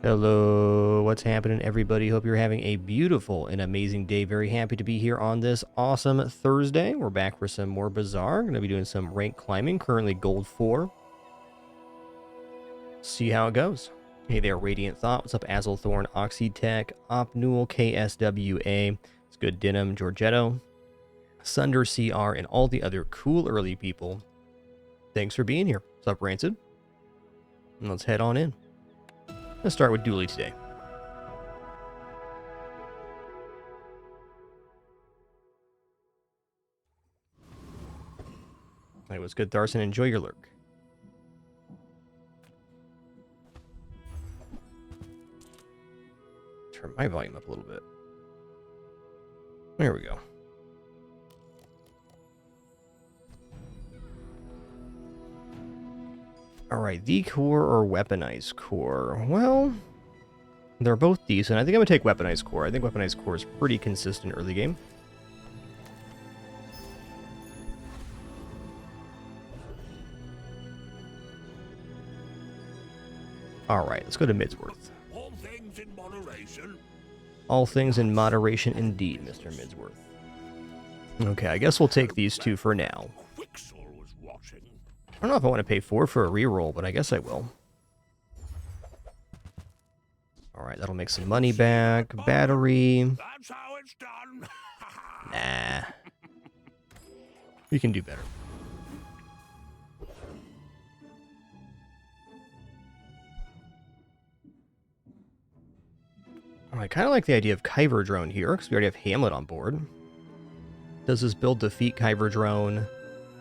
Hello, what's happening, everybody? Hope you're having a beautiful and amazing day. Very happy to be here on this awesome Thursday. We're back for some more Bazaar. Going to be doing some rank climbing, currently gold 4. See how it goes. Hey there, Radiant Thought. What's up, Azulthorn, Oxytech, Opnul, KSWA, it's good, Denim, Giorgetto, Sunder CR, and all the other cool early people. Thanks for being here. What's up, Rancid? And let's head on in. Let's start with Dooley today. Hey, what's good, Tharson? Enjoy your lurk. Turn my volume up a little bit. There we go. Alright, the core or weaponized core? Well, they're both decent. I think I'm going to take weaponized core. I think weaponized core is pretty consistent early game. Alright, let's go to Midsworth. All things in moderation. All things in moderation indeed, Mr. Midsworth. Okay, I guess we'll take these two for now. I don't know if I want to pay 4 for a reroll, but I guess I will. Alright, that'll make some money back. Battery. That's how it's done. Nah. We can do better. I kind of like the idea of Kyber Drone here, because we already have Hamlet on board. Does this build defeat Kyber Drone?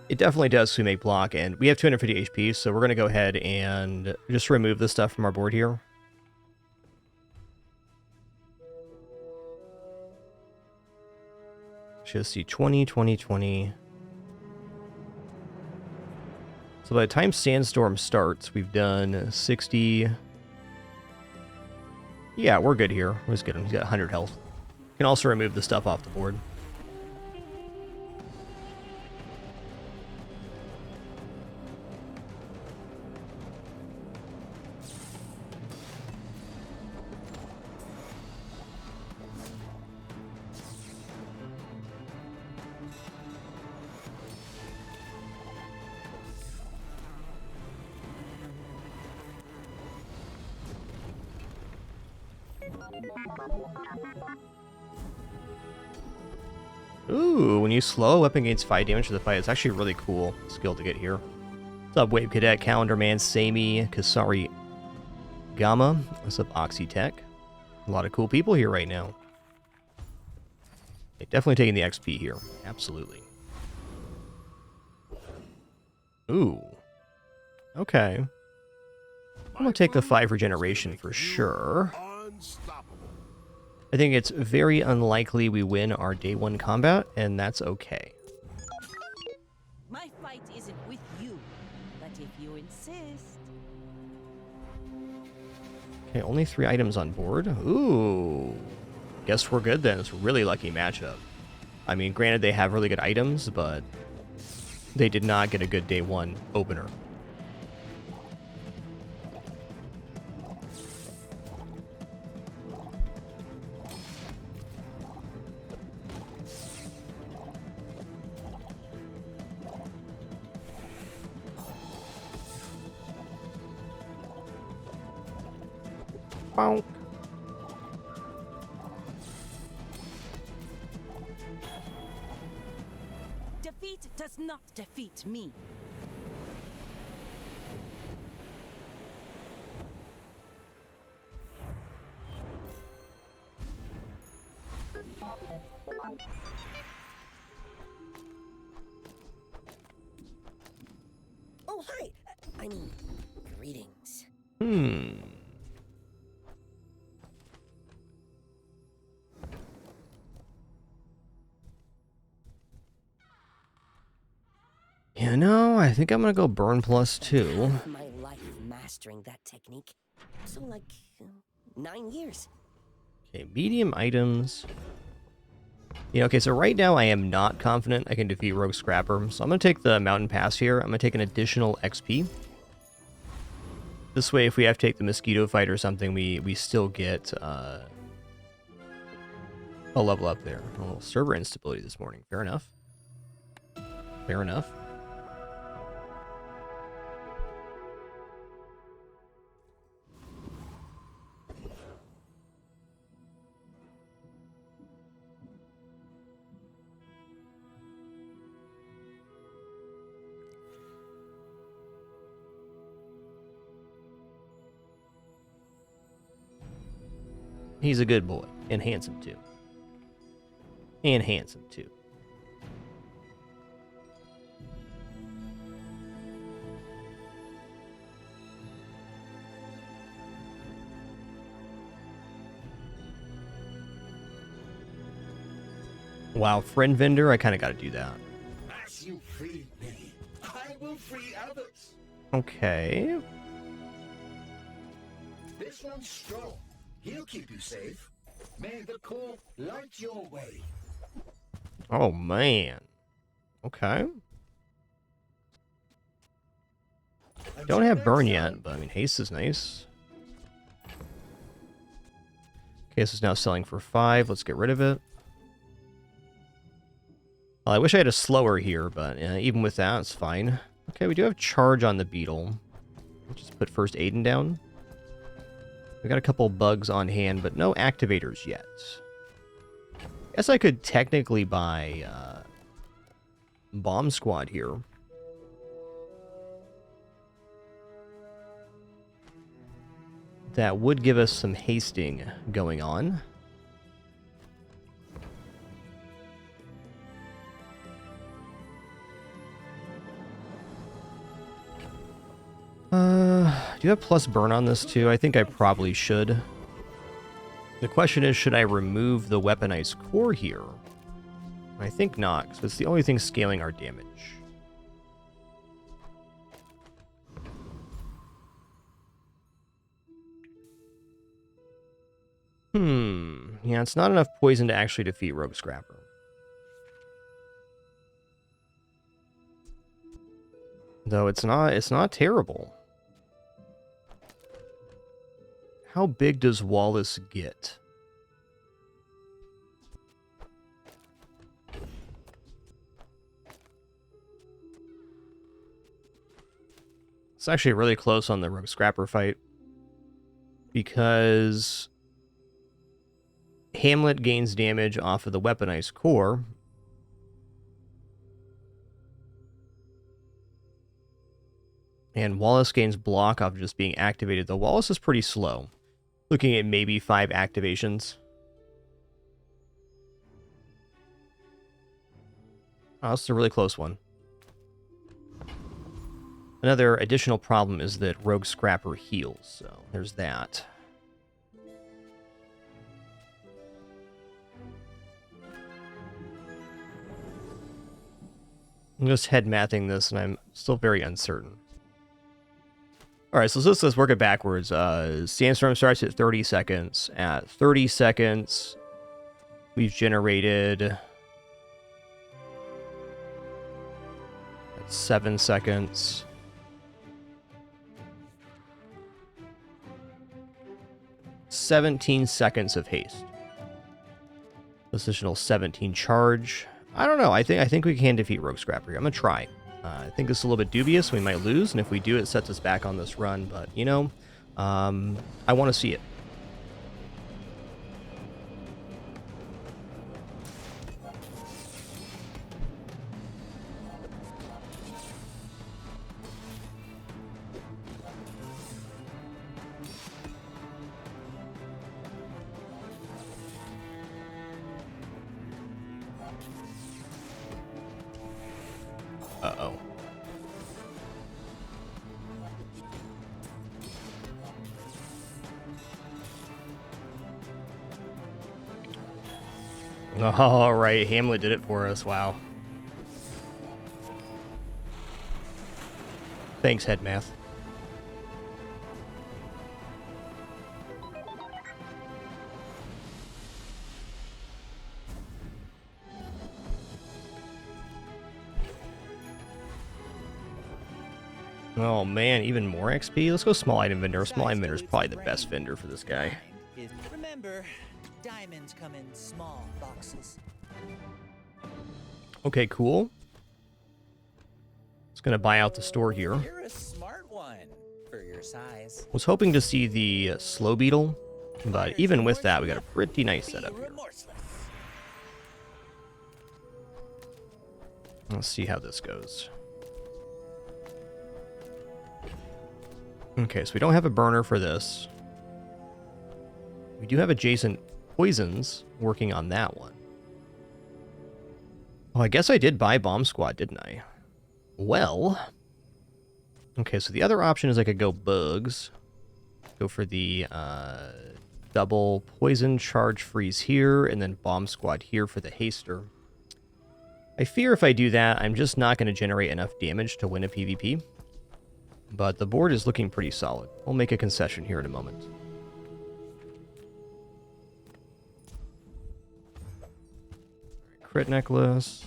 It definitely does, so we make block, and we have 250 HP, so we're going to go ahead and just remove this stuff from our board here. Just see 20, 20, 20. So by the time Sandstorm starts, we've done 60... Yeah, we're good here. Let's get him. He's got 100 health. You can also remove the stuff off the board. Ooh, when you slow a weapon gains 5 damage to the fight, it's actually a really cool skill to get here. What's up, Wave Cadet, Calendar Man, Samey, Kasari, Gamma. What's up, Oxytech? A lot of cool people here right now. Okay, definitely taking the XP here. Absolutely. Ooh. Okay. I'm going to take the 5 regeneration for sure. I think it's very unlikely we win our day 1 combat, and that's okay. My fight isn't with you, but if you insist. Okay, only 3 items on board. Ooh. Guess we're good then. It's a really lucky matchup. I mean, granted they have really good items, but they did not get a good day 1 opener. Bonk. Defeat does not defeat me. Oh, hi. I mean, greetings. You know, I think I'm gonna go burn +2. My life mastering that technique. So, like, 9 years. Okay, medium items. Yeah, okay, so right now I am not confident I can defeat Rogue Scrapper, so I'm gonna take the Mountain Pass here. I'm gonna take an additional XP. This way, if we have to take the mosquito fight or something, we still get a level up there. A little server instability this morning. Fair enough. Fair enough. He's a good boy. And handsome, too. And handsome, too. Wow, friend vendor, I kind of got to do that. As you free me, I will free others. Okay. This one's strong. He'll keep you safe. May the core light your way. Oh, man. Okay. Don't have burn yet, but I mean, haste is nice. Okay, this is now selling for 5. Let's get rid of it. Well, I wish I had a slower here, but even with that, it's fine. Okay, we do have charge on the beetle. Just put first Aiden down. We got a couple bugs on hand, but no activators yet. Guess I could technically buy Bomb Squad here. That would give us some hasting going on. Do you have plus burn on this too? I think I probably should. The question is, should I remove the weaponized core here? I think not, because it's the only thing scaling our damage. Yeah, it's not enough poison to actually defeat Rogue Scrapper. Though it's not terrible. How big does Wallace get? It's actually really close on the Rogue Scrapper fight. Because Hamlet gains damage off of the weaponized core. And Wallace gains block off of just being activated, though Wallace is pretty slow. Looking at maybe 5 activations. Oh, this is a really close one. Another additional problem is that Rogue Scrapper heals, so there's that. I'm just head mathing this, and I'm still very uncertain. Alright, so let's work it backwards. Sandstorm starts at 30 seconds. At 30 seconds, we've generated 7 seconds. $17 of haste. Additional 17 charge. I don't know. I think we can defeat Rogue Scrapper here. I'm gonna try. I think this is a little bit dubious. We might lose, and if we do, it sets us back on this run. But you know, I want to see it. Uh-oh. All right, Hamlet did it for us. Wow. Thanks, Headmath. Oh man, even more XP? Let's go small item vendor. Small item vendor is probably the best vendor for this guy. Remember, diamonds come in small boxes. Okay, cool. It's gonna buy out the store here. You're a smart one for your size. Was hoping to see the slow beetle, but even with that, we got a pretty nice setup here. Let's see how this goes. Okay, so we don't have a burner for this. We do have adjacent poisons working on that one. Oh, I guess I did buy Bomb Squad, didn't I? Well. Okay, so the other option is I could go bugs. Go for the double poison charge freeze here, and then Bomb Squad here for the haster. I fear if I do that, I'm just not going to generate enough damage to win a PvP. But the board is looking pretty solid. We'll make a concession here in a moment. Crit necklace.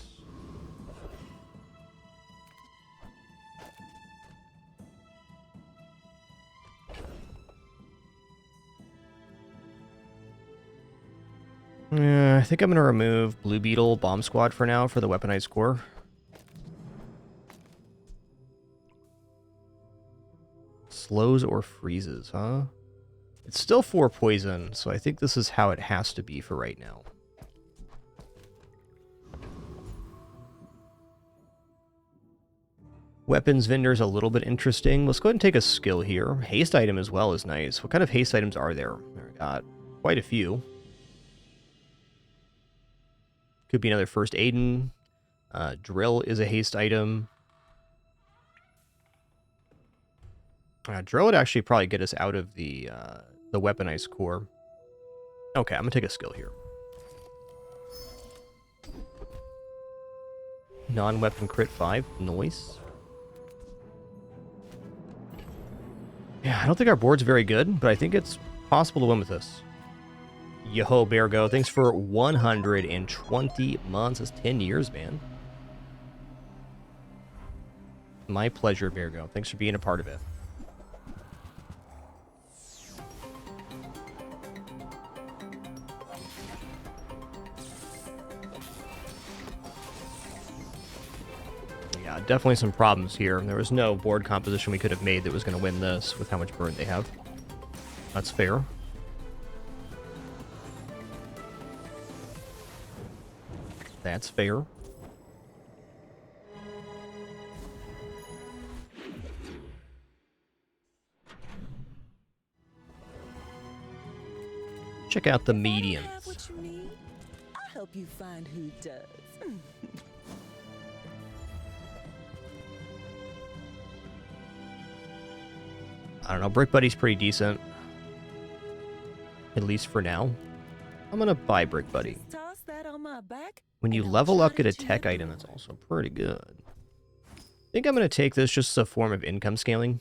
Yeah, I think I'm going to remove Blue Beetle Bomb Squad for now for the weaponized core. Slows or freezes, huh? It's still 4 poison, so I think this is how it has to be for right now. Weapons vendor's a little bit interesting. Let's go ahead and take a skill here. Haste item as well is nice. What kind of haste items are there? I got quite a few. Could be another first Aiden. Drill is a haste item. Drill would actually probably get us out of the weaponized core. Okay, I'm going to take a skill here. Non-weapon crit 5. Nice. Yeah, I don't think our board's very good, but I think it's possible to win with this. Yo-ho, Beargo. Thanks for 120 months. That's 10 years, man. My pleasure, Beargo. Thanks for being a part of it. Yeah, definitely some problems here. There was no board composition we could have made that was going to win this with how much burn they have. That's fair. That's fair. Check out the mediums. Have what you need. I'll help you find who does. I don't know, Brick Buddy's pretty decent. At least for now. I'm gonna buy Brick Buddy. Just toss that on my back. When you and I'll level try up, to get a cheer tech you item up. that's also pretty good. I think I'm gonna take this just as a form of income scaling.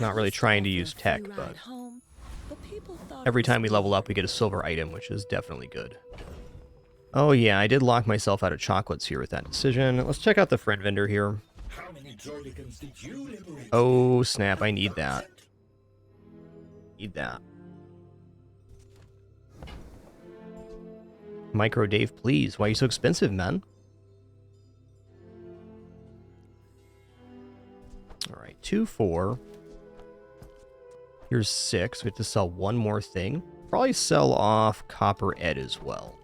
Not really trying to use tech, but every time we level up, we get a silver item, which is definitely good. Oh yeah, I did lock myself out of chocolates here with that decision. Let's check out the friend vendor here. How many Droidicans did you liberate? Oh snap, I need that. Need that. Micro Dave, please. Why are you so expensive, man? Alright, 2, 4. Here's 6. We have to sell one more thing. Probably sell off Copper Ed as well.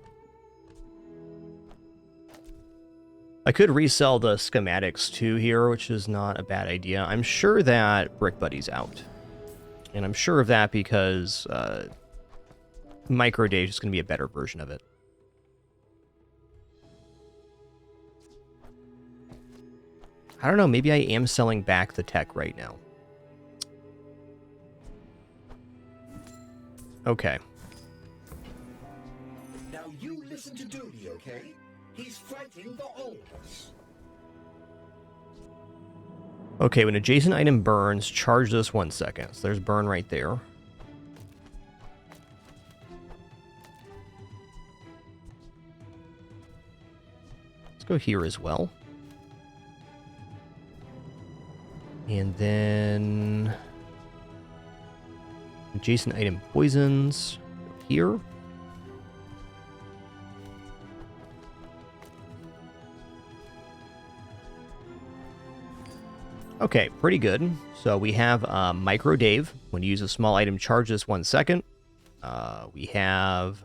I could resell the schematics too here, which is not a bad idea. I'm sure that Brick Buddy's out. And I'm sure of that because Micro Dave is going to be a better version of it. I don't know, maybe I am selling back the tech right now. Okay. Now you listen to Doody, okay? He's fighting for all of us. Okay, when adjacent item burns, charge this 1 second. So there's burn right there. Let's go here as well. And then adjacent item poisons here. Okay, pretty good. So we have Micro Dave. When you use a small item, charge this 1 second. We have...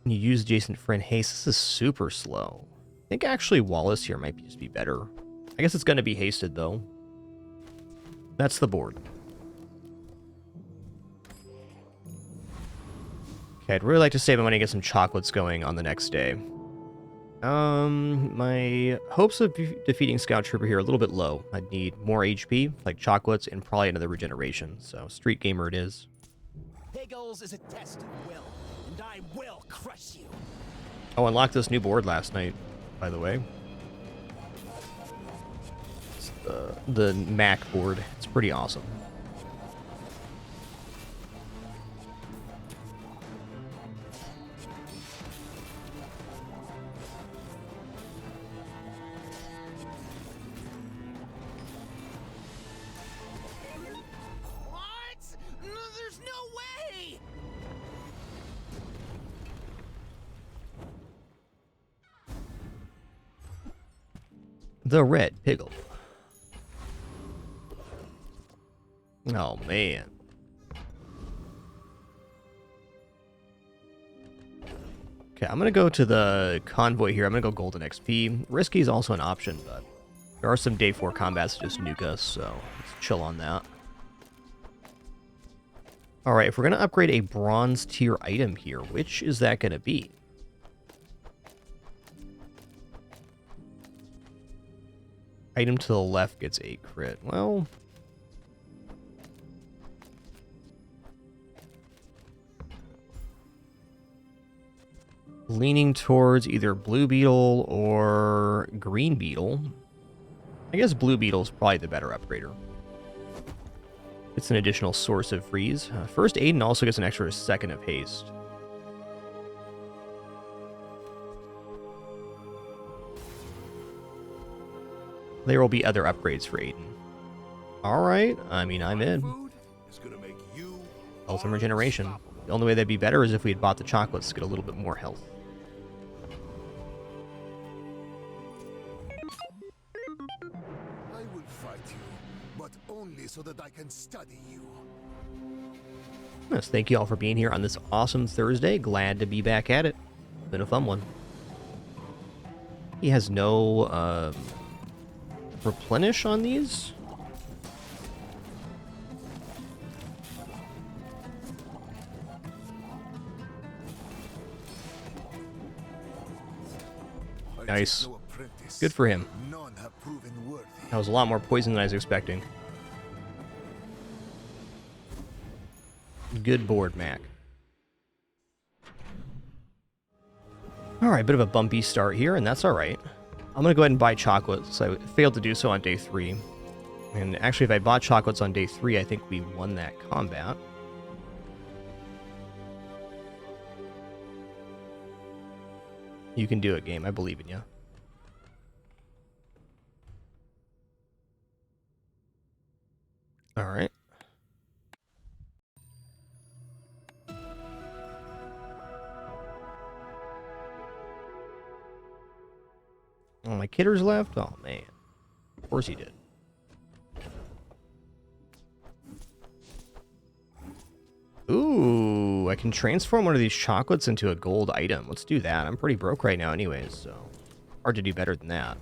When you use adjacent friend haste, this is super slow. I think actually Wallace here might just be better. I guess it's going to be hasted, though. That's the board. Okay, I'd really like to save my money and get some chocolates going on the next day. My hopes of defeating Scout Trooper here are a little bit low. I'd need more HP, like chocolates, and probably another regeneration. So, Street Gamer it is. Piggles is a test of will, and I will crush you. Oh, unlocked this new board last night, by the way. It's the Mac board. It's pretty awesome. What? No, there's no way! The Red Piggle. Oh, man. Okay, I'm going to go to the convoy here. I'm going to go Golden XP. Risky is also an option, but there are some day 4 combats that just nuke us, so let's chill on that. Alright, if we're going to upgrade a bronze tier item here, which is that going to be? Item to the left gets 8 crit. Well... leaning towards either Blue Beetle or Green Beetle. I guess Blue Beetle is probably the better upgrader. It's an additional source of freeze. First Aid also gets an extra second of haste. There will be other upgrades for Aiden. Alright, I mean, I'm in. Health and regeneration. The only way that'd be better is if we had bought the chocolates to get a little bit more health. I will fight you, but only so that I can study you. Yes, thank you all for being here on this awesome Thursday. Glad to be back at it. Been a fun one. He has no replenish on these. Nice. Good for him. None have proven worthy. That was a lot more poison than I was expecting. Good board, Mac. Alright, bit of a bumpy start here, and that's alright. I'm going to go ahead and buy chocolates. I failed to do so on day 3. And actually, if I bought chocolates on day 3, I think we won that combat. You can do it, game. I believe in you. Alright. Oh, my kidder's left? Oh, man. Of course he did. Ooh, I can transform one of these chocolates into a gold item. Let's do that. I'm pretty broke right now anyways, so hard to do better than that.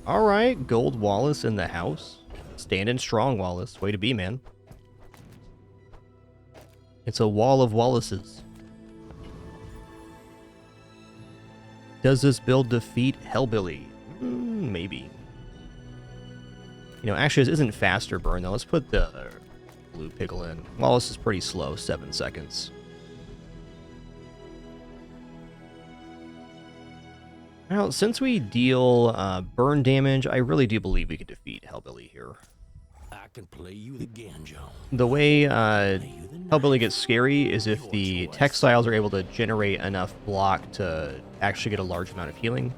Alright, gold Wallace in the house. Standing strong, Wallace. Way to be, man. It's a wall of Wallaces. Does this build defeat Hellbilly? Maybe. You know, actually, this isn't faster burn, though. Let's put the blue pickle in. Wallace is pretty slow, 7 seconds. Now, since we deal burn damage, I really do believe we could defeat Hellbilly here. can play you the banjo. The way Hellbilly gets scary is if the textiles are able to generate enough block to actually get a large amount of healing.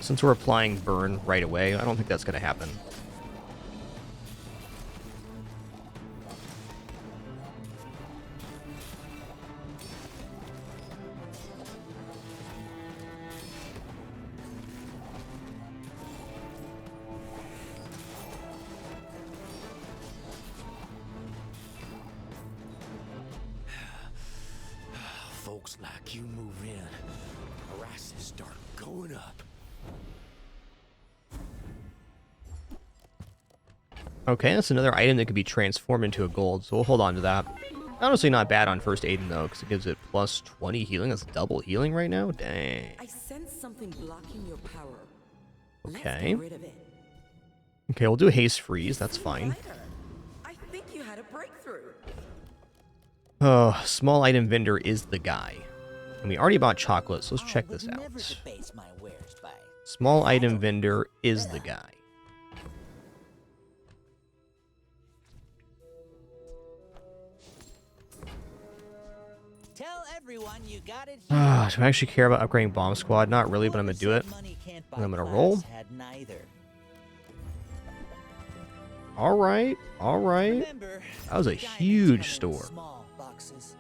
Since we're applying burn right away, I don't think that's going to happen. Folks like you move in, prices start going up. Okay, that's another item that could be transformed into a gold, so we'll hold on to that. Honestly, not bad on first Aiden, though, because it gives it plus 20 healing. That's double healing right now? Dang. I sense something blocking your power. Okay. Let's get rid of it. Okay, we'll do haste freeze. That's fine. Lighter. I think you had a breakthrough. Oh, small item vendor is the guy. And we already bought chocolate, so let's check this Never out. debase my wares by Small item vendor is the guy. Tell everyone you got it. Do I actually care about upgrading bomb squad? Not really, but I'm gonna do it. And I'm gonna roll. All right, all right. That was a huge store. Small boxes.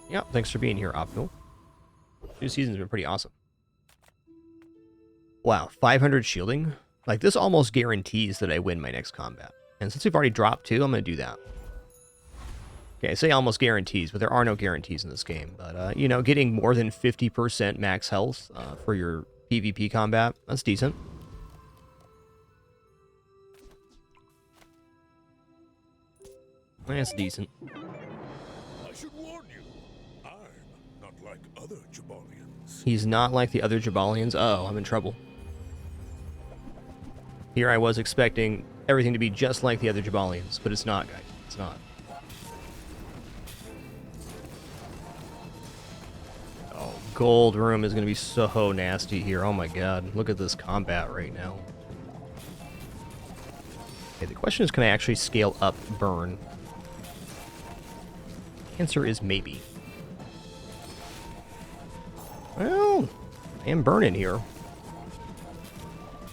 Yeah, thanks for being here, Optimal. 2 seasons have been pretty awesome. Wow, 500 shielding? Like, this almost guarantees that I win my next combat. And since we've already dropped 2, I'm going to do that. Okay, I say almost guarantees, but there are no guarantees in this game. But, you know, getting more than 50% max health for your PvP combat, that's decent. That's decent. I should warn you, I'm not like other Jabalians. He's not like the other Jabalians. Oh, I'm in trouble. Here I was expecting everything to be just like the other Jabalians, but it's not, guys. It's not. Oh, gold room is going to be so nasty here. Oh my god. Look at this combat right now. Okay, the question is, can I actually scale up burn? Answer is maybe. Well, I am burning here.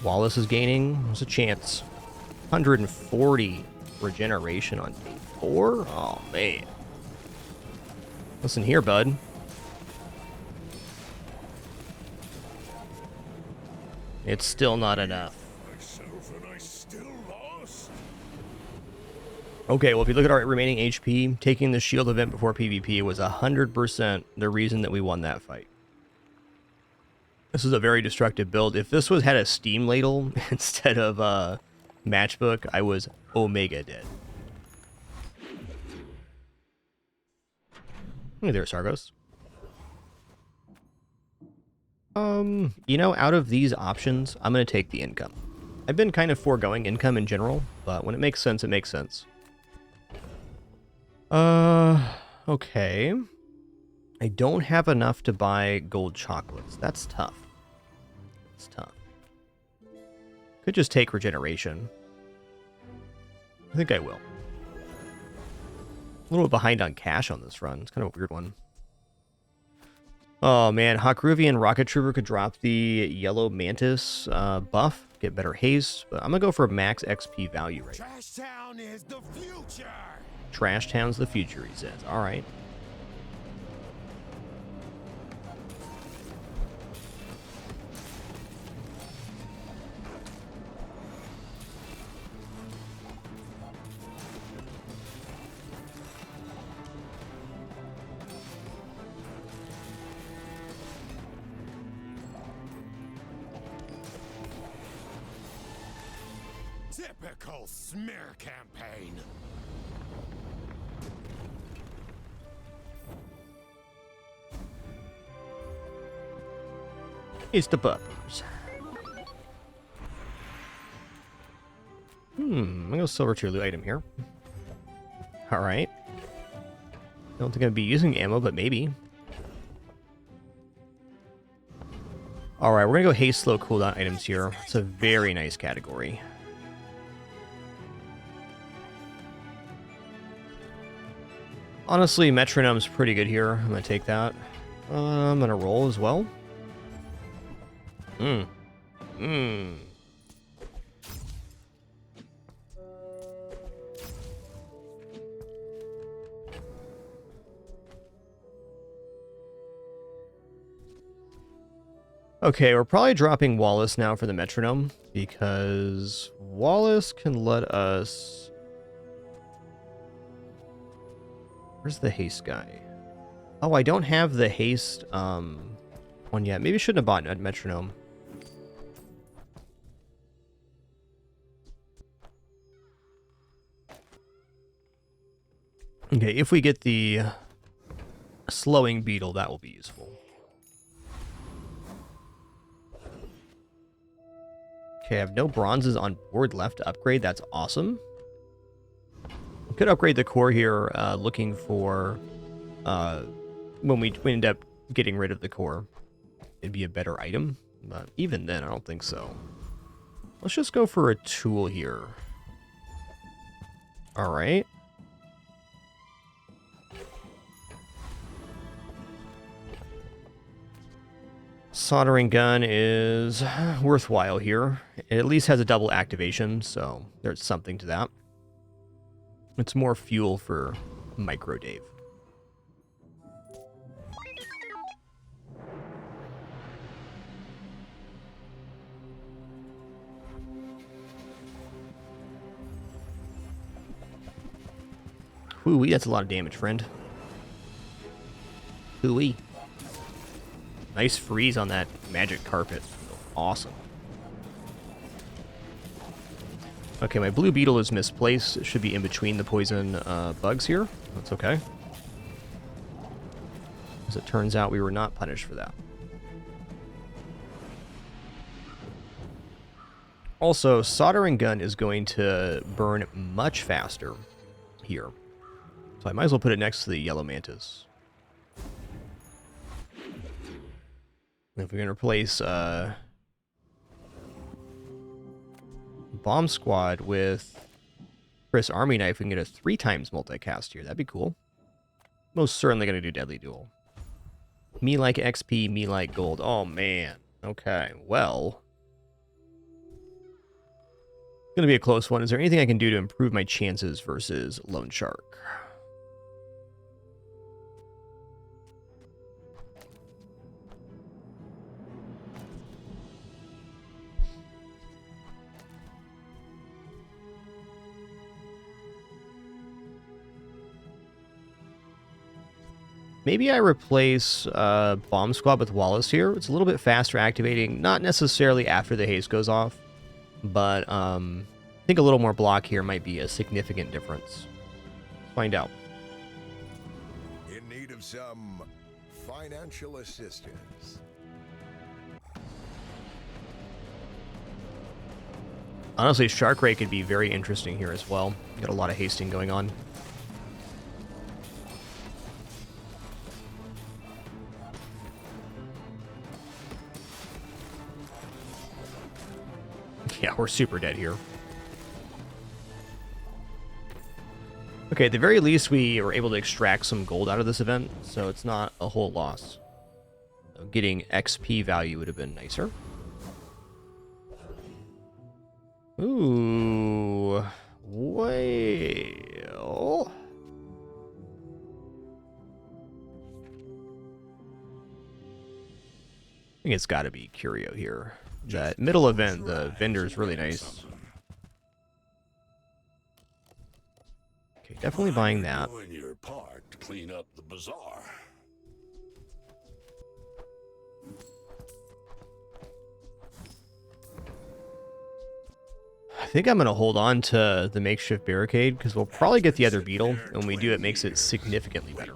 Wallace is gaining. There's a chance. 140 regeneration on day 4? Oh, man. Listen here, bud. It's still not enough. Myself and I still lost. Okay, well, if you look at our remaining HP, taking the shield event before PvP was 100% the reason that we won that fight. This is a very destructive build. If this had a Steam ladle instead of a matchbook, I was Omega dead. Hey there, Sargos. You know, out of these options, I'm going to take the income. I've been kind of foregoing income in general, but when it makes sense, it makes sense. Okay. I don't have enough to buy gold chocolates. That's tough. It's tough. Could just take regeneration. I think I will. A little bit behind on cash on this run. It's kind of a weird one. Oh man, Hawkruvian Rocket Trooper could drop the Yellow Mantis buff, get better haste, but I'm gonna go for max XP value right now. Trash Town is the future. Trash Town's the future, he says. Alright. Typical smear campaign. It's the buffers. I'm gonna go silver tier loot item here. Alright. Don't think I'd be using ammo, but maybe. Alright, we're gonna go haste slow cooldown items here. It's a very nice category. Honestly, metronome's pretty good here. I'm gonna take that. I'm gonna roll as well. Okay, we're probably dropping Wallace now for the metronome, because Wallace can let us... Where's the haste guy? Oh, I don't have the haste one yet. Maybe I shouldn't have bought a metronome. Okay, if we get the slowing beetle, that will be useful. Okay, I have no bronzes on board left to upgrade. That's awesome. We could upgrade the core here, looking for when we end up getting rid of the core. It'd be a better item, but even then, I don't think so. Let's just go for a tool here. All right. Soldering gun is worthwhile here. It at least has a double activation, so there's something to that. It's more fuel for Micro Dave. Hooey, that's a lot of damage, friend. Hooey. Nice freeze on that magic carpet. Awesome. Okay, my blue beetle is misplaced. It should be in between the poison bugs here. That's okay. As it turns out, we were not punished for that. Also, soldering gun is going to burn much faster here. So I might as well put it next to the yellow mantis. If we're going to replace Bomb Squad with Chris Army Knife, we can get a 3 times multicast here. That'd be cool. Most certainly going to do Deadly Duel. Me like XP, me like gold. Oh, man. Okay, well. It's going to be a close one. Is there anything I can do to improve my chances versus Lone Shark? Maybe I replace Bomb Squad with Wallace here. It's a little bit faster activating, not necessarily after the haste goes off, but I think a little more block here might be a significant difference. Let's find out. In need of some financial assistance. Honestly, Shark Ray could be very interesting here as well. Got a lot of hasting going on. Yeah, we're super dead here. Okay, at the very least, we were able to extract some gold out of this event, so it's not a whole loss. Getting XP value would have been nicer. Ooh, well... I think it's got to be Curio here. That middle event, the vendor is really nice. Okay, definitely buying that. Doing your part to clean up the bazaar. I think I'm going to hold on to the makeshift barricade, because we'll probably get the other beetle, and when we do, it makes it significantly better.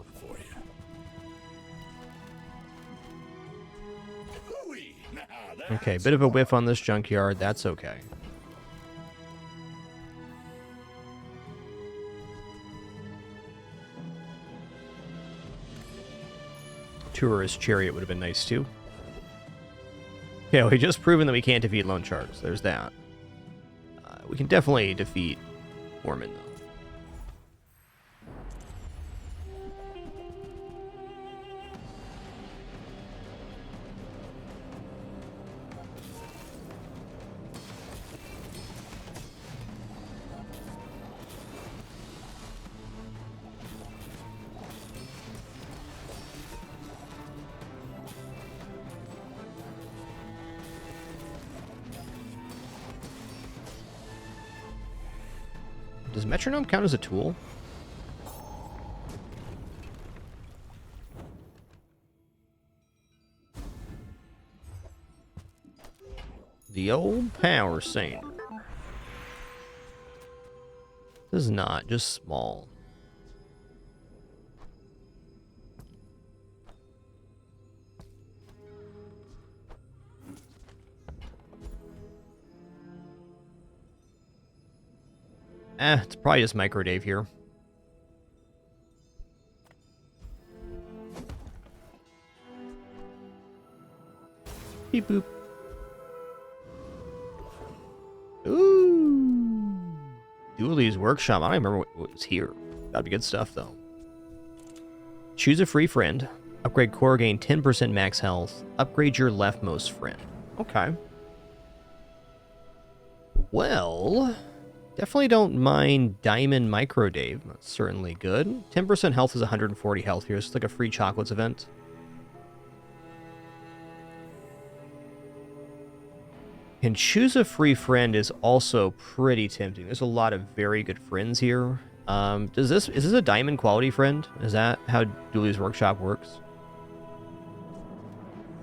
Okay, bit of a whiff on this junkyard. That's okay. Tourist Chariot would have been nice too. Yeah, we just proven that we can't defeat loan sharks. There's that. We can definitely defeat Mormon, though. Does metronome count as a tool? The old power sander. This is not, just small. It's probably just Micro Dave here. Beep boop. Ooh. Dooley's workshop. I don't even remember what was here. Gotta be good stuff, though. Choose a free friend. Upgrade core, gain 10% max health. Upgrade your leftmost friend. Okay. Well, definitely don't mind Diamond Micro Dave. That's certainly good. 10% health is 140 health here. So it's like a free chocolates event. And choose a free friend is also pretty tempting. There's a lot of very good friends here. Is this a diamond quality friend? Is that how Dooley's workshop works?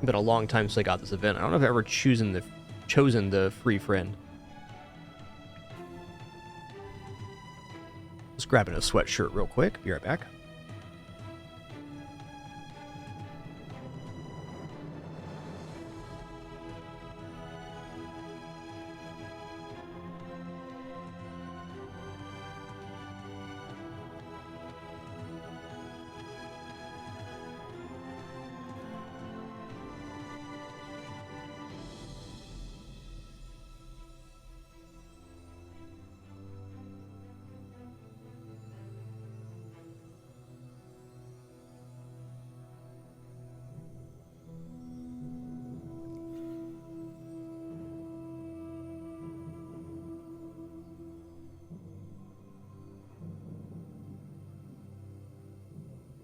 Been a long time since I got this event. I don't know if I've ever chosen the free friend. Just grabbing a sweatshirt real quick. Be right back.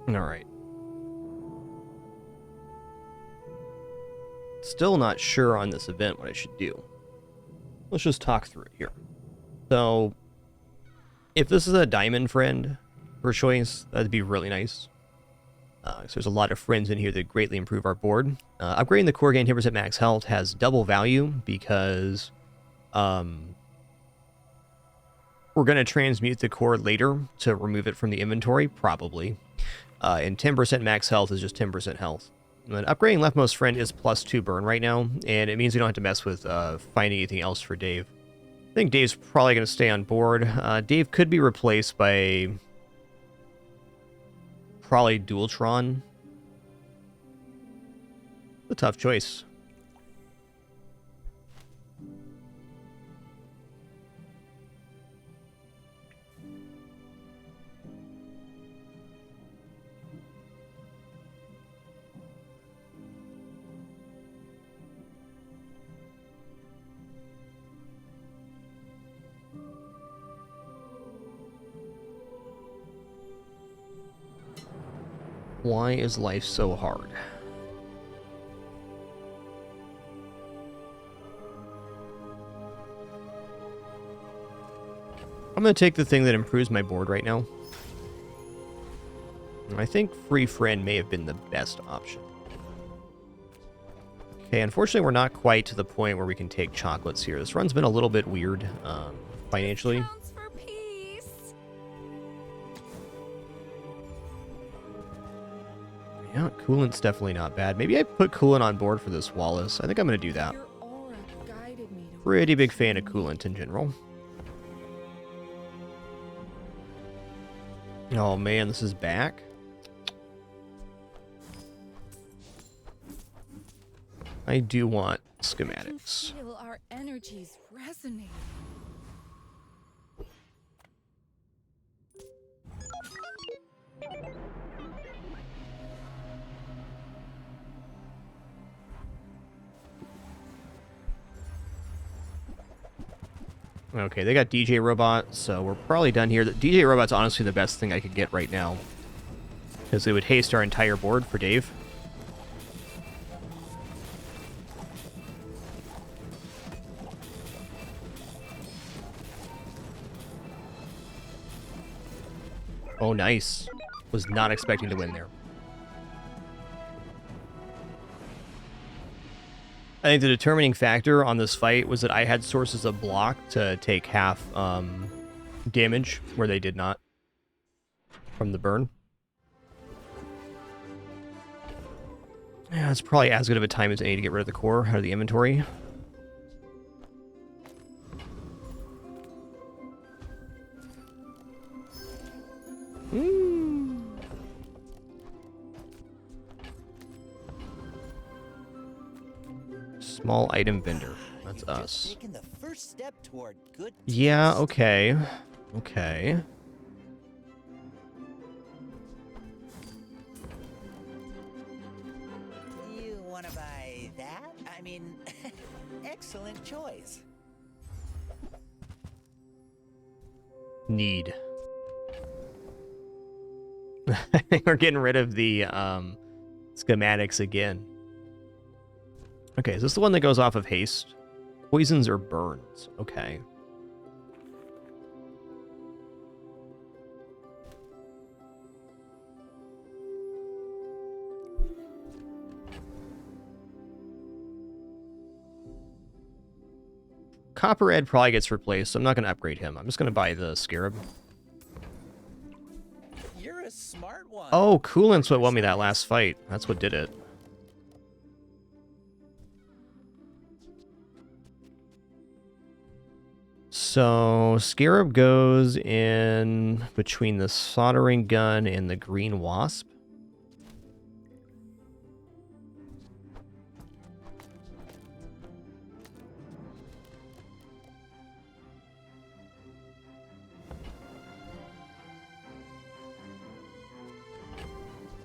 All right. Still not sure on this event what I should do. Let's just talk through it here. So, if this is a diamond friend for choice, that'd be really nice. So there's a lot of friends in here that greatly improve our board. Upgrading the core gain 10% max health has double value because we're going to transmute the core later to remove it from the inventory, probably. And 10% max health is just 10% health. And then upgrading leftmost friend is +2 burn right now, and it means we don't have to mess with finding anything else for Dave. I think Dave's probably going to stay on board. Dave could be replaced by probably Dualtron. A tough choice. Why is life so hard? I'm going to take the thing that improves my board right now. I think free friend may have been the best option. Okay, unfortunately we're not quite to the point where we can take chocolates here. This run's been a little bit weird financially. Yeah, coolant's definitely not bad. Maybe I put coolant on board for this Wallace. I think I'm going to do that. Pretty big fan of coolant in general. Oh man, this is back. I do want I can schematics. feel our energies resonating. Okay, they got DJ Robot, so we're probably done here. The DJ Robot's honestly the best thing I could get right now, because it would haste our entire board for Dave. Oh, nice. Was not expecting to win there. I think the determining factor on this fight was that I had sources of block to take half damage where they did not from the burn. Yeah, it's probably as good of a time as any to get rid of the core out of the inventory. Small item vendor. That's You've just us. taken the first step toward good Yeah, taste. okay. Okay. You want to buy that? I mean, excellent choice. Need. We're getting rid of the schematics again. Okay, is this the one that goes off of haste? Poisons or burns? Okay. Copper Ed probably gets replaced, so I'm not going to upgrade him. I'm just going to buy the Scarab. You're a smart one. Oh, Coolant's what won me that last fight. That's what did it. So, Scarab goes in between the soldering gun and the green wasp.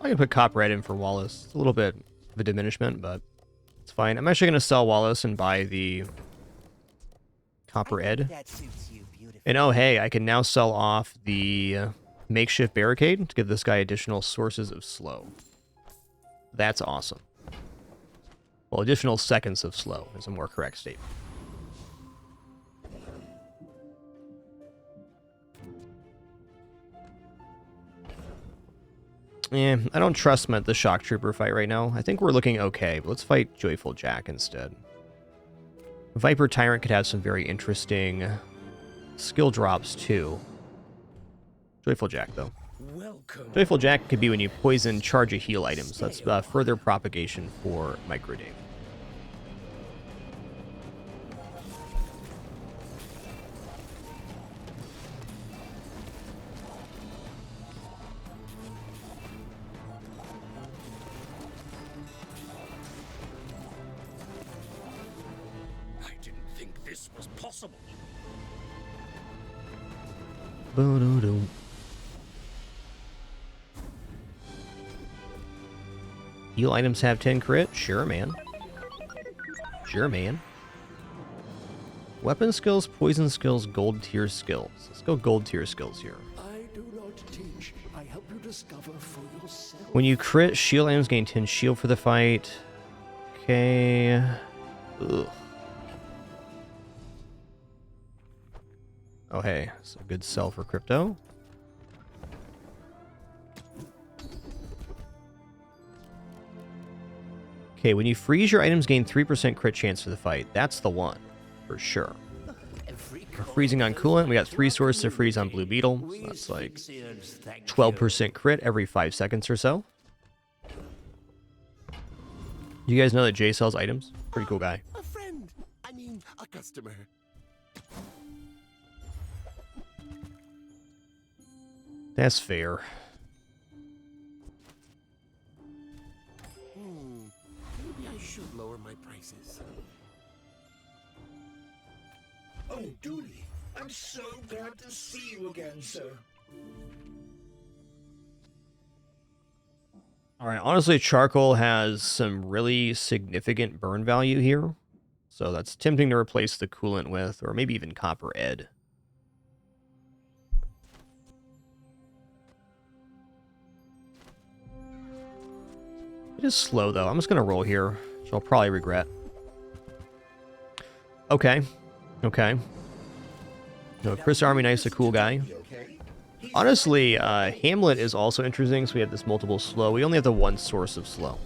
I can put Copper Red in for Wallace. It's a little bit of a diminishment, but it's fine. I'm actually going to sell Wallace and buy the Copper I think Ed. that suits you beautifully. And oh, hey, I can now sell off the makeshift barricade to give this guy additional sources of slow. That's awesome. Well, additional seconds of slow is a more correct statement. Yeah, I don't trust him at the Shock Trooper fight right now. I think we're looking okay, but let's fight Joyful Jack instead. Viper Tyrant could have some very interesting skill drops too. Joyful Jack, though. Welcome. Joyful Jack could be when you poison charge of heal items. That's further propagation for Micro Dave. I didn't think this was possible. Bo-do-do. Heal items have 10 crit? Sure, man. Sure, man. Weapon skills, poison skills, gold tier skills. Let's go gold tier skills here. I do not teach. I help you discover for yourself. When you crit, shield items gain 10 shield for the fight. Okay. Ugh. Oh, hey. So good sell for crypto. Okay, when you freeze, your items gain 3% crit chance for the fight. That's the one, for sure. We're freezing on Coolant. We got 3 sources to freeze on Blue Beetle. So that's like 12% crit every 5 seconds or so. You guys know that Jay sells items? Pretty cool guy. A friend. I mean, a customer. That's fair. Maybe I should lower my prices. places. Oh, Dooley, I'm so glad to see you again, sir. All right, honestly, charcoal has some really significant burn value here. So that's tempting to replace the coolant with, or maybe even copper ed. It is slow, though. I'm just going to roll here, which I'll probably regret. Okay. Okay. No, Chris Army Knife's a cool guy. You okay? Honestly, Hamlet is also interesting, so we have this multiple slow. We only have the one source of slow.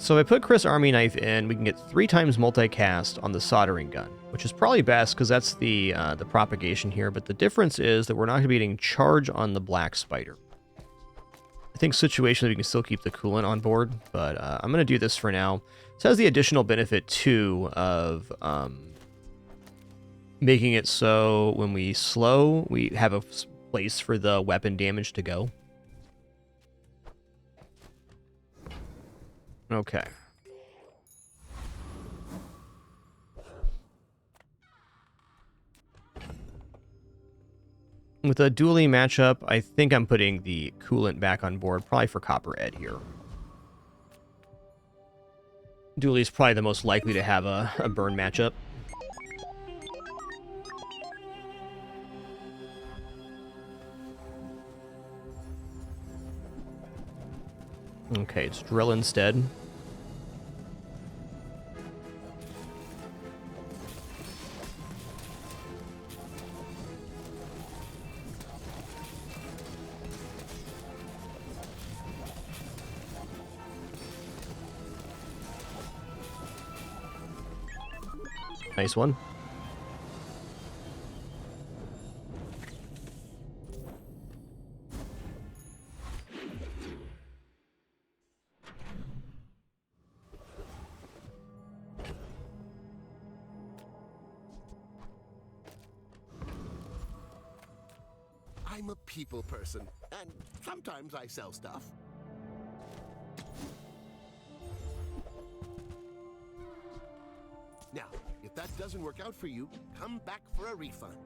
So if I put Chris Army Knife in, we can get 3 times multicast on the soldering gun, which is probably best because that's the propagation here. But the difference is that we're not going to be getting charge on the Black Spider. I think situationally we can still keep the coolant on board, but I'm going to do this for now. This has the additional benefit, too, of making it so when we slow, we have a place for the weapon damage to go. Okay. With a dueling matchup, I think I'm putting the coolant back on board, probably for Copper Ed here. Dooley is probably the most likely to have a burn matchup. Okay, it's drill instead. Nice one. I'm a people person, and sometimes I sell stuff. Now, if that doesn't work out for you, come back for a refund.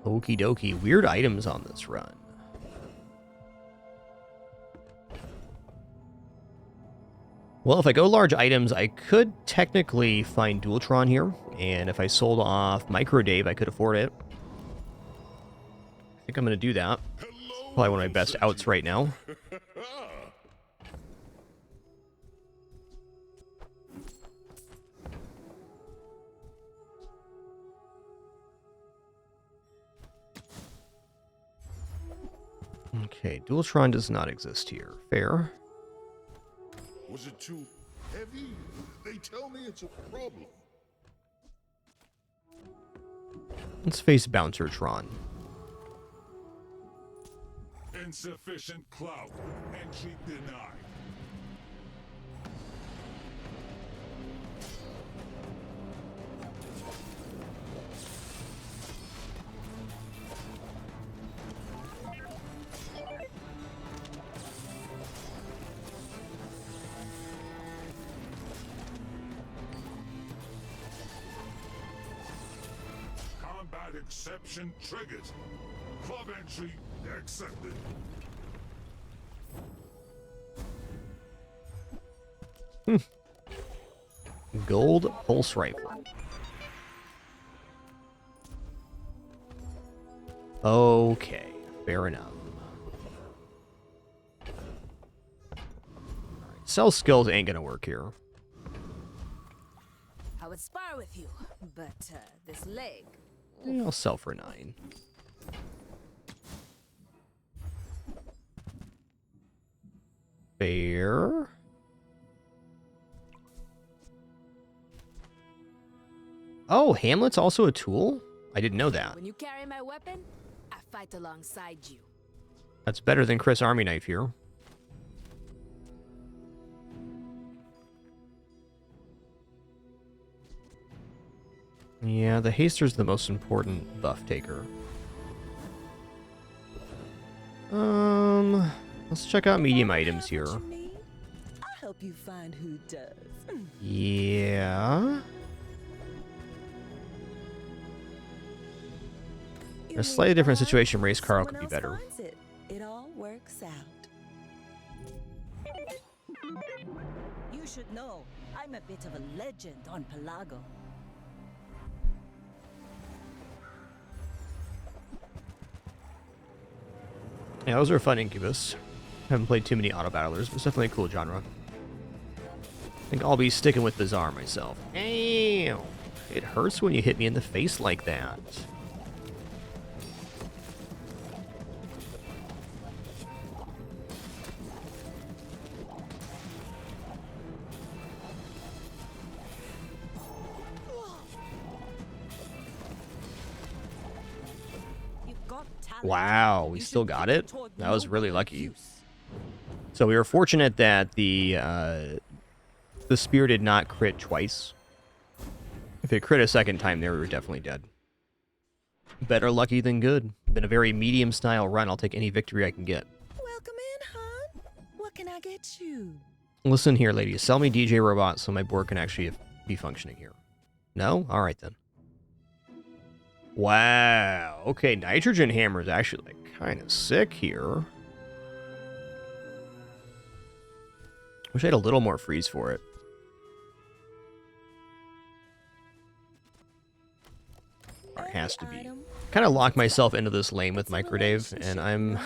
Okie dokie. Weird items on this run. Well, if I go large items, I could technically find Dualtron here. And if I sold off Micro Dave, I could afford it. I think I'm going to do that. Probably one of my best outs right now. Okay, Dualtron does not exist here. Fair. Was it too heavy? They tell me it's a problem. Let's face Bouncertron. Insufficient clout. Entry denied. Combat exception triggered. Club entry accepted. Gold pulse rifle. Okay, fair enough. Alright, cell skills ain't gonna work here. I would spar with you, but this leg. Yeah, I'll sell for 9. Fair. Oh, Hamlet's also a tool? I didn't know that. When you carry my weapon, I fight alongside you. That's better than Chris Army Knife here. Yeah, the haster's the most important buff taker. Let's check out medium items here. I'll help you find who does. Yeah. In a slightly different situation, race car could be better. It all works out. You should know, I'm a bit of a legend on Pelago. Yeah, those are fun Incubus. Haven't played too many auto battlers, but it's definitely a cool genre. I think I'll be sticking with Bizarre myself. Damn! It hurts when you hit me in the face like that. Wow, we still got it? That was really lucky. So we were fortunate that the spear did not crit twice. If it crit a second time there, we were definitely dead. Better lucky than good. Been a very medium style run. I'll take any victory I can get. Welcome in, hon. What can I get you? Listen here, ladies. Sell me DJ Robot so my board can actually be functioning here. No? Alright then. Wow. Okay, Nitrogen Hammer is actually like kind of sick here. Wish I had a little more freeze for it. Or it has to be. Kind of locked myself into this lane with Microdave, and I'm,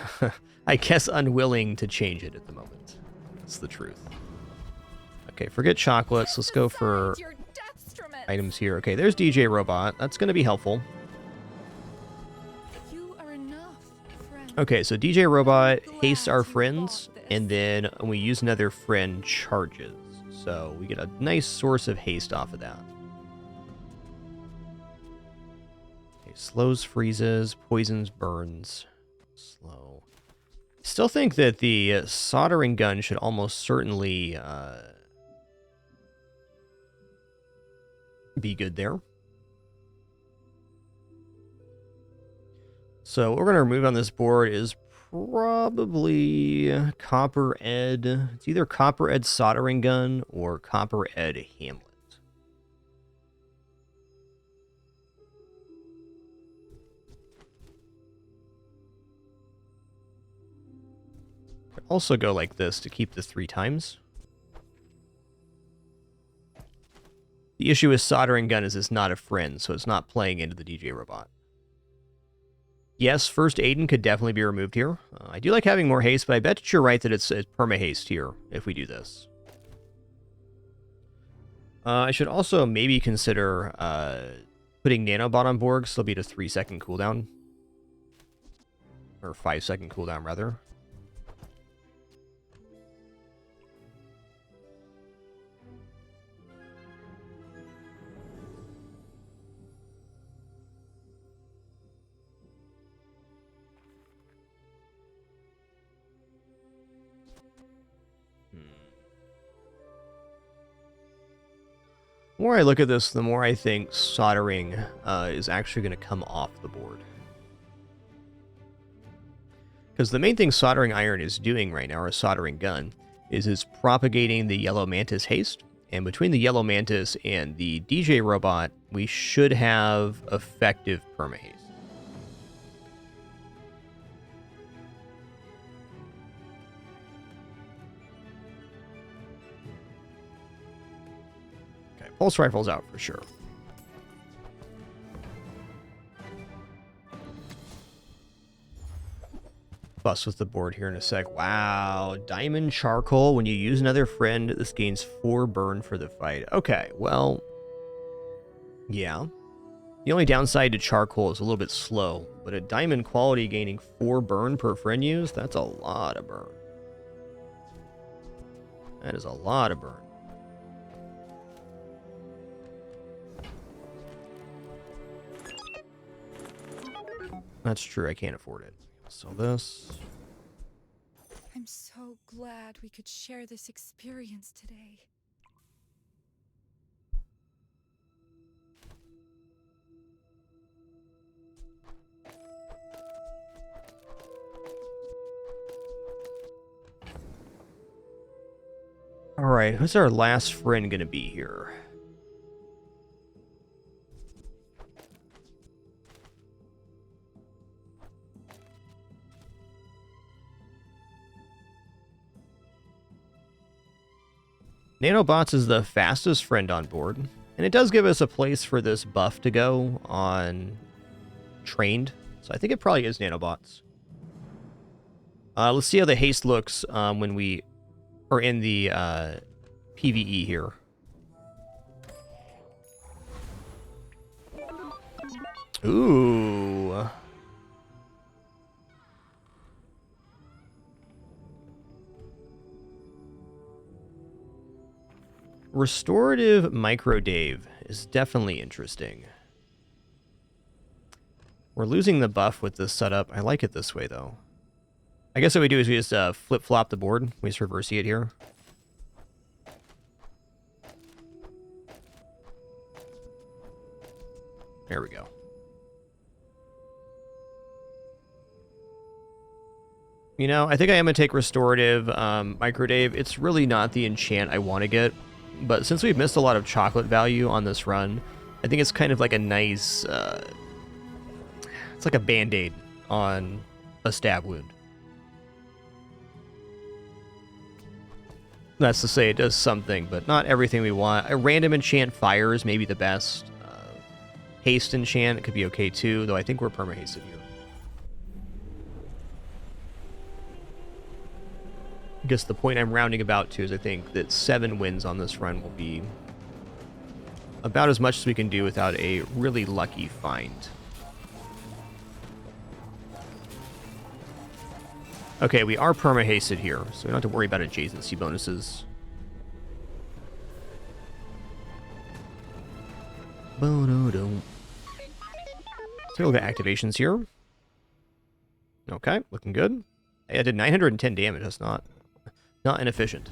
I guess, unwilling to change it at the moment. That's the truth. Okay, forget chocolates. Let's go for items here. Okay, there's DJ Robot. That's going to be helpful. Okay, so DJ Robot hastes our friends, and then when we use another friend, charges. So we get a nice source of haste off of that. Okay, slows, freezes, poisons, burns. Slow. Still think that the soldering gun should almost certainly be good there. So what we're going to remove on this board is probably Copper Ed. It's either Copper Ed Soldering Gun or Copper Ed Hamlet. Could also go like this to keep the 3 times. The issue with Soldering Gun is it's not a friend, so it's not playing into the DJ Robot. Yes, First Aiden could definitely be removed here. I do like having more haste, but I bet that you're right that it's perma-haste here if we do this. I should also maybe consider putting Nanobot on board, because there'll be a 3-second cooldown. Or 5-second cooldown, rather. The more I look at this, the more I think soldering is actually going to come off the board. Because the main thing soldering iron is doing right now, or a soldering gun, is it's propagating the yellow mantis haste. And between the yellow mantis and the DJ robot, we should have effective perma-haste. Pulse rifle's out for sure. Bust with the board here in a sec. Wow, diamond charcoal. When you use another friend, this gains 4 burn for the fight. Okay, well, yeah. The only downside to charcoal is a little bit slow, but a diamond quality gaining 4 burn per friend use, that's a lot of burn. That is a lot of burn. That's true, I can't afford it. So this. I'm so glad we could share this experience today. Alright, who's our last friend gonna be here? Nanobots is the fastest friend on board, and it does give us a place for this buff to go on trained, so I think it probably is Nanobots. Let's see how the haste looks when we are in the PvE here. Ooh. Restorative Microdave is definitely interesting. We're losing the buff with this setup. I like it this way, though. I guess what we do is we just flip-flop the board. We just reverse it here. There we go. You know, I think I am going to take Restorative Microdave. It's really not the enchant I want to get. But since we've missed a lot of chocolate value on this run, I think it's kind of like a nice... it's like a band-aid on a stab wound. That's to say it does something, but not everything we want. A random enchant fire is maybe the best. Haste enchant could be okay too, though I think we're perma-hasted here. I guess the point I'm rounding about to is I think that 7 wins on this run will be about as much as we can do without a really lucky find. Okay, we are perma-hasted here, so we don't have to worry about adjacency bonuses. Let's take a look at activations here. Okay, looking good. Hey, I did 910 damage, that's not inefficient.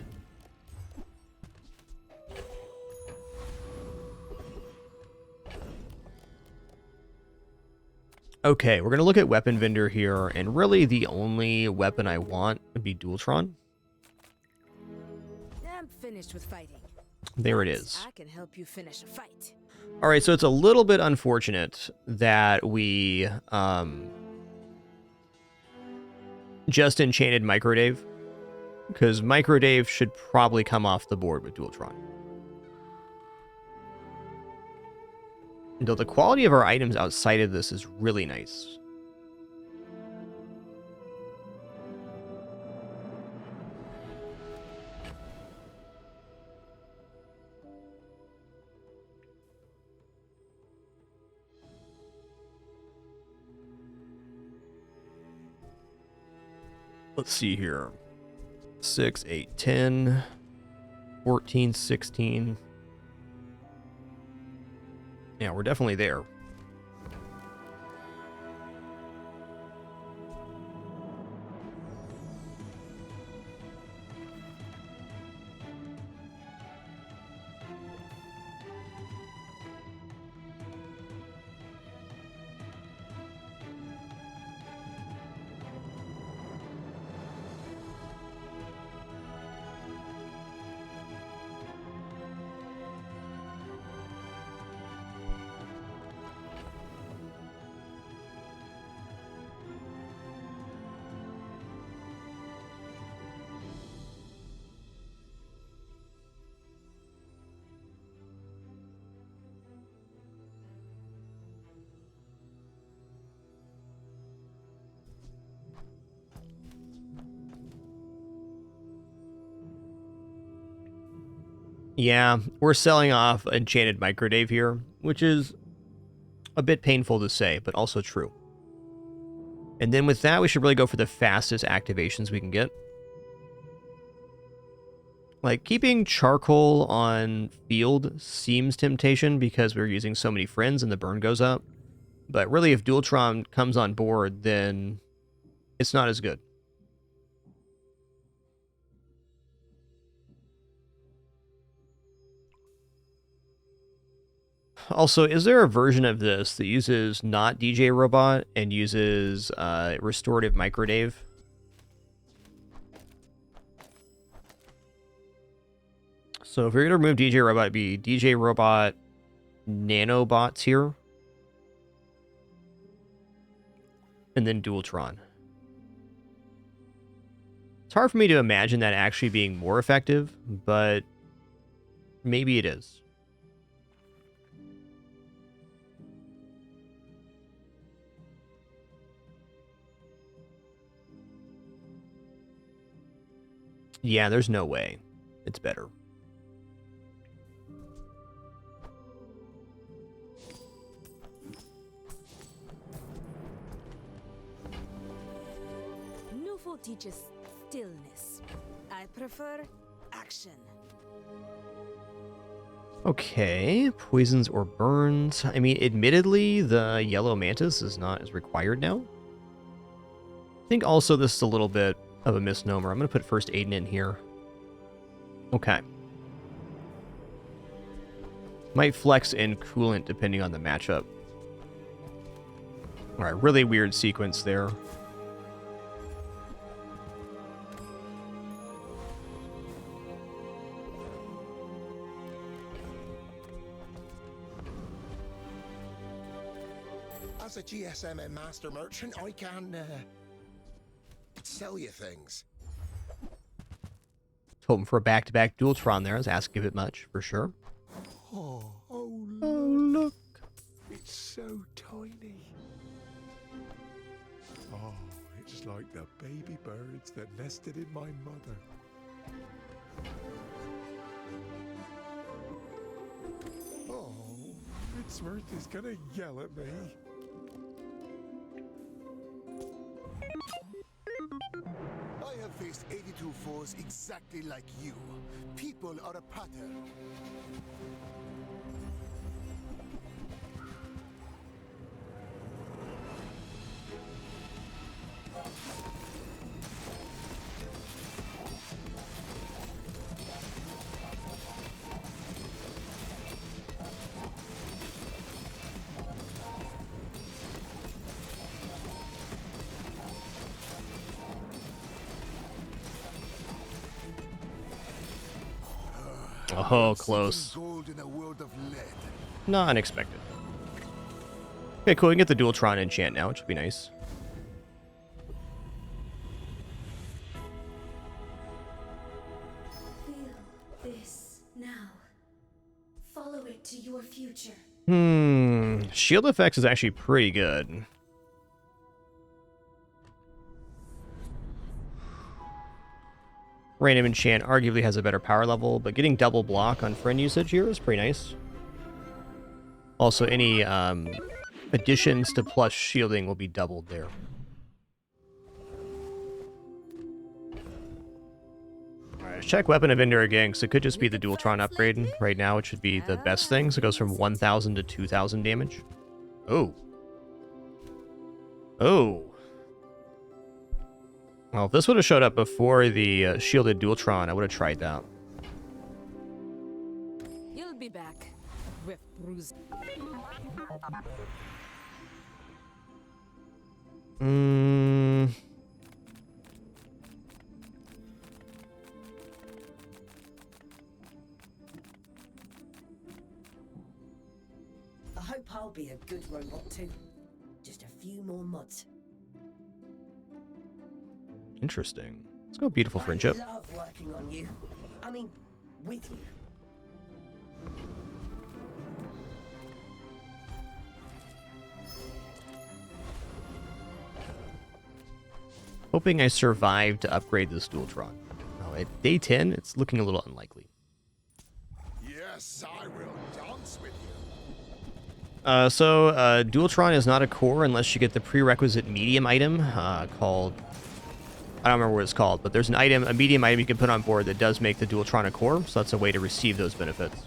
Okay, we're going to look at Weapon Vendor here, and really the only weapon I want would be Dualtron. I'm finished with fighting. There it is. I can help you finish a fight. All right, so it's a little bit unfortunate that we just enchanted Microdave, because Microdave should probably come off the board with Dualtron. Though the quality of our items outside of this is really nice. Let's see here. 6, 8, 10, 14, 16. Yeah, we're definitely there. Yeah, we're selling off Enchanted Microdave here, which is a bit painful to say, but also true. And then with that, we should really go for the fastest activations we can get. Like, keeping Charcoal on field seems temptation because we're using so many friends and the burn goes up. But really, if Dualtron comes on board, then it's not as good. Also, is there a version of this that uses not DJ Robot and uses Restorative Microdave? So if you're going to remove DJ Robot, it'd be DJ Robot Nanobots here. And then Dualtron. It's hard for me to imagine that actually being more effective, but maybe it is. Yeah, there's no way. It's better. Newful teaches stillness. I prefer action. Okay, poisons or burns. I mean, admittedly, the yellow mantis is not as required now. I think also this is a little bit of a misnomer. I'm going to put first Aiden in here. Okay. Might flex in coolant depending on the matchup. Alright, really weird sequence there. As a GSM and master merchant, I can sell you things. Hoping for a back-to-back Dualtron there. I was asking if it much, for sure. Oh, look. It's so tiny. Oh, it's like the baby birds that nested in my mother. Oh, Fitzworth is gonna yell at me. I have faced 82 foes exactly like you. People are a pattern. Oh, close. Gold in a world of lead. Not unexpected. Okay, cool. We can get the Dualtron enchant now, which would be nice. Feel this now. Follow it to your future. Shield effects is actually pretty good. Random enchant arguably has a better power level, but getting double block on friend usage here is pretty nice. Also, any additions to plus shielding will be doubled there. Alright, let's check Weapon of Endure again, because it could just be the Dualtron upgrade right now, which should be the best thing. So it goes from 1,000 to 2,000 damage. Oh. Oh. Well, if this would have showed up before the shielded Dualtron, I would have tried that. You'll be back with bruise. I hope I'll be a good robot too. Just a few more mods. Interesting. Let's go Beautiful Friendship. I love working on you. I mean, with you. Hoping I survived to upgrade this Dualtron. Oh, at day 10, it's looking a little unlikely. Yes, I will dance with you. Dualtron is not a core unless you get the prerequisite medium item called... I don't remember what it's called, but there's an item, a medium item you can put on board that does make the Dualtron a core, so that's a way to receive those benefits.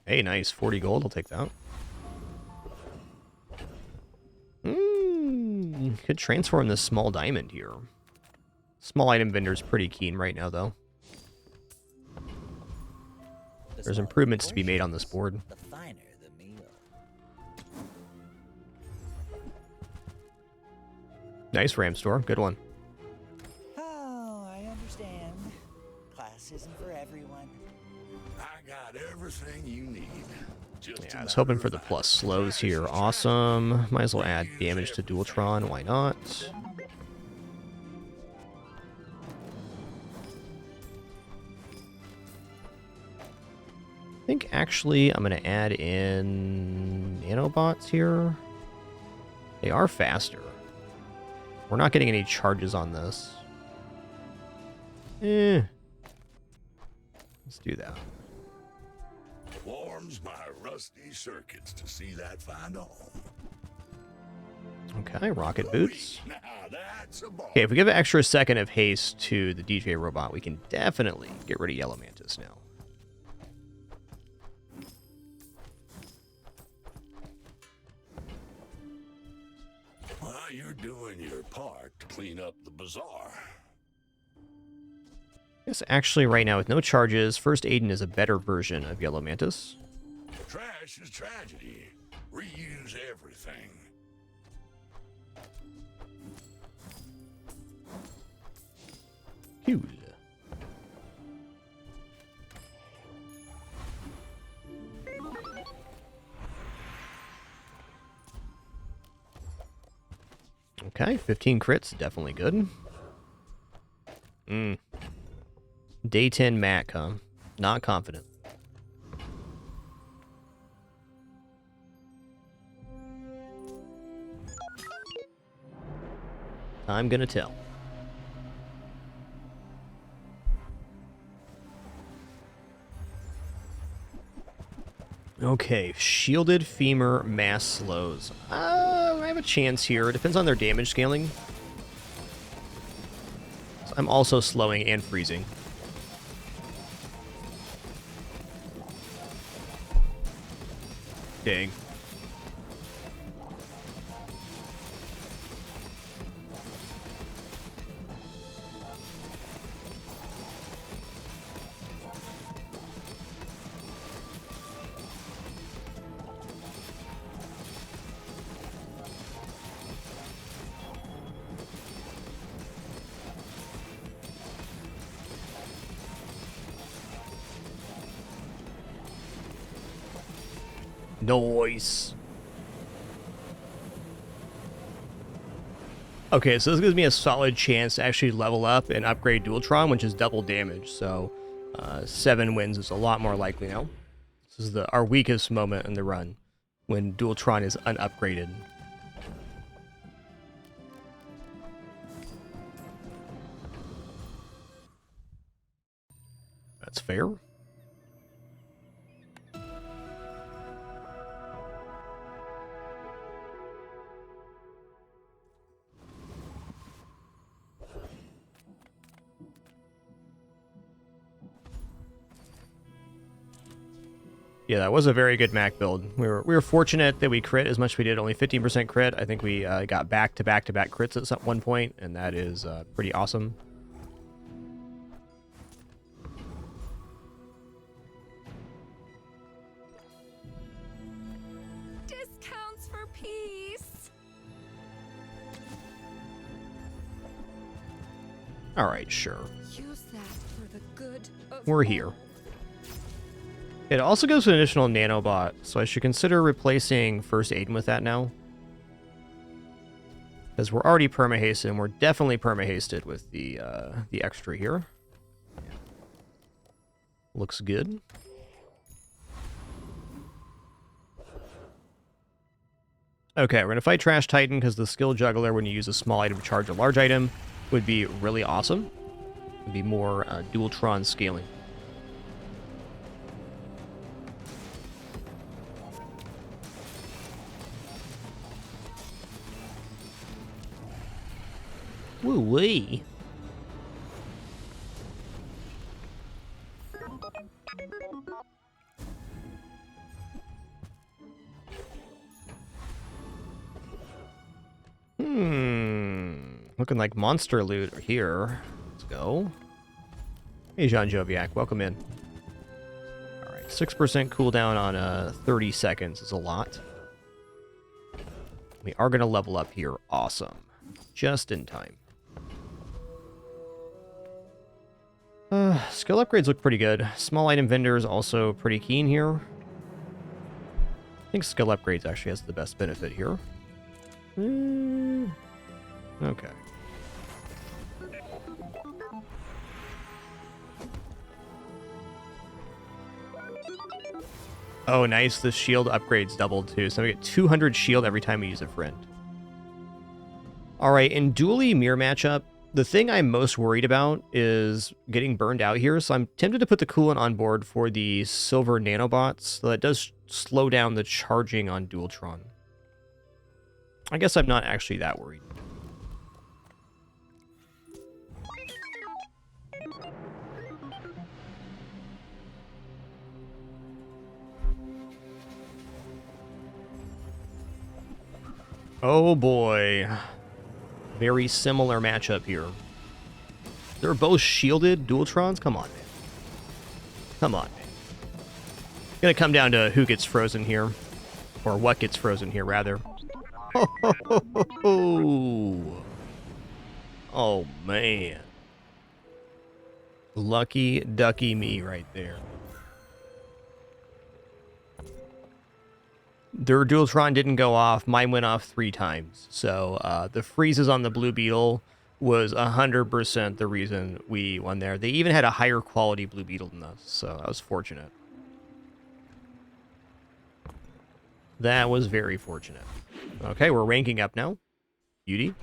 Hey, nice. 40 gold. I'll take that. Could transform this small diamond here. Small item vendor's pretty keen right now, though. There's smaller improvements to be made on portions, this board. the finer the meal. Nice Ram Store. Good one. Oh, I understand. Class isn't for everyone. I got everything you need. Just Yeah, I was hoping for the plus slows here. Awesome. Might as well add damage to Dualtron. Why not? I think actually I'm going to add in nanobots here. They are faster. We're not getting any charges on this. Let's do that. Warms my rusty circuits to see that find a home. Okay, rocket boots. Now that's a ball. Okay, if we give an extra second of haste to the DJ robot, we can definitely get rid of Yellow Mantis now. Well, you're doing your part to clean up the bazaar. Yes, actually, right now with no charges, First Aiden is a better version of Yellow Mantis. Trash is tragedy. Reuse everything. Cool. Okay, 15 crits, definitely good. Day 10 Mac, huh? Not confident. I'm gonna tell. Okay, shielded femur mass slows. I have a chance here. It depends on their damage scaling. So I'm also slowing and freezing. Dang. Noise. Okay, so this gives me a solid chance to actually level up and upgrade Dualtron, which is double damage. So 7 wins is a lot more likely now. This is our weakest moment in the run, when Dualtron is unupgraded. That's fair. Yeah, that was a very good Mac build. We were fortunate that we crit as much as we did, only 15% crit. I think we got back-to-back-to-back crits at one point, and that is pretty awesome. Discounts for peace. All right, sure. Use that for the good of We're here. It also goes with an additional nanobot, so I should consider replacing First Aiden with that now. Because we're already perma-hasted, and we're definitely perma-hasted with the extra here. Looks good. Okay, we're going to fight Trash Titan, because the skill juggler, when you use a small item to charge a large item, would be really awesome. It would be more Dualtron scaling. Woo-wee. Looking like monster loot here. Let's go. Hey, Jean Joviak, welcome in. Alright. 6% cooldown on 30 seconds is a lot. We are going to level up here. Awesome. Just in time. Skill upgrades look pretty good. Small item vendors also pretty keen here. I think skill upgrades actually has the best benefit here. Okay. Oh, nice. The shield upgrades doubled too. So we get 200 shield every time we use a friend. All right, in Dooley mirror matchup, the thing I'm most worried about is getting burned out here. So I'm tempted to put the coolant on board for the silver nanobots. So that does slow down the charging on Dualtron. I guess I'm not actually that worried. Oh boy. Very similar matchup here. They're both shielded Dualtrons? Come on, man. Come on, man. It's gonna come down to who gets frozen here. Or what gets frozen here, rather. Oh, man. Lucky ducky me right there. Their Dualtron didn't go off. Mine went off 3 times. So the freezes on the Blue Beetle was 100% the reason we won there. They even had a higher quality Blue Beetle than us, so I was fortunate. That was very fortunate. Okay, we're ranking up now. Beauty.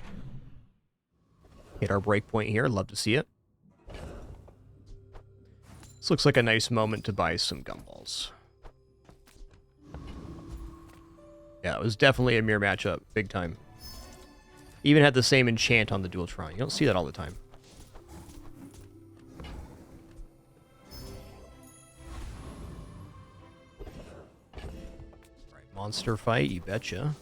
Hit our breakpoint here. Love to see it. This looks like a nice moment to buy some gumballs. Yeah, it was definitely a mirror matchup. Big time. Even had the same enchant on the Dualtron. You don't see that all the time. Alright, monster fight, you betcha.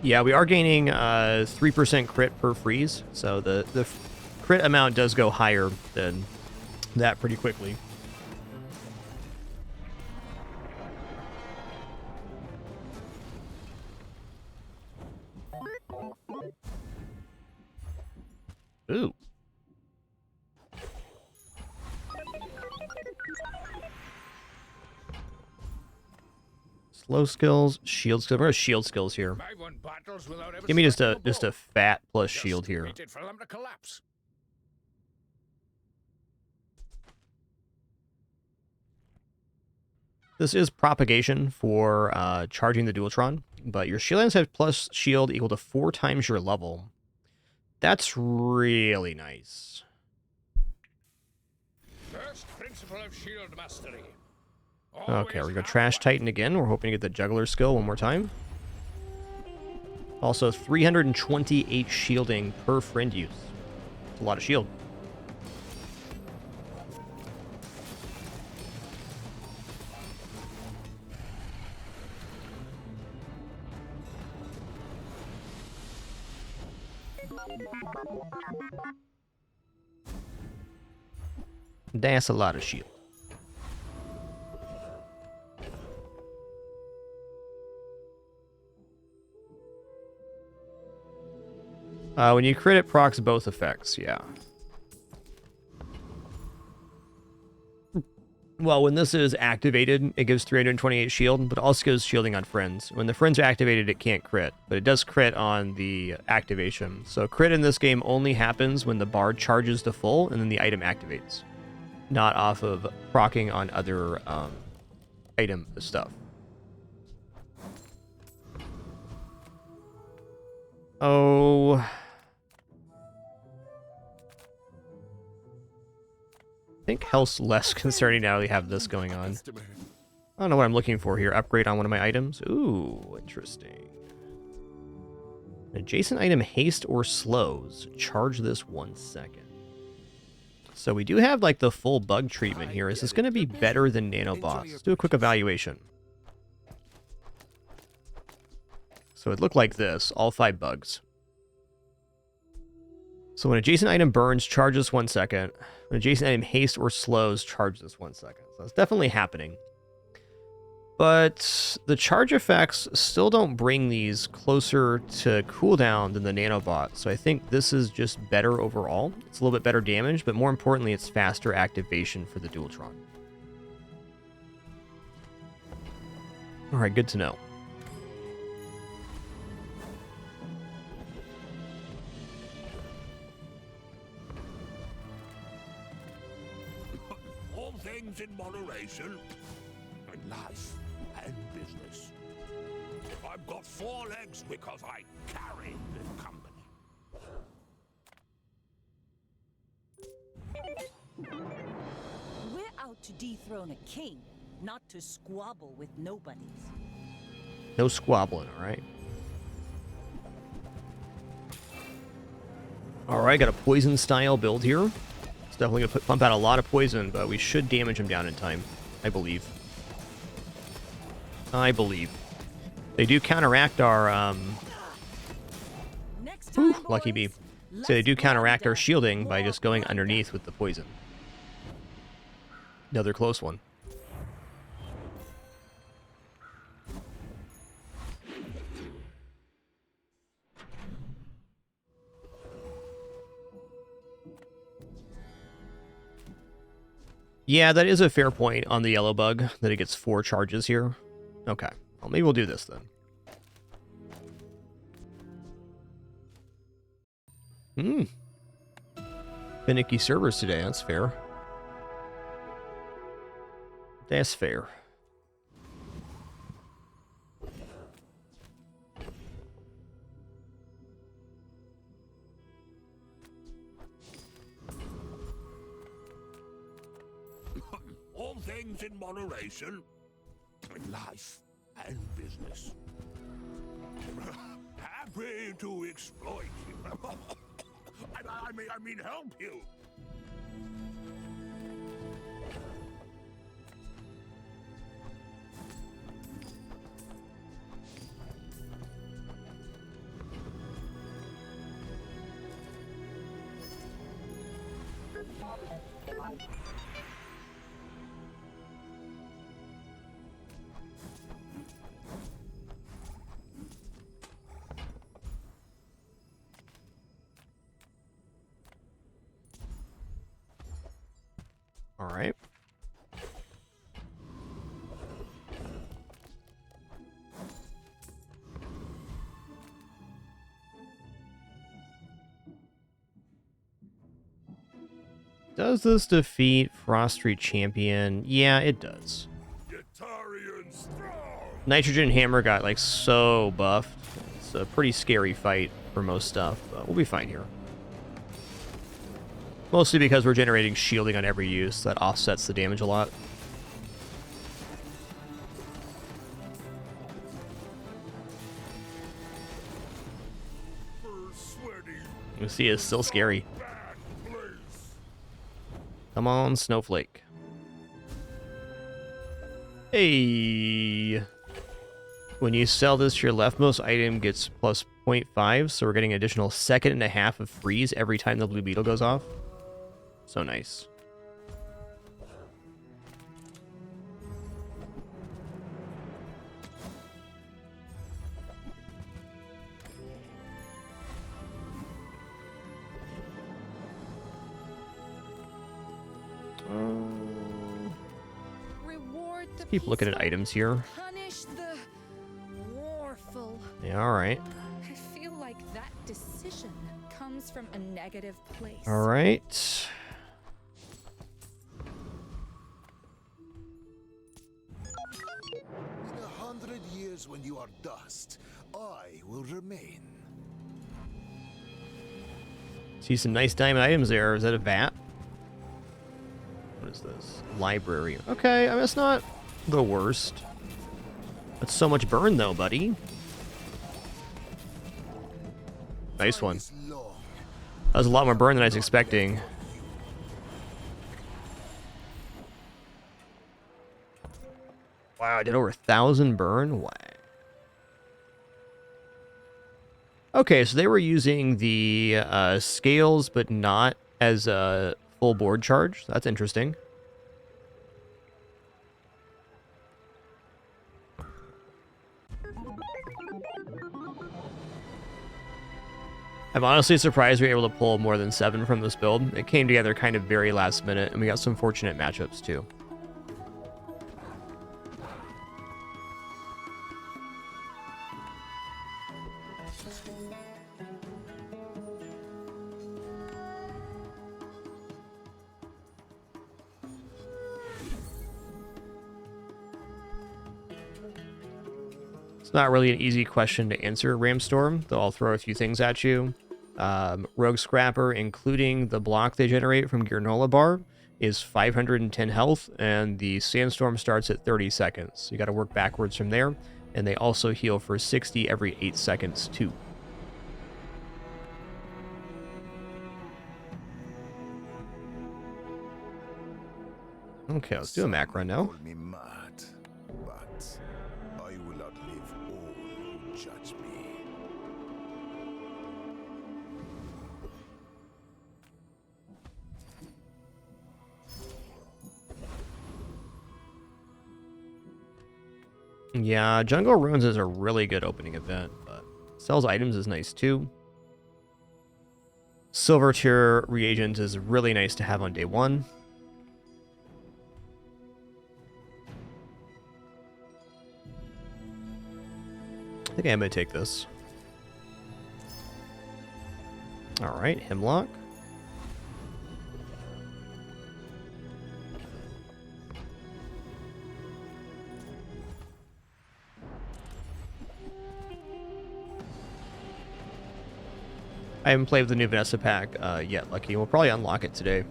Yeah, we are gaining 3% crit per freeze, so the crit amount does go higher than that pretty quickly. Ooh. Slow skills, shield skills. We're gonna shield skills here. Give me just a fat plus shield here. This is propagation for charging the Dualtron, but your shield lines have plus shield equal to 4 times your level. That's really nice. First principle of shield mastery. Okay, we're gonna Trash Titan again. We're hoping to get the Juggler skill one more time. Also, 328 shielding per friend use. It's a lot of shield. That's a lot of shield. When you crit, it procs both effects, yeah. Well, when this is activated, it gives 328 shield, but also gives shielding on friends. When the friends are activated, it can't crit, but it does crit on the activation. So crit in this game only happens when the bard charges to full and then the item activates, not off of proccing on other item stuff. Oh... I think health's less concerning now we have this going on. I don't know what I'm looking for here. Upgrade on one of my items. Ooh, interesting. Adjacent item haste or slows. Charge this 1 second. So we do have like the full bug treatment here. Is this going to be better than nanobots? Let's do a quick evaluation. So it looked like this, all 5 bugs. So when adjacent item burns, charge this 1 second. When adjacent item haste or slows, charge this 1 second. So it's definitely happening. But the charge effects still don't bring these closer to cooldown than the nanobot. So I think this is just better overall. It's a little bit better damage, but more importantly, it's faster activation for the Dualtron. All right, good to know. All things in moderation. In life and business. I've got 4 legs because I carried the company. We're out to dethrone a king, not to squabble with nobodies. No squabbling, all right? All right, got a poison style build here. It's definitely going to pump out a lot of poison, but we should damage him down in time, I believe. They do counteract our, Ooh, lucky bee. So they do counteract our shielding by just going underneath with the poison. Another close one. Yeah, that is a fair point on the yellow bug, that it gets 4 charges here. Okay, well, maybe we'll do this then. Finicky servers today, that's fair. That's fair. All things in moderation. In life and business. Happy to exploit you. I mean help you. All right. Does this defeat Frost Street Champion? Yeah, it does. Nitrogen Hammer got like so buffed. It's a pretty scary fight for most stuff, but we'll be fine here. Mostly because we're generating shielding on every use. That offsets the damage a lot. You see, it's still scary. Come on, Snowflake. Hey! When you sell this, your leftmost item gets plus 0.5, so we're getting an additional 1.5 seconds of freeze every time the blue beetle goes off. So nice. Reward the Keep looking at items here. Punish the warful. Yeah, alright. I feel like that decision comes from a negative place. Alright. In 100 years when you are dust, I will remain. See some nice diamond items there. Is that a vat? What is this? Library. Okay, I mean, it's not the worst. That's so much burn, though, buddy. Nice one. That was a lot more burn than I was expecting. Wow, I did over 1,000 burn? Wow. Okay, so they were using the scales, but not as a full board charge. That's interesting. I'm honestly surprised we were able to pull more than 7 from this build. It came together kind of very last minute, and we got some fortunate matchups too. It's not really an easy question to answer, Ramstorm, though I'll throw a few things at you. Rogue Scrapper, including the block they generate from Granola Bar, is 510 health, and the Sandstorm starts at 30 seconds. You got to work backwards from there, and they also heal for 60 every 8 seconds, too. Okay, let's do a Mac run now. Judge me. Yeah, Jungle Ruins is a really good opening event, but sells items is nice too. Silver tier reagents is really nice to have on day 1. I think I'm going to take this. Alright, Hemlock. I haven't played with the new Vanessa pack yet, Lucky. We'll probably unlock it today.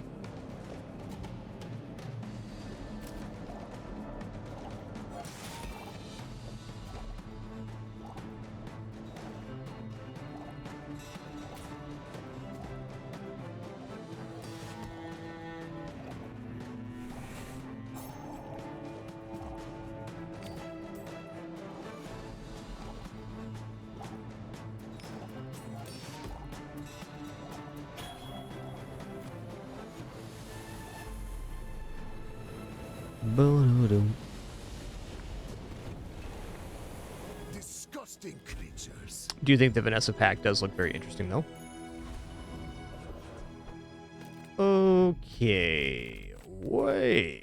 Disgusting creatures. Do you think the Vanessa pack does look very interesting, though? Okay. Wait.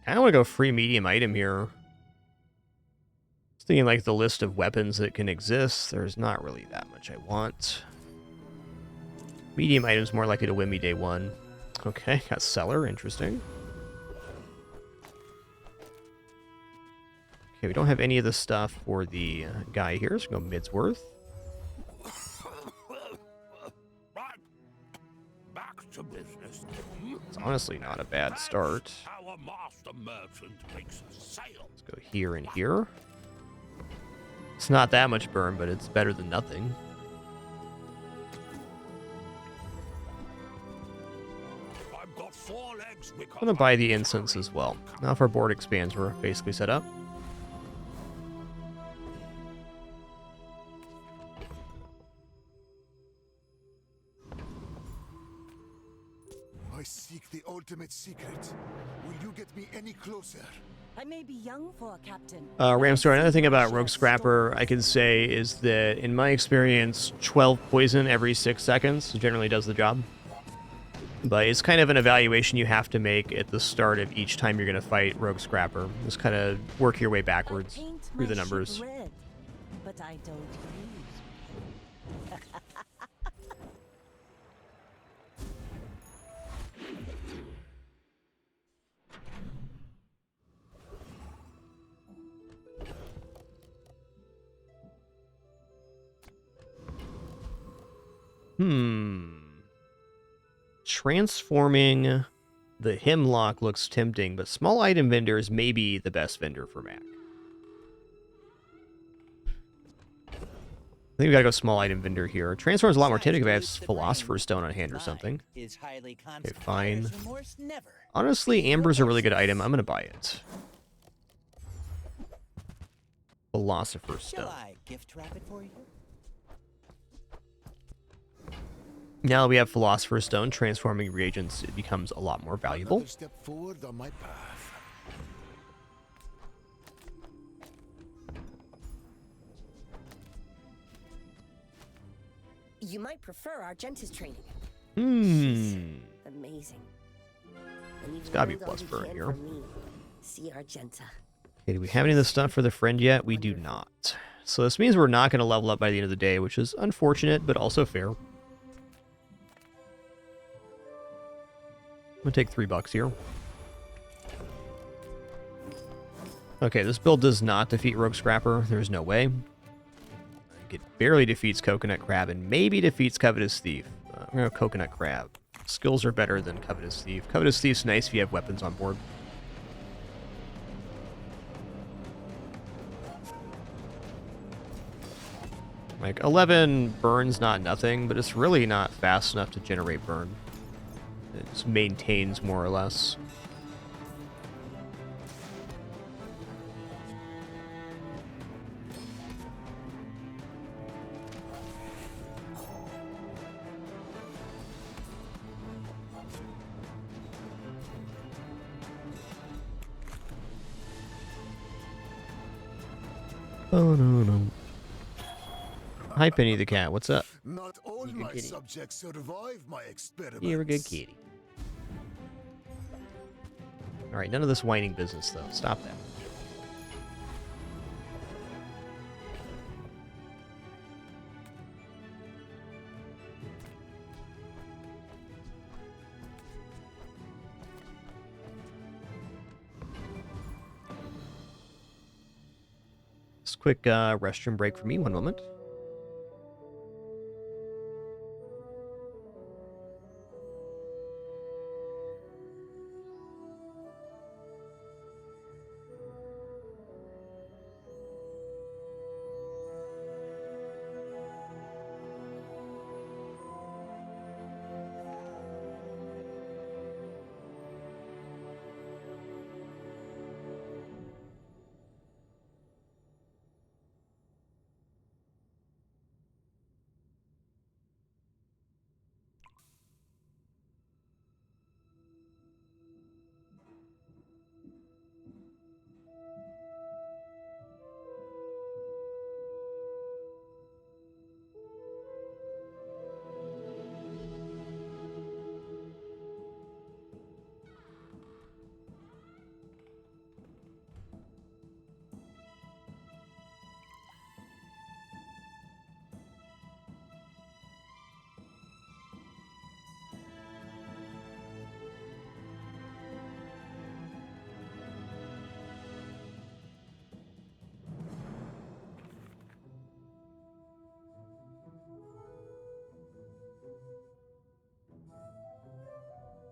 I want to go free medium item here. Just thinking like the list of weapons that can exist, there's not really that much I want. Medium item's more likely to win me day 1. Okay, got Cellar, interesting. Okay, we don't have any of the stuff for the guy here, so we'll go Midsworth. Back to business. It's honestly not a bad start. Our master merchant makes a sale. Let's go here and here. It's not that much burn, but it's better than nothing. I've got 4 legs. I'm gonna buy the incense as well. Now if our board expands, we're basically set up. I seek the ultimate secret. Will you get me any closer? I may be young for a captain. Ramstar, another thing about Rogue Scrapper I can say is that, in my experience, 12 poison every 6 seconds generally does the job. But it's kind of an evaluation you have to make at the start of each time you're going to fight Rogue Scrapper. Just kind of work your way backwards through the numbers. Red, but I don't use. Transforming the Hemlock looks tempting, but small item vendors may be the best vendor for Mac. think we gotta go small item vendor here. Transform's a lot more tempting if I have Besides, the Philosopher's brain Stone on hand or mine something. is highly Okay, concentrated. fine. Buyer's remorse never. Honestly, Amber's a really good item. I'm gonna buy it. Philosopher's Shall Stone. I gift wrap it for you? Now that we have Philosopher's Stone, transforming reagents, it becomes a lot more valuable. Another step forward on my path. You might prefer Argenta's training. Amazing. It's gotta be plus burn here. See Argenta. Okay, do we have any of this stuff for the friend yet? We do not. So this means we're not going to level up by the end of the day, which is unfortunate, but also fair. I'm going to take $3 here. Okay, this build does not defeat Rogue Scrapper. There's no way. It barely defeats Coconut Crab and maybe defeats Covetous Thief. I'm going to go Coconut Crab. Skills are better than Covetous Thief. Covetous Thief's nice if you have weapons on board. Like, 11 burns not nothing, but it's really not fast enough to generate burn. It just maintains more or less. Oh, no, no. Hi, Penny the cat. What's up? Not all You good my kitty. subjects survive my experiments. You're a good kitty. Alright, none of this whining business, though. Stop that. Just a quick restroom break for me. One moment.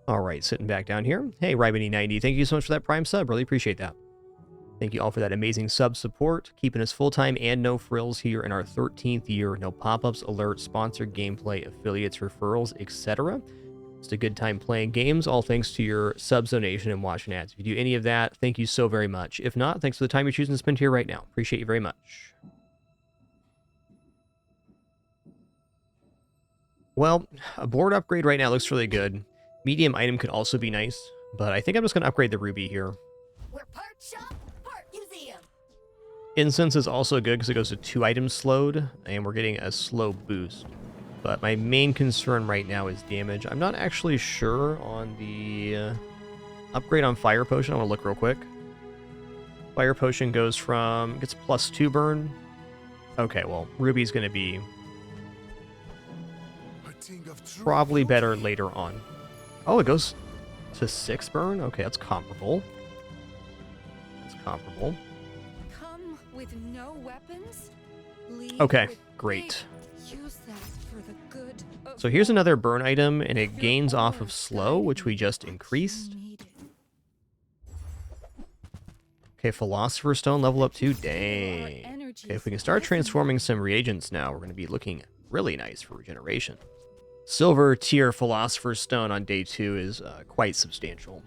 All right, sitting back down here. Hey, Rybany90, thank you so much for that Prime sub. Really appreciate that. Thank you all for that amazing sub support, keeping us full-time and no frills here in our 13th year. No pop-ups, alerts, sponsored gameplay, affiliates, referrals, etc. It's a good time playing games, all thanks to your subs donation and watching ads. If you do any of that, thank you so very much. If not, thanks for the time you're choosing to spend here right now. Appreciate you very much. Well, a board upgrade right now looks really good. Medium item could also be nice, but I think I'm just going to upgrade the ruby here. We're part shop, part museum. Incense is also good because it goes to 2 items slowed, and we're getting a slow boost. But my main concern right now is damage. I'm not actually sure on the upgrade on Fire Potion. I want to look real quick. Fire Potion goes from, gets +2 burn. Okay, well, Ruby's going to be probably better later on. Oh, it goes to 6 burn? Okay, that's comparable. That's comparable. Come with no weapons? Leave Okay, with great. big. Use that for the good of So here's another burn item, and it Your gains off aura of slow, which we just increased. needed. Okay, Philosopher's Stone level up too. Feel our Dang. energy energy. Okay, if we can start transforming some reagents now, we're going to be looking really nice for regeneration. Silver tier Philosopher's Stone on day 2 is quite substantial.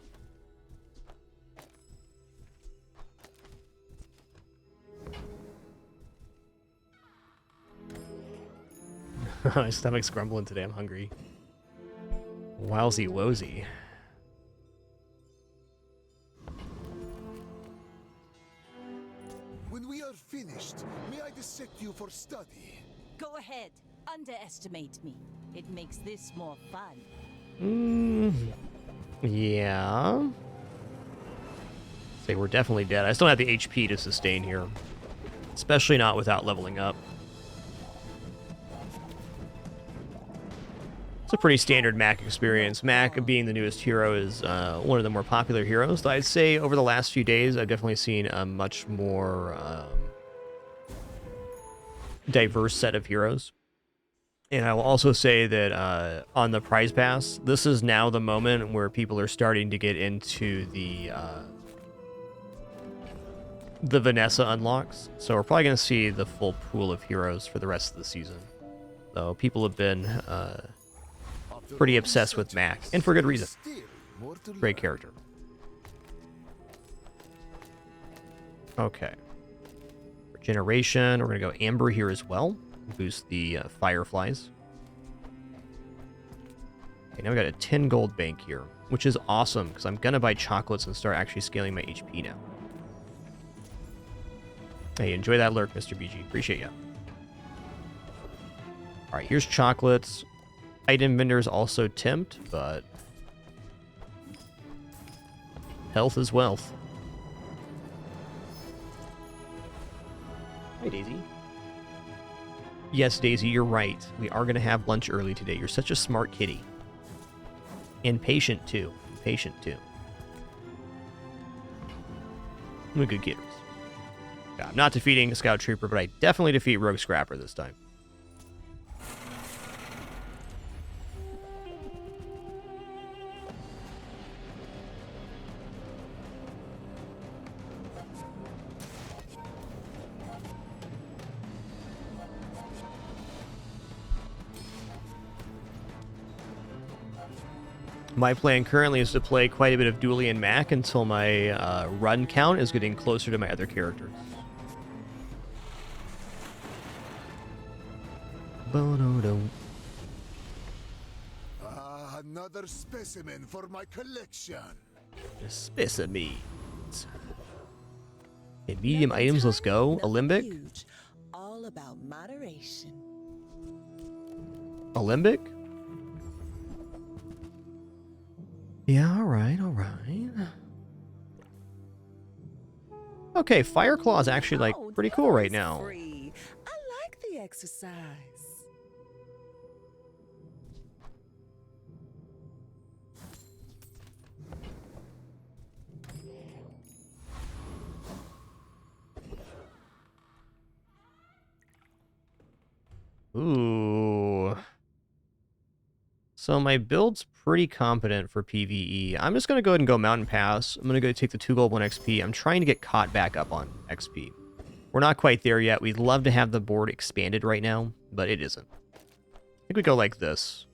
My stomach's grumbling today, I'm hungry. Wowsy wosy. When we are finished, may I dissect you for study? Go ahead. Underestimate me. It makes this more fun. Yeah. Say we're definitely dead. I still have the HP to sustain here. Especially not without leveling up. It's a pretty standard Mac experience. Mac, being the newest hero, is one of the more popular heroes. So I'd say over the last few days, I've definitely seen a much more diverse set of heroes. And I will also say that on the prize pass, this is now the moment where people are starting to get into the Vanessa unlocks. So we're probably going to see the full pool of heroes for the rest of the season. Though people have been pretty obsessed with Mac, and for good reason. Great character. Okay. Regeneration, we're going to go Amber here as well. Boost the Fireflies. Okay, now we got a 10 gold bank here, which is awesome, because I'm going to buy chocolates and start actually scaling my HP now. Hey, enjoy that lurk, Mr. BG. Appreciate ya. Alright, here's chocolates. Item vendors also tempt, but health is wealth. Hi, Daisy. Yes, Daisy, you're right. We are going to have lunch early today. You're such a smart kitty. And patient, too. Patient, too. We're good kidders. God, I'm not defeating a Scout Trooper, but I definitely defeat Rogue Scrapper this time. My plan currently is to play quite a bit of Dooley and Mac until my run count is getting closer to my other characters. Another specimen for my collection. Specimens. Okay, medium items, let's go. Alembic. Huge. All about moderation. Alembic? Yeah, alright, alright. Okay, Fireclaw is actually, like, pretty cool right now. Free. I like the exercise. Ooh. So my build's pretty competent for PvE. I'm just going to go ahead and go Mountain Pass. I'm going to go take the 2 gold 1 XP. I'm trying to get caught back up on XP. We're not quite there yet. We'd love to have the board expanded right now, but it isn't. I think we go like this.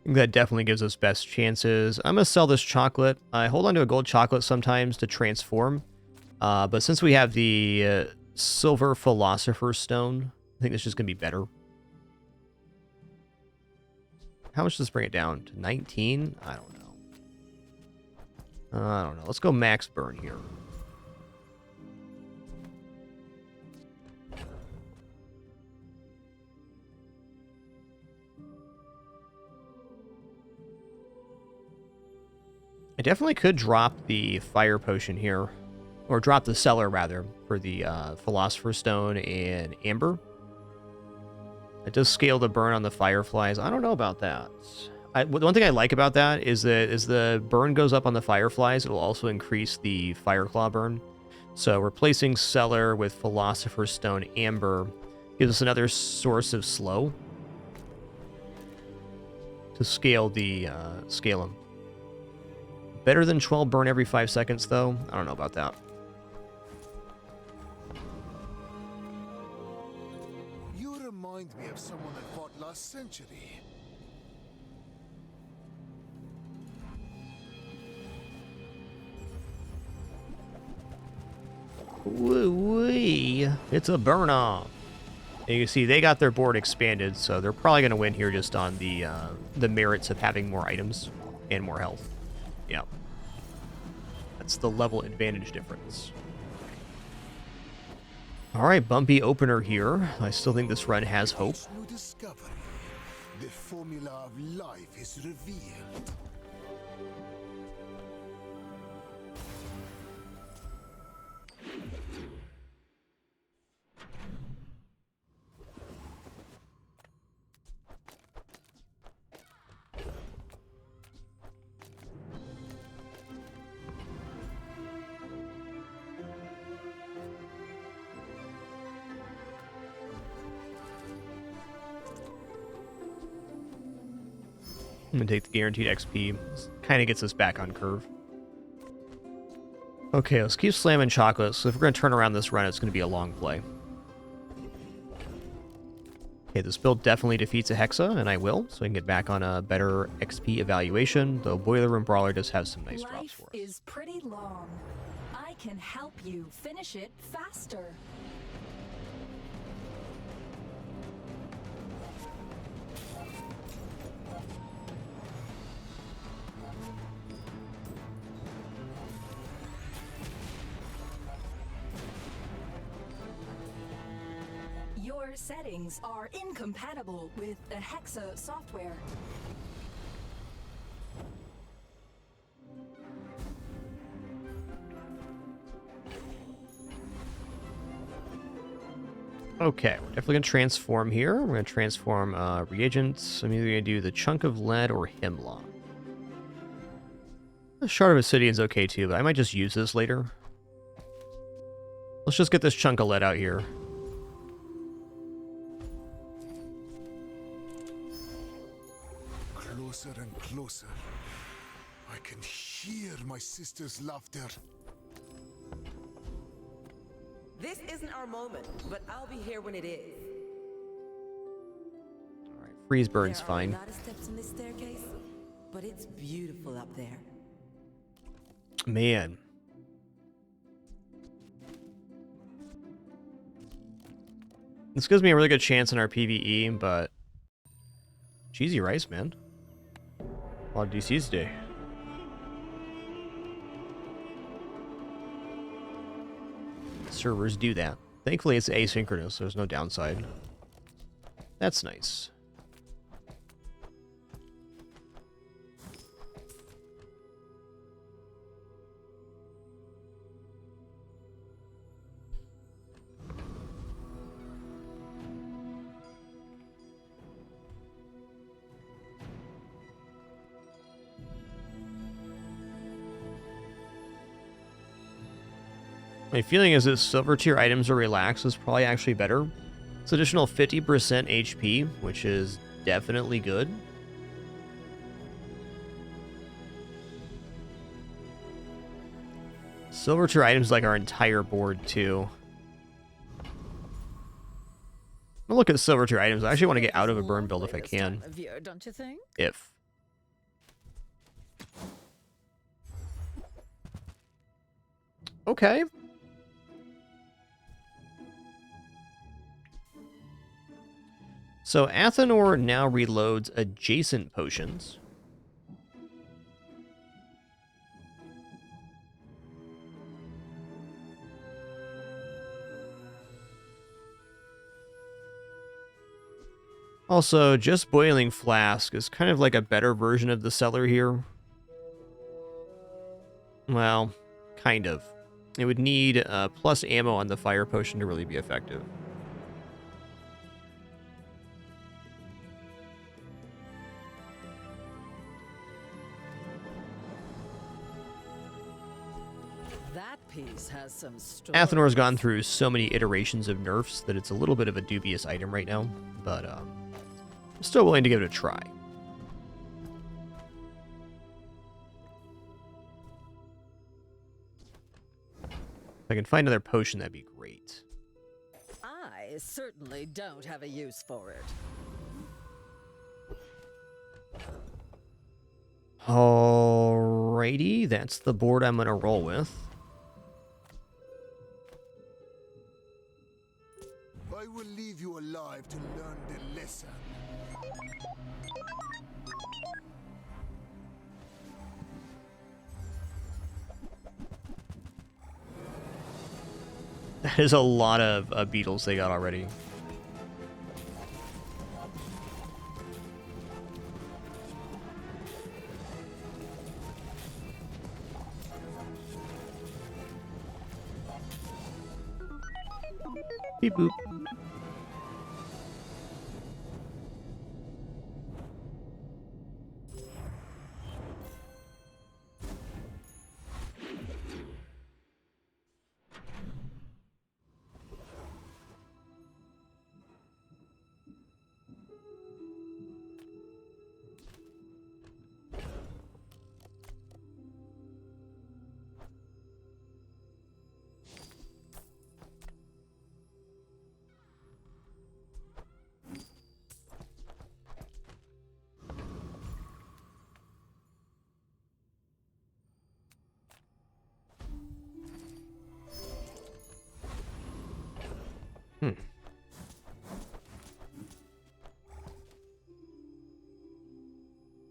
I think that definitely gives us best chances. I'm going to sell this chocolate. I hold on to a gold chocolate sometimes to transform. But since we have the Silver Philosopher's Stone, I think this is just going to be better. How much does this bring it down? To 19? I don't know. I don't know. Let's go max burn here. I definitely could drop the fire potion here. Or drop the cellar, rather, for the Philosopher's Stone and Amber. It does scale the burn on the Fireflies. I don't know about that. One thing I like about that is that as the burn goes up on the Fireflies, it will also increase the Fireclaw burn. So replacing Cellar with Philosopher's Stone Amber gives us another source of slow to scale them. Better than 12 burn every 5 seconds, though. I don't know about that. have someone that fought last century. Woo-wee. It's a burn-off. And you see, they got their board expanded, so they're probably going to win here just on the merits of having more items and more health. Yeah. That's the level advantage difference. All right, bumpy opener here. I still think this run has hope. New discovery. The formula of life is revealed. I'm gonna take the guaranteed XP. Kind of gets us back on curve. Okay, let's keep slamming chocolate. So if we're gonna turn around this run, it's gonna be a long play. Okay, this build definitely defeats a Hexa, and I will, so I can get back on a better XP evaluation, though Boiler Room Brawler does have some nice drops for us. Life is pretty long. I can help you finish it faster. Your settings are incompatible with the Hexa software. Okay, we're definitely going to transform here. We're going to transform reagents. I'm either going to do the Chunk of Lead or Hemlock. The Shard of Obsidian's okay too, but I might just use this later. Let's just get this Chunk of Lead out here. Closer and closer. I can hear my sister's laughter. This isn't our moment, but I'll be here when it is. Alright, freeze burn's fine. There are a lot of steps in this staircase, but it's beautiful up there. Man. This gives me a really good chance in our PvE, but cheesy rice, man. A lot of DCs today. Servers do that. Thankfully, it's asynchronous, so there's no downside. That's nice. My feeling is that silver tier items are relaxed is probably actually better. It's additional 50% HP, which is definitely good. Silver tier items like our entire board too. I'm gonna look at silver tier items. I actually want to get out of a burn build if I can. Don't you think? If. Okay. So Athenor now reloads adjacent potions. Also, just Boiling Flask is kind of like a better version of the Cellar here. Well, kind of. It would need plus ammo on the Fire Potion to really be effective. That piece has some Athenor's gone through so many iterations of nerfs that it's a little bit of a dubious item right now, but I'm still willing to give it a try. If I can find another potion, that'd be great. I I certainly don't have a use for it. Alrighty, that's the board I'm going to roll with. I will leave you alive to learn the lesson. That is a lot of beetles they got already. Beep boop.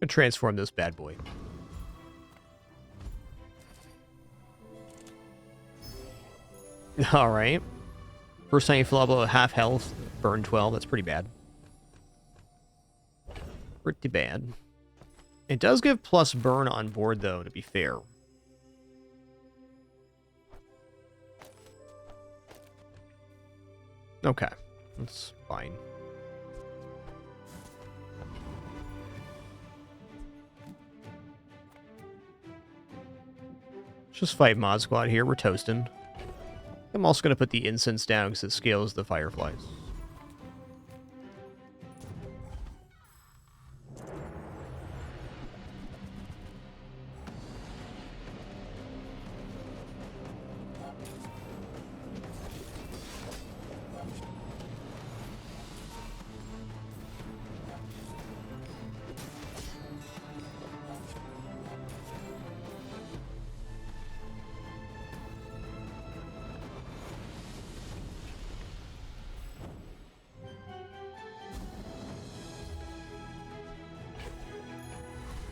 Transform this bad boy. All right. First time you fill up a half health, burn 12. That's pretty bad. Pretty bad. It does give plus burn on board, though, to be fair. Okay. That's fine. Just fight Mod Squad here. We're toasting. I'm also going to put the incense down because it scales the fireflies.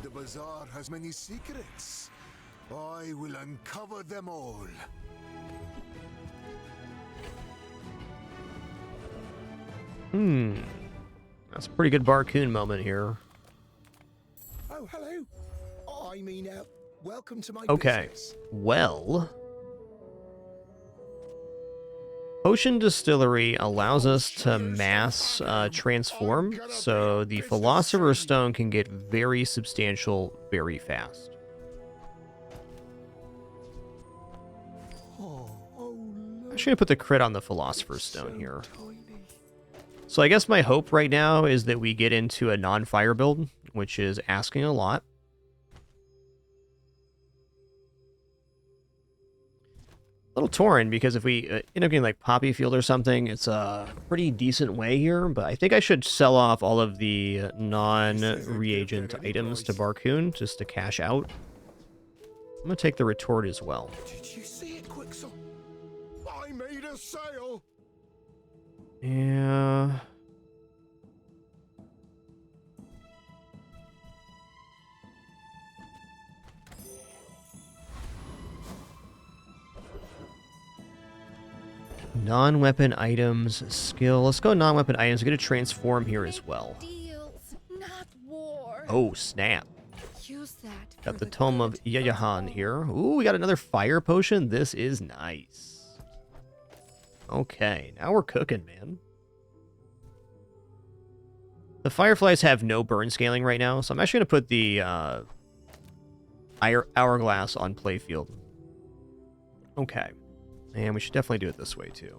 The bazaar has many secrets. I will uncover them all. That's a pretty good Barcoon moment here. Oh, hello. I mean, welcome to my Okay. business. Well, Potion Distillery allows us to mass transform, so the Philosopher's Stone can get very substantial very fast. I'm actually going to put the crit on the Philosopher's Stone here. So I guess my hope right now is that we get into a non-fire build, which is asking a lot. A little torn, because if we end up getting like Poppy Field or something, it's a pretty decent way here, but I think I should sell off all of the non-reagent items to Barcoon just to cash out. I'm going to take the retort as well. Did you see it, Quixel? I made a sale. Yeah. Non-weapon items, skill. Let's go non-weapon items. We're going to transform here as well. Deals, not war. Oh, snap. Use that. Got the Tome of Yayahan here. Ooh, we got another fire potion. This is nice. Okay, now we're cooking, man. The fireflies have no burn scaling right now, so I'm actually going to put the hourglass on playfield. Okay. And we should definitely do it this way, too.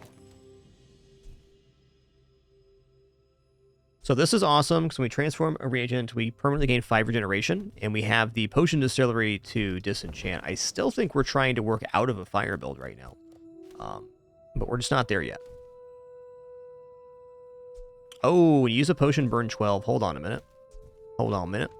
So this is awesome, because when we transform a reagent, we permanently gain 5 regeneration, and we have the Potion Distillery to disenchant. I still think we're trying to work out of a fire build right now. But we're just not there yet. Oh, use a potion, burn 12. Hold on a minute. Hold on a minute.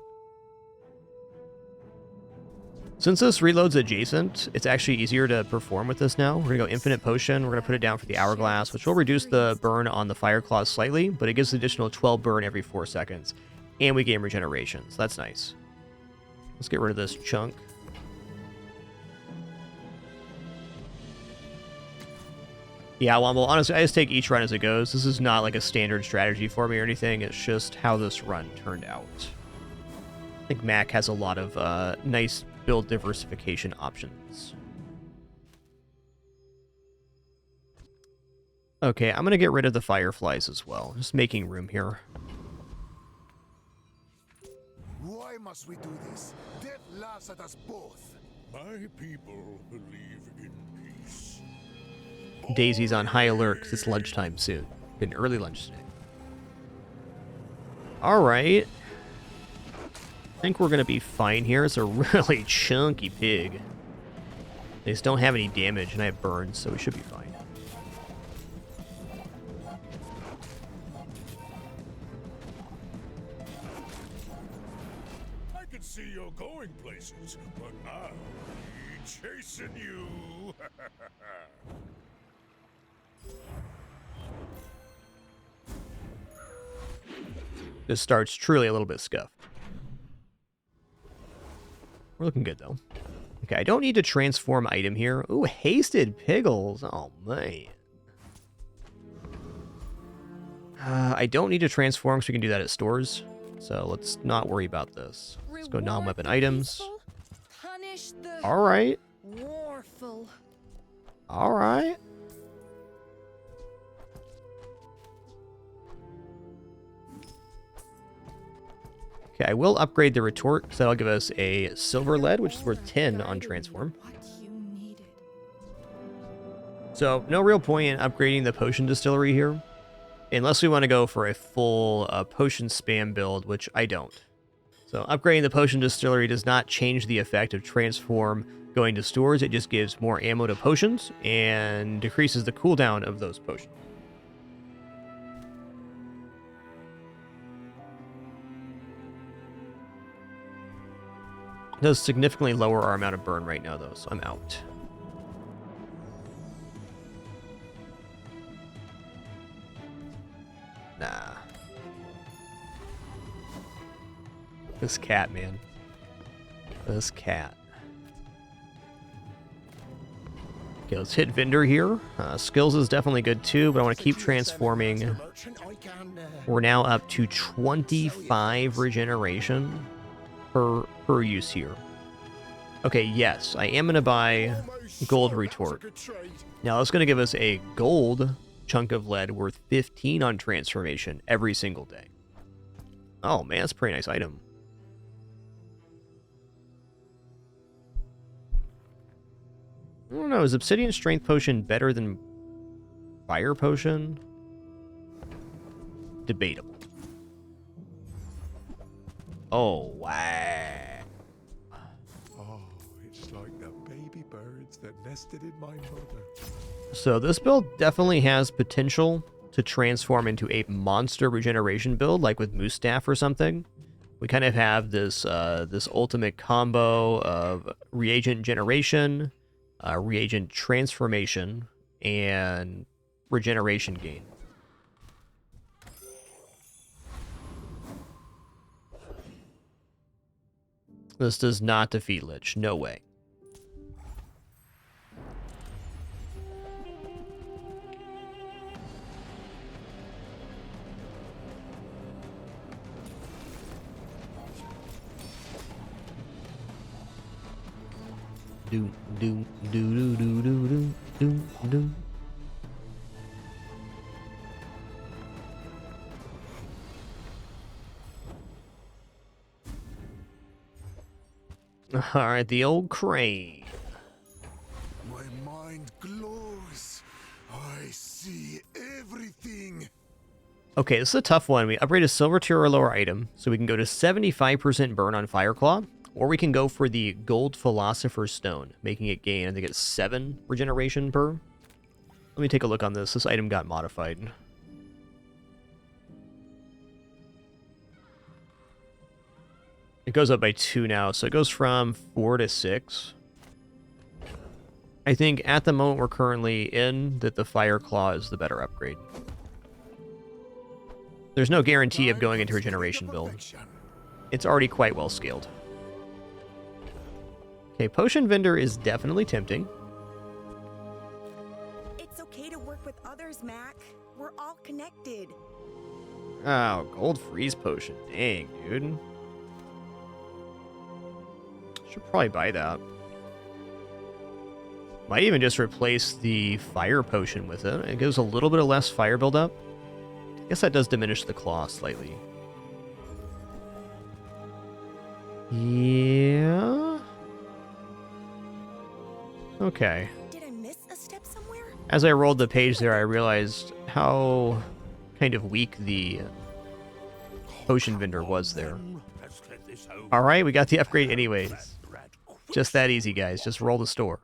Since this reloads adjacent, it's actually easier to perform with this now. We're going to go Infinite Potion. We're going to put it down for the Hourglass, which will reduce the burn on the Fire Claws slightly, but it gives an additional 12 burn every 4 seconds. And we gain regeneration, so that's nice. Let's get rid of this chunk. Yeah, well, honestly, I just take each run as it goes. This is not like a standard strategy for me or anything. It's just how this run turned out. I think Mac has a lot of nice build diversification options. Okay, I'm going to get rid of the Fireflies as well. Just making room here. Why must we do this? Death laughs at us both. My people believe in peace. Daisy's on high alert because it's lunchtime soon. Getting early lunch today. Alright. I think we're going to be fine here. It's a really chunky pig. They just don't have any damage, and I have burns, so we should be fine. I can see you're going places, but I'll be chasing you. This starts truly a little bit scuffed. We're looking good, though. Okay, I don't need to transform item here. Ooh, hasted pickles. Oh, man. I don't need to transform, so we can do that at stores. So let's not worry about this. Let's go non-weapon items. All right. Warful. All right. Okay, I will upgrade the retort, because that'll give us a silver lead, which is worth 10 on transform. So, no real point in upgrading the potion distillery here, unless we want to go for a full potion spam build, which I don't. So, upgrading the potion distillery does not change the effect of transform going to stores. It just gives more ammo to potions and decreases the cooldown of those potions. It does significantly lower our amount of burn right now, though, so I'm out. Nah. This cat, man. This cat. Okay, let's hit Vendor here. Skills is definitely good, too, but I want to keep transforming. We're now up to 25 regeneration per use here. Okay, yes, I am going to buy gold retort. Now, that's going to give us a gold chunk of lead worth 15 on transformation every single day. Oh, man, that's a pretty nice item. I don't know, is Obsidian Strength Potion better than Fire Potion? Debatable. Oh, wow. Oh, it's like the baby birds that nested in my mother. So this build definitely has potential to transform into a monster regeneration build, like with Moose Staff or something. We kind of have this this ultimate combo of reagent generation, reagent transformation, and regeneration gain. This does not defeat Lich. No way. Do do do do do do do do. All right, the old crane. My mind glows. I see everything. Okay, this is a tough one. We upgrade a silver tier or lower item, so we can go to 75% burn on Fireclaw, or we can go for the Gold Philosopher's Stone, making it gain, I think it's 7 regeneration per. Let me take a look on this. This item got modified. It goes up by 2 now, so it goes from 4 to 6. I think at the moment we're currently in, that the Fire Claw is the better upgrade. There's no guarantee of going into regeneration build. It's already quite well scaled. Okay, Potion Vendor is definitely tempting. It's okay to work with others, Mac. We're all connected. Oh, Gold Freeze Potion. Dang, dude. Should probably buy that. Might even just replace the Fire Potion with it. It gives a little bit of less fire buildup. I guess that does diminish the claw slightly. Yeah. Okay. Did I miss a step somewhere? As I rolled the page there, I realized how kind of weak the Potion Vendor was there. Alright, we got the upgrade anyways. Just that easy, guys. Just roll the store.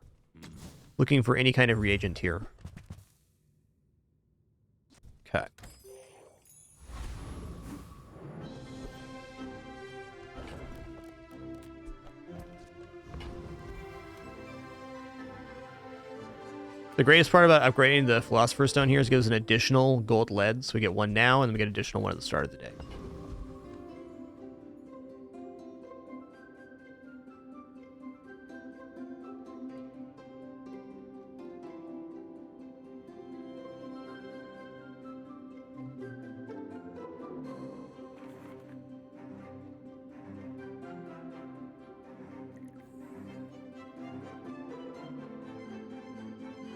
Looking for any kind of reagent here. Okay. The greatest part about upgrading the Philosopher's Stone here is it gives an additional gold lead. So we get one now, and then we get an additional one at the start of the day.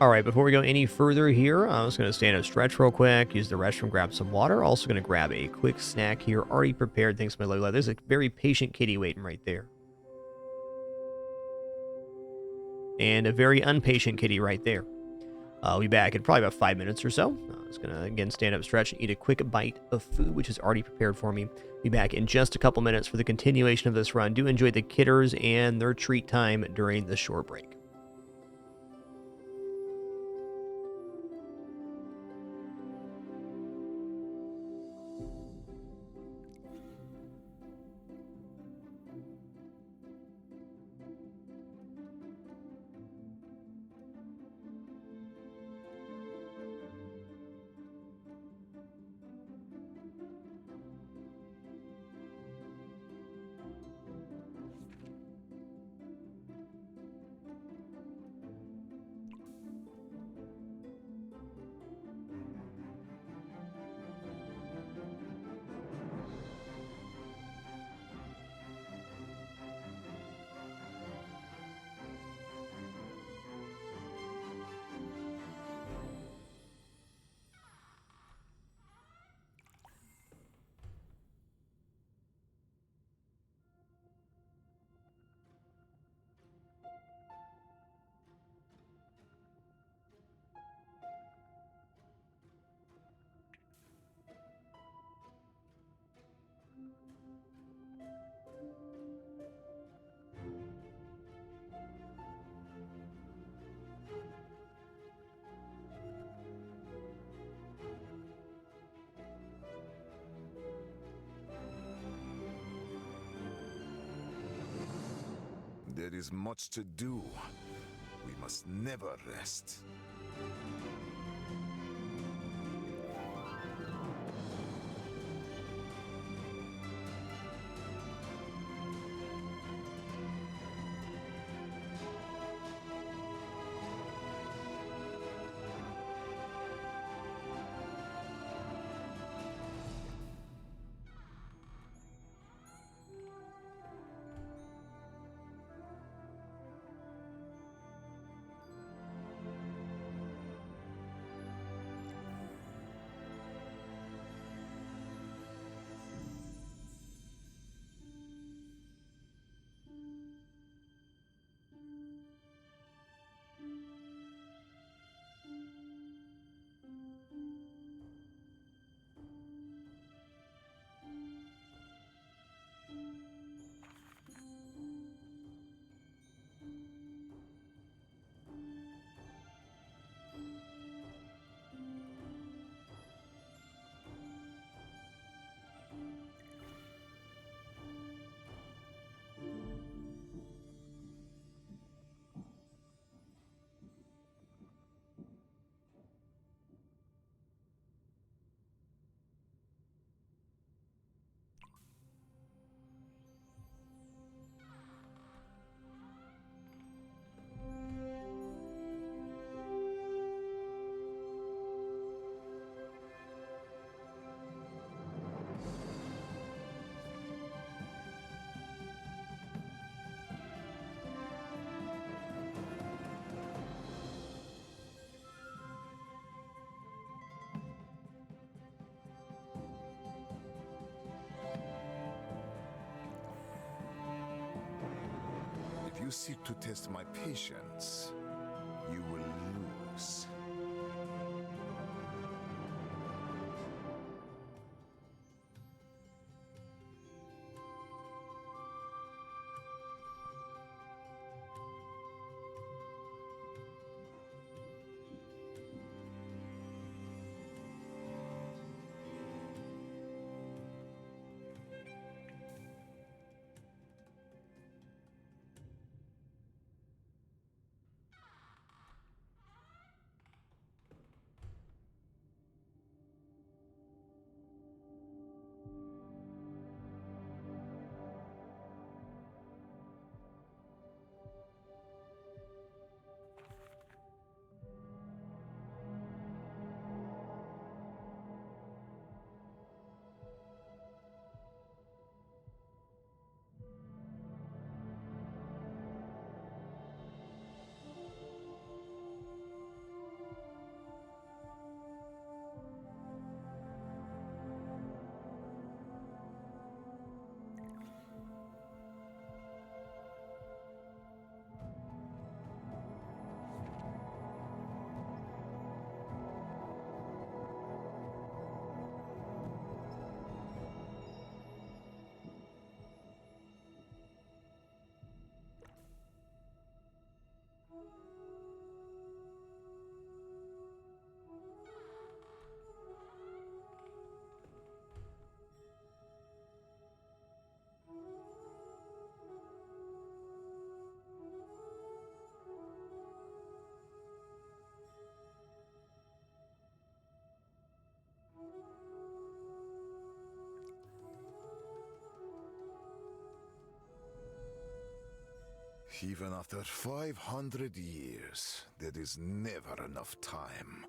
All right, before we go any further here, I'm just going to stand up, stretch real quick, use the restroom, grab some water. Also going to grab a quick snack here, already prepared thanks to my lovely. There's a very patient kitty waiting right there. And a very unpatient kitty right there. I'll be back in probably about 5 minutes or so. I'm just going to, again, stand up, stretch, and eat a quick bite of food, which is already prepared for me. Be back in just a couple minutes for the continuation of this run. Do enjoy the kitters and their treat time during the short break. There is much to do. We must never rest. you seek to test my patience, you will lose. Even after 500 years, there is never enough time.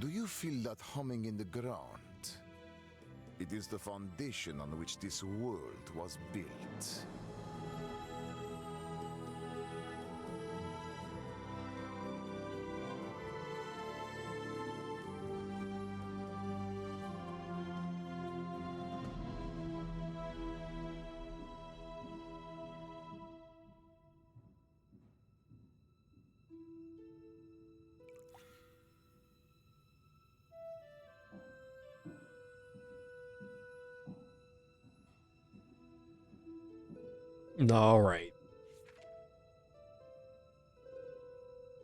Do you feel that humming in the ground? It is the foundation on which this world was built. All right.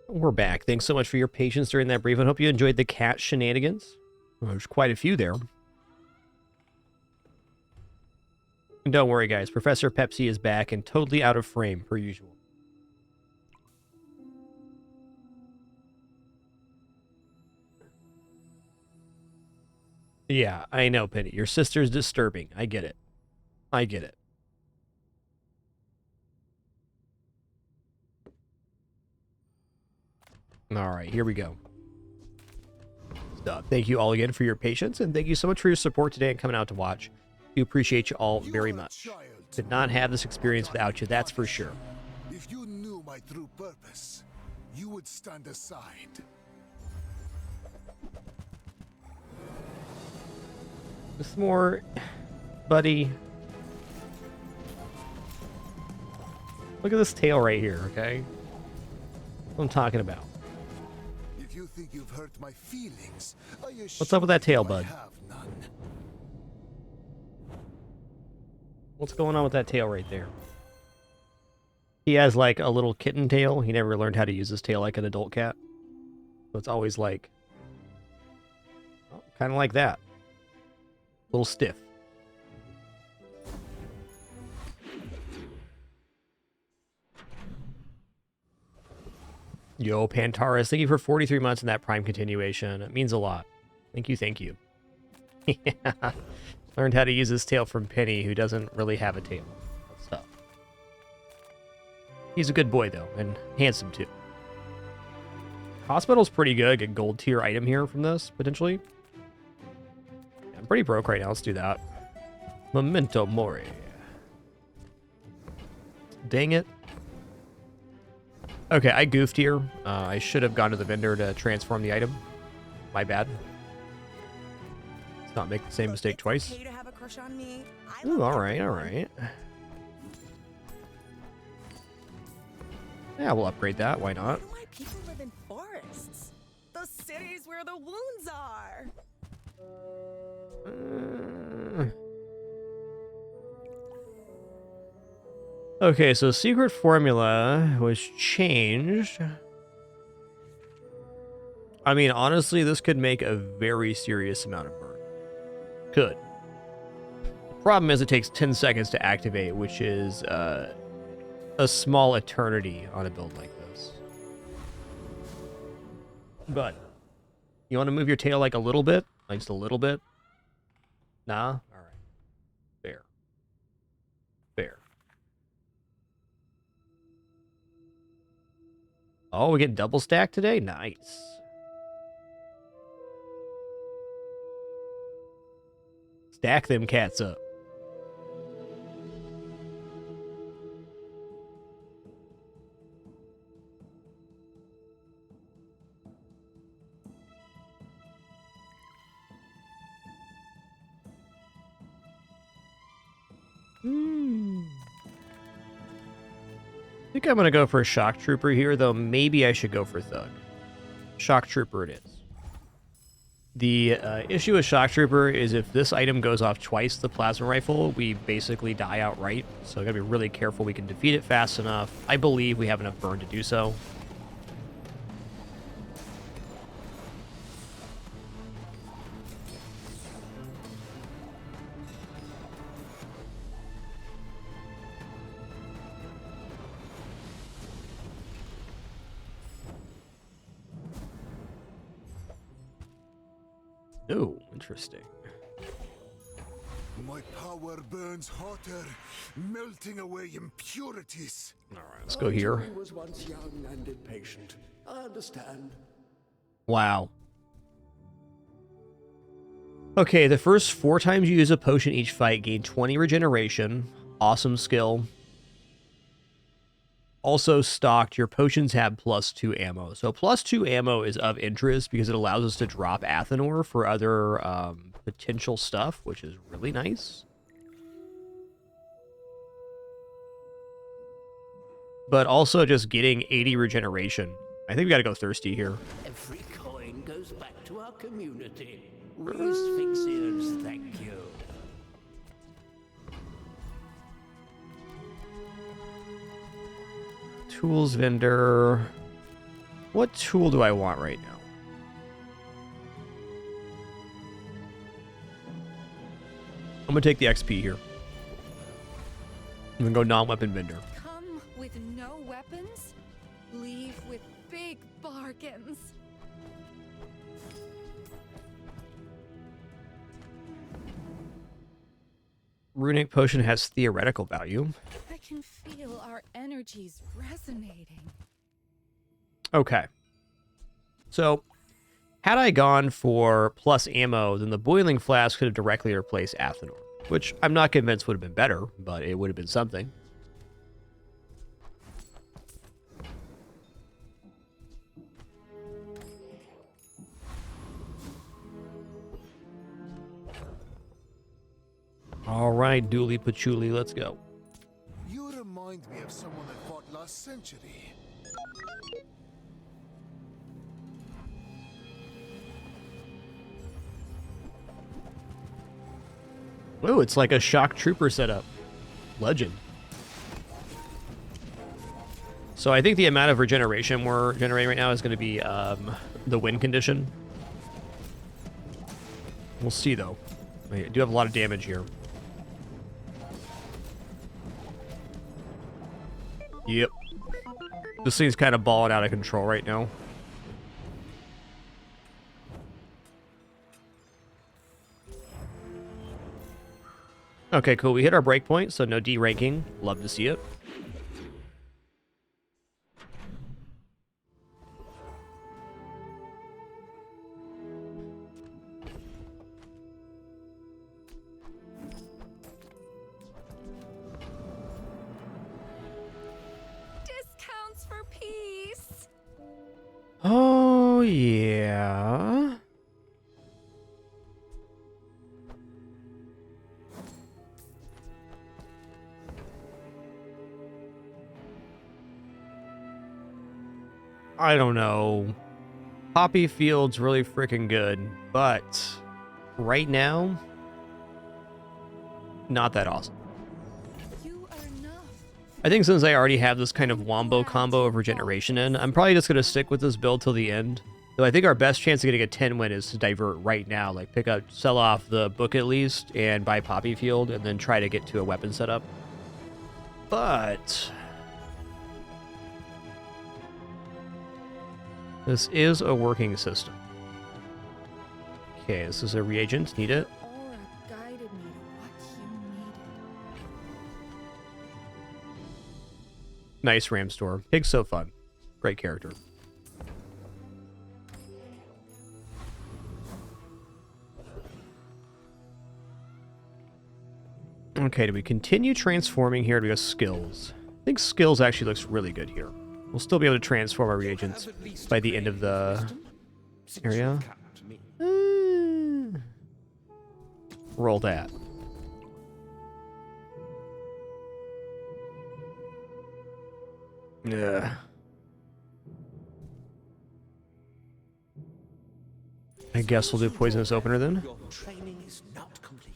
We're back. Thanks so much for your patience during that brief. I hope you enjoyed the cat shenanigans. Well, there's quite a few there. And don't worry, guys. Professor Pepsi is back and totally out of frame, per usual. Yeah, I know, Penny. Your sister's disturbing. I get it. I get it. All right, here we go. So, thank you all again for your patience, and thank you so much for your support today and coming out to watch. We appreciate you all very much. Could not have this experience without you, that's for sure. If you knew my true purpose, you would stand aside. Just more, buddy. Look at this tail right here, okay? What I'm talking about. If you think you've hurt my feelings, What's up with that tail, bud? What's going on with that tail right there? He has like a little kitten tail. He never learned how to use his tail like an adult cat. So it's always like, kind of like that. A little stiff. Yo, Pantaris, thank you for 43 months in that Prime continuation. It means a lot. Thank you, thank you. Yeah. Learned how to use his tail from Penny, who doesn't really have a tail. Stuff. He's a good boy, though, and handsome, too. Hospital's pretty good. Get gold tier item here from this, potentially. Yeah, I'm pretty broke right now. Let's do that. Memento Mori. Dang it. Okay, I goofed here. I should have gone to the vendor to transform the item. My bad. Let's not make the same mistake twice. Okay to have a crush on me. Ooh, alright, alright. Yeah, we'll upgrade that. Why not? Why people live in forests? The cities where the wounds are. Okay, so secret formula was changed. I mean, honestly, this could make a very serious amount of burn. Could. The problem is it takes 10 seconds to activate, which is a small eternity on a build like this. But you want to move your tail like a little bit? Like just a little bit? Nah? All right. Fair. Fair. Oh, we get double stack today? Nice. Stack them cats up. I think I'm going to go for a Shock Trooper here, though maybe I should go for Thug. Shock Trooper it is. The issue with Shock Trooper is if this item goes off twice the Plasma Rifle, we basically die outright. So gotta be really careful we can defeat it fast enough. I believe we have enough burn to do so. Oh, interesting. My power burns hotter, melting away impurities. All right, let's go here. I was once young and impatient. I understand. Wow. Okay, the first 4 times you use a potion each fight, gain 20 regeneration. Awesome skill. Also stocked, your potions have +2 ammo. So +2 ammo is of interest because it allows us to drop Athenor for other potential stuff, which is really nice. But also just getting 80 regeneration. I think we gotta go thirsty here. Every coin goes back to our community. We Sphinxians thank you. Tools vendor. What tool do I want right now? I'm gonna take the XP here. I'm gonna go non-weapon vendor. Come with no weapons, leave with big bargains. Runic potion has theoretical value. I can feel our energies resonating. Okay. So, had I gone for plus ammo, then the boiling flask could have directly replaced Athenor, which I'm not convinced would have been better, but it would have been something. All right, Dooley Patchouli, let's go. You remind me of someone I fought last century. Ooh, it's like a shock trooper setup. Legend. So I think the amount of regeneration we're generating right now is going to be the win condition. We'll see, though. I do have a lot of damage here. Yep. This thing's kind of balling out of control right now. Okay, cool. We hit our breakpoint, so no D-ranking. Love to see it. Discounts for peace. Oh, yeah. I don't know. Poppy Field's really freaking good, but right now, not that awesome. I think since I already have this kind of wombo combo of regeneration in, I'm probably just going to stick with this build till the end. Though I think our best chance of getting a 10 win is to divert right now. Like pick up, sell off the book at least, and buy Poppy Field, and then try to get to a weapon setup. But this is a working system. Okay, this is a reagent. Need it? Aura guided me to what you needed. Nice Ram Store. Pig's so fun. Great character. Okay, do we continue transforming here? Do we go skills? I think skills actually looks really good here. We'll still be able to transform our reagents by the end of the area. Roll that. Yeah. I guess we'll do poisonous opener then. Your training is not complete.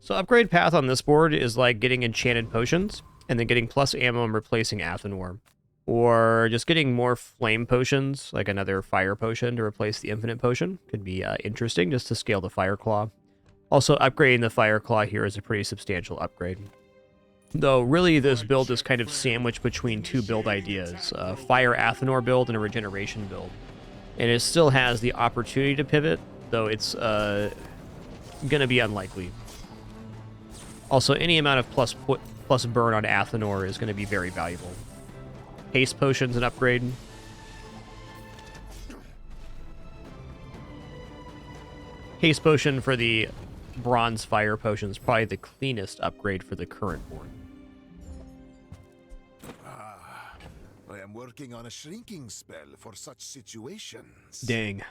So upgrade path on this board is like getting enchanted potions and then getting plus ammo and replacing Athenor. Or just getting more flame potions, like another fire potion to replace the infinite potion. Could be interesting just to scale the fire claw. Also, upgrading the fire claw here is a pretty substantial upgrade. Though really this build is kind of sandwiched between two build ideas. A fire Athenor build and a regeneration build. And it still has the opportunity to pivot, though it's gonna be unlikely. Also, any amount of plus burn on Athenor is going to be very valuable. Haste potion's an upgrade. Haste potion for the bronze fire potion is probably the cleanest upgrade for the current board. I am working on a shrinking spell for such situations. Dang.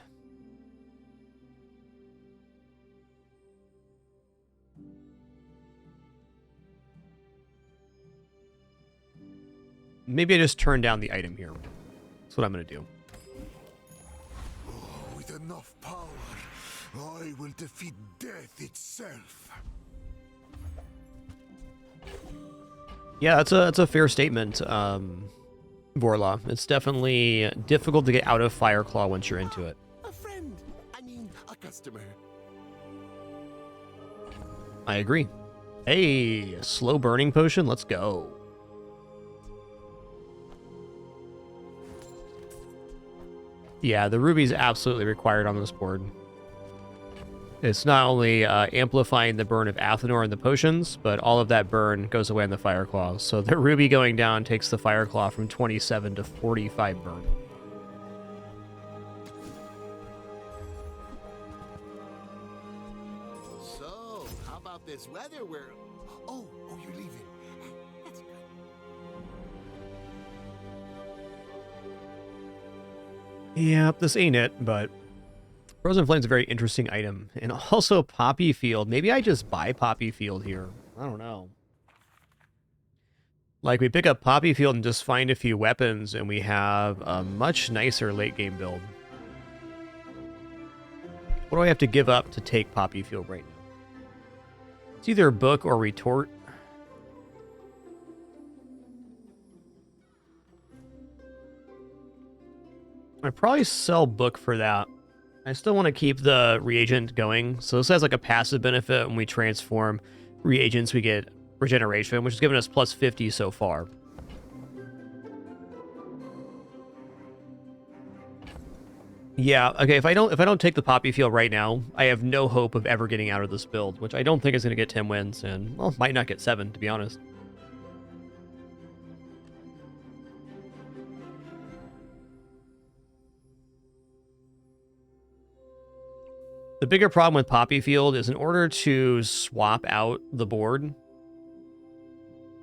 Maybe I just turn down the item here. That's what I'm going to do. With enough power, I will defeat death itself. Yeah, that's a fair statement, Vorla. It's definitely difficult to get out of Fireclaw once you're into it. A friend. I mean, a customer. I agree. Hey, slow burning potion. Let's go. Yeah, the ruby's absolutely required on this board. It's not only amplifying the burn of Athenor and the potions, but all of that burn goes away in the Fire Claw. So the Ruby going down takes the Fire Claw from 27 to 45 burn. So, how about this weather? Oh, you're leaving. That's good. Yeah, this ain't it, but Frozen Flame's a very interesting item. And also Poppy Field. Maybe I just buy Poppy Field here. I don't know. Like, we pick up Poppy Field and just find a few weapons, and we have a much nicer late-game build. What do I have to give up to take Poppy Field right now? It's either Book or Retort. I'd probably sell Book for that. I still want to keep the reagent going. So this has like a passive benefit. When we transform reagents, we get regeneration, which has given us plus 50 so far. Yeah, okay, if I don't take the Poppy Field right now, I have no hope of ever getting out of this build, which I don't think is going to get 10 wins, and, well, might not get 7, to be honest. The bigger problem with Poppy Field is in order to swap out the board,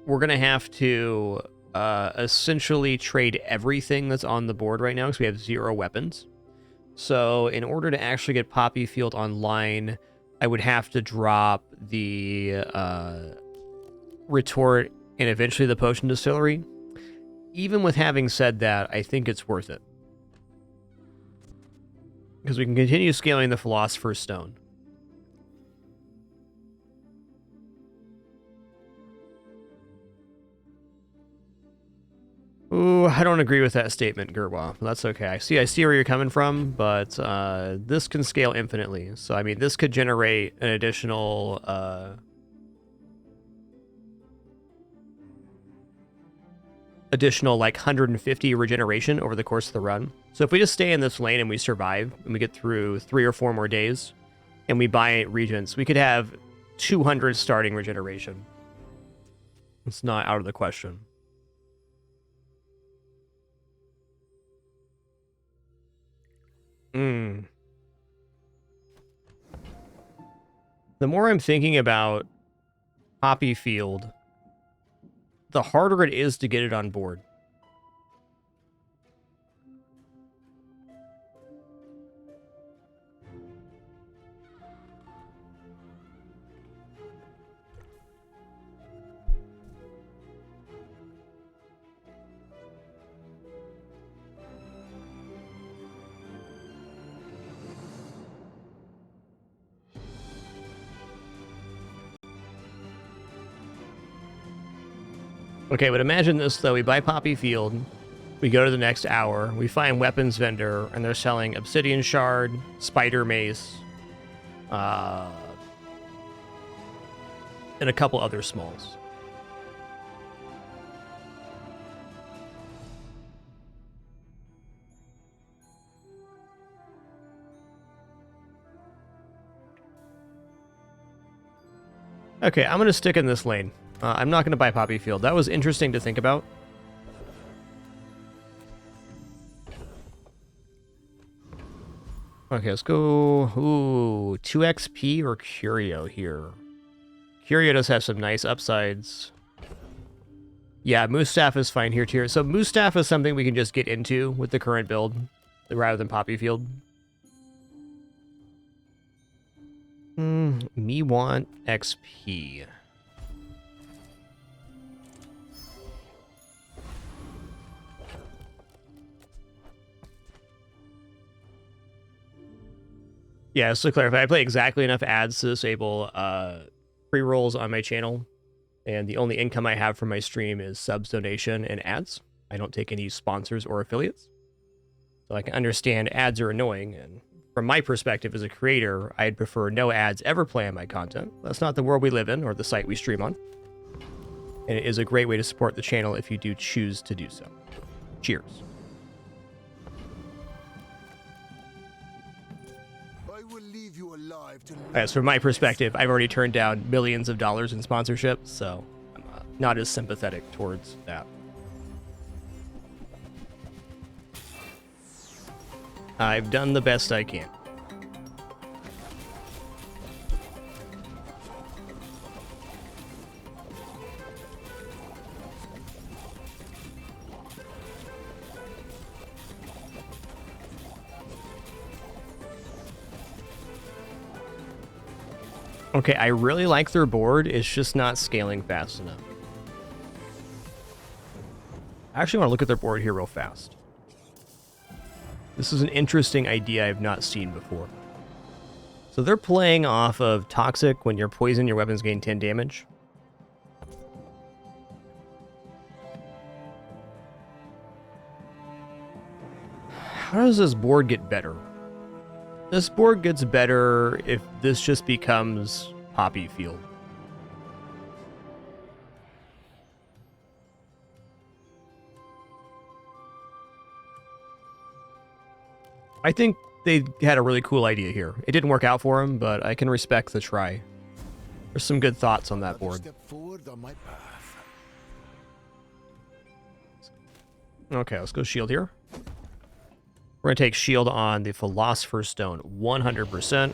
we're going to have to essentially trade everything that's on the board right now because we have 0 weapons. So in order to actually get Poppy Field online, I would have to drop the retort and eventually the potion distillery. Even with having said that, I think it's worth it. Because we can continue scaling the Philosopher's Stone. Ooh, I don't agree with that statement, Gerwa. That's okay. I see where you're coming from, but this can scale infinitely. So, I mean, this could generate an additional... like 150 regeneration over the course of the run. So if we just stay in this lane and we survive, and we get through 3 or 4 more days, and we buy regents, we could have 200 starting regeneration. It's not out of the question. The more I'm thinking about Poppy Field, the harder it is to get it on board. Okay, but imagine this, though. We buy Poppy Field, we go to the next hour, we find weapons vendor, and they're selling Obsidian Shard, Spider Mace, and a couple other smalls. Okay, I'm going to stick in this lane. I'm not going to buy Poppy Field. That was interesting to think about. Okay, let's go... Ooh, 2 XP or Curio here. Curio does have some nice upsides. Yeah, Moose Staff is fine here, too. So Moose Staff is something we can just get into with the current build, rather than Poppy Field. Me want XP. Yeah, just to clarify, I play exactly enough ads to disable pre-rolls on my channel, and the only income I have from my stream is subs, donation, and ads. I don't take any sponsors or affiliates. So I can understand ads are annoying, and from my perspective as a creator, I'd prefer no ads ever play on my content. That's not the world we live in or the site we stream on. And it is a great way to support the channel if you do choose to do so. Cheers. I will leave you alive to As from my perspective, I've already turned down millions of dollars in sponsorship, so I'm not as sympathetic towards that. I've done the best I can. Okay, I really like their board. It's just not scaling fast enough. I actually want to look at their board here real fast. This is an interesting idea I've not seen before. So they're playing off of Toxic. When you're poisoned, your weapons gain 10 damage. How does this board get better? This board gets better if this just becomes Poppy Field. I think they had a really cool idea here. It didn't work out for him, but I can respect the try. There's some good thoughts on that board. Okay, let's go shield here. We're going to take shield on the Philosopher's Stone 100%.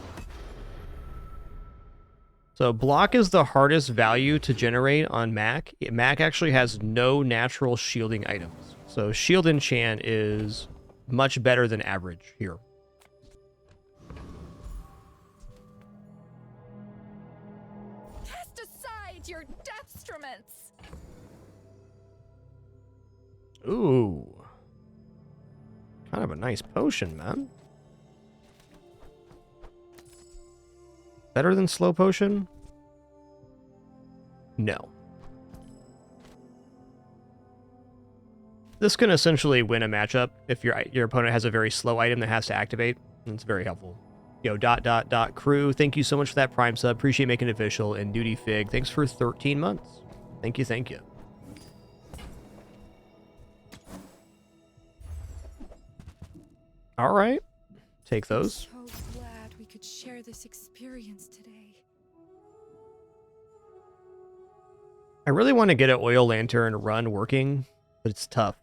So block is the hardest value to generate on Mac. Mac actually has no natural shielding items. So shield enchant is much better than average here. Cast aside your deathstruments. Ooh. Kind of a nice potion, man. Better than slow potion? No. This can essentially win a matchup if your opponent has a very slow item that has to activate. It's very helpful. Yo, ... crew, thank you so much for that Prime sub. Appreciate making it official. And Duty Fig, thanks for 13 months. Thank you, thank you. All right. Take those. I'm so glad we could share this experience today. I really want to get an oil lantern run working, but it's tough.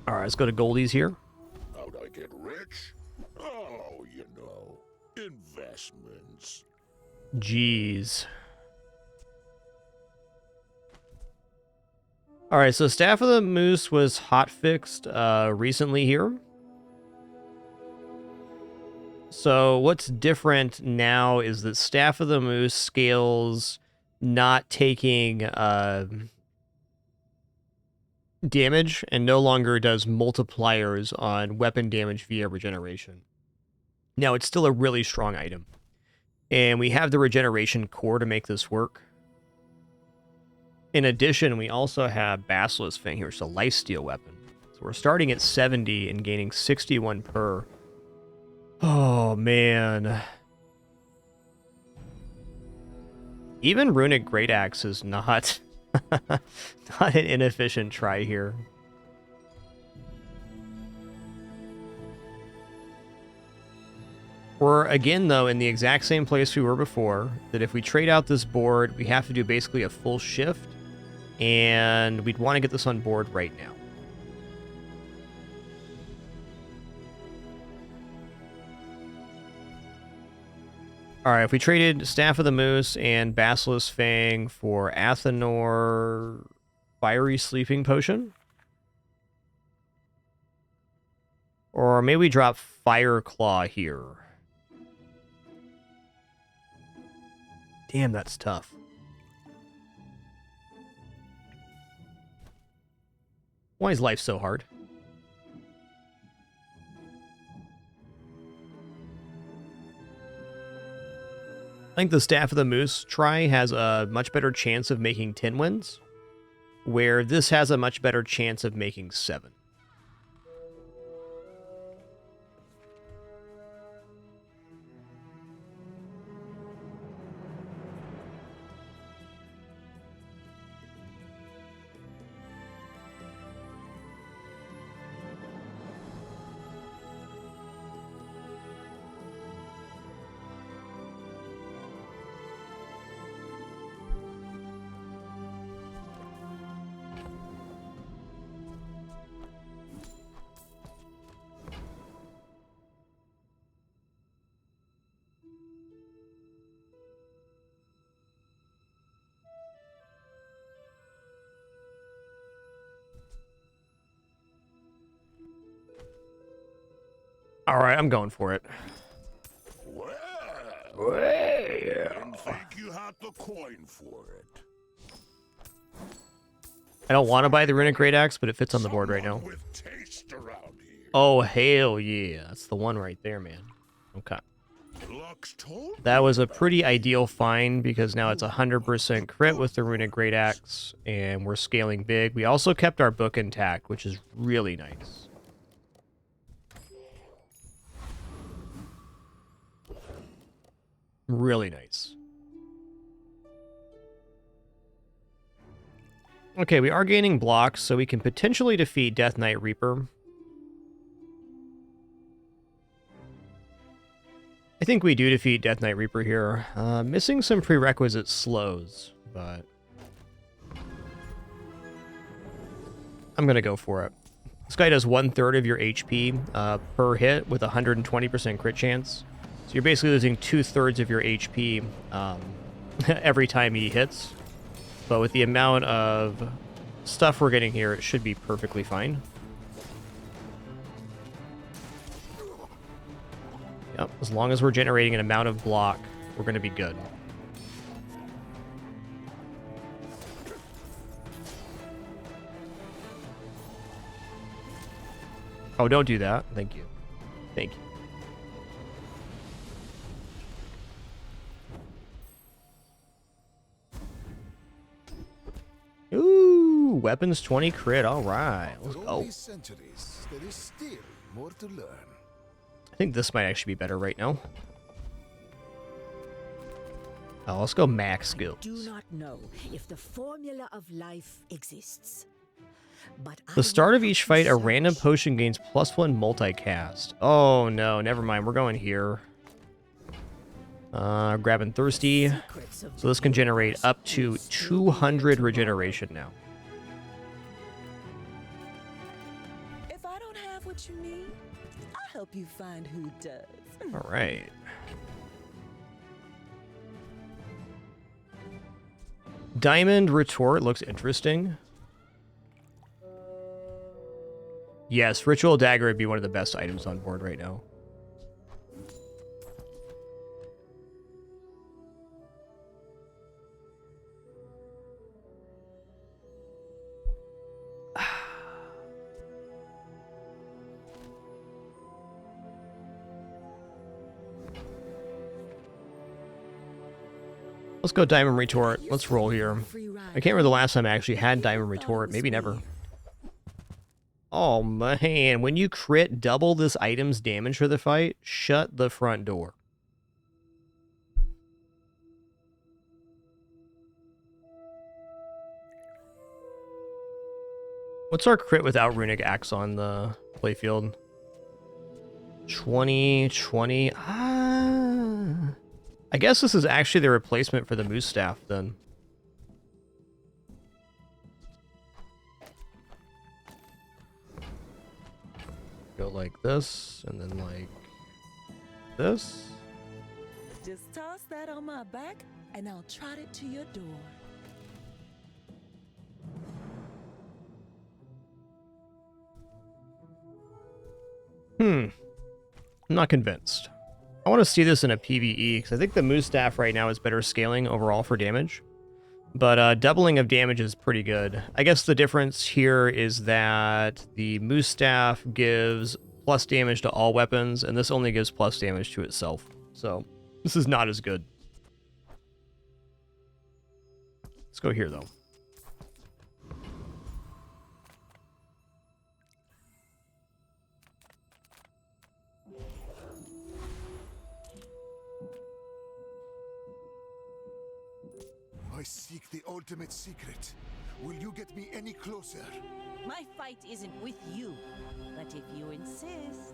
All right, let's go to Goldie's here. How'd I get rich? Oh, you know, investments. Jeez. All right, so Staff of the Moose was hotfixed recently here. So what's different now is that Staff of the Moose scales not taking damage and no longer does multipliers on weapon damage via regeneration. Now, it's still a really strong item. And we have the regeneration core to make this work. In addition, we also have Basilisk Fang here, so lifesteal weapon. So we're starting at 70 and gaining 61 per. Oh, man. Even Runic Great Axe is not, not an inefficient try here. We're, again, though, in the exact same place we were before, that if we trade out this board, we have to do basically a full shift, and we'd want to get this on board right now. Alright, if we traded Staff of the Moose and Basilisk Fang for Athenor Fiery Sleeping Potion? Or maybe we drop Fire Claw here. Damn, that's tough. Why is life so hard? I think the Staff of the Moose try has a much better chance of making 10 wins, where this has a much better chance of making 7. All right, I'm going for it. Didn't think you had the coin for it. I don't want to buy the Runic Great Axe, but it fits on the board right now. With taste around here. Oh, hell yeah. That's the one right there, man. Okay. Lux told That was a pretty ideal find because now it's 100% crit with the Runic Great Axe, and we're scaling big. We also kept our book intact, which is really nice. Really nice. Okay, we are gaining blocks, so we can potentially defeat Death Knight Reaper. I think we do defeat Death Knight Reaper here. Missing some prerequisite slows, but I'm going to go for it. This guy does 1/3 of your HP per hit with 120% crit chance. So you're basically losing 2/3 of your HP every time he hits. But with the amount of stuff we're getting here, it should be perfectly fine. Yep, as long as we're generating an amount of block, we're going to be good. Oh, don't do that. Thank you. Thank you. Ooh, weapons 20 crit. All right, let's go. These centuries, there is still more to learn. I think this might actually be better right now. Oh, let's go max skills. I do not know if the formula of life exists. But The start of each fight, a random potion gains +1 multicast. Oh no, never mind. We're going here. Grabbing Thirsty. So this can generate up to 200 regeneration now. If I don't have what you need, I'll help you find who does. All right. Diamond Retort looks interesting. Yes, Ritual Dagger would be one of the best items on board right now. Let's go Diamond Retort. Let's roll here. I can't remember the last time I actually had Diamond Retort. Maybe never. Oh man, when you crit double this item's damage for the fight, shut the front door. What's our crit without Runic Axe on the playfield? 20, 20. I guess this is actually the replacement for the Moose Staff then. Go like this, and then like this. Just toss that on my back, and I'll trot it to your door. I'm not convinced. I want to see this in a PvE, because I think the Moose Staff right now is better scaling overall for damage. But doubling of damage is pretty good. I guess the difference here is that the Moose Staff gives plus damage to all weapons, and this only gives plus damage to itself. So this is not as good. Let's go here, though. I seek the ultimate secret. Will you get me any closer? My fight isn't with you, but if you insist.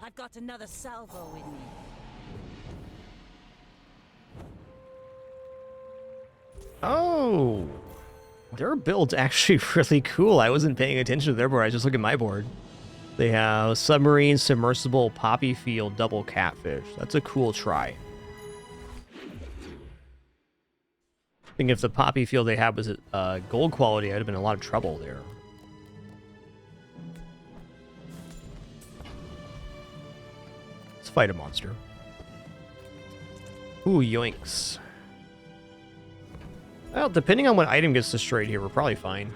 I've got another salvo in me. Oh, their build's actually really cool. I wasn't paying attention to their board. I was just looking at my board. They have submarine, submersible, poppy field, double catfish. That's a cool try. I think if the poppy field they had was gold quality, I'd have been in a lot of trouble there. Let's fight a monster. Ooh, yoinks. Well, depending on what item gets destroyed here, we're probably fine.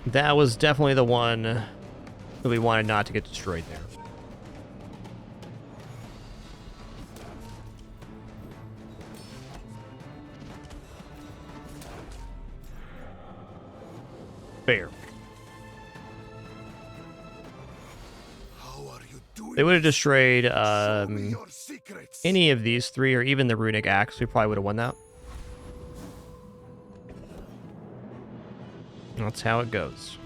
That was definitely the one that we wanted not to get destroyed there. Fair. They would have destroyed any of these three, or even the runic axe. We probably would have won that. That's how it goes.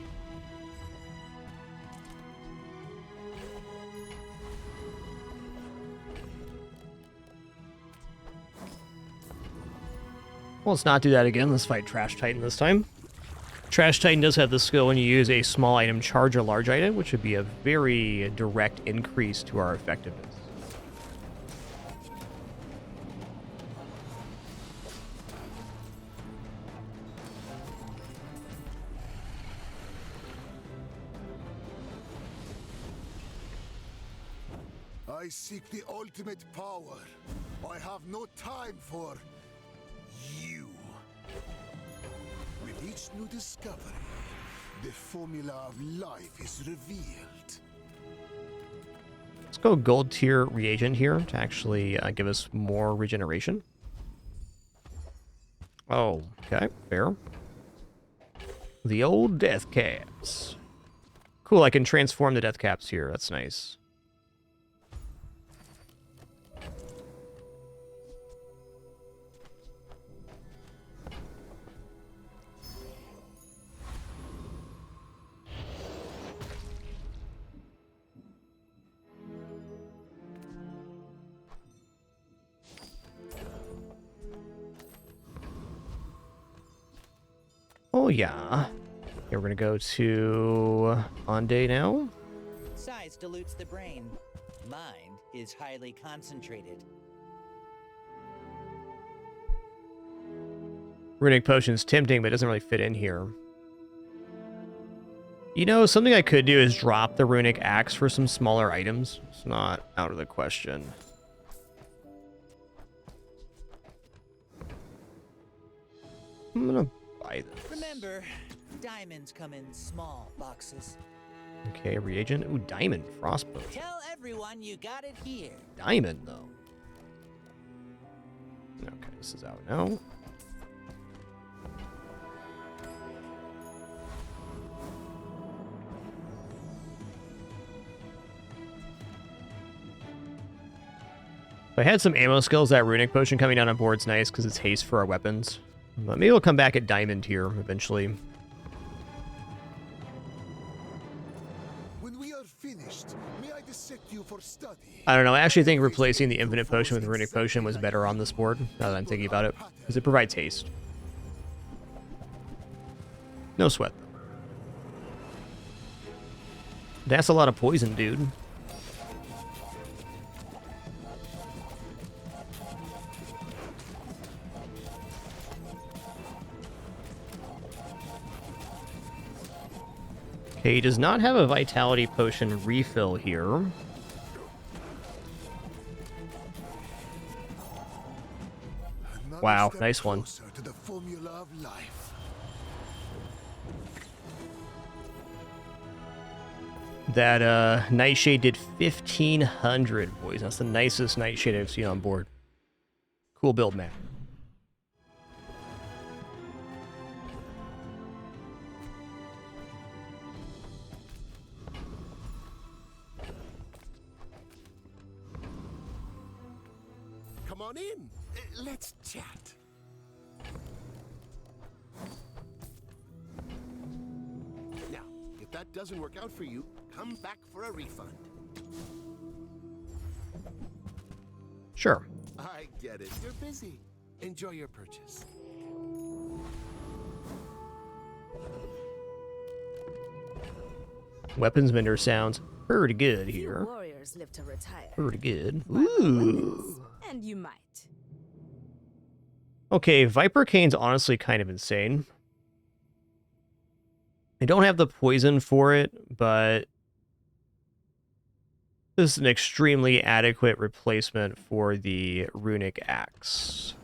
Well, let's not do that again. Let's fight Trash Titan this time. Trash Titan does have the skill when you use a small item, charge a large item, which would be a very direct increase to our effectiveness. I seek the ultimate power. I have no time for you. With each new discovery, the formula of life is revealed. Let's go gold tier reagent here to actually give us more regeneration. Oh, okay, fair. The old death caps. Cool, I can transform the death caps here. That's nice. Oh, yeah. Okay, we're going to go to Ande now. Size dilutes the brain. Mind is highly concentrated. Runic potion's tempting, but it doesn't really fit in here. You know, something I could do is drop the runic axe for some smaller items. It's not out of the question. I'm gonna buy this. Remember, diamonds come in small boxes. Okay, reagent. Ooh, diamond frostbow. Tell everyone you got it here. Diamond, though. Okay, this is out now. If I had some ammo skills, that runic potion coming down on board's nice because it's haste for our weapons. But maybe we'll come back at diamond here eventually. When we are finished, may I dissect you for study? I don't know. I actually think replacing the infinite potion with runic potion was better on this board, now that I'm thinking about it, because it provides haste. No sweat. That's a lot of poison, dude. Okay, he does not have a vitality potion refill here. Wow, nice one. To the formula of life. That Nightshade did 1,500, boys. That's the nicest Nightshade I've seen on board. Cool build, man. Come on in. Let's chat. Now, if that doesn't work out for you, come back for a refund. Sure. I get it. You're busy. Enjoy your purchase. Weapons vendor sounds pretty good Few here. warriors live to retire. Pretty good. Buy more Ooh. weapons, and you might. Okay, Viper Cane's honestly kind of insane. I don't have the poison for it, but this is an extremely adequate replacement for the runic axe.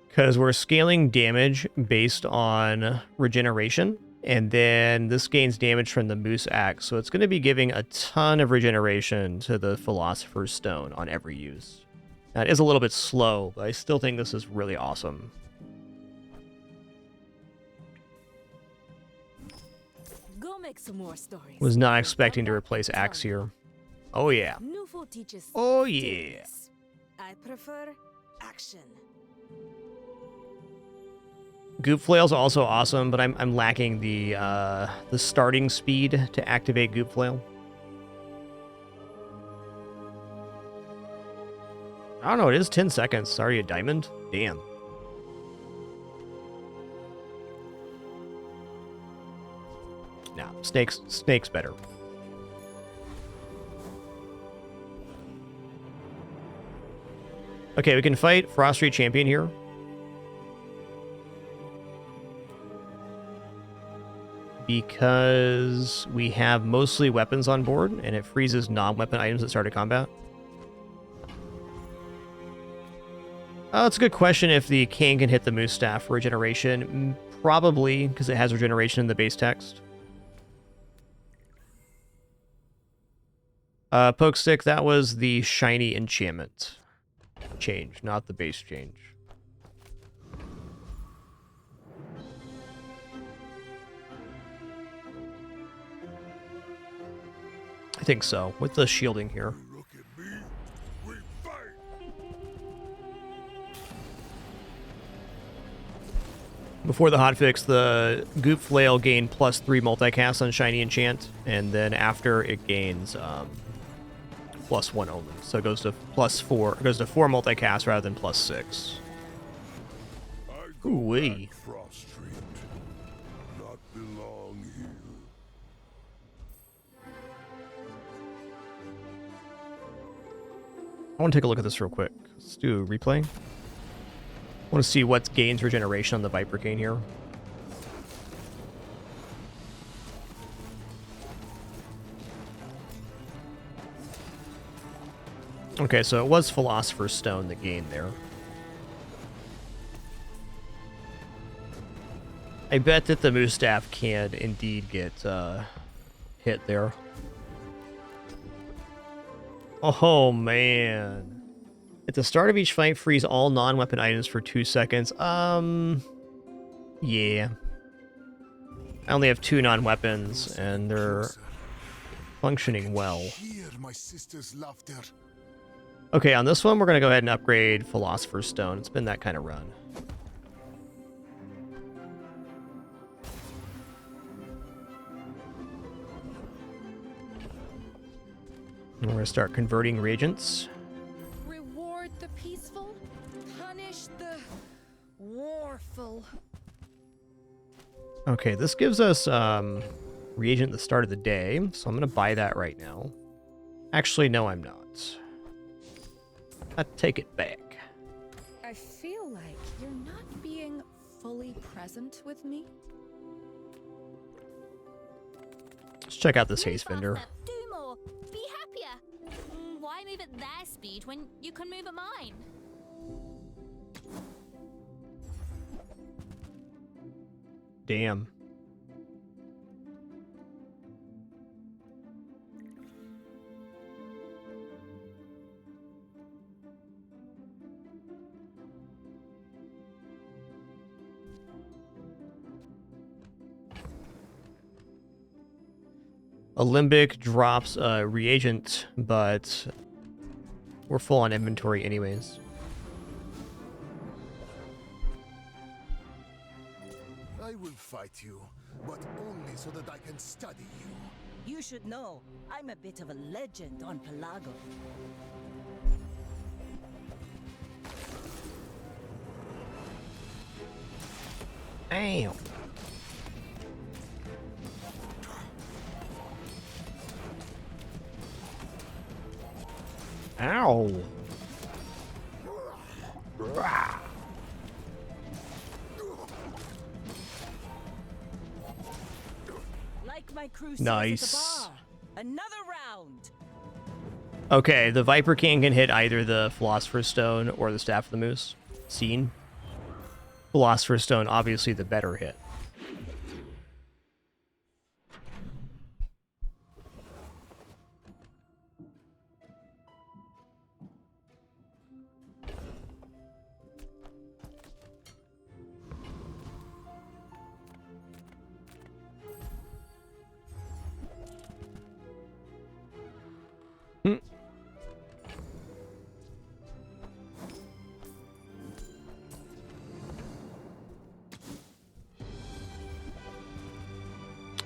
Because we're scaling damage based on regeneration, and then this gains damage from the Moose Axe, so it's going to be giving a ton of regeneration to the Philosopher's Stone on every use. Now, it is a little bit slow, but I still think this is really awesome. Go make some more stories. Was not expecting to replace Axe here. Oh yeah. Newful teaches Oh yeah. stillness. I prefer action. Goop Flail's also awesome, but I'm lacking the starting speed to activate Goop Flail. I don't know, it is 10 seconds. Sorry, a diamond? Damn. Nah, Snake's better. Okay, we can fight Frost Street Champion here. Because we have mostly weapons on board, and it freezes non-weapon items at start of combat. That's a good question if the King can hit the Moose Staff for regeneration. Probably, because it has regeneration in the base text. Poke Stick, that was the shiny enchantment change, not the base change. I think so, with the shielding here. Before the hotfix, the Goop Flail gained +3 multicast on Shiny Enchant, and then after it gains +1 only. So it goes to +4. It goes to 4 multicast rather than +6. Ooh-wee. I want to take a look at this real quick. Let's do a replay. I want to see what gains regeneration on the Viper Cane here. Okay, so it was Philosopher's Stone that gained there. I bet that the Moose Staff can indeed get hit there. Oh, man. At the start of each fight, freeze all non-weapon items for 2 seconds. Yeah. I only have 2 non-weapons, and they're functioning well. Okay, on this one, we're going to go ahead and upgrade Philosopher's Stone. It's been that kind of run. And we're going to start converting reagents. Reward the peaceful, punish the warful. Okay, this gives us reagent at the start of the day, so I'm going to buy that right now. Actually, no, I'm not. I take it back. I feel like you're not being fully present with me. Let's check out this haze vendor. Do more. Be happier. Why move at their speed when you can move at mine? Damn. Alembic drops a reagent, but we're full on inventory anyways. I will fight you, but only so that I can study you. You should know, I'm a bit of a legend on Pelago. Damn. Ow. Like my crew says Nice. at the bar. Another round. Okay, the Viper King can hit either the Philosopher's Stone or the Staff of the Moose. Scene. Philosopher's Stone, obviously the better hit.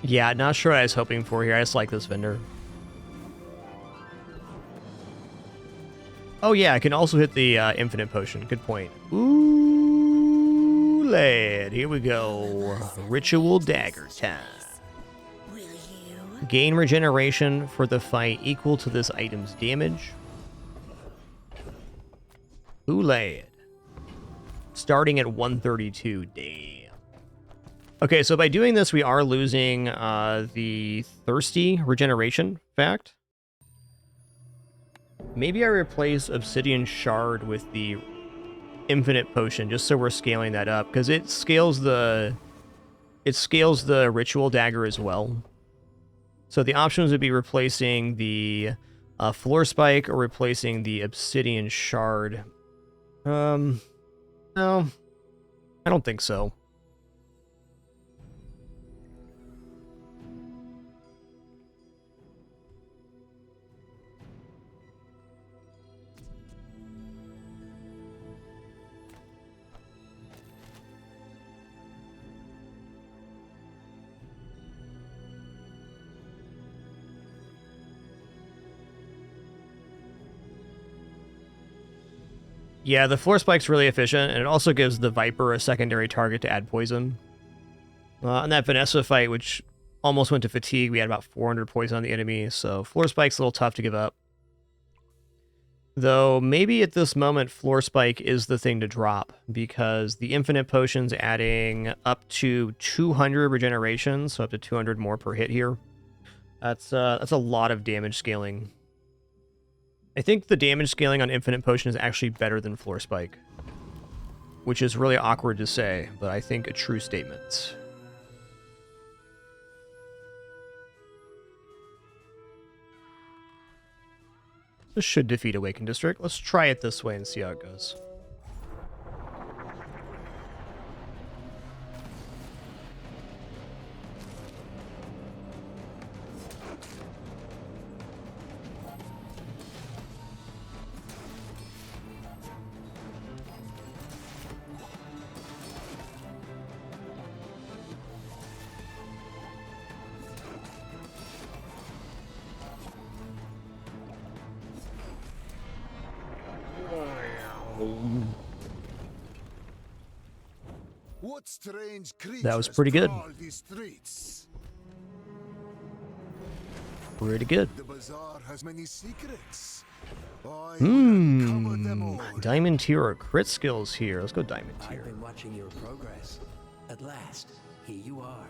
Yeah, not sure what I was hoping for here. I just like this vendor. Oh yeah, I can also hit the infinite potion. Good point. Ooh, lad. Here we go. Ritual dagger time. Gain regeneration for the fight equal to this item's damage. Ooh, lad. Starting at 132. Damn. Okay, so by doing this, we are losing the thirsty regeneration fact. Maybe I replace Obsidian Shard with the Infinite Potion, just so we're scaling that up, because it scales the Ritual Dagger as well. So the options would be replacing the Floor Spike or replacing the Obsidian Shard. No, I don't think so. Yeah, the Floor Spike's really efficient, and it also gives the Viper a secondary target to add poison. On that Vanessa fight, which almost went to fatigue, we had about 400 poison on the enemy, so Floor Spike's a little tough to give up. Though, maybe at this moment, Floor Spike is the thing to drop, because the Infinite Potion's adding up to 200 regeneration, so up to 200 more per hit here. That's a lot of damage scaling. I think the damage scaling on Infinite Potion is actually better than Floor Spike, which is really awkward to say, but I think a true statement. This should defeat Awakened District. Let's try it this way and see how it goes. What strange That was pretty good. Pretty good. The bazaar has many secrets. Diamond tier or crit skills here. Let's go diamond tier. I've been watching your progress. At last, here you are.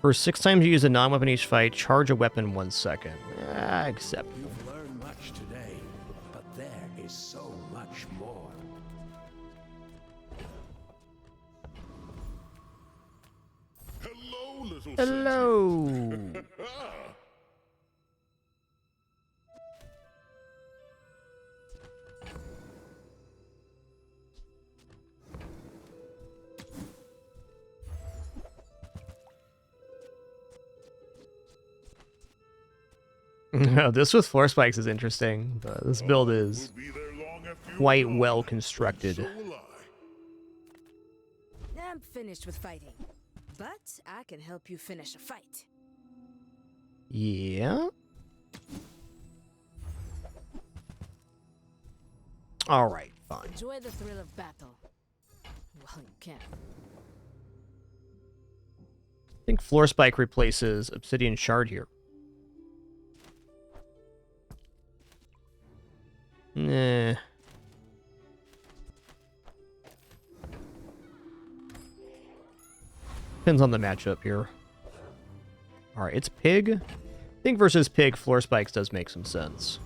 For 6 times you use a non-weapon each fight, charge a weapon 1 second. Accept. You've learned much today, but there is so much more. Hello, little Hello. This with Floor Spikes is interesting, but this build is quite well constructed. I'm finished with fighting. But I can help you finish a fight. Yeah. All right, fine. Enjoy the thrill of battle. Well, you can. I think Floor Spike replaces Obsidian Shard here. Nah. Depends on the matchup here. Alright, it's Pig. I think versus Pig, Floor Spikes does make some sense.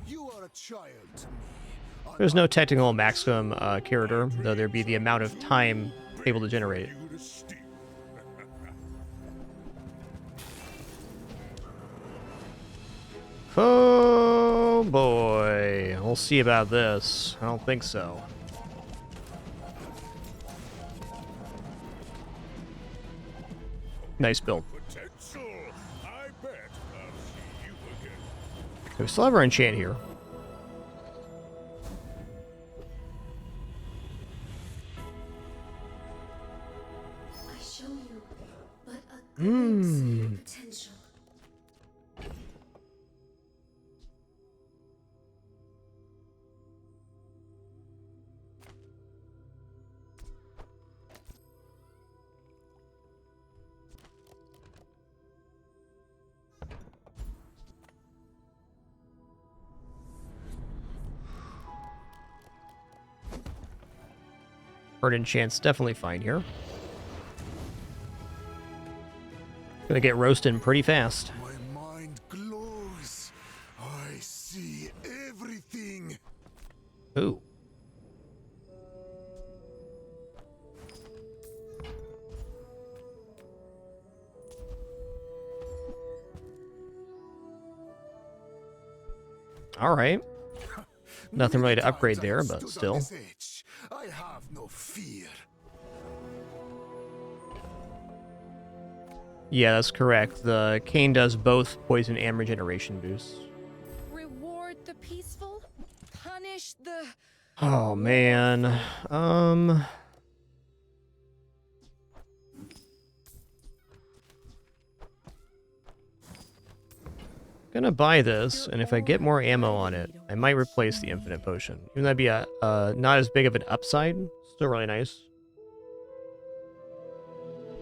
You are a child to me. There's no technical maximum character, though there'd be the amount of time able to generate it. Oh boy, we'll see about this. I don't think so. Nice build. We still have our enchant here. I show you but a glimpse of your potential. Bird enchant's definitely fine here. Gonna get roasted pretty fast. My mind glows. I see everything. Ooh. All right. Nothing really to upgrade there, but still. I have no fear. Yeah, that's correct. The cane does both poison and regeneration boosts. Reward the peaceful, punish the... Oh man. Gonna buy this, and if I get more ammo on it, I might replace the infinite potion. Even that'd be a not as big of an upside. Still really nice.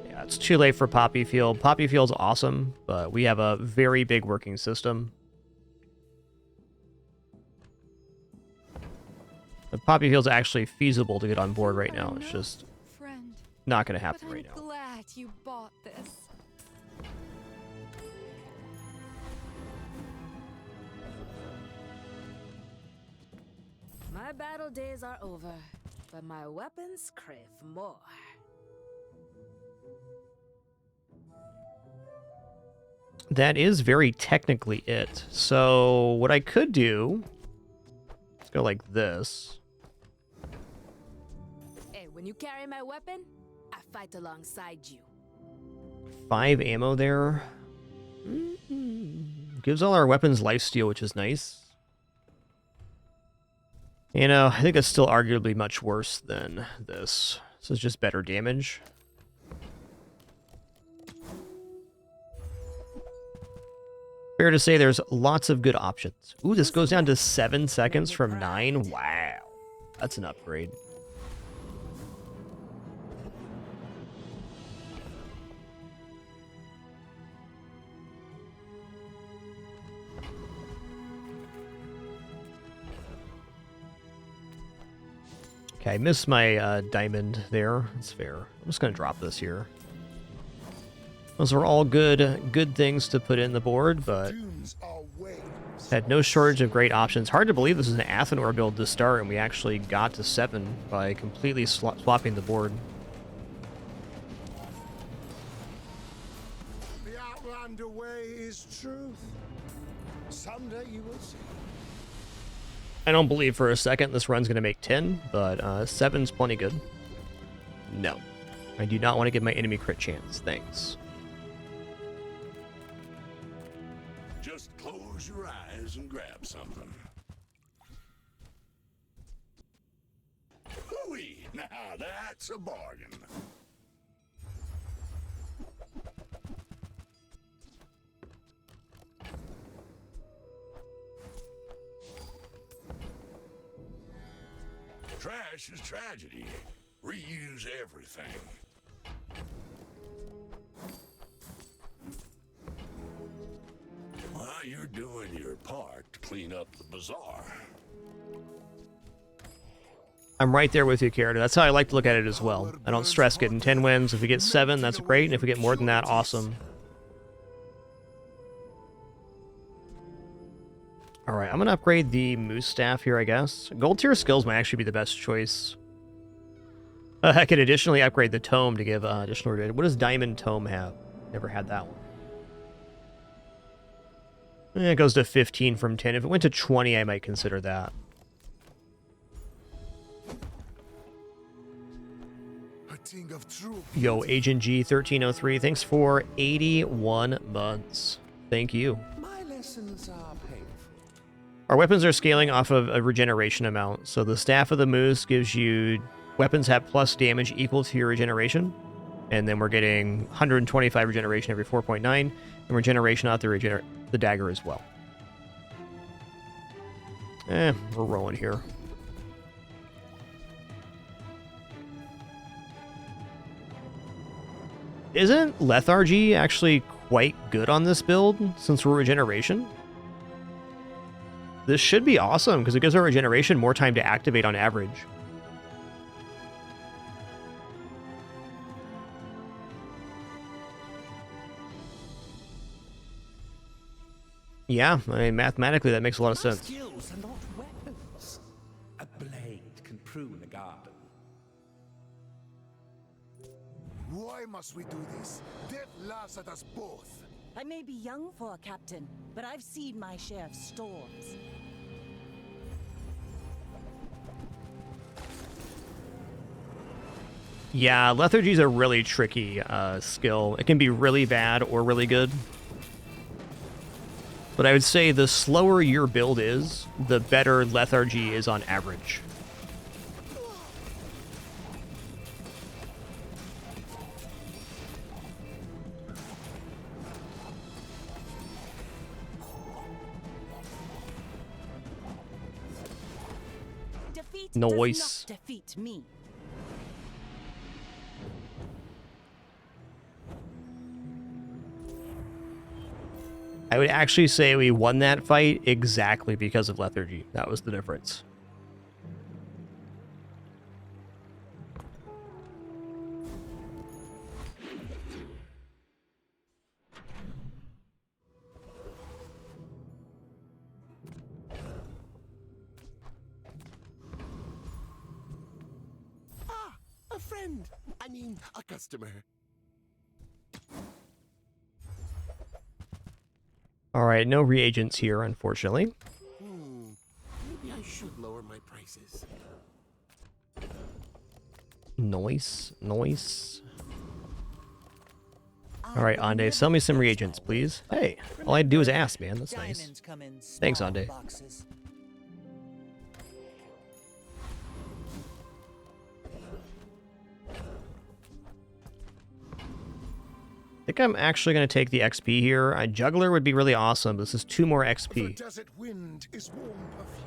Yeah, it's too late for Poppy Field. Poppy Field's awesome, but we have a very big working system. The Poppy Field's actually feasible to get on board right now. It's just not gonna happen right now. I'm glad you bought this. My battle days are over, but my weapons crave more. That is very technically it. So what I could do, let's go like this. Hey, when you carry my weapon, I fight alongside you. 5 ammo there. Gives all our weapons lifesteal, which is nice. You know, I think it's still arguably much worse than this. This is just better damage. Fair to say there's lots of good options. Ooh, this goes down to 7 seconds from 9. Wow. That's an upgrade. Okay, I missed my diamond there. That's fair. I'm just going to drop this here. Those are all good things to put in the board, but had no shortage of great options. Hard to believe this is an Athenor build to start, and we actually got to 7 by completely swapping the board. The Outlander way is truth. Someday you will see. I don't believe for a second this run's going to make 10, but 7's plenty good. No. I do not want to give my enemy crit chance. Thanks. Just close your eyes and grab something. That's a bargain. Trash is tragedy. Reuse everything. Well, you're doing your part to clean up the bazaar. I'm right there with you, Carrot. That's how I like to look at it as well. I don't stress getting 10 wins. If we get 7, that's great. And if we get more than that, awesome. Alright, I'm going to upgrade the Moose Staff here, I guess. Gold tier skills might actually be the best choice. I could additionally upgrade the Tome to give additional... What does Diamond Tome have? Never had that one. It goes to 15 from 10. If it went to 20, I might consider that. Yo, Agent G1303, thanks for 81 months. Thank you. My lessons are painful. Our weapons are scaling off of a regeneration amount. So the Staff of the Moose gives you... Weapons have plus damage equal to your regeneration. And then we're getting 125 regeneration every 4.9. And regeneration out the dagger as well. We're rolling here. Isn't lethargy actually quite good on this build, since we're regeneration? This should be awesome, because it gives our regeneration more time to activate on average. Yeah, I mean, mathematically that makes a lot of sense. Skills are not weapons. A blade can prune a garden. Why must we do this? Death laughs at us both. I may be young for a captain, but I've seen my share of storms. Yeah, lethargy is a really tricky skill. It can be really bad or really good. But I would say the slower your build is, the better lethargy is on average. Defeat Noise. does not defeat me. I would actually say we won that fight exactly because of lethargy. That was the difference. Ah, a friend. I mean, a customer. All right, no reagents here, unfortunately. Maybe I should lower my prices. Noise. All right, Ande, sell me some reagents, please. Hey, all I do is ask, man. That's nice. Thanks, Ande. I think I'm actually going to take the XP here. A juggler would be really awesome. This is 2 more XP. The desert wind is warm perfume.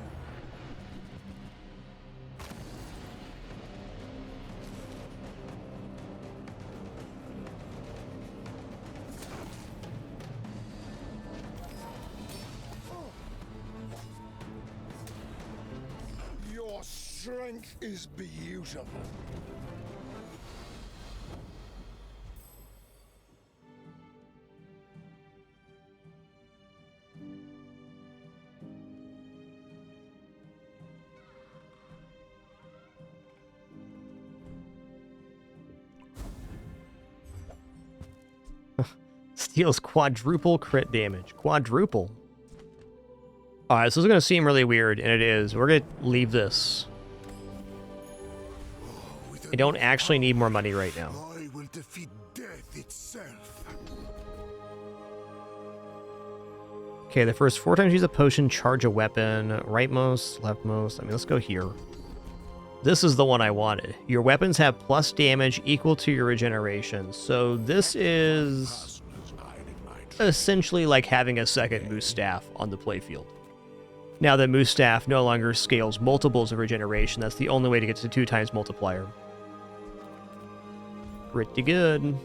Your strength is beautiful. Deals quadruple crit damage. Quadruple. Alright, so this is going to seem really weird, and it is. We're going to leave this. I don't actually need more money right now. I will defeat death itself. Okay, the first 4 times use a potion, charge a weapon, rightmost, leftmost. I mean, let's go here. This is the one I wanted. Your weapons have plus damage equal to your regeneration. So this is essentially like having a second Moose Staff on the playfield. Now that Moose Staff no longer scales multiples of regeneration, that's the only way to get to 2 times multiplier. Pretty good.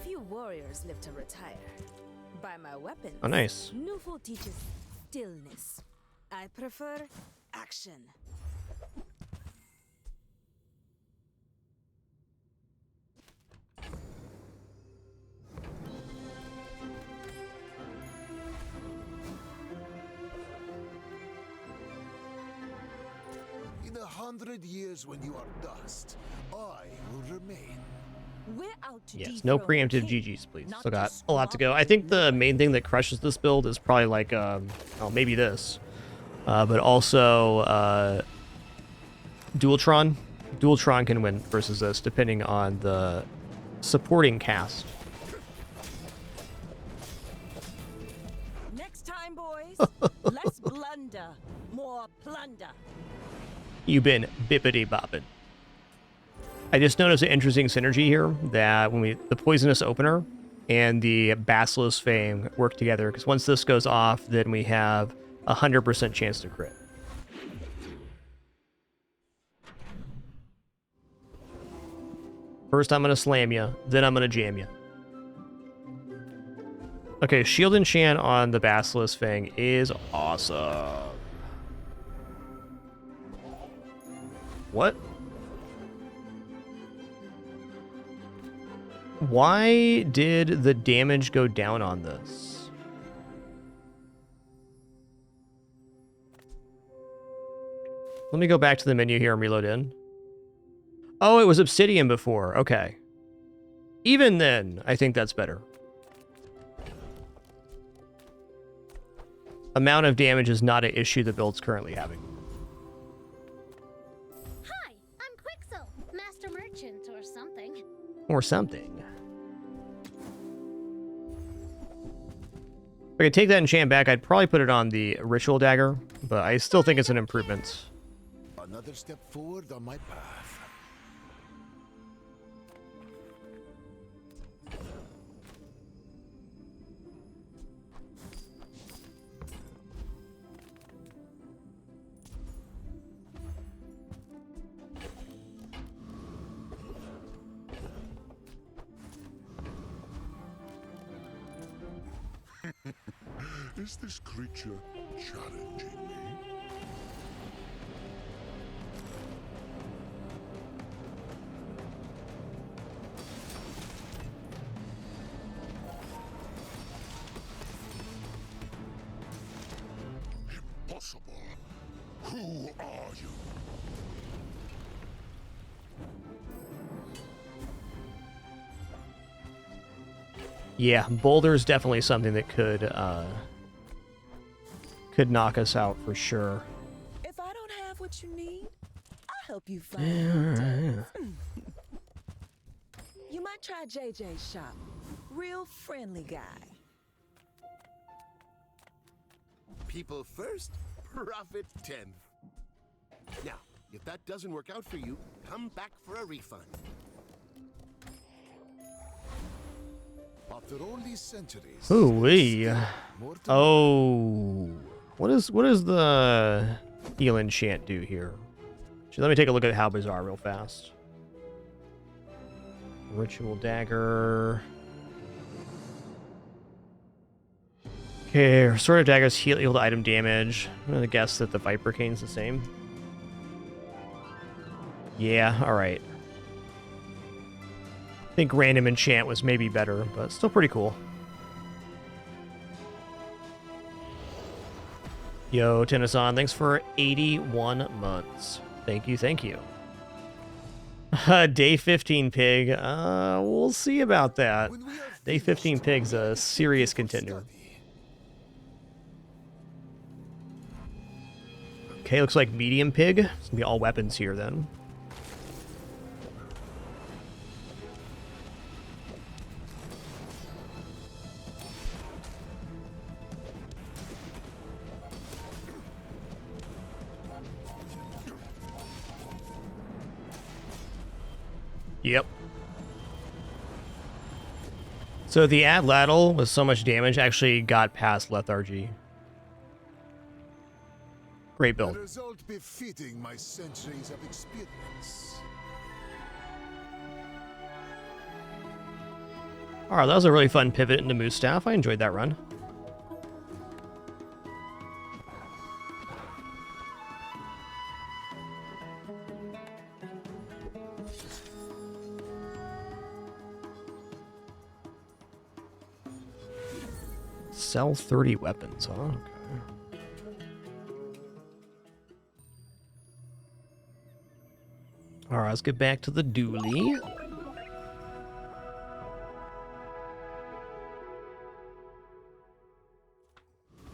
Few warriors live to retire. By my weapons. Oh, nice. Nufo teaches stillness. I prefer action. In 100 years when you are dust, I will remain. We're out to Yes, no dethrone preemptive king, GGs, please. not Still got to a lot to go. squabble I think the main thing that crushes this build is probably like, oh, maybe this. But also, Dualtron. Dualtron can win versus this, depending on the supporting cast. Next time, boys, less blunder, more plunder. You've been bippity-bopping. I just noticed an interesting synergy here that when the Poisonous Opener and the Basilisk Fang work together, because once this goes off, then we have 100% chance to crit. First, I'm going to slam you, then I'm going to jam you. Okay, Shield Enchant on the Basilisk Fang is awesome. What? Why did the damage go down on this? Let me go back to the menu here and reload in. Oh, it was Obsidian before. Okay. Even then, I think that's better. Amount of damage is not an issue the build's currently having. Hi, I'm Quixel, Master Merchant or something. Or something. If I could take that enchant back, I'd probably put it on the Ritual Dagger, but I still think it's an improvement. Another step forward on my path. Is this creature challenging me? Impossible. Who are you? Yeah, Boulder's definitely something that could knock us out for sure. If I don't have what you need, I'll help you find who does. You might try JJ's shop. Real friendly guy. People first, profit 10th. Now, if that doesn't work out for you, come back for a refund. After all these centuries. Ooh-wee. Oh. What does the heal enchant do here? Let me take a look at how bizarre real fast. Ritual Dagger. Okay, Restorative Daggers heal item damage. I'm gonna guess that the Viper Cane's the same. Yeah, alright. I think Random Enchant was maybe better, but still pretty cool. Yo, Tennyson, thanks for 81 months. Thank you, thank you. Day 15 Pig. We'll see about that. Day 15 Pig's a serious contender. Okay, looks like Medium Pig. It's gonna be all weapons here then. Yep. So the Atlatl with so much damage actually got past lethargy. Great build. A result befitting my centuries of experience. Alright, that was a really fun pivot into Moose Staff. I enjoyed that run. Sell 30 weapons, huh? Okay. Alright, let's get back to the dually.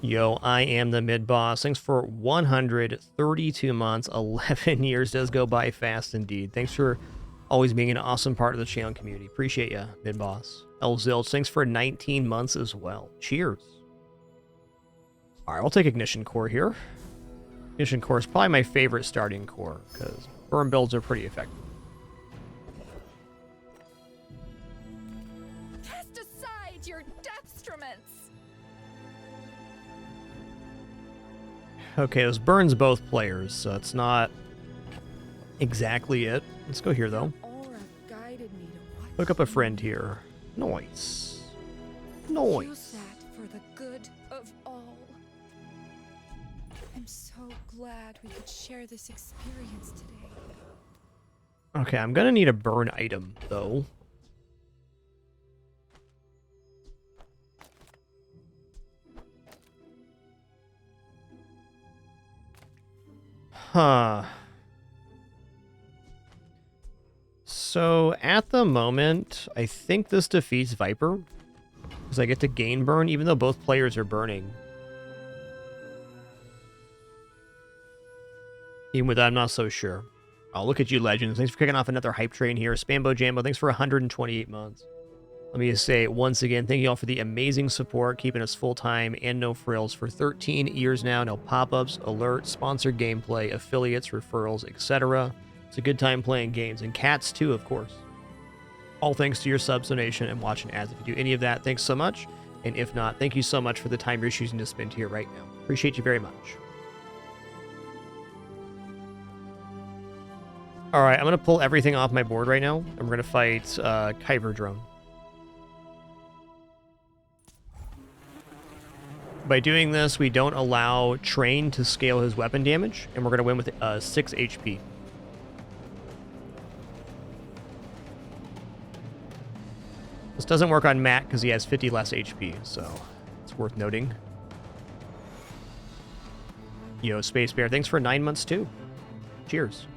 Yo, I am the mid-boss. Thanks for 132 months. 11 years does go by fast indeed. Thanks for always being an awesome part of the channel community. Appreciate ya, mid-boss. El Zilch, thanks for 19 months as well. Cheers. Alright, we'll take Ignition Core here. Ignition Core is probably my favorite starting core, because burn builds are pretty effective. Cast aside your deathstruments. Okay, this burns both players, so it's not exactly it. Let's go here, though. Look up a friend here. Nice. Nice. Use that for the good of all. I'm so glad we could share this experience today. Okay, I'm gonna need a burn item, though. Huh. So, at the moment, I think this defeats Viper. Because I get to gain burn, even though both players are burning. Even with that, I'm not so sure. Oh, look at you, Legends. Thanks for kicking off another hype train here. Spambo Jambo, thanks for 128 months. Let me just say once again, thank you all for the amazing support, keeping us full-time and no frills for 13 years now. No pop-ups, alerts, sponsored gameplay, affiliates, referrals, etc. It's a good time playing games. And cats, too, of course. All thanks to your subs, donation, and watching ads. If you do any of that, thanks so much. And if not, thank you so much for the time you're choosing to spend here right now. Appreciate you very much. Alright, I'm going to pull everything off my board right now. And we're going to fight Kyber Drone. By doing this, we don't allow Train to scale his weapon damage, and we're going to win with 6 HP. This doesn't work on Matt because he has 50 less HP, so it's worth noting. Yo, Space Bear, thanks for 9 months too. Cheers.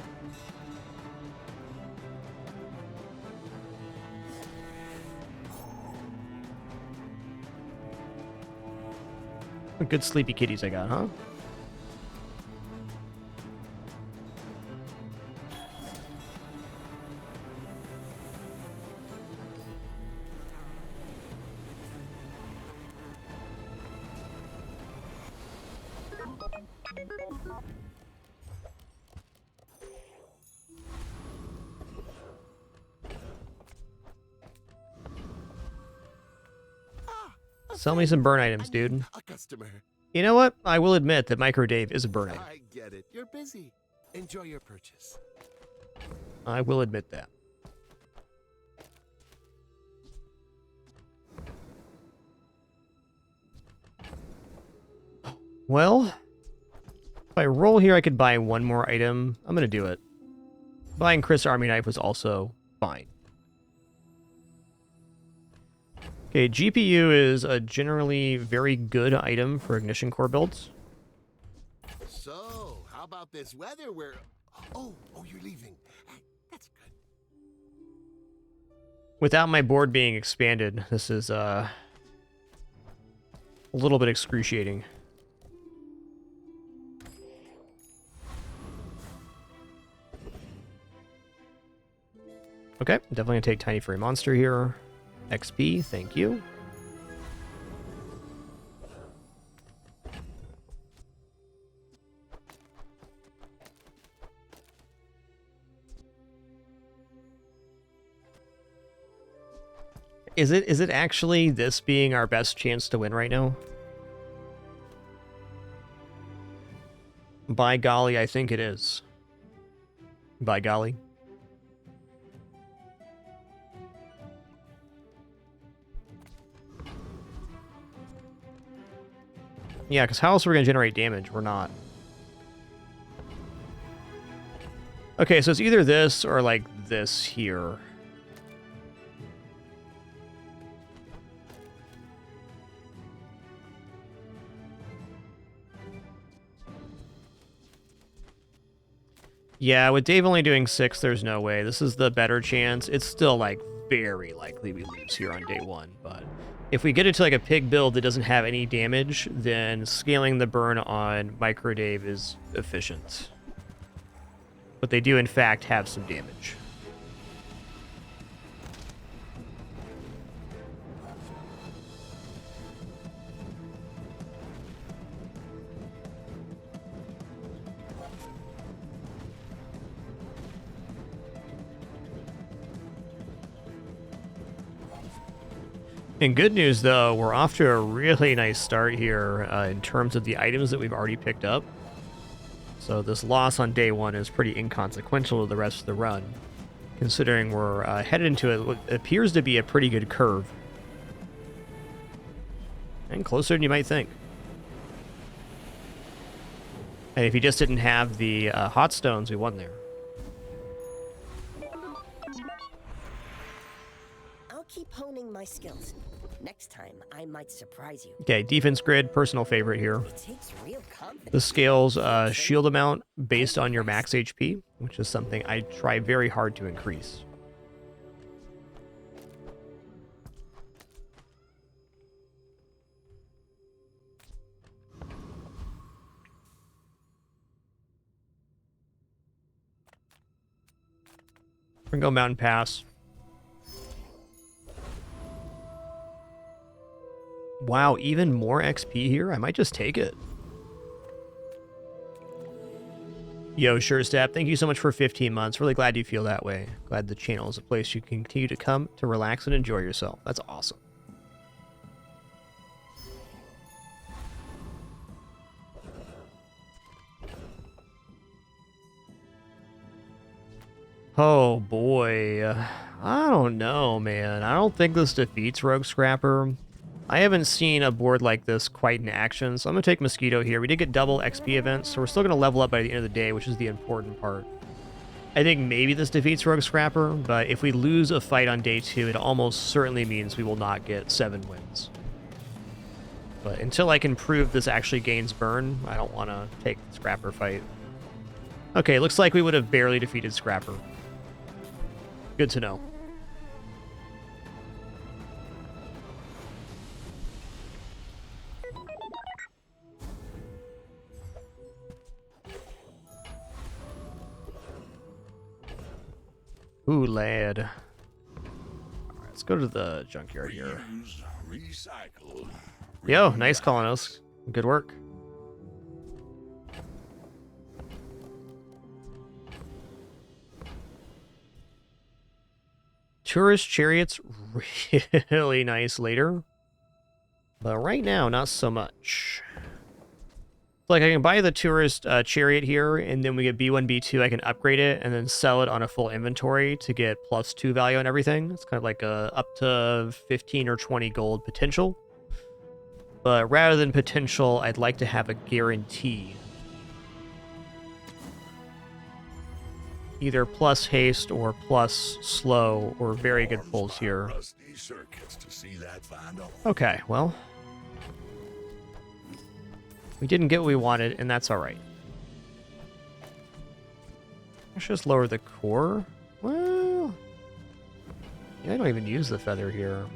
Good sleepy kitties I got, huh? Sell me some burn items, dude. A customer. You know what? I will admit that Micro Dave is a burn item. I get it. You're busy. Enjoy your purchase. I will admit that. Well, if I roll here, I could buy one more item. I'm going to do it. Buying Chris Army Knife was also fine. Okay, GPU is a generally very good item for Ignition Core builds. So, how about this weather where... Oh, you're leaving. That's good. Without my board being expanded, this is a little bit excruciating. Okay, definitely gonna take Tiny Furry Monster here. XP, thank you. Is it actually this being our best chance to win right now? By golly, I think it is. By golly. Yeah, because how else are we going to generate damage? We're not. Okay, so it's either this or, like, this here. Yeah, with Dave only doing 6, there's no way. This is the better chance. It's still, like, very likely we lose here on day 1, but if we get it to, like, a pig build that doesn't have any damage, then scaling the burn on Micro Dave is efficient. But they do, in fact, have some damage. And good news, though, we're off to a really nice start here in terms of the items that we've already picked up. So this loss on day 1 is pretty inconsequential to the rest of the run, considering we're headed into what appears to be a pretty good curve. And closer than you might think. And if you just didn't have the hot stones, we won there. I'll keep honing my skills. Next time, I might surprise you. Okay, defense grid, personal favorite here. It takes real confidence. The scales shield amount based on your max HP, which is something I try very hard to increase. We're gonna go Mountain Pass. Wow, even more XP here? I might just take it. Yo, Sure Step, thank you so much for 15 months. Really glad you feel that way. Glad the channel is a place you can continue to come to relax and enjoy yourself. That's awesome. Oh boy. I don't know, man. I don't think this defeats Rogue Scrapper. I haven't seen a board like this quite in action, so I'm going to take Mosquito here. We did get double XP events, so we're still going to level up by the end of the day, which is the important part. I think maybe this defeats Rogue Scrapper, but if we lose a fight on day 2, it almost certainly means we will not get 7 wins. But until I can prove this actually gains burn, I don't want to take the Scrapper fight. Okay, looks like we would have barely defeated Scrapper. Good to know. Ooh, lad. Alright, let's go to the junkyard here. Recycle. Yo, nice calling us. Good work. Tourist chariots, really nice later. But right now, not so much. Like, I can buy the tourist chariot here, and then we get B1, B2, I can upgrade it, and then sell it on a full inventory to get +2 value on everything. It's kind of like a up to 15 or 20 gold potential. But rather than potential, I'd like to have a guarantee. Either plus haste or plus slow or very good pulls here. Okay, well. We didn't get what we wanted, and that's alright. Let's just lower the core. Well, yeah, I don't even use the feather here.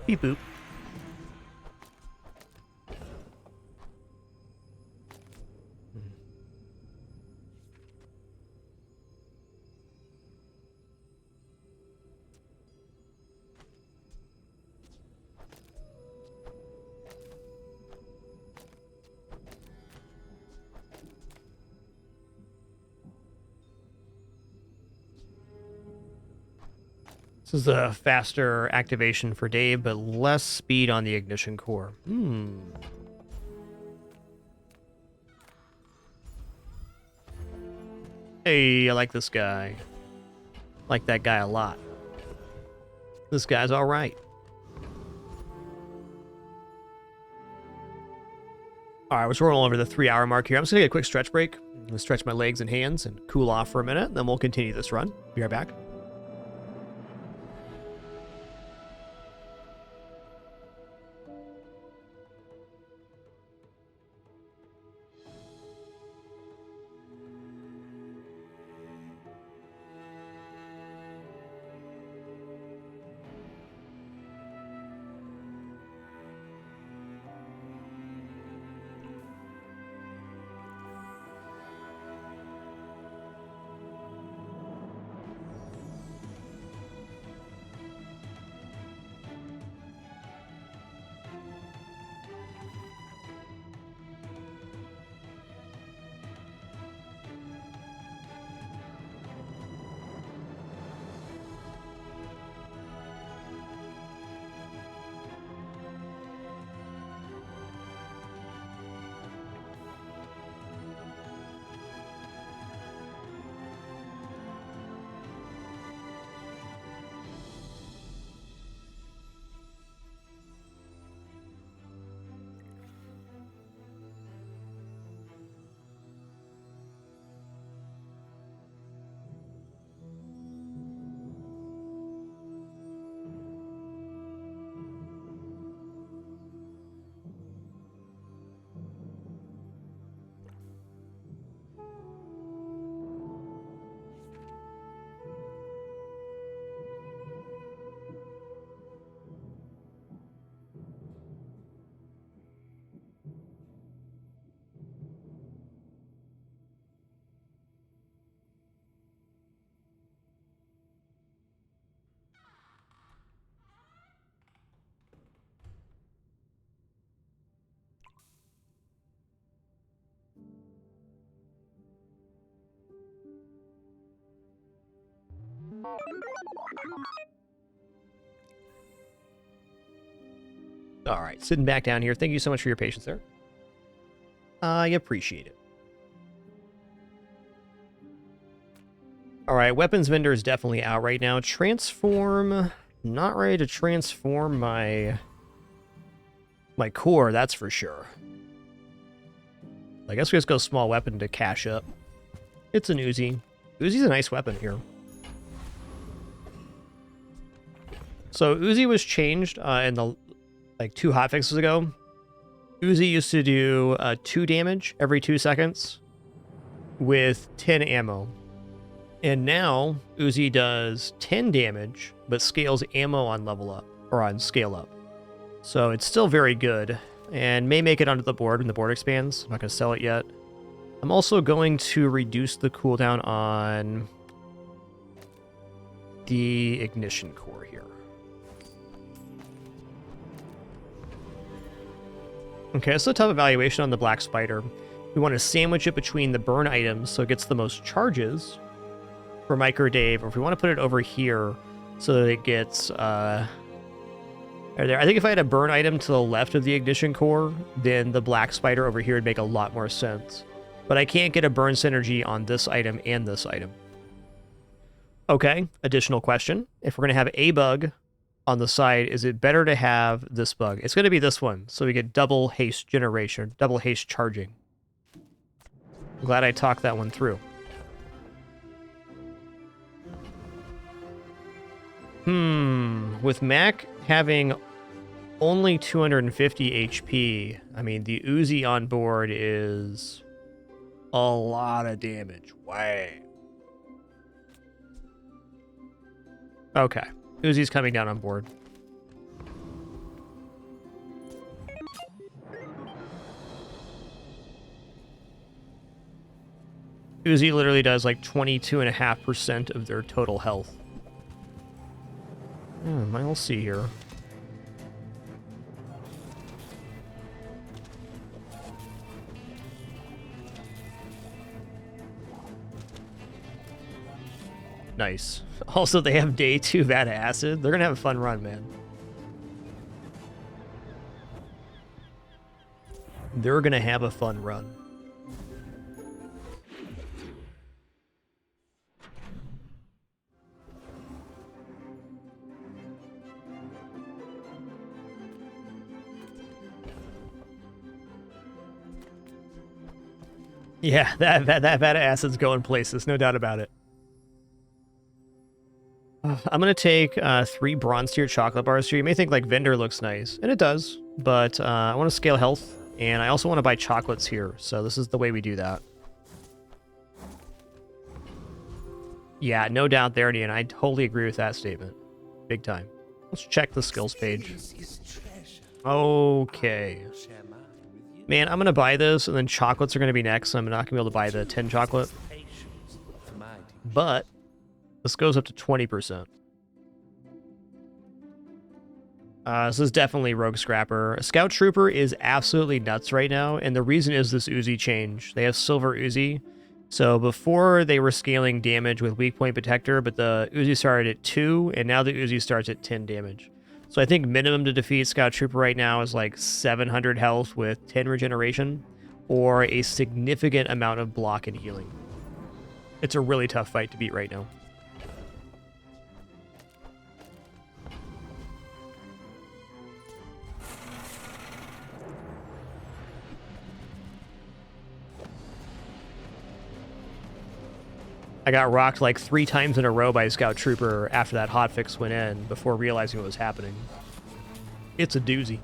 Beep boop. This is a faster activation for Dave, but less speed on the ignition core. Hey, I like this guy. Like that guy a lot. This guy's all right. All right, we're rolling over the 3-hour mark here. I'm just gonna get a quick stretch break. I'm gonna stretch my legs and hands and cool off for a minute, and then we'll continue this run. Be right back. All right, sitting back down here. Thank you so much for your patience there. I appreciate it. All right, weapons vendor is definitely out right now. Transform, not ready to transform my core, that's for sure. I guess we just go small weapon to cash up. It's an Uzi. Uzi's a nice weapon here. So Uzi was changed in the like 2 hotfixes ago. Uzi used to do 2 damage every 2 seconds with 10 ammo. And now Uzi does 10 damage, but scales ammo on level up, or on scale up. So it's still very good, and may make it onto the board when the board expands. I'm not going to sell it yet. I'm also going to reduce the cooldown on the ignition core here. Okay, that's a tough evaluation on the Black Spider. We want to sandwich it between the burn items so it gets the most charges for Mike or Dave, or if we want to put it over here so that it gets there. I think if I had a burn item to the left of the ignition core, then the Black Spider over here would make a lot more sense. But I can't get a burn synergy on this item and this item. Okay, additional question. If we're going to have a bug on the side, is it better to have this bug? It's going to be this one, so we get double haste generation, double haste charging. I'm glad I talked that one through. With Mac having only 250 HP, I mean, the Uzi on board is a lot of damage. Wow. Okay. Uzi's coming down on board. Uzi literally does like 22.5% of their total health. I'll see here. Nice. Also, they have day 2 Vat of Acid. They're gonna have a fun run, man. They're gonna have a fun run. Yeah, that Vat of Acid's going places, no doubt about it. I'm gonna take 3 bronze tier chocolate bars here. You may think like vendor looks nice, and it does, but I want to scale health, and I also want to buy chocolates here, so this is the way we do that. Yeah, no doubt there, and I totally agree with that statement. Big time. Let's check the skills page. Okay. Man, I'm gonna buy this, and then chocolates are gonna be next, so I'm not gonna be able to buy the 10 chocolate. But this goes up to 20%. This is definitely Rogue Scrapper. Scout Trooper is absolutely nuts right now, and the reason is this Uzi change. They have Silver Uzi. So before they were scaling damage with Weak Point Protector, but the Uzi started at 2, and now the Uzi starts at 10 damage. So I think minimum to defeat Scout Trooper right now is like 700 health with 10 regeneration, or a significant amount of block and healing. It's a really tough fight to beat right now. I got rocked like 3 times in a row by Scout Trooper after that hotfix went in before realizing what was happening. It's a doozy.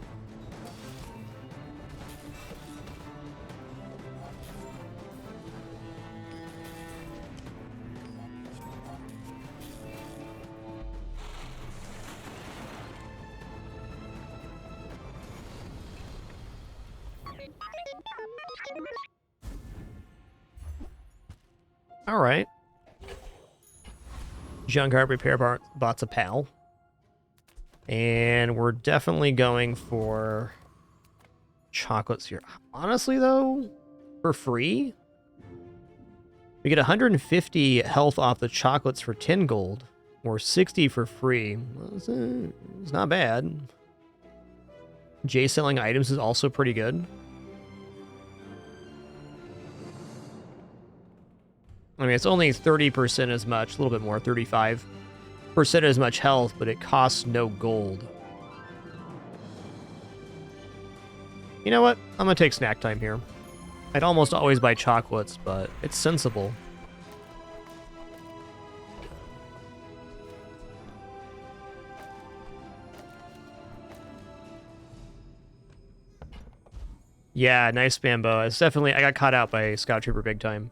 All right. Junkyard repair bot's a pal. And we're definitely going for chocolates here. Honestly, though, for free, we get 150 health off the chocolates for 10 gold, or 60 for free. It's not bad. J selling items is also pretty good. I mean, it's only 30% as much, a little bit more, 35% as much health, but it costs no gold. You know what? I'm gonna take snack time here. I'd almost always buy chocolates, but it's sensible. Yeah, nice Bambo. It's definitely, I got caught out by Scout Trooper big time.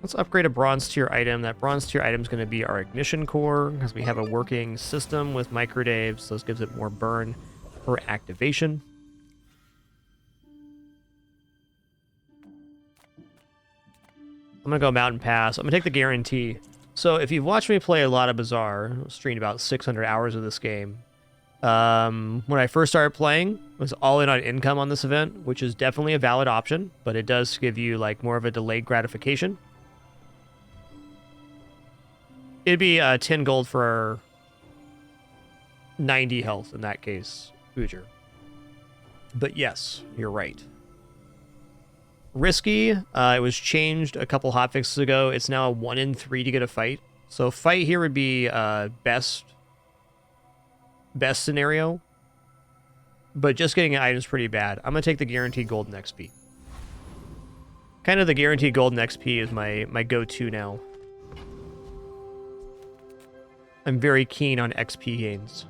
Let's upgrade a bronze tier item. That bronze tier item is going to be our ignition core, because we have a working system with microdaves, so this gives it more burn for activation. I'm going to go Mountain Pass. I'm going to take the guarantee. So if you've watched me play a lot of Bazaar, I streamed about 600 hours of this game. When I first started playing, I was all in on income on this event, which is definitely a valid option, but it does give you like more of a delayed gratification. It'd be 10 gold for 90 health in that case, Ujer. But yes, you're right. Risky, it was changed a couple hotfixes ago. It's now a 1 in 3 to get a fight. So fight here would be best scenario. But just getting an item is pretty bad. I'm going to take the guaranteed golden XP. Kind of the guaranteed golden XP is my go-to now. I'm very keen on XP gains.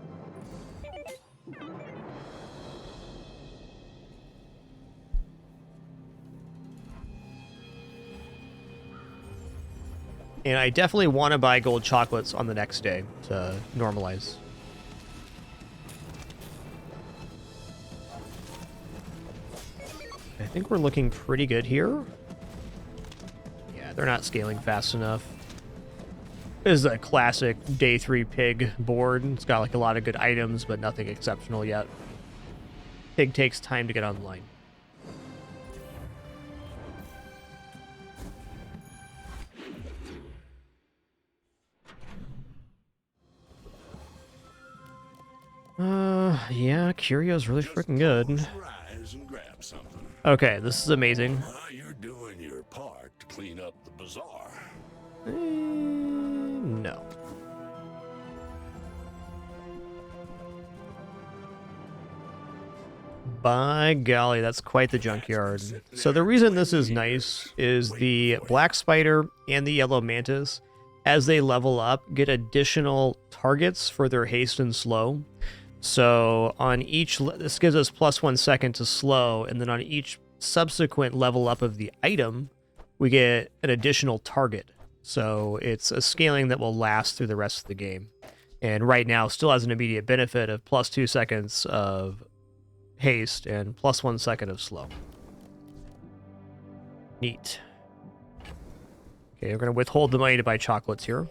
And I definitely want to buy gold chocolates on the next day to normalize. I think we're looking pretty good here. Yeah, they're not scaling fast enough. This is a classic day 3 pig board. It's got like a lot of good items, but nothing exceptional yet. Pig takes time to get online. Yeah, Curio's really freaking good. Rise and grab something. Okay, this is amazing. You're doing your part to clean up the bazaar. No. By golly, that's quite the junkyard. So the reason this is nice is the black spider and the yellow mantis, as they level up, get additional targets for their haste and slow. So on each, this gives us +1 second to slow, and then on each subsequent level up of the item, we get an additional target. So it's a scaling that will last through the rest of the game. And right now still has an immediate benefit of +2 seconds of haste and +1 second of slow. Neat. Okay, we're going to withhold the money to buy chocolates here.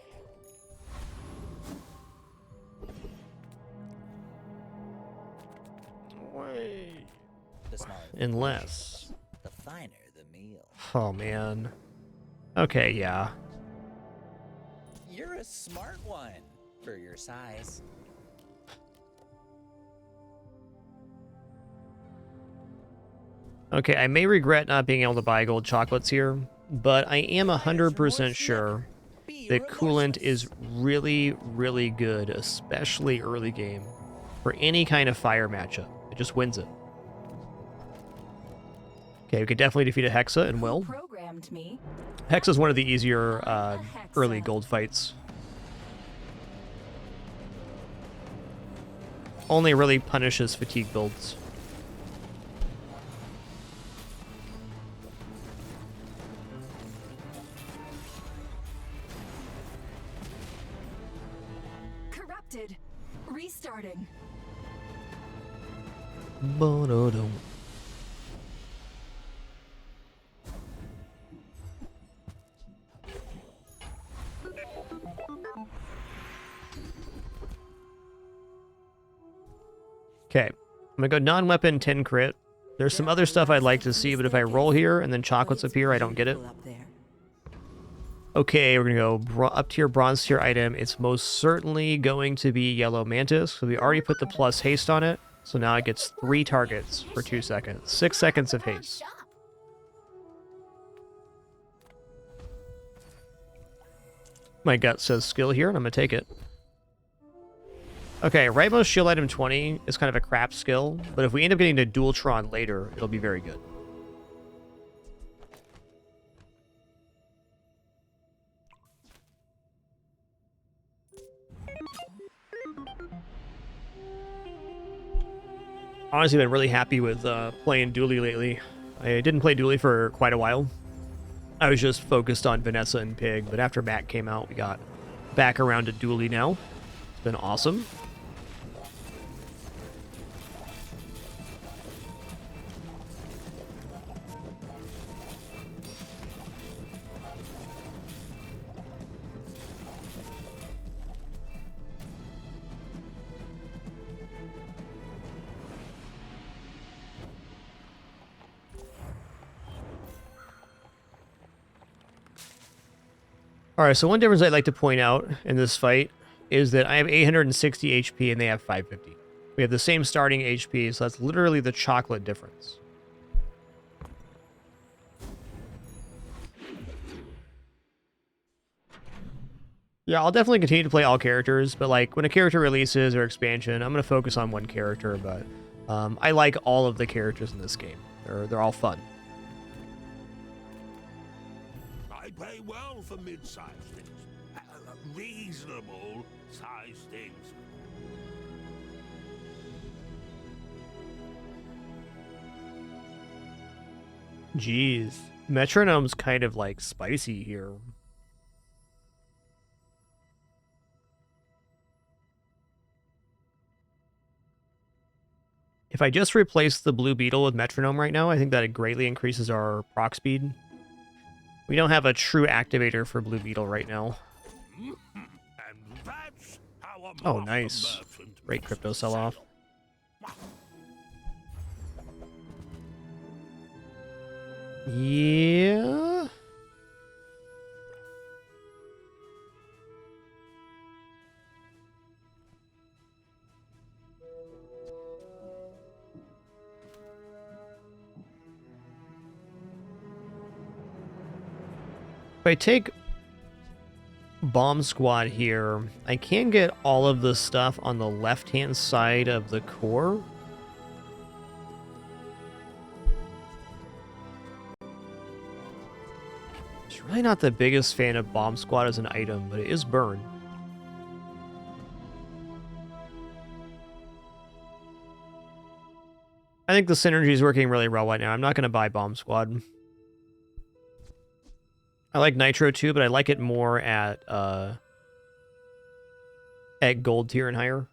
Unless... the finer the meal. Oh, man. Okay, yeah. You're a smart one for your size. Okay, I may regret not being able to buy gold chocolates here, but I am 100% sure that coolant is really, really good, especially early game, for any kind of fire matchup. It just wins it. Okay, we could definitely defeat a Hexa and will. Hexa is one of the easier early gold fights. Only really punishes fatigue builds. Corrupted. Restarting. Ba-da-dum. Okay, I'm gonna go non-weapon 10 crit. There's some other stuff I'd like to see, but if I roll here and then chocolates appear, I don't get it. Okay, we're gonna go up tier, bronze tier item. It's most certainly going to be yellow mantis. So we already put the plus haste on it. So now it gets 3 targets for 2 seconds. 6 seconds of haste. My gut says skill here, and I'm gonna take it. Okay, rightmost shield item 20 is kind of a crap skill, but if we end up getting to Dualtron later, it'll be very good. Honestly, been really happy with playing Dooley lately. I didn't play Dooley for quite a while. I was just focused on Vanessa and Pig, but after Mac came out, we got back around to Dooley now. It's been awesome. Alright, so one difference I'd like to point out in this fight is that I have 860 HP and they have 550. We have the same starting HP, so that's literally the chocolate difference. Yeah, I'll definitely continue to play all characters, but like when a character releases or expansion, I'm going to focus on one character, but I like all of the characters in this game. They're all fun. I pay well for mid-sized things. Reasonable sized things. Jeez. Metronome's kind of like spicy here. If I just replace the blue beetle with metronome right now, I think that it greatly increases our proc speed. We don't have a true activator for blue beetle right now. Oh, nice. Great crypto sell-off. Yeah. I take Bomb Squad here, I can get all of the stuff on the left-hand side of the core. Just really not the biggest fan of Bomb Squad as an item, but it is burn. I think the synergy is working really well right now. I'm not going to buy Bomb Squad. I like Nitro too, but I like it more at gold tier and higher.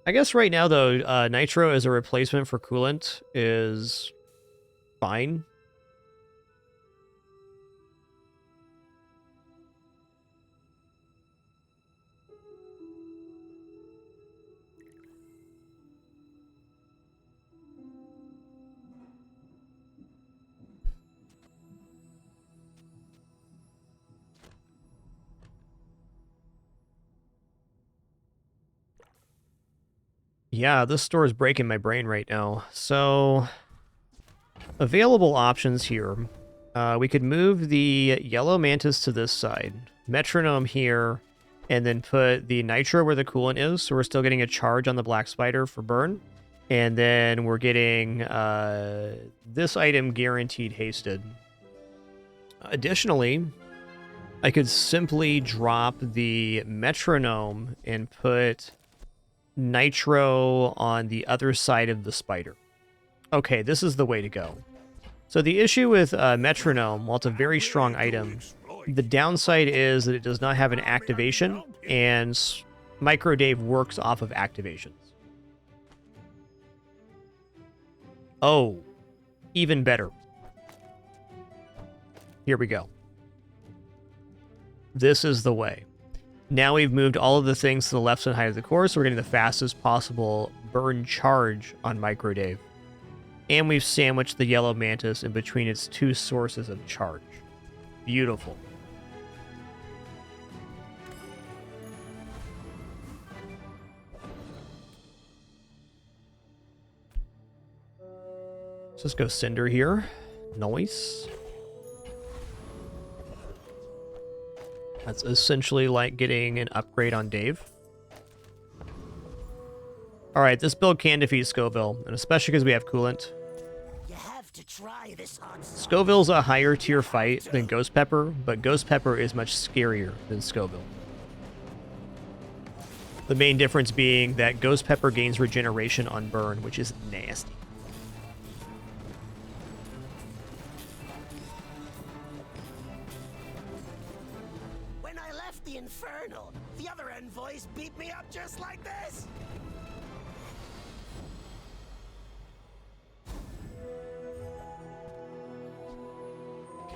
I guess right now, though, Nitro as a replacement for Coolant is fine. Yeah, this store is breaking my brain right now. So, available options here. We could move the Yellow Mantis to this side, Metronome here, and then put the Nitro where the coolant is, so we're still getting a charge on the Black Spider for burn. And then we're getting this item guaranteed hasted. Additionally, I could simply drop the Metronome and put Nitro on the other side of the spider. Okay, this is the way to go. So the issue with Metronome, while it's a very strong item, the downside is that it does not have an activation, and Micro Dave works off of activations. Oh, even better. Here we go. This is the way. Now we've moved all of the things to the left side of the core, so we're getting the fastest possible burn charge on Micro Dave. And we've sandwiched the Yellow Mantis in between its two sources of charge. Beautiful. Let's just go Cinder here. Nice. That's essentially like getting an upgrade on Dave. Alright, this build can defeat Scoville, and especially because we have Coolant. You have to try this hot Scoville's a higher tier fight than Ghost Pepper, but Ghost Pepper is much scarier than Scoville. The main difference being that Ghost Pepper gains regeneration on burn, which is nasty. When I left the Infernal, the other envoys beat me up just like this.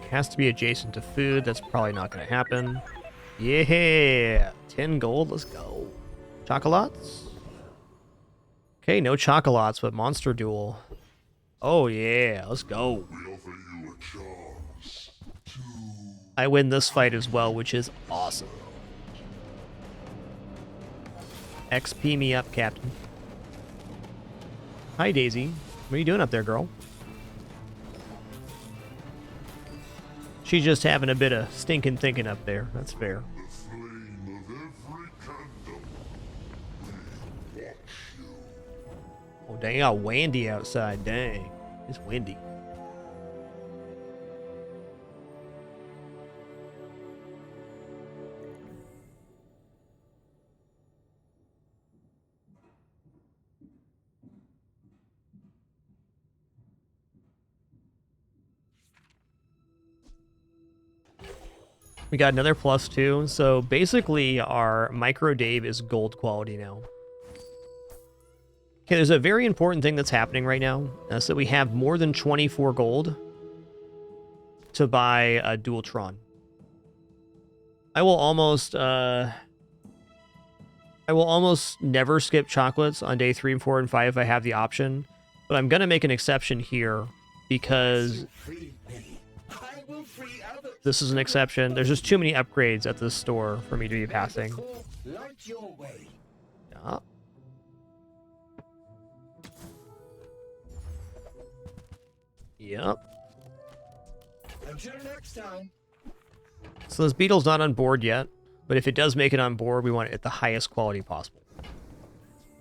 Has to be adjacent to food. That's probably not going to happen. Yeah! 10 gold. Let's go. Chocolates? Okay, no chocolates, but Monster Duel. Oh, yeah. Let's go. I win this fight as well, which is awesome. XP me up, Captain. Hi, Daisy. What are you doing up there, girl? She's just having a bit of stinking thinking up there. That's fair. Oh, dang, got windy outside. Dang. It's windy. We got another +2, so basically our Micro Dave is gold quality now. Okay, there's a very important thing that's happening right now, so that we have more than 24 gold to buy a Dualtron. I will almost never skip chocolates on day 3, 4, and 5 if I have the option, but I'm gonna make an exception here because this is an exception. There's just too many upgrades at this store for me to be passing. Yeah. Yep. Until next time. So this beetle's not on board yet, but if it does make it on board, we want it at the highest quality possible.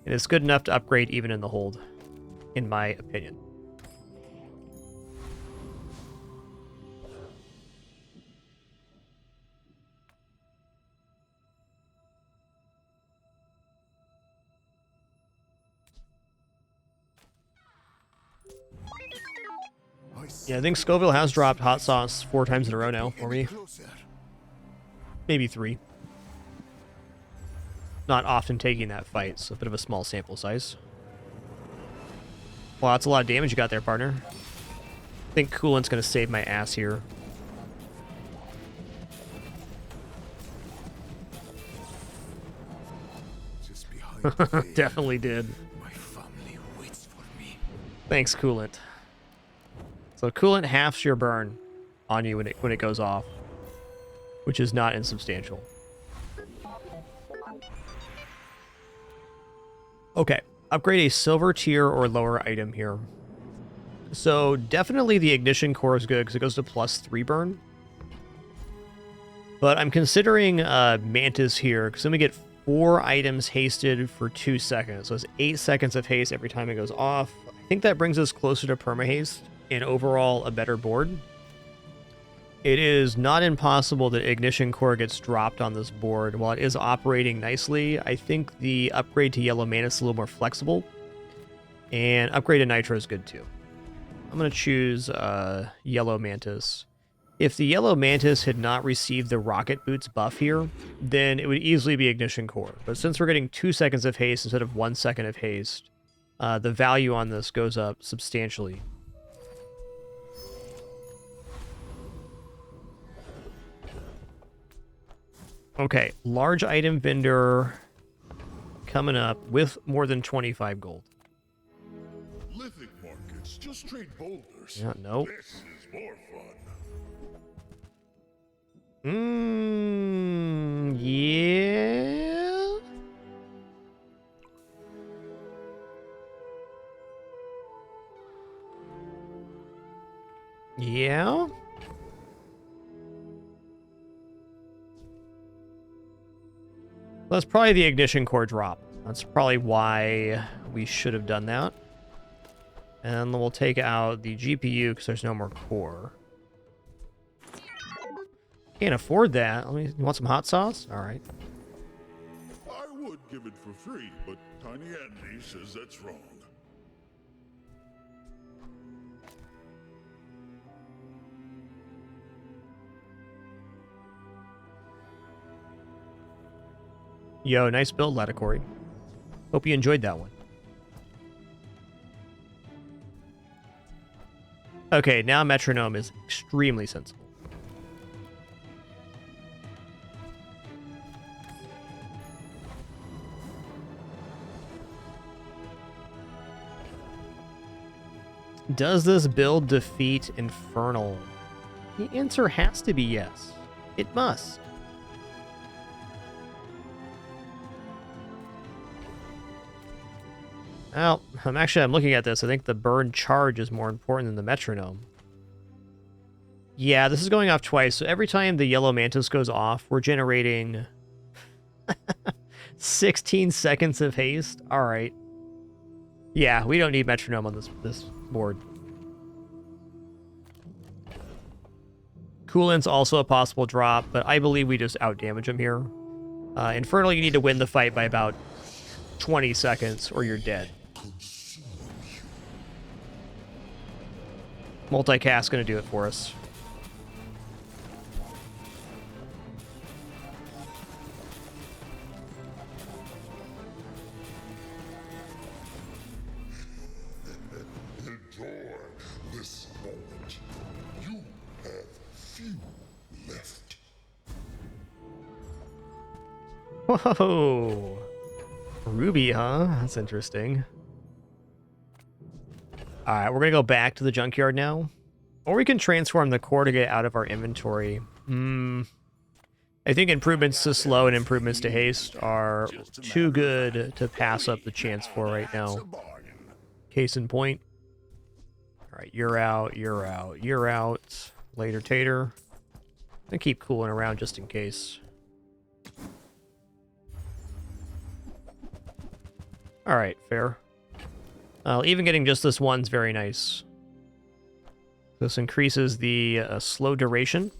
And it's good enough to upgrade even in the hold, in my opinion. Yeah, I think Scoville has dropped hot sauce 4 times in a row now for me. Maybe 3. Not often taking that fight, so a bit of a small sample size. Wow, that's a lot of damage you got there, partner. I think Coolant's going to save my ass here. Just behind Definitely did. my family waits for me. Thanks, Coolant. So Coolant halves your burn on you when it goes off, which is not insubstantial. Okay, upgrade a silver tier or lower item here. So definitely the ignition core is good because it goes to +3 burn. But I'm considering Mantis here because then we get 4 items hasted for 2 seconds. So it's 8 seconds of haste every time it goes off. I think that brings us closer to permahaste and overall a better board. It is not impossible that Ignition Core gets dropped on this board. While it is operating nicely, I think the upgrade to Yellow Mantis is a little more flexible. And upgrade to Nitro is good too. I'm going to choose Yellow Mantis. If the Yellow Mantis had not received the Rocket Boots buff here, then it would easily be Ignition Core. But since we're getting 2 seconds of haste instead of 1 second of haste, the value on this goes up substantially. Okay, large item vendor coming up with more than 25 gold. Lithic markets, just trade boulders. Yeah, nope. This is more fun. Yeah. Yeah. That's probably the ignition core drop. That's probably why we should have done that. And then we'll take out the GPU because there's no more core. Can't afford that. You want some hot sauce? All right. I would give it for free, but Tiny Andy says that's wrong. Yo, nice build, Laticory. Hope you enjoyed that one. Okay, now Metronome is extremely sensible. Does this build defeat Infernal? The answer has to be yes. It must. Well, I'm looking at this. I think the burn charge is more important than the metronome. Yeah, this is going off twice. So every time the Yellow Mantis goes off, we're generating 16 seconds of haste. All right. Yeah, we don't need metronome on this board. Coolant's also a possible drop, but I believe we just outdamage him here. Infernal, you need to win the fight by about 20 seconds or you're dead. Multicast gonna do it for us. Enjoy this moment. You have few left. Whoa. Ruby, huh? That's interesting. Alright, we're gonna go back to the junkyard now. Or we can transform the core to get out of our inventory. I think improvements to slow and improvements to haste are too good to pass up the chance for right now. Case in point. Alright, you're out, you're out, you're out. Later, Tater. And keep cooling around just in case. Alright, fair. Even getting just this one's very nice. This increases the slow duration.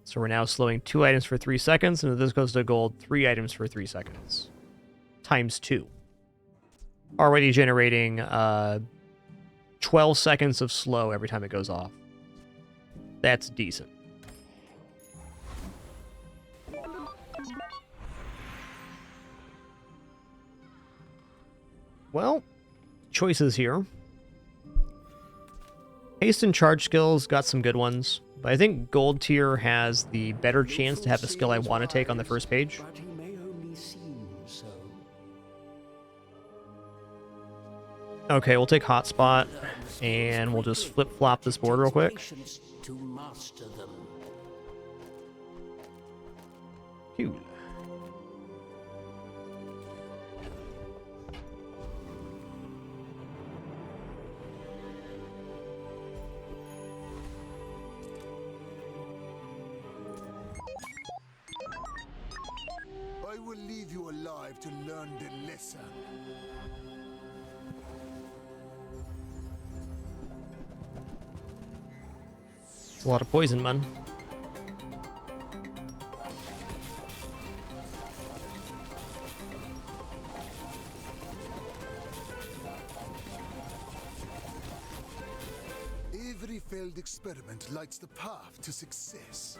So we're now slowing 2 items for 3 seconds, and if this goes to gold, 3 items for 3 seconds. Times 2. Already generating 12 seconds of slow every time it goes off. That's decent. Well, choices here. Haste and charge skills got some good ones, but I think gold tier has the better chance to have the skill I want to take on the first page. But he may only seem so. Okay, we'll take hotspot, and we'll just flip-flop this board real quick. To master them. Cool. I will leave you alive to learn the lesson. It's a lot of poison, man. Every failed experiment lights the path to success.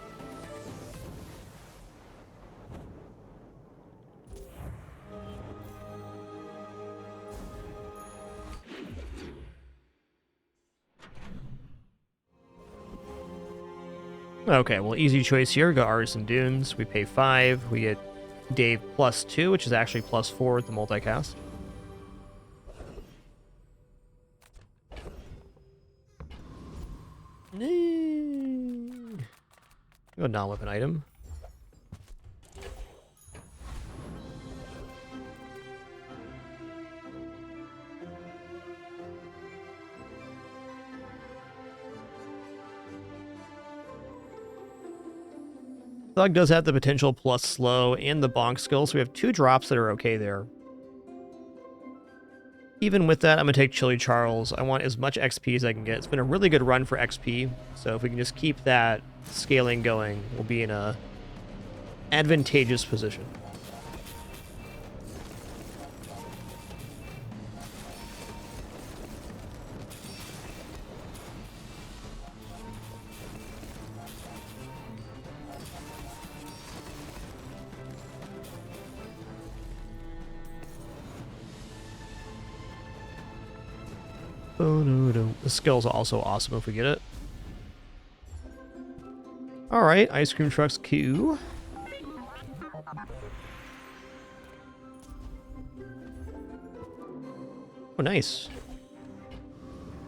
Okay, well, easy choice here. Go Artisan Dunes. We pay 5. We get Dave +2, which is actually +4 with the multicast. Go non-weapon item. Thug does have the potential plus slow and the bonk skill, so we have 2 drops that are okay there. Even with that, I'm going to take Chili Charles. I want as much XP as I can get. It's been a really good run for XP, so if we can just keep that scaling going, we'll be in a advantageous position. Oh, no. The skill's also awesome if we get it. Alright, Ice Cream Truck's Q. Oh, nice.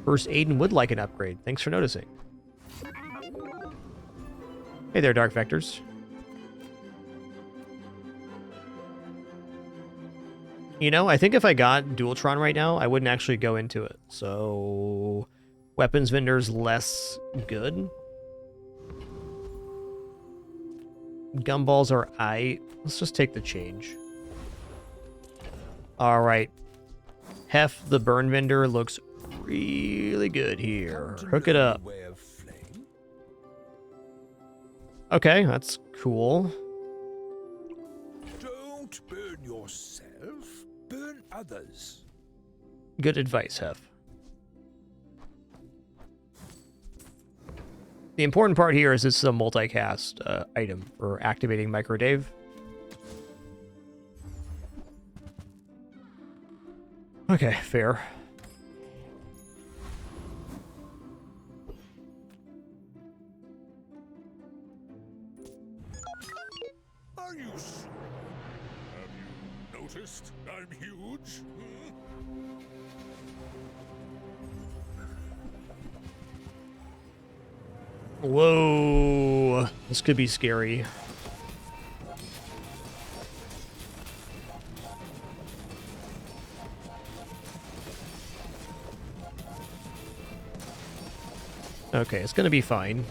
First Aiden would like an upgrade. Thanks for noticing. Hey there, Dark Vectors. You know, I think if I got Dualtron right now, I wouldn't actually go into it. So, weapons vendor's less good. Gumballs are aight. Let's just take the change. Alright. Hef, the burn vendor, looks really good here. Hook it up. Okay, that's cool. Don't burn yourself. Burn others. Good advice, Hef. The important part here is this is a multicast item for activating Micro Dave. Okay, fair. Are you sure? Have you noticed I'm huge? Whoa, this could be scary. Okay, it's gonna be fine.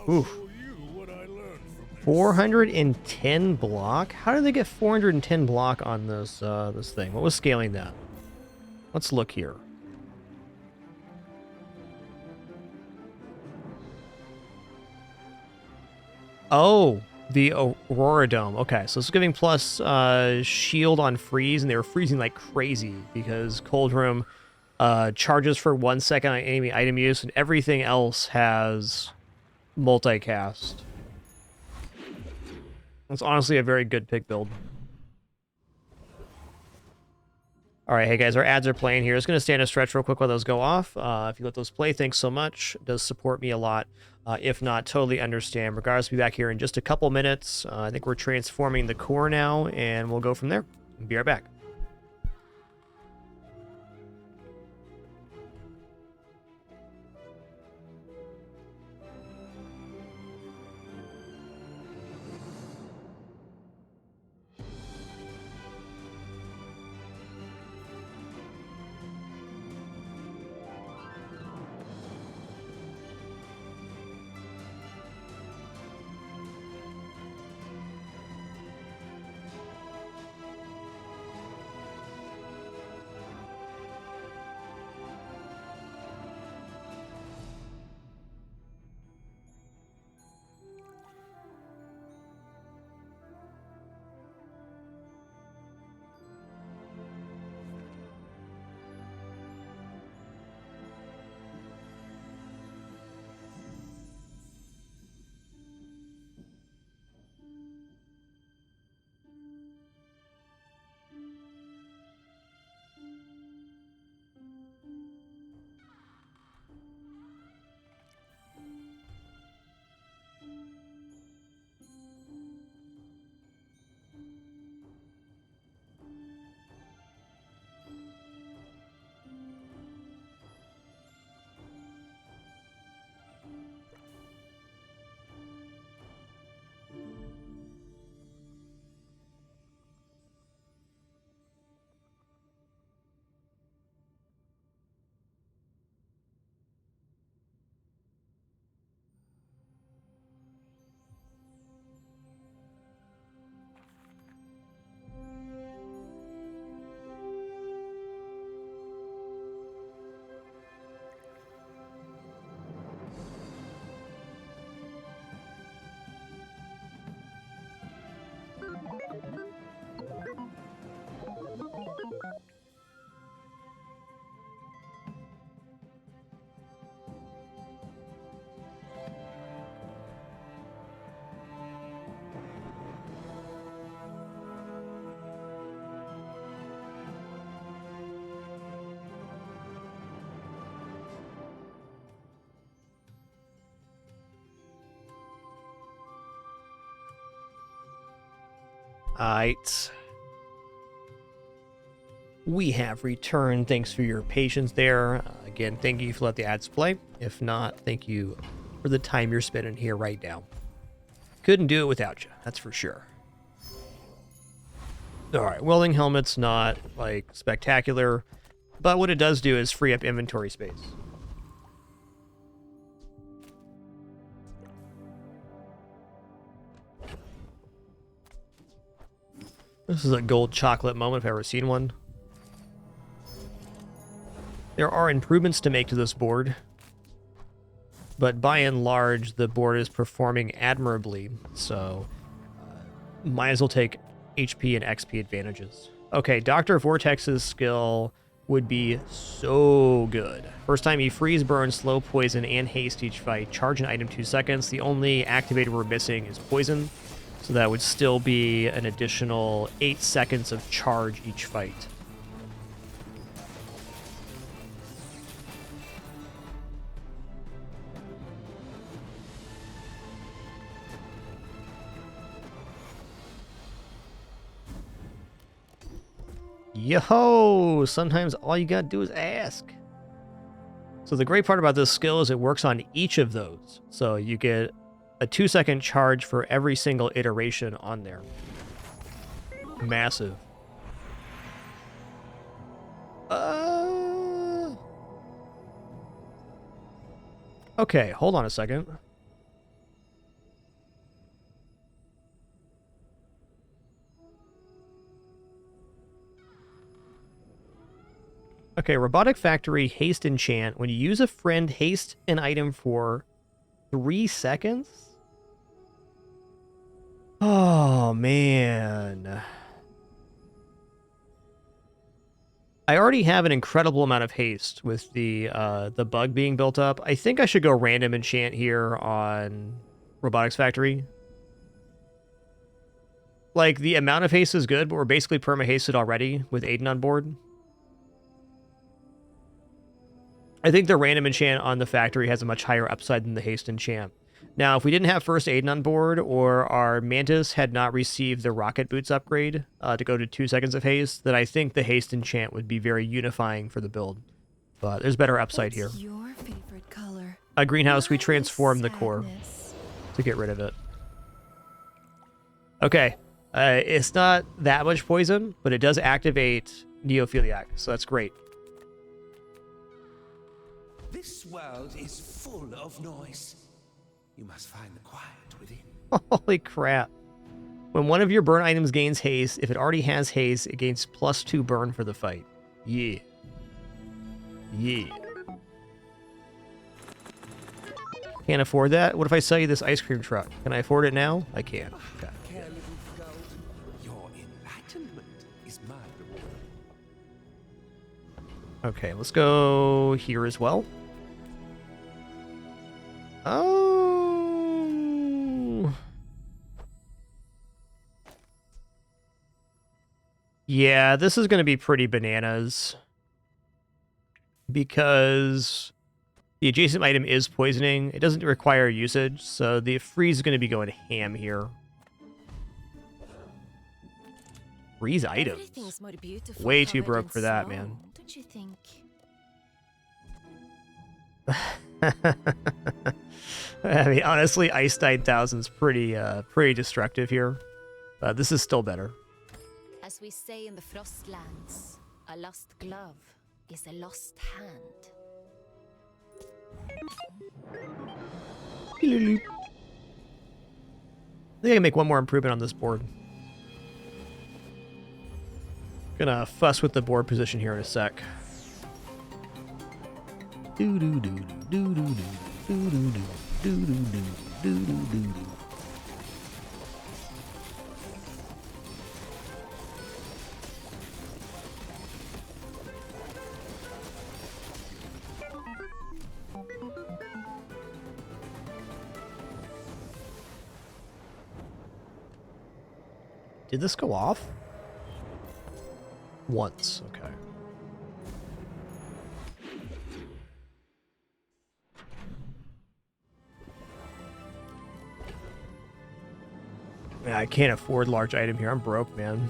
Oof. 410 block? How did they get 410 block on this this thing? What was scaling that? Let's look here. Oh, the Aurora Dome. Okay, so it's giving plus shield on freeze, and they were freezing like crazy because Cold Room charges for 1 second on enemy item use, and everything else has multicast. It's honestly a very good pick build. All right, hey guys, our ads are playing here. Just going to stand a stretch real quick while those go off. If you let those play, thanks so much. It does support me a lot. If not, totally understand. Regardless, we'll be back here in just a couple minutes. I think we're transforming the core now, and we'll go from there. Be right back. Alright. We have returned. Thanks for your patience there. Again, thank you for letting the ads play. If not, thank you for the time you're spending here right now. Couldn't do it without you, that's for sure. Alright, welding helmet's not, like, spectacular, but what it does do is free up inventory space. This is a gold chocolate moment if I've ever seen one. There are improvements to make to this board, but by and large, the board is performing admirably, so might as well take HP and XP advantages. Okay, Dr. Vortex's skill would be so good. First time you freeze, burn, slow, poison, and haste each fight. Charge an item 2 seconds. The only activator we're missing is poison. So that would still be an additional 8 seconds of charge each fight. Yo! Sometimes all you gotta do is ask. So the great part about this skill is it works on each of those. So you get a 2-second charge for every single iteration on there. Massive. Okay, hold on a second. Okay, Robotic Factory, Haste Enchant. When you use a friend, haste an item for 3 seconds? Oh, man. I already have an incredible amount of haste with the bug being built up. I think I should go random enchant here on Robotics Factory. Like, the amount of haste is good, but we're basically perma-hasted already with Aiden on board. I think the random enchant on the factory has a much higher upside than the haste enchant. Now, if we didn't have first Aiden on board, or our Mantis had not received the rocket boots upgrade to go to 2 seconds of haste, then I think the haste enchant would be very unifying for the build. But there's better upside here. Your favorite color. A greenhouse, we transform the core to get rid of it. Okay, it's not that much poison, but it does activate Neophiliac, so that's great. This world is full of noise. You must find the quiet within. Holy crap. When one of your burn items gains haste, if it already has haste, it gains +2 burn for the fight. Yeah. Yeah. Can't afford that? What if I sell you this ice cream truck? Can I afford it now? I can. Okay. Your enlightenment is my reward. Okay, let's go here as well. Oh. Yeah, this is going to be pretty bananas. Because the adjacent item is poisoning. It doesn't require usage, so the freeze is going to be going ham here. Freeze items. Way too broke for that, man. Don't you think? I mean, honestly, Ice 9000 is pretty destructive here. This is still better. As we say in the Frostlands, a lost glove is a lost hand. I think I can make one more improvement on this board. Gonna fuss with the board position here in a sec. Do do do do do do do do do do do do do do. Did this go off? Once, okay. Yeah, I can't afford large item here. I'm broke, man. I'm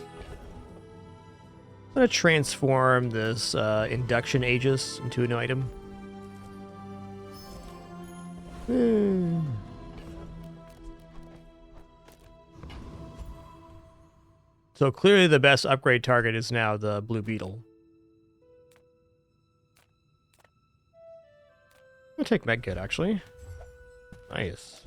gonna transform this induction Aegis into a new item. So clearly the best upgrade target is now the Blue Beetle. I'll take Medkit, actually. Nice.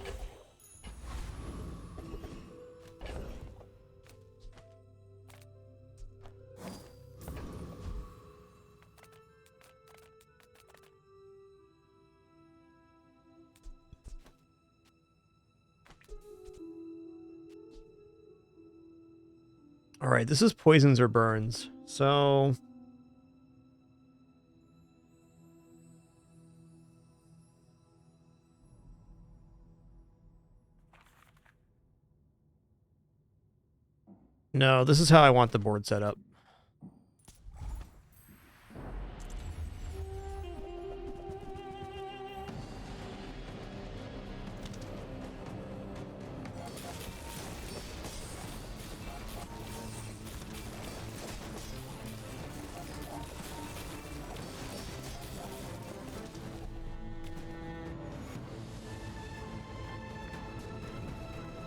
All right, this is poisons or burns. So no, this is how I want the board set up.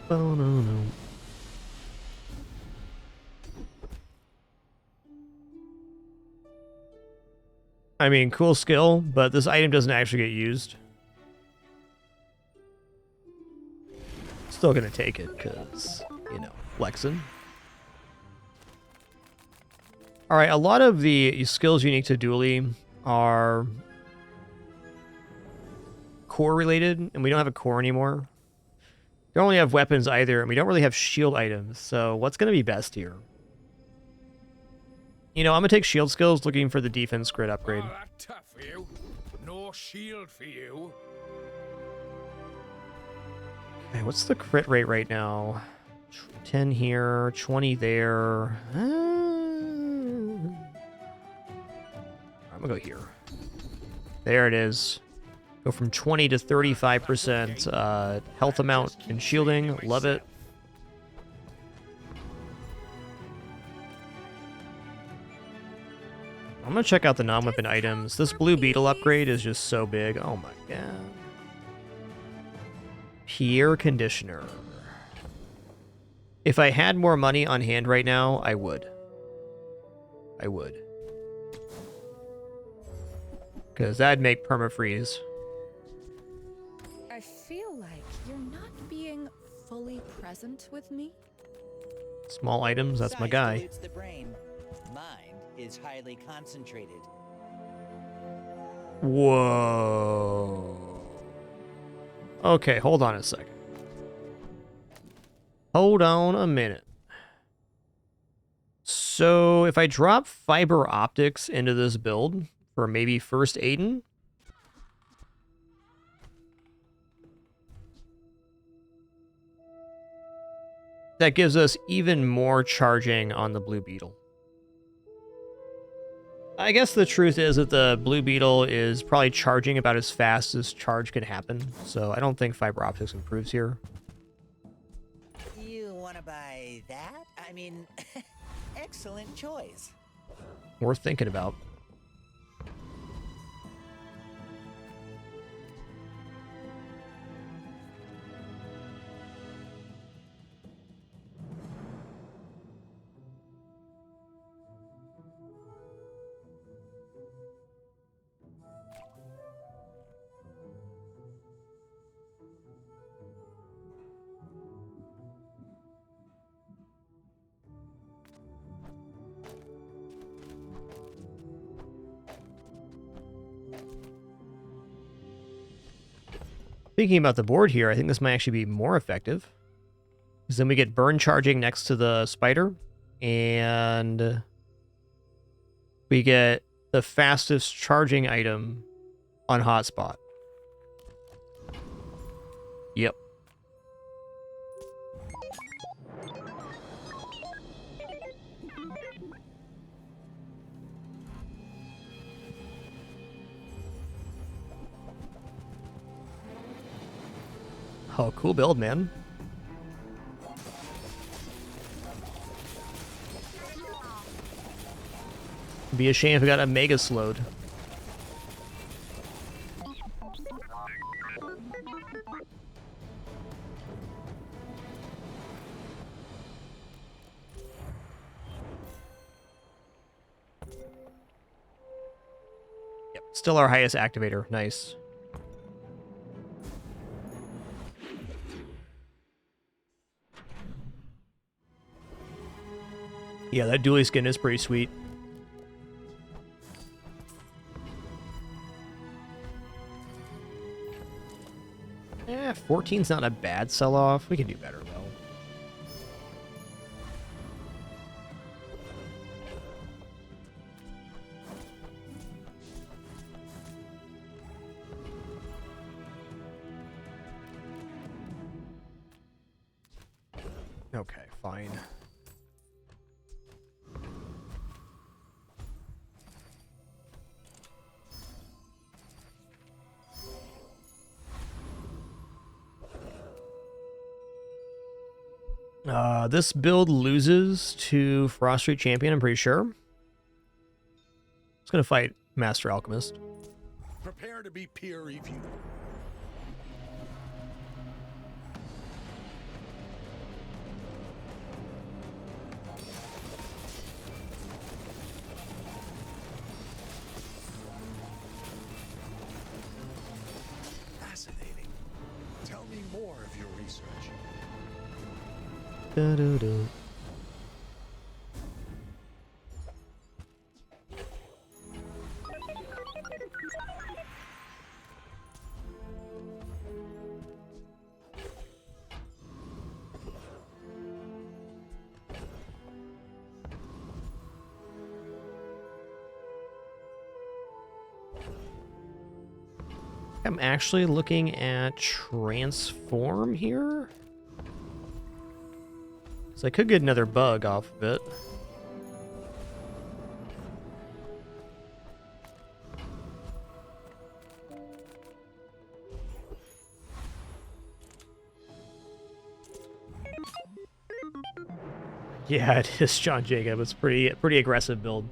Oh, no. I mean, cool skill, but this item doesn't actually get used. Still gonna take it, because, you know, flexing. All right, a lot of the skills unique to Dooley are core related, and we don't have a core anymore. We don't really have weapons either, and we don't really have shield items. So what's going to be best here? You know, I'm going to take shield skills, looking for the defense grid upgrade. Oh, that's tough for you. No shield for you. Okay, what's the crit rate right now? 10 here, 20 there. I'm going to go here. There it is. Go from 20 to 35% health amount and shielding. Love it. I'm going to check out the non-weapon items. This blue beetle upgrade is just so big. Oh my god. Pierre conditioner. If I had more money on hand right now, I would. I would. Because that'd make permafreeze. I feel like you're not being fully present with me. Small items, that's my guy. Size dilutes the brain. Mind is highly concentrated. Whoa. Okay, hold on a second. Hold on a minute. So if I drop fiber optics into this build for maybe first Aiden, that gives us even more charging on the Blue Beetle. I guess the truth is that the Blue Beetle is probably charging about as fast as charge can happen, so I don't think fiber optics improves here. You want to buy that? I mean, excellent choice. Worth thinking about. Thinking about the board here, I think this might actually be more effective. Because then we get burn charging next to the spider. And we get the fastest charging item on hotspot. Yep. Oh, cool build, man. Be a shame if we got a mega slowed. Yep, still our highest activator. Nice. Yeah, that dually skin is pretty sweet. Eh, 14's not a bad sell-off. We can do better, though. Okay, fine. This build loses to Frost Street Champion, I'm pretty sure. It's gonna fight Master Alchemist. Prepare to be peer reviewed. Fascinating. Tell me more of your research. Da-da-da. I'm actually looking at transform here. So I could get another bug off of it. Yeah, it is John Jacob. It's pretty aggressive build.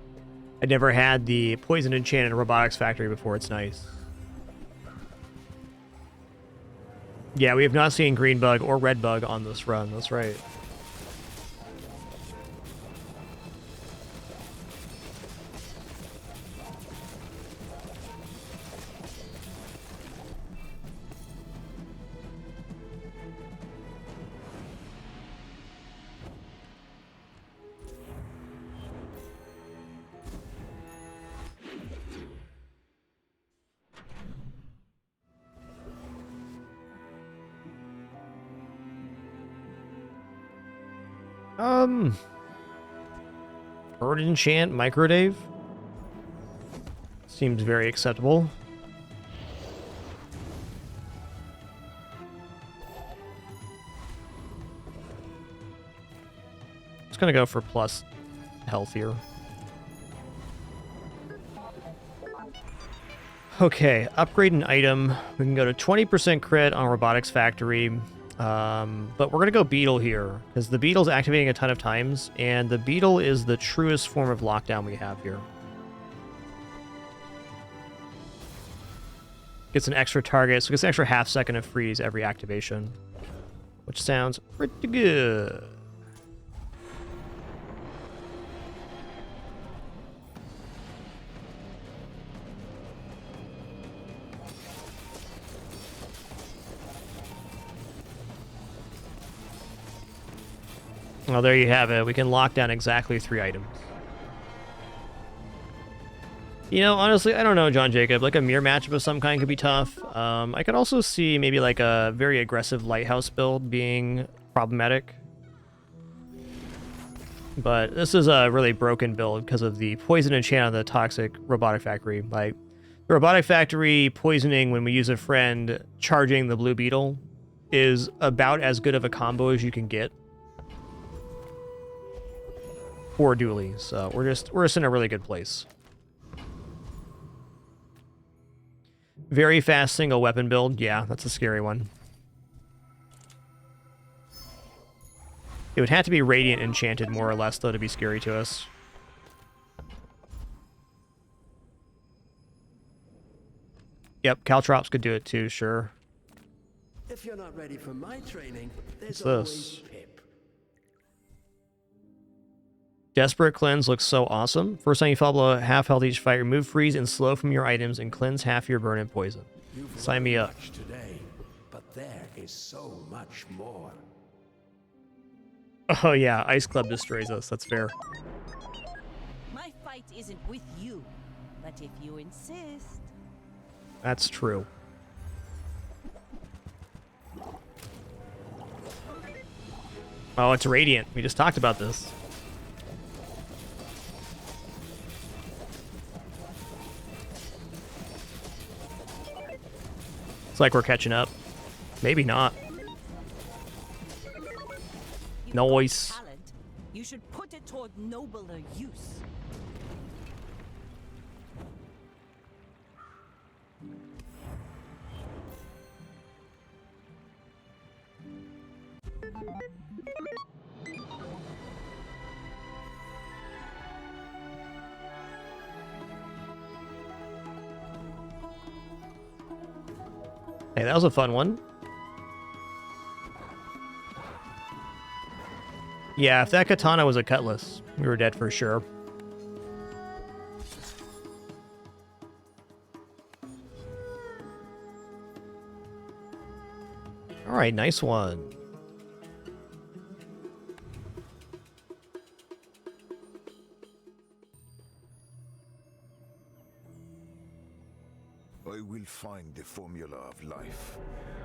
I never had the Poison Enchanted Robotics Factory before. It's nice. Yeah, we have not seen Green Bug or Red Bug on this run. That's right. Bird Enchant Microdave seems very acceptable. Just gonna go for plus health here. Okay, upgrade an item. We can go to 20% crit on Robotics Factory. But we're going to go Beetle here, because the Beetle's activating a ton of times, and the Beetle is the truest form of lockdown we have here. Gets an extra target, so it gets an extra half second of freeze every activation, which sounds pretty good. Well, there you have it. We can lock down exactly 3 items. You know, honestly, I don't know, John Jacob. Like a mirror matchup of some kind could be tough. I could also see maybe like a very aggressive Lighthouse build being problematic. But this is a really broken build because of the poison enchant on the toxic Robotic Factory. Like, the Robotic Factory poisoning when we use a friend charging the Blue Beetle is about as good of a combo as you can get for Dooley, so we're just in a really good place. Very fast single weapon build. Yeah, that's a scary one. It would have to be Radiant Enchanted more or less, though, to be scary to us. Yep, Caltrops could do it too, sure. If you're not ready for my training, there's What's always this? Pip. Desperate Cleanse looks so awesome. First time you fall below half health each fight, remove freeze and slow from your items and cleanse half your burn and poison. Sign me up. Much today, but there is so much more. Oh yeah, Ice Club destroys us. That's fair. My fight isn't with you, but if you insist. That's true. Oh, it's Radiant. We just talked about this. It's like we're catching up. Maybe not. Noise. Talent, you should put it toward nobler use. Hey, that was a fun one. Yeah, if that katana was a cutlass, we were dead for sure. All right, nice one. I will find the formula of life.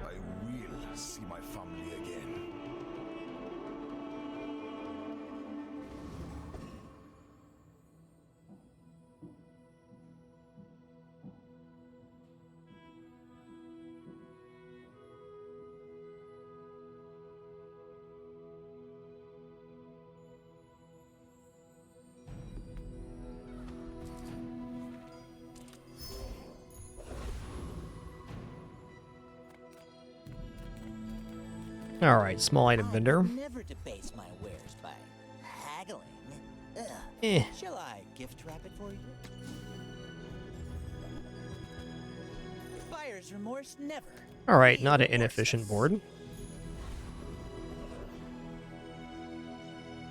I will see my family again. All right, small item vendor. Never debase my wares by haggling. Ugh. Shall I gift wrap it for you? Buyer's remorse never. All right, not an inefficient board.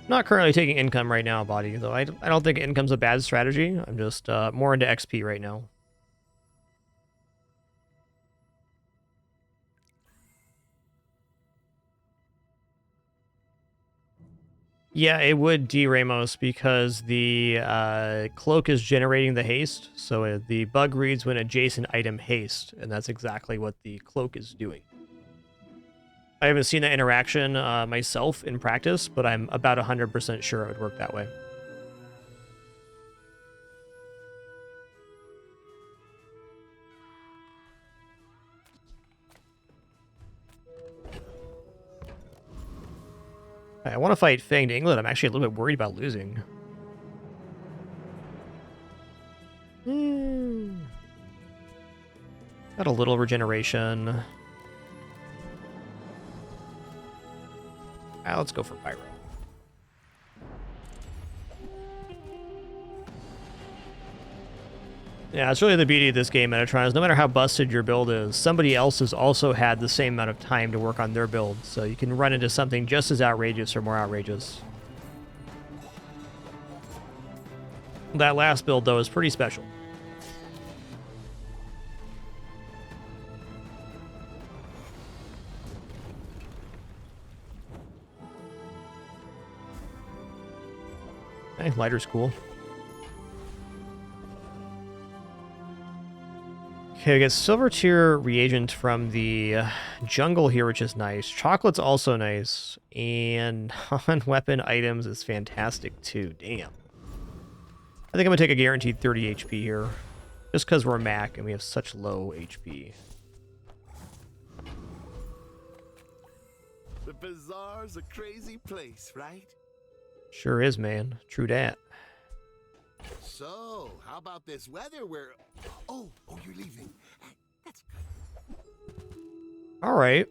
Not currently taking income right now, body, though I don't think income's a bad strategy. I'm just more into XP right now. Yeah, it would D Ramos because the cloak is generating the haste. So the bug reads when adjacent item haste, and that's exactly what the cloak is doing. I haven't seen that interaction myself in practice, but I'm about 100% sure it would work that way. I want to fight Fanged England. I'm actually a little bit worried about losing. Got a little regeneration. Let's go for Pyro. Yeah, that's really the beauty of this game, Metatron, is no matter how busted your build is, somebody else has also had the same amount of time to work on their build, so you can run into something just as outrageous or more outrageous. That last build, though, is pretty special. Okay, lighter's cool. Okay, we get silver tier reagent from the jungle here, which is nice. Chocolate's also nice. And non-weapon items is fantastic too. Damn. I think I'm going to take a guaranteed 30 HP here. Just because we're Mac and we have such low HP. The bazaar's a crazy place, right? Sure is, man. True dat. So, how about this weather where... Oh, you're leaving. That's good. All right.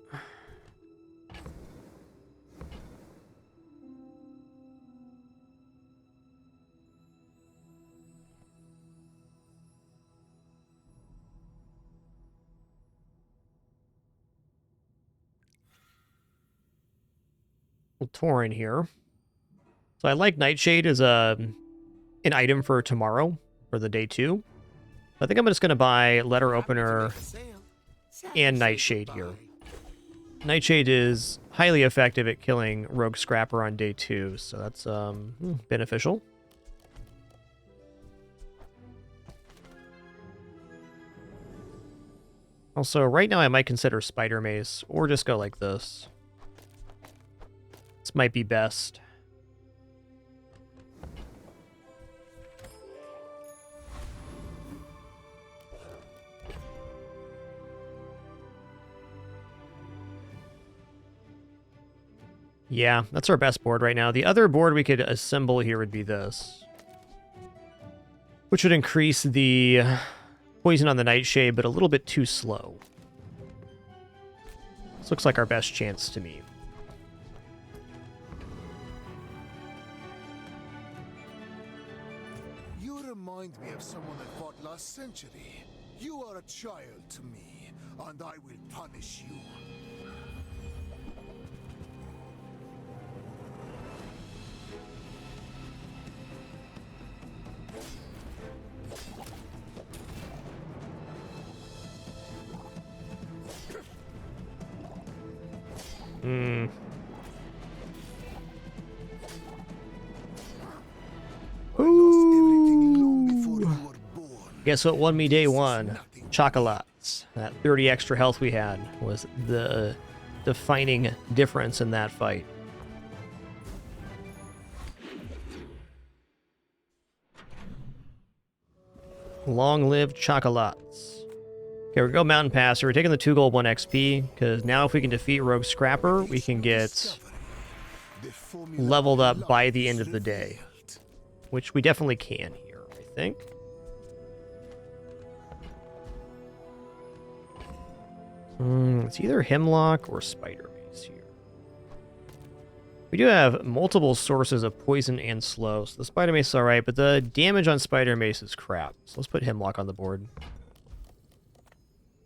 Little Tauren here. So I like Nightshade as an item for tomorrow, for the day 2. I think I'm just going to buy Letter Opener and Nightshade here. Nightshade is highly effective at killing Rogue Scrapper on day 2, so that's beneficial. Also, right now I might consider Spider Mace, or just go like this. This might be best. Yeah, that's our best board right now. The other board we could assemble here would be this, which would increase the poison on the Nightshade, but a little bit too slow. This looks like our best chance to me. You remind me of someone I fought last century. You are a child to me, and I will punish you. Guess what won me day 1? Chocolates. That 30 extra health we had was the defining difference in that fight. Long live chocolates. Okay, we go Mountain Pass. We're taking the 2 gold 1 XP, because now if we can defeat Rogue Scrapper, we can get leveled up by the end of the day. Which we definitely can here, I think. It's either Hemlock or Spider Mace here. We do have multiple sources of poison and slow, so the Spider Mace is alright, but the damage on Spider Mace is crap. So let's put Hemlock on the board.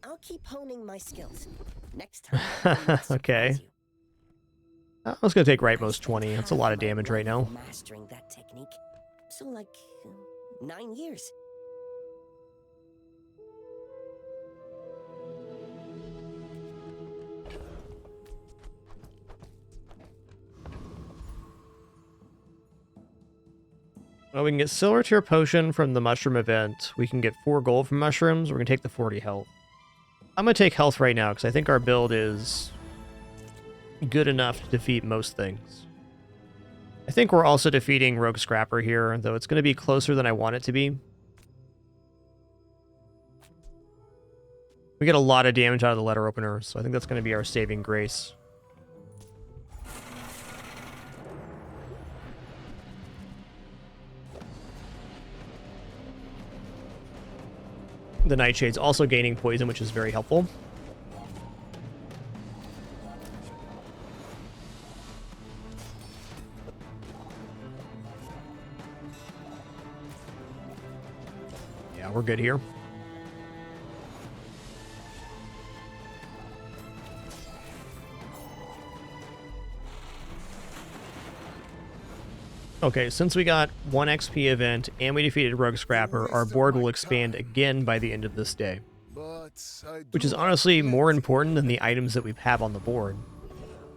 I'll keep honing my skills. Next time. Okay. I was going to take rightmost 20. That's a lot of damage right now. Mastering that technique. So like 9 years. Well, we can get Silver Tier Potion from the Mushroom event. We can get 4 gold from mushrooms. We're going to take the 40 health. I'm going to take health right now because I think our build is good enough to defeat most things. I think we're also defeating Rogue Scrapper here, though it's going to be closer than I want it to be. We get a lot of damage out of the letter opener, so I think that's going to be our saving grace. The Nightshade's also gaining poison, which is very helpful. Yeah, we're good here. Okay, since we got 1 XP event and we defeated Rogue Scrapper, our board will expand again by the end of this day. Which is honestly more important than the items that we have on the board.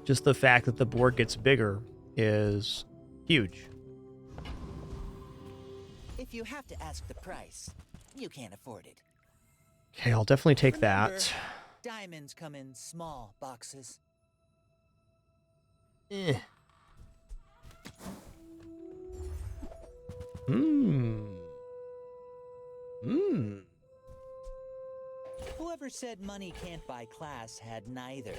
Just the fact that the board gets bigger is huge. If you have to ask the price, you can't afford it. Okay, I'll definitely take Remember, that. Diamonds come in small boxes. Eh. Whoever said money can't buy class had neither.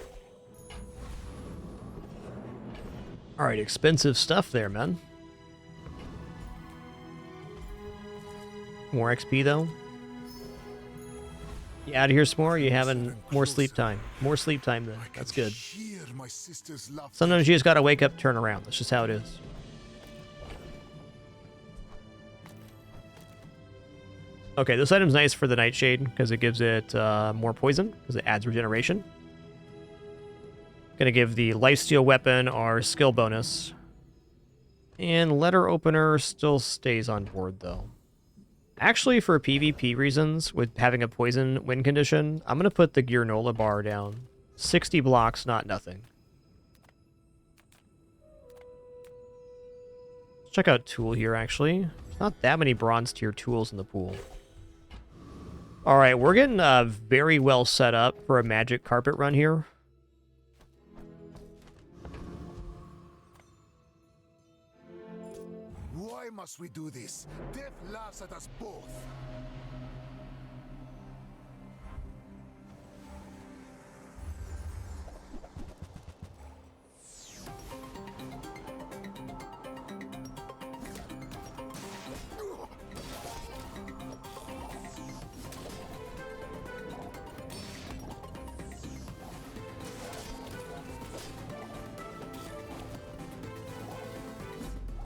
Alright, expensive stuff there, man. More XP, though. You out of here, S'more? You having more sleep time? More sleep time, then. That's good. Sometimes you just gotta wake up, turn around. That's just how it is. Okay, this item's nice for the Nightshade because it gives it more poison because it adds regeneration. Gonna give the Lifesteal weapon our skill bonus. And letter opener still stays on board though. Actually, for PvP reasons, with having a poison win condition, I'm gonna put the Granola bar down. 60 blocks, not nothing. Let's check out tool here actually. There's not that many bronze tier tools in the pool. Alright, we're getting very well set up for a magic carpet run here. Why must we do this? Death laughs at us both.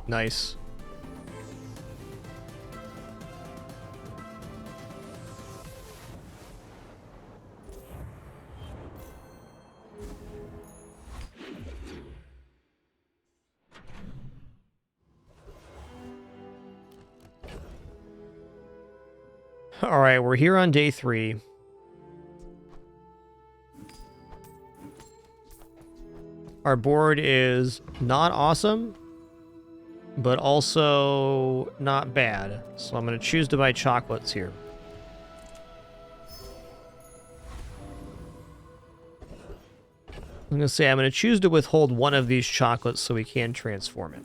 Nice. All right, we're here on day 3. Our board is not awesome, but also not bad. So I'm going to choose to buy chocolates here. I'm going to say I'm going to choose to withhold one of these chocolates so we can transform it.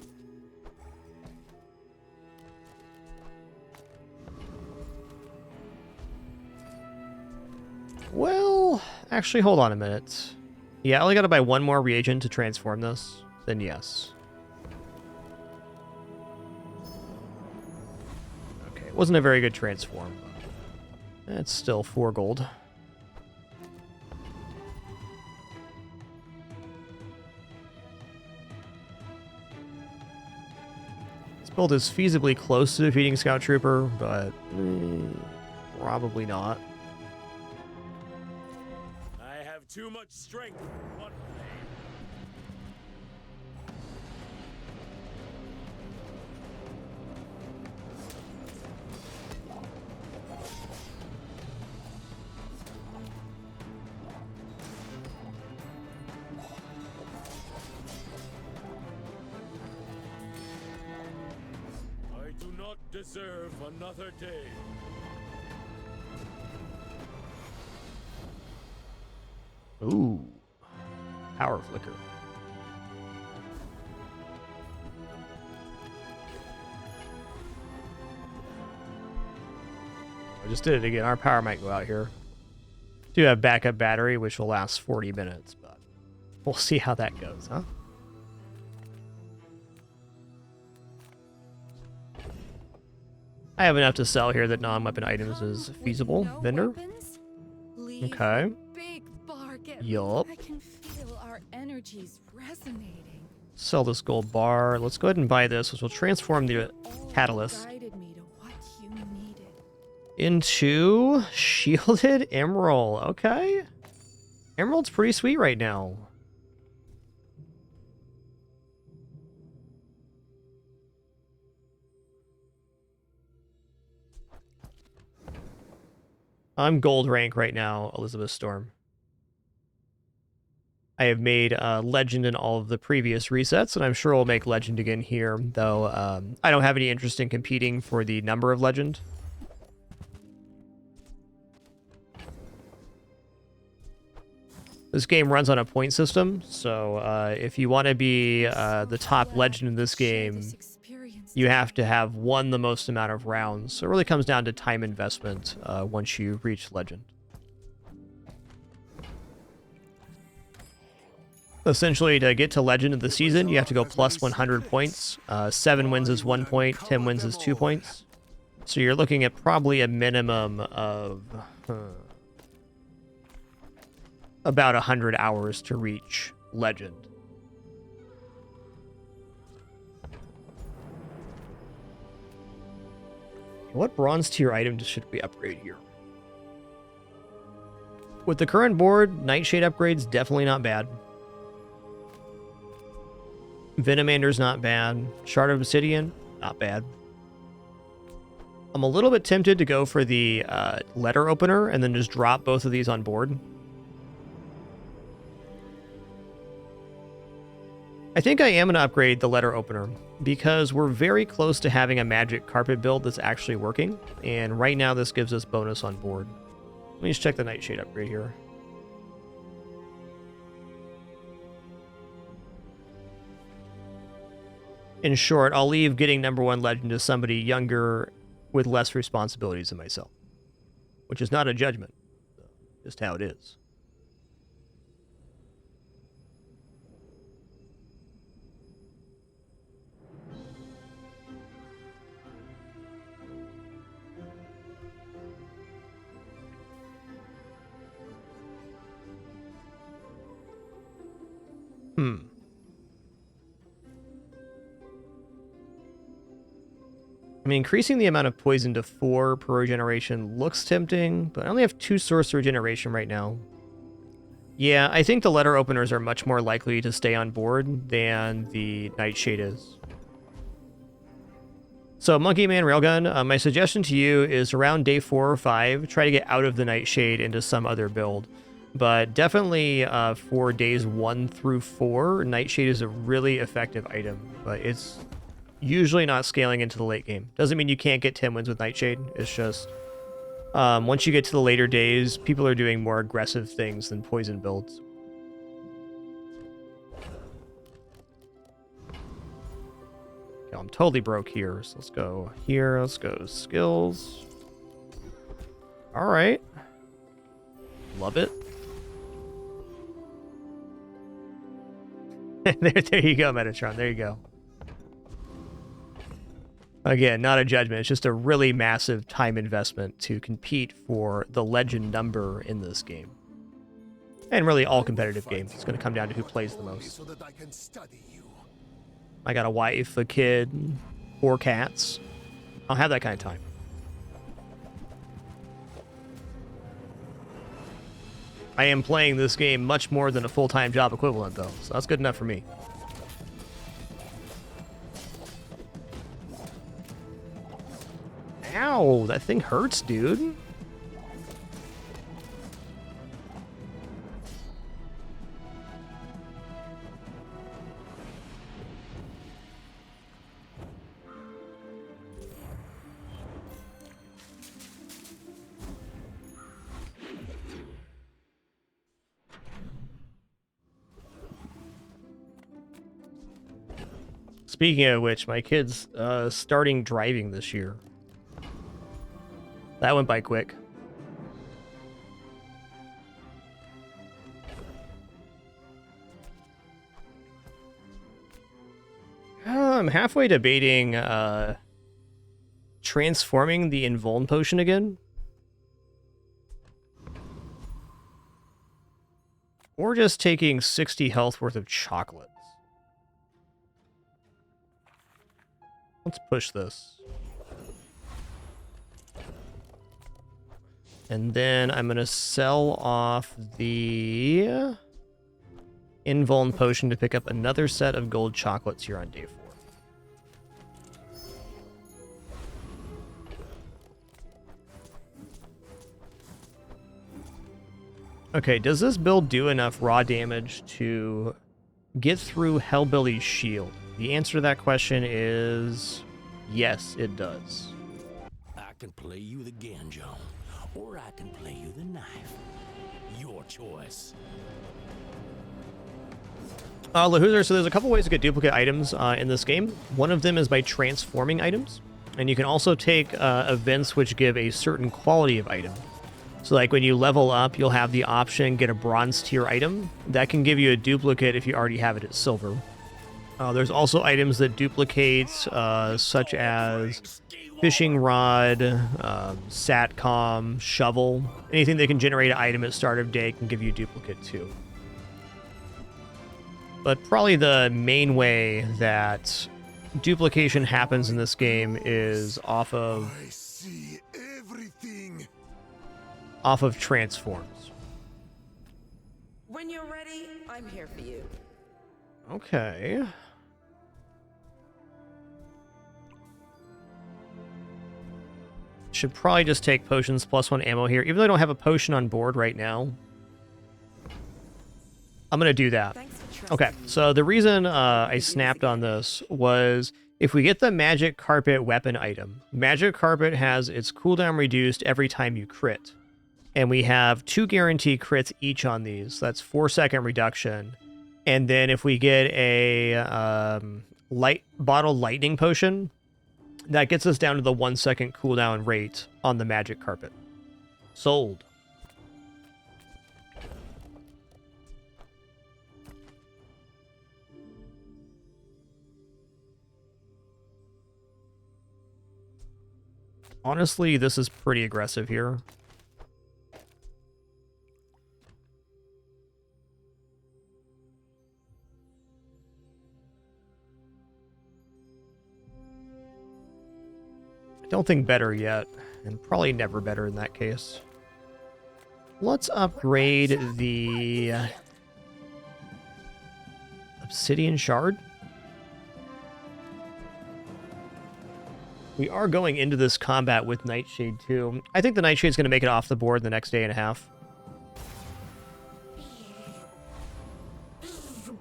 Well, actually, hold on a minute. Yeah, I only got to buy one more reagent to transform this. Then yes. Okay, it wasn't a very good transform. It's still 4 gold. Build is feasibly close to defeating Scout Trooper, but probably not. I have too much strength for one blade. I do not deserve another day. Ooh. Power Flicker. I just did it again. Our power might go out here. Do have backup battery, which will last 40 minutes, but we'll see how that goes, huh? I have enough to sell here that non-weapon items is feasible. Vendor? Okay. Yup. I can feel our energies resonating. Sell this gold bar. Let's go ahead and buy this, which will transform the catalyst into shielded emerald. Okay. Emerald's pretty sweet right now. I'm gold rank right now, Elizabeth Storm. I have made legend in all of the previous resets, and I'm sure I'll make legend again here, though I don't have any interest in competing for the number of legend. This game runs on a point system, so if you want to be the top legend in this game, you have to have won the most amount of rounds. So it really comes down to time investment once you reach legend. Essentially, to get to legend of the season, you have to go plus 100 points. 7 wins is 1 point, 10 wins is 2 points. So you're looking at probably a minimum of about 100 hours to reach legend. What bronze tier item should we upgrade here? With the current board, Nightshade upgrade's definitely not bad. Venomander's not bad. Shard of Obsidian, not bad. I'm a little bit tempted to go for the letter opener and then just drop both of these on board. I think I am going to upgrade the letter opener because we're very close to having a magic carpet build that's actually working. And right now this gives us bonus on board. Let me just check the Nightshade upgrade here. In short, I'll leave getting #1 legend to somebody younger with less responsibilities than myself. Which is not a judgment. Just how it is. I mean, increasing the amount of poison to 4 per regeneration looks tempting, but I only have 2 sorcerer regeneration right now. Yeah, I think the letter openers are much more likely to stay on board than the Nightshade is. So, Monkey Man Railgun, my suggestion to you is around day 4 or 5, try to get out of the Nightshade into some other build. But definitely for days 1 through 4, Nightshade is a really effective item, but it's usually not scaling into the late game. Doesn't mean you can't get 10 wins with Nightshade. It's just once you get to the later days, people are doing more aggressive things than poison builds. Okay, I'm totally broke here, so let's go here. Let's go skills. All right. Love it. there you go, Metatron. There you go. Again, not a judgment. It's just a really massive time investment to compete for the legend number in this game. And really all competitive games. It's going to come down to who plays the most. I got a wife, a kid, or cats, I'll have that kind of time. I am playing this game much more than a full-time job equivalent, though, so that's good enough for me. Ow, that thing hurts, dude. Speaking of which, my kid's starting driving this year. That went by quick. I'm halfway debating transforming the Invuln potion again. Or just taking 60 health worth of chocolates. Let's push this. And then I'm going to sell off the Invuln potion to pick up another set of gold chocolates here on day 4. Okay, does this build do enough raw damage to get through Hellbilly's shield? The answer to that question is yes, it does. I can play you the Ganjo, or I can play you the knife. Your choice. Lahoozers, so there's a couple ways to get duplicate items in this game. One of them is by transforming items, and you can also take events which give a certain quality of item. So like when you level up, you'll have the option get a bronze tier item. That can give you a duplicate if you already have it at silver. There's also items that duplicate, such as fishing rod, satcom, shovel. Anything that can generate an item at start of day can give you a duplicate too. But probably the main way that duplication happens in this game is off of transforms. When you're ready, I'm here for you. Okay. Should probably just take potions +1 ammo here, even though I don't have a potion on board right now. I'm going to do that. Okay, so the reason I snapped on this was if we get the Magic Carpet weapon item, Magic Carpet has its cooldown reduced every time you crit. And we have 2 guaranteed crits each on these. That's 4-second reduction. And then if we get a bottled lightning potion, that gets us down to the 1-second cooldown rate on the Magic Carpet. Sold. Honestly, this is pretty aggressive here. I don't think better yet, and probably never better in that case. Let's upgrade the Obsidian Shard. We are going into this combat with Nightshade too. I think the Nightshade's going to make it off the board the next day and a half.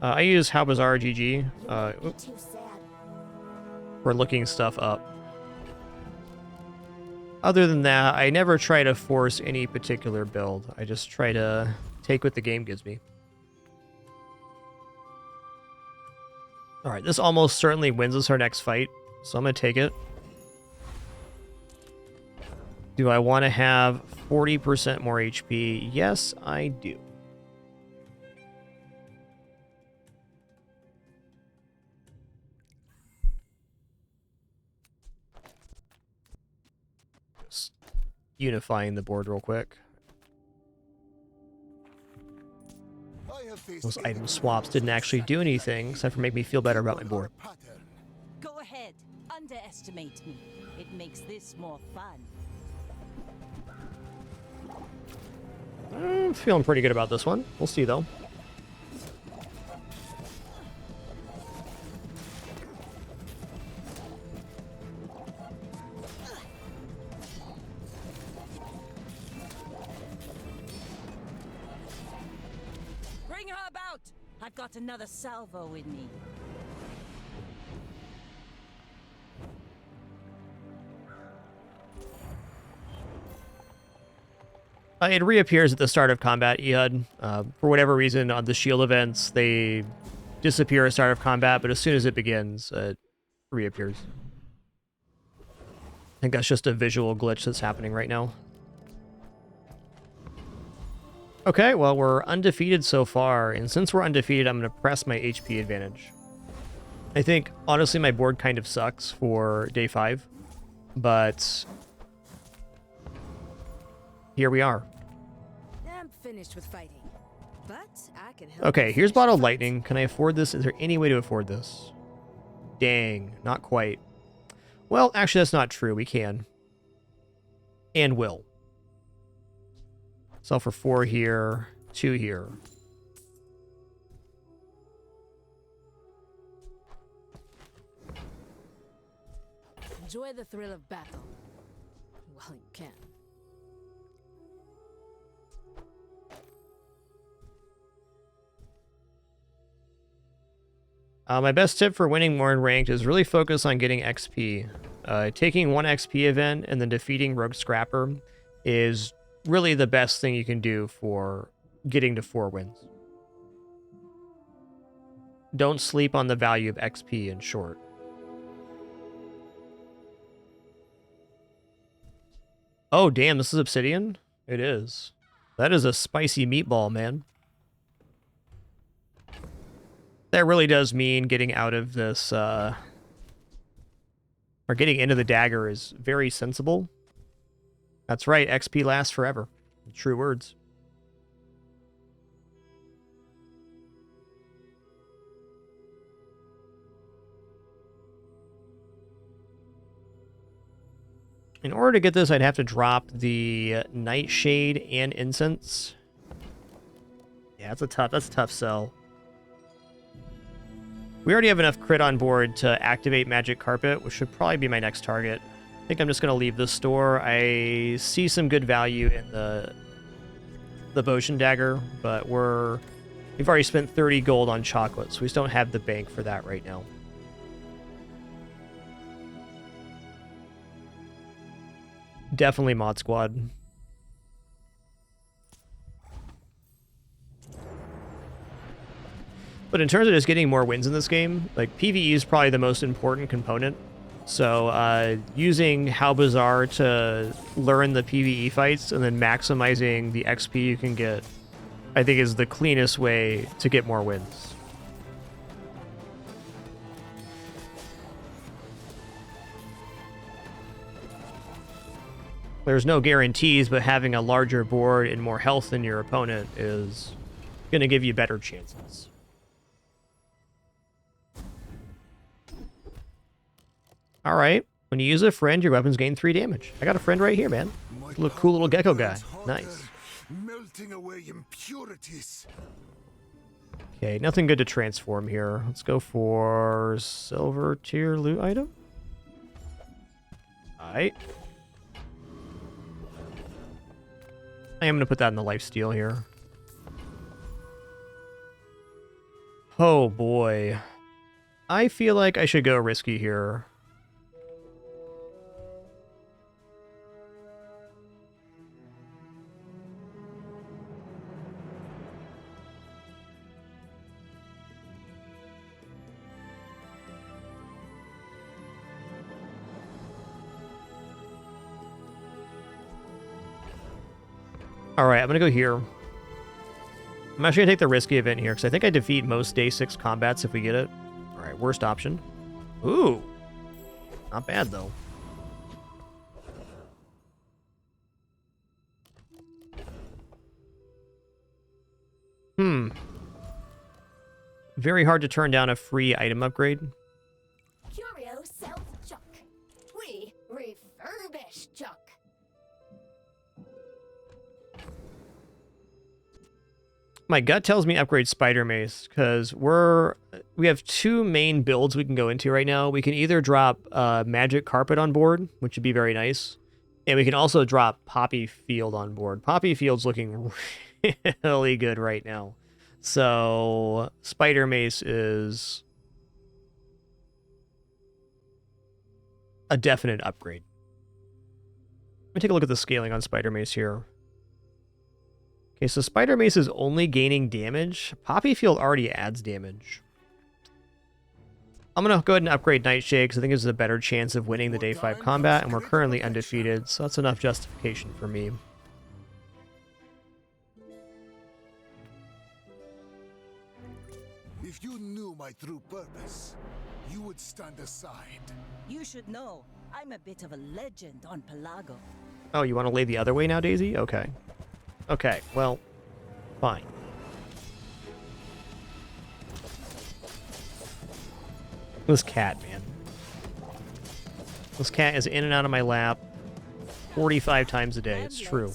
I use How Bizarre GG for looking stuff up. Other than that, I never try to force any particular build. I just try to take what the game gives me. Alright, this almost certainly wins us our next fight, so I'm going to take it. Do I want to have 40% more HP? Yes, I do. Just unifying the board real quick. Those item swaps didn't actually do anything except for make me feel better about my board. Go ahead. Underestimate. underestimate me. It makes this more fun. Feeling pretty good about this one. We'll see, though. Bring her about! I've got another salvo in me. It reappears at the start of combat, Ehud. For whatever reason, on the shield events, they disappear at start of combat, but as soon as it begins, it reappears. I think that's just a visual glitch that's happening right now. Okay, well, we're undefeated so far, and since we're undefeated, I'm going to press my HP advantage. I think, honestly, my board kind of sucks for day 5, but here we are. I'm finished with fighting, but I can help. Okay, here's Bottled Lightning. Can I afford this? Is there any way to afford this? Dang, not quite. Well, actually, that's not true. We can. And will. Sell for 4 here, 2 here. Enjoy the thrill of battle. Well, you can. My best tip for winning more in ranked is really focus on getting XP. Taking 1 XP event and then defeating Rogue Scrapper is really the best thing you can do for getting to 4 wins. Don't sleep on the value of XP in short. Oh, damn, this is Obsidian? It is. That is a spicy meatball, man. That really does mean getting out of this, or getting into the dagger is very sensible. That's right, XP lasts forever. True words. In order to get this, I'd have to drop the Nightshade and Incense. Yeah, that's a tough sell. We already have enough crit on board to activate Magic Carpet, which should probably be my next target. I think I'm just going to leave this store. I see some good value in the Boshin Dagger, but we've already spent 30 gold on chocolate, so we just don't have the bank for that right now. Definitely Mod Squad. But in terms of just getting more wins in this game, like, PvE is probably the most important component. So using How Bizarre to learn the PvE fights and then maximizing the XP you can get, I think is the cleanest way to get more wins. There's no guarantees, but having a larger board and more health than your opponent is going to give you better chances. All right. When you use a friend, your weapons gain 3 damage. I got a friend right here, man. Cool little gecko guy. Nice. Melting away impurities. Okay, nothing good to transform here. Let's go for silver tier loot item. All right. I am going to put that in the lifesteal here. Oh, boy. I feel like I should go risky here. Alright, I'm going to go here. I'm actually going to take the risky event here, because I think I defeat most day 6 combats if we get it. Alright, worst option. Ooh. Not bad, though. Very hard to turn down a free item upgrade. Curio sells junk. rubbish, Chuck. My gut tells me upgrade Spider Mace because we have two main builds we can go into right now. We can either drop Magic Carpet on board, which would be very nice, and we can also drop Poppy Field on board. Poppy Field's looking really good right now, so Spider Mace is a definite upgrade. Let me take a look at the scaling on Spider Mace here. Okay, so Spider Mace is only gaining damage. Poppy Field already adds damage. I'm going to go ahead and upgrade Nightshade because I think there's a better chance of winning the Day 5 combat, and we're currently undefeated, so that's enough justification for me. If you knew my true purpose, you would stand aside. You should know, I'm a bit of a legend on Pelago. Oh, you want to lay the other way now, Daisy? Okay. Okay, well, fine. This cat, man. This cat is in and out of my lap 45 times a day. It's true.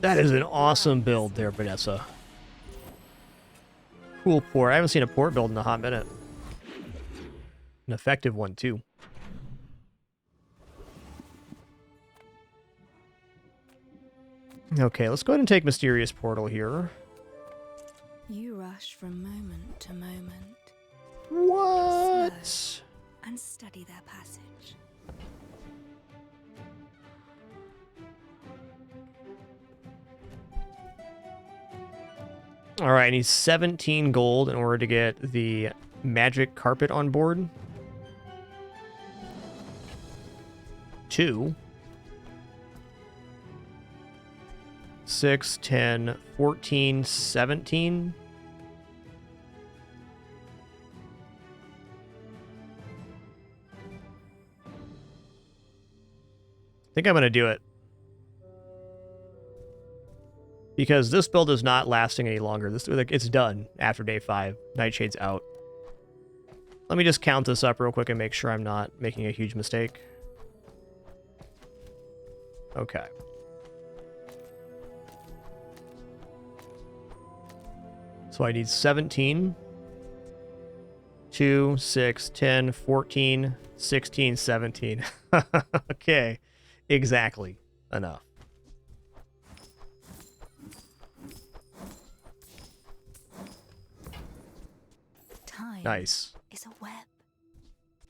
That is an awesome build there, Vanessa. Cool port. I haven't seen a port build in a hot minute. An effective one, too. Okay, let's go ahead and take Mysterious Portal here. You rush from moment to moment. What? Slow and study their passage. Alright, I need 17 gold in order to get the Magic Carpet on board. 2. 6, 10, 14, 17. I think I'm going to do it. Because this build is not lasting any longer. It's done after day 5. Nightshade's out. Let me just count this up real quick and make sure I'm not making a huge mistake. Okay. So I need 17, 2, 6, 10, 14, 16, 17. Okay, exactly enough. Time nice. Is a web.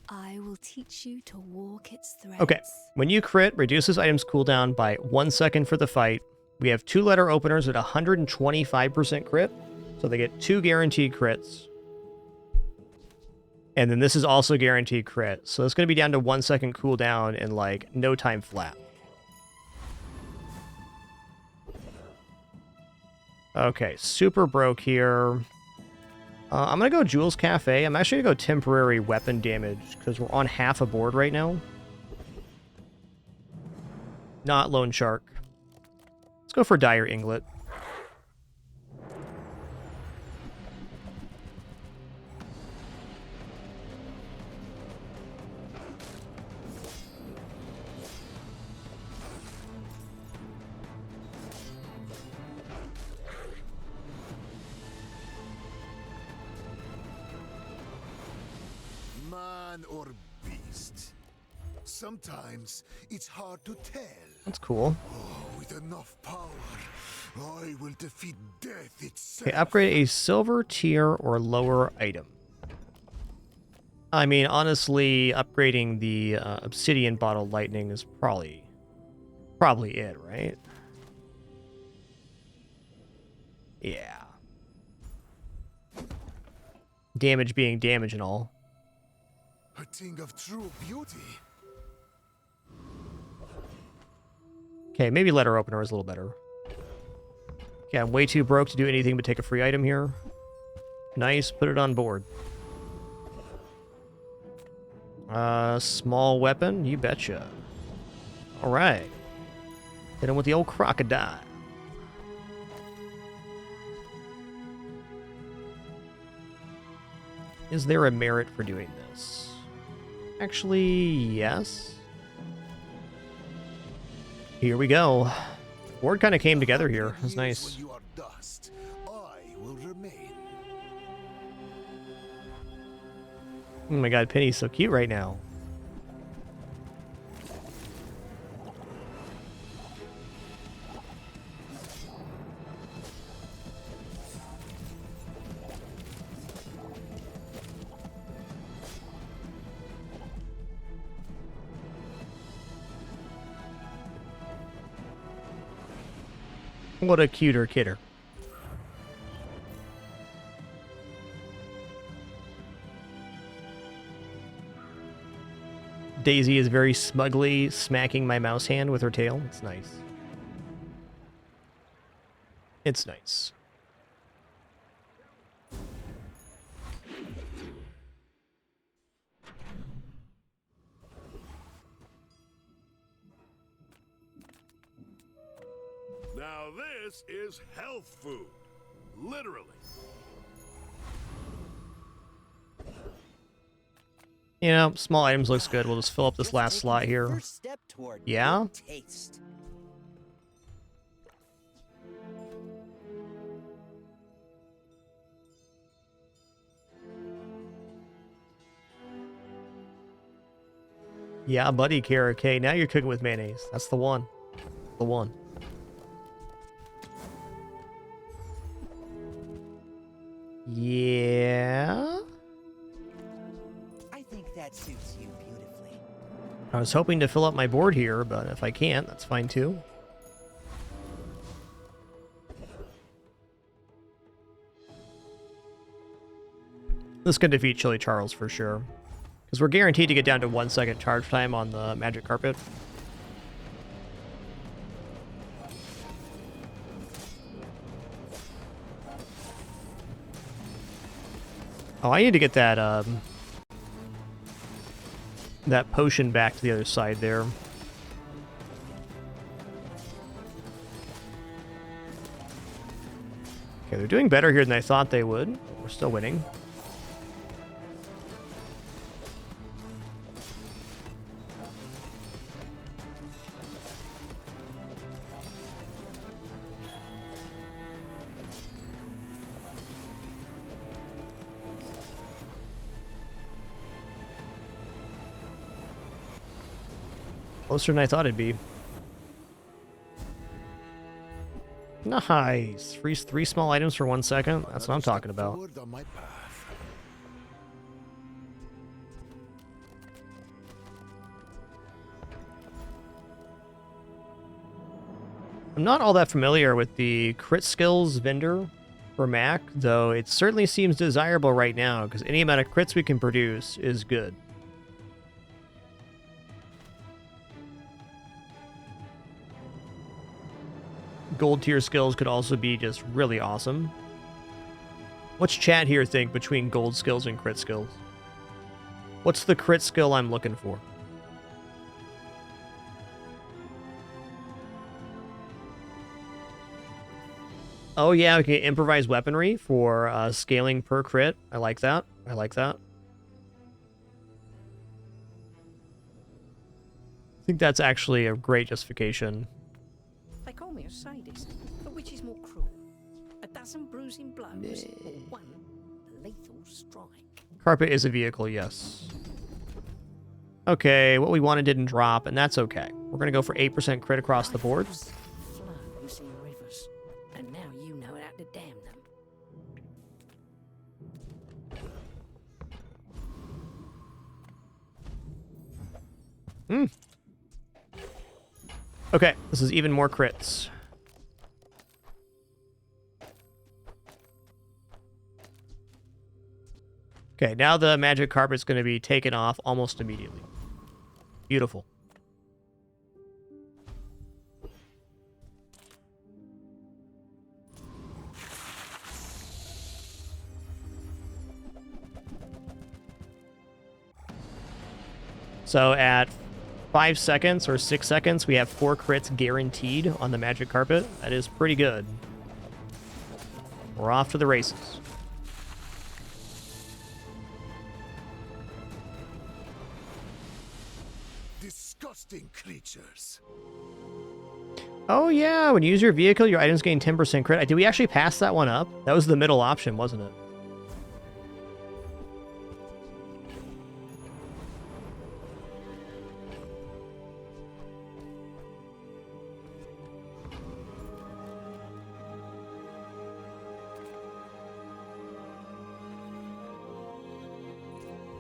I will teach you to walk its threads. Okay, when you crit, reduces items cooldown by 1 second for the fight. We have 2-letter openers at 125% crit. So they get 2 guaranteed crits. And then this is also guaranteed crit. So it's going to be down to 1 second cooldown in like no time flat. Okay, super broke here. I'm going to go Jules Cafe. I'm actually going to go temporary weapon damage because we're on half a board right now. Not Lone Shark. Let's go for Dire Inglet. Or beast. Sometimes it's hard to tell. That's cool. Oh, with enough power, I will defeat death itself. Okay, upgrade a silver tier or lower item. I mean, honestly, upgrading the obsidian bottle lightning is probably it, right? Yeah. Damage being damage and all. A thing of true beauty. Okay, maybe letter opener is a little better. Okay, I'm way too broke to do anything but take a free item here. Nice, put it on board. Small weapon, you betcha. Alright. Hit him with the old crocodile. Is there a merit for doing this? Actually, yes. Here we go. Board kind of came together here. That's nice. When you are dust, I will remain. Oh my god, Penny's so cute right now. What a cuter kidder. Daisy is very smugly smacking my mouse hand with her tail. It's nice. It's nice. Now this is health food. Literally. You know, small items looks good. We'll just fill up this last slot here. Yeah? Taste. Yeah, buddy, Kara K. Now you're cooking with mayonnaise. That's the one. The one. Yeah? I think that suits you beautifully. I was hoping to fill up my board here, but if I can't, that's fine too. This could defeat Chili Charles for sure. Because we're guaranteed to get down to 1 second charge time on the magic carpet. Oh, I need to get that, that potion back to the other side there. Okay, they're doing better here than I thought they would. We're still winning. Closer than I thought it'd be. Nice. Freeze 3 small items for 1 second. That's what I'm talking about. I'm not all that familiar with the crit skills vendor for Mac, though it certainly seems desirable right now because any amount of crits we can produce is good. Gold tier skills could also be just really awesome. What's chat here think between gold skills and crit skills? What's the crit skill I'm looking for? Oh yeah, okay, improvise weaponry for scaling per crit. I like that. I like that. I think that's actually a great justification. They call me a sadist, but which is more cruel? A dozen bruising blows or one lethal strike? Carpet is a vehicle, yes. Okay, what we wanted didn't drop, and that's okay. We're going to go for 8% crit across the board. Flows in rivers, and now you know how to dam them. Okay, this is even more crits. Okay, now the magic carpet's going to be taken off almost immediately. Beautiful. So at 5 seconds or 6 seconds, we have 4 crits guaranteed on the magic carpet. That is pretty good. We're off to the races. disgusting creatures. Oh yeah, when you use your vehicle, your items gain 10% credit. Did we actually pass that one up? That was the middle option, wasn't it?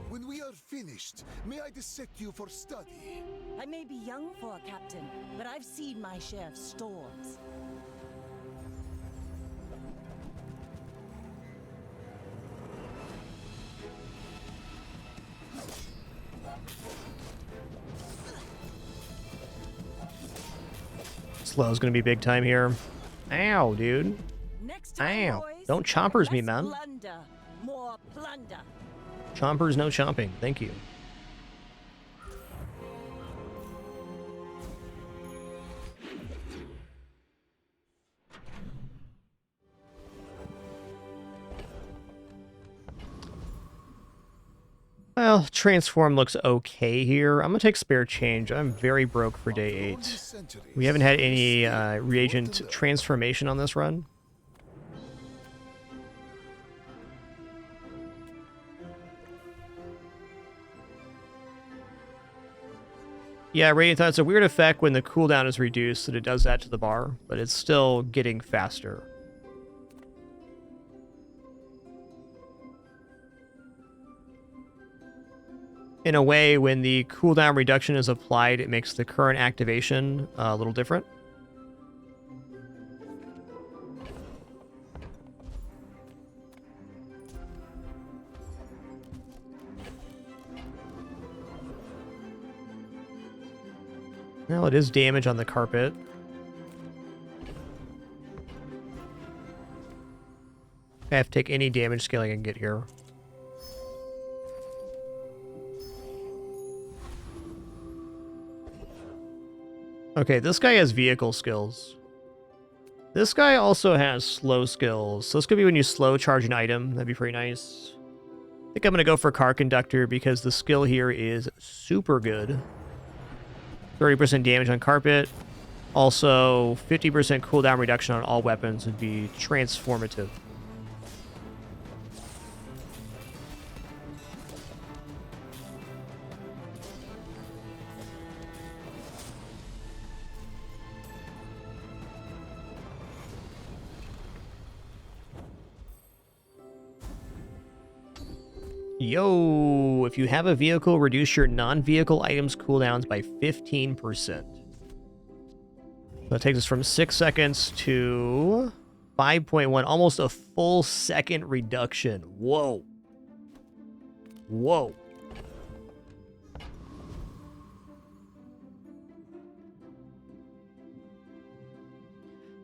When we are finished, may I dissect you for study? I may be young for a captain, but I've seen my share of storms. Slow's gonna be big time here. Ow, dude. Next time, Ow. boys, Don't chompers me, man. plunder, more plunder. Chompers, no chomping. Thank you. Well, transform looks okay here. I'm gonna take spare change. I'm very broke for day 8. We haven't had any reagent transformation on this run. Yeah, Radiant Thought, it's a weird effect when the cooldown is reduced that it does that to the bar, but it's still getting faster. In a way, when the cooldown reduction is applied, it makes the current activation a little different. Well, it is damage on the carpet. I have to take any damage scaling I can get here. Okay, this guy has vehicle skills. This guy also has slow skills. So this could be when you slow charge an item. That'd be pretty nice. I think I'm going to go for Car Conductor because the skill here is super good. 30% damage on carpet. Also, 50% cooldown reduction on all weapons would be transformative. Yo, if you have a vehicle, reduce your non-vehicle items cooldowns by 15%. That takes us from 6 seconds to 5.1, almost a full second reduction. Whoa. Whoa.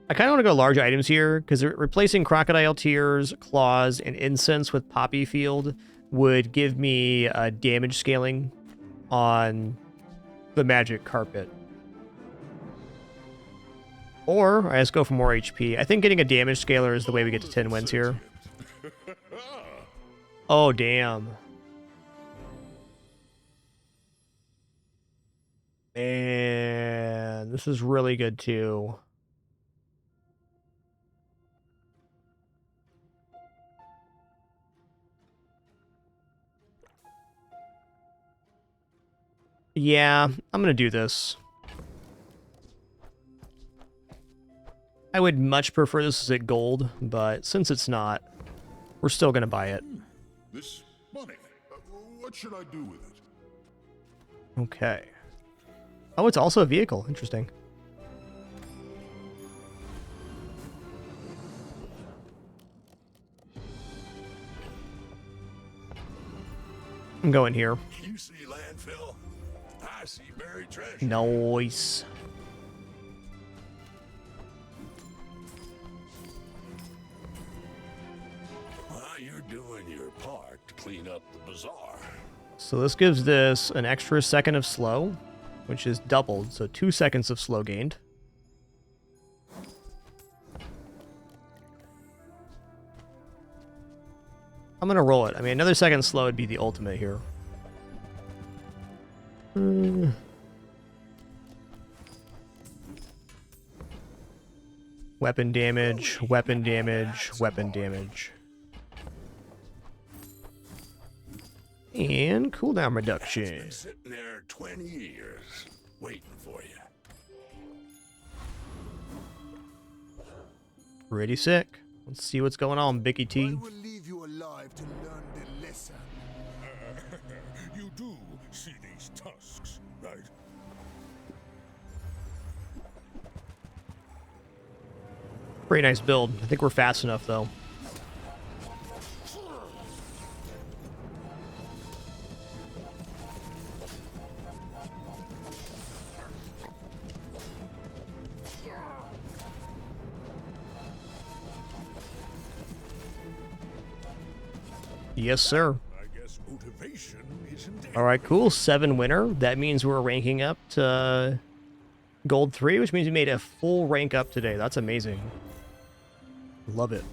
I kind of want to go large items here, because replacing Crocodile Tears, Claws, and Incense with Poppy Field would give me damage scaling on the magic carpet. Or I just go for more HP. I think getting a damage scaler is the way we get to 10 wins here. Oh, damn. Man, this is really good too. Yeah, I'm gonna do this. I would much prefer this as at gold, but since it's not, we're still gonna buy it. This money, what should I do with it? Okay. Oh, it's also a vehicle. Interesting. I'm going here. You see landfill? I see buried treasure. Nice. Well, you're doing your part to clean up the bazaar. So this gives this an extra second of slow, which is doubled, so 2 seconds of slow gained. I'm gonna roll it. I mean, another second slow would be the ultimate here. Weapon damage, weapon damage, weapon damage. And cooldown reduction. Been sitting there 20 years, waiting for you. Pretty sick. Let's see what's going on, Bicky T. I will leave you alive to learn the lesson. You do see these tusks, right? Pretty nice build. I think we're fast enough, though. Yes, sir. I guess motivation isn't All right, cool. 7 winner. That means we're ranking up to gold 3, which means we made a full rank up today. That's amazing. Love it.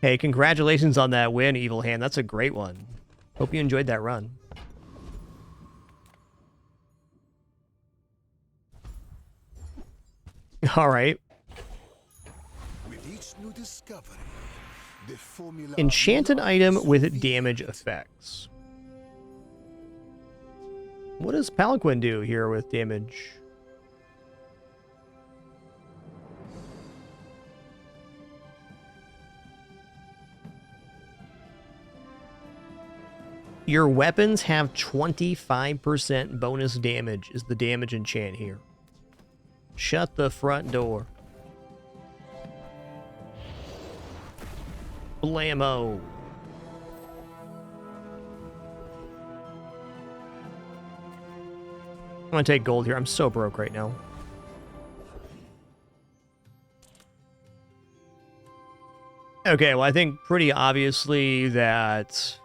Hey, congratulations on that win, Evil Hand. That's a great one. Hope you enjoyed that run. All right. With each new discovery, the formula Enchanted item with damage effects. What does Palanquin do here with damage? Your weapons have 25% bonus damage is the damage enchant here. Shut the front door. Blammo. I'm gonna take gold here. I'm so broke right now. Okay, well, I think pretty obviously that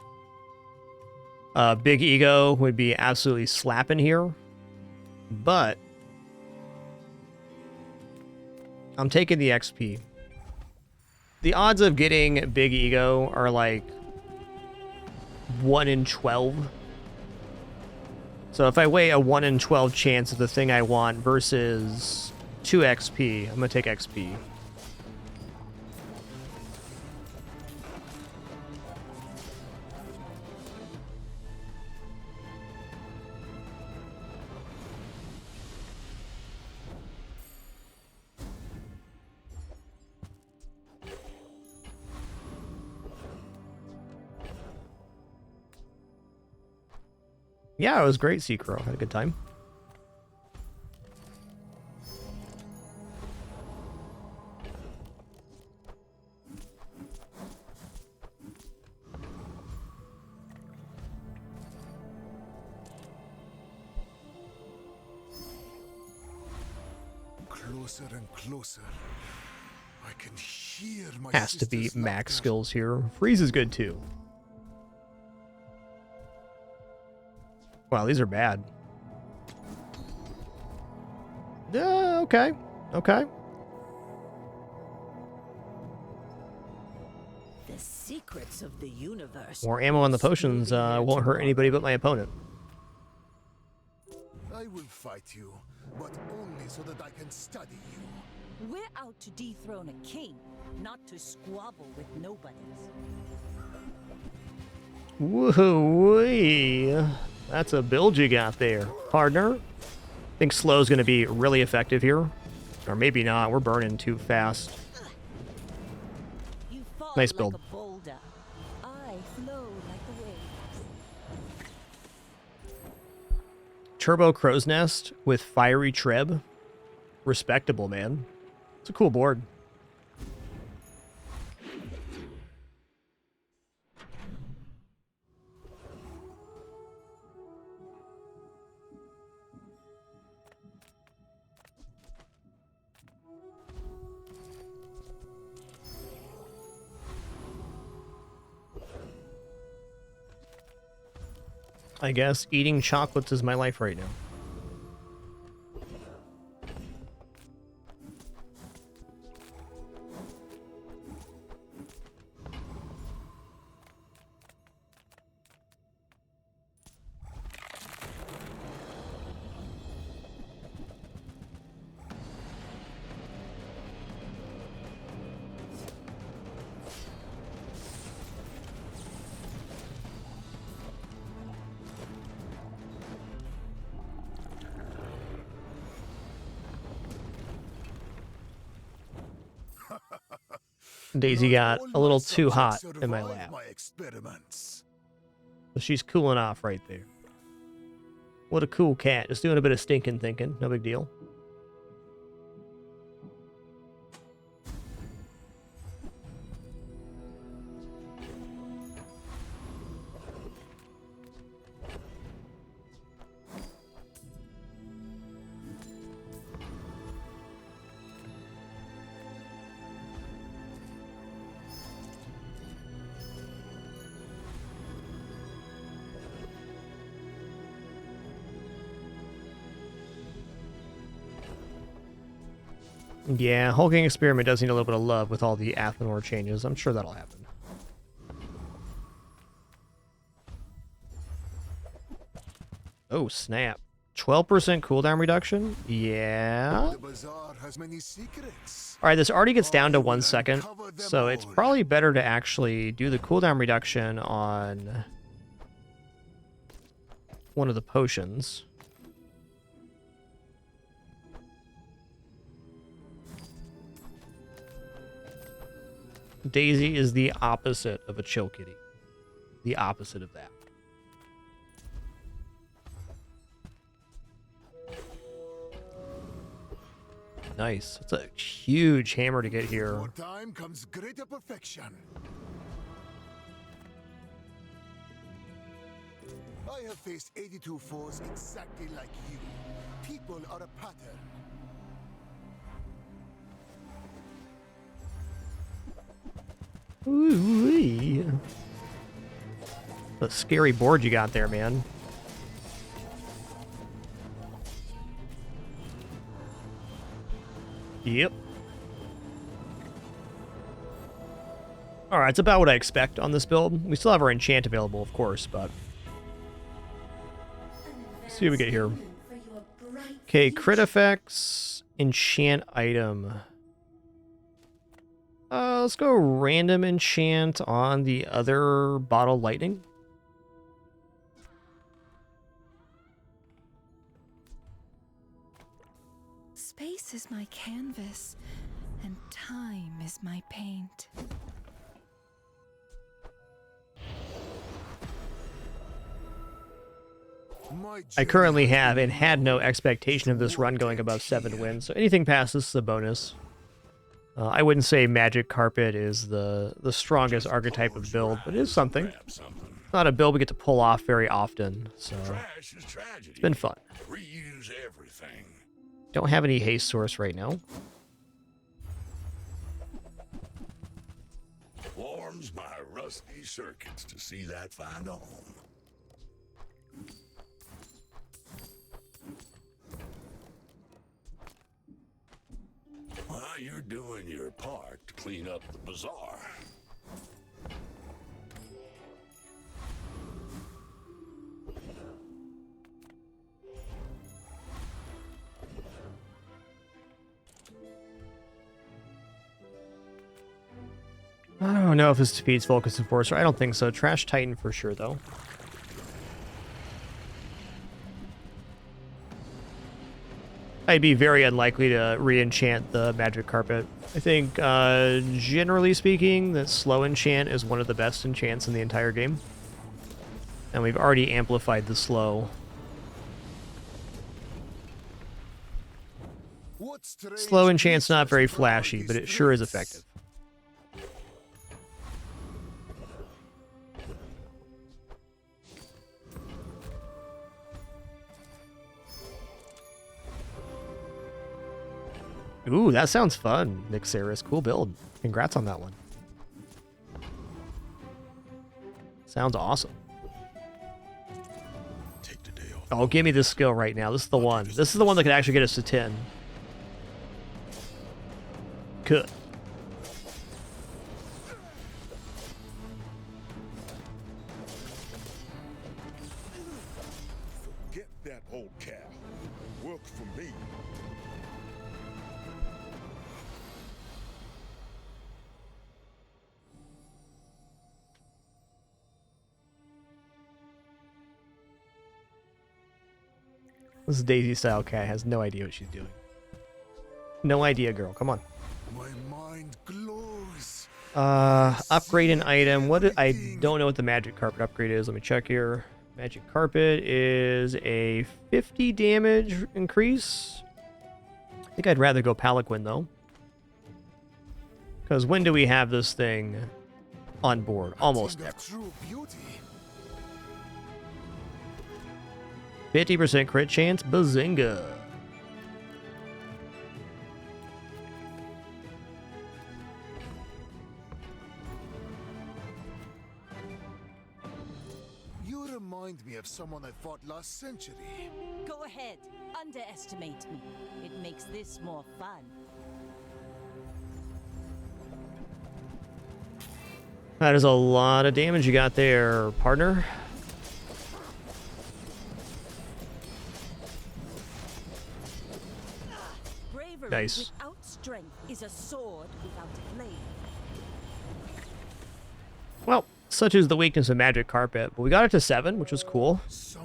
Big Ego would be absolutely slapping here, but I'm taking the XP. The odds of getting Big Ego are like 1 in 12. So if I weigh a 1 in 12 chance of the thing I want versus 2 XP, I'm going to take XP. Yeah, it was great, Seacrow. Had a good time. Closer and closer. I can hear my Has to be sister's max laughter. skills here. Freeze is good too. Wow, these are bad. Okay. Okay. The secrets of the universe. More ammo on the potions won't hurt anybody but my opponent. I will fight you, but only so that I can study you. We're out to dethrone a king, not to squabble with nobodies. Woo-wee. That's a build you got there, partner. I think slow's going to be really effective here. Or maybe not. We're burning too fast. You fall Nice like build. a boulder. I flow like the waves. Turbo Crow's Nest with Fiery Treb. Respectable, man. It's a cool board. I guess eating chocolates is my life right now. Daisy got a little too hot subjects in my survive lap. my experiments. So she's cooling off right there. What a cool cat. Just doing a bit of stinking thinking. No big deal. Yeah, Hulking Experiment does need a little bit of love with all the Athenor changes. I'm sure that'll happen. Oh, snap. 12% cooldown reduction? Yeah. The bazaar has many secrets. Alright, this already gets down to 1 second, so it's probably better to actually do the cooldown reduction on one of the potions. Daisy is the opposite of a chill kitty. The opposite of that. Nice. It's a huge hammer to get here. More time comes greater perfection. I have faced 82 foes exactly like you. People are a pattern. Ooh-wee. The scary board you got there, man. Yep. Alright, it's about what I expect on this build. We still have our enchant available, of course, but... Let's see what we get here. Okay, crit effects, enchant item. Let's go random enchant on the other bottle lightning. Space is my canvas, and time is my paint. I currently have and had no expectation of this run going above 7 wins, so anything past this is a bonus. I wouldn't say Magic Carpet is the strongest archetype of build, but it is something. It's not a build we get to pull off very often, so it's been fun. Reuse everything. Don't have any haste source right now. Warms my rusty circuits to see that find home. Well, you're doing your part to clean up the bazaar. I don't know if this defeats Focus Enforcer. I don't think so. Trash Titan for sure, though. I'd be very unlikely to re-enchant the Magic Carpet. I think, generally speaking, that slow enchant is one of the best enchants in the entire game. And we've already amplified the slow. Slow enchant's not very flashy, but it sure is effective. Ooh, that sounds fun, Nixeris. Cool build. Congrats on that one. Sounds awesome. Oh, give me this skill right now. This is the one. This is the one that could actually get us to 10. Good. Forget that old cat. Work for me. This Daisy style cat has no idea what she's doing. No idea, girl. Come on. My mind glows. Upgrade an item. I don't know what the magic carpet upgrade is. Let me check here. Magic carpet is a 50 damage increase. I think I'd rather go Palanquin though. Because when do we have this thing on board? Almost never. 50% crit chance, bazinga. You remind me of someone I fought last century. Go ahead, underestimate me. It makes this more fun. That is a lot of damage you got there, partner. Bravery Nice. without strength is a sword without a blade. Well, such is the weakness of Magic Carpet, but we got it to 7, which was cool. It's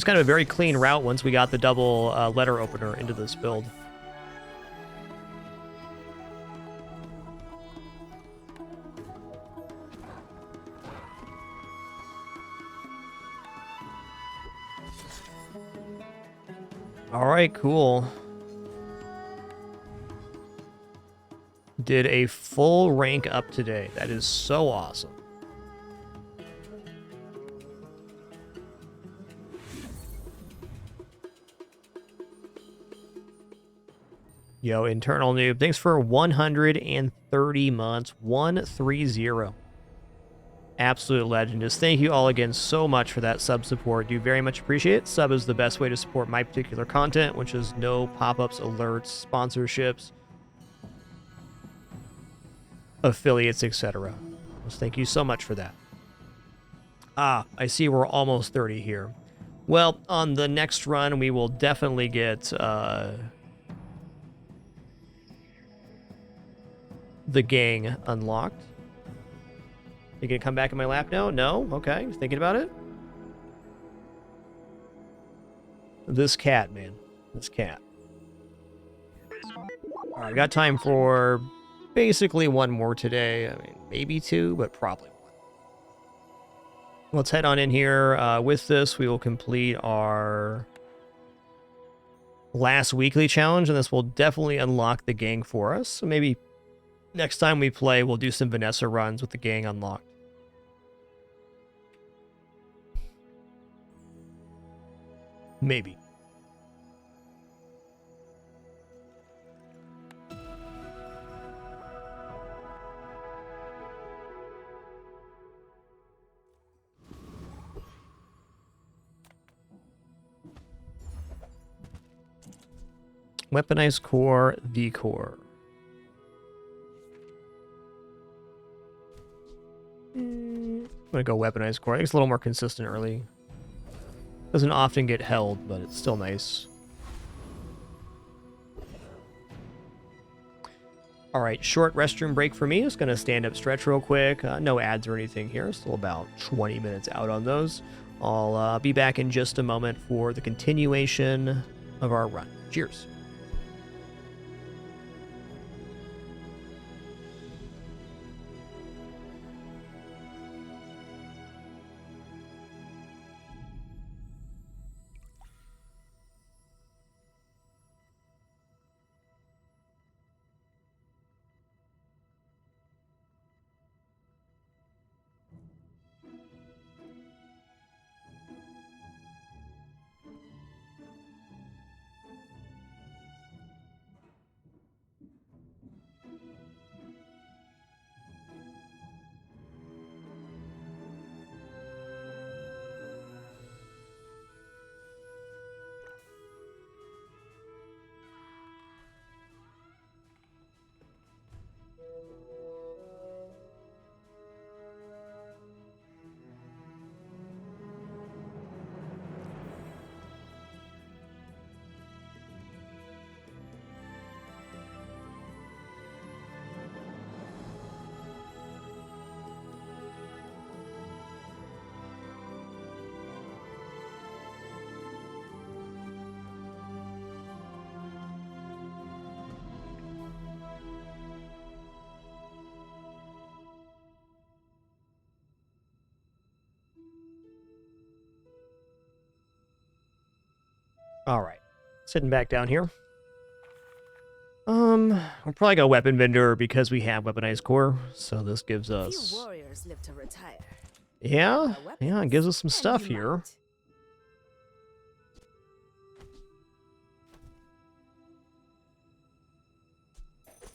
kind of a very clean route once we got the double letter opener into this build. All right, cool. Did a full rank up today. That is so awesome. Yo, Internal Noob, thanks for 130 months. 130. Absolute legend. Just thank you all again so much for that sub support. Do very much appreciate it. Sub is the best way to support my particular content, which is no pop-ups, alerts, sponsorships, affiliates, etc. Just thank you so much for that. Ah, I see we're almost 30 here. Well, on the next run, we will definitely get the gang unlocked. You gonna come back in my lap now? No? Okay, thinking about it? This cat, man. This cat. Alright, I got time for basically one more today. I mean, maybe 2, but probably 1. Let's head on in here. With this, we will complete our last weekly challenge, and this will definitely unlock the gang for us. So maybe next time we play, we'll do some Vanessa runs with the gang unlocked. Maybe. Weaponized core, the core. I'm gonna go weaponized core. I think it's a little more consistent early. Doesn't often get held, but it's still nice. Alright, short restroom break for me. Just gonna stand up, stretch real quick. No ads or anything here. Still about 20 minutes out on those. I'll be back in just a moment for the continuation of our run. Cheers. All right. Sitting back down here. We'll probably go weapon vendor because we have weaponized core. So this gives us... Few warriors live to retire. Yeah, it gives us some stuff here.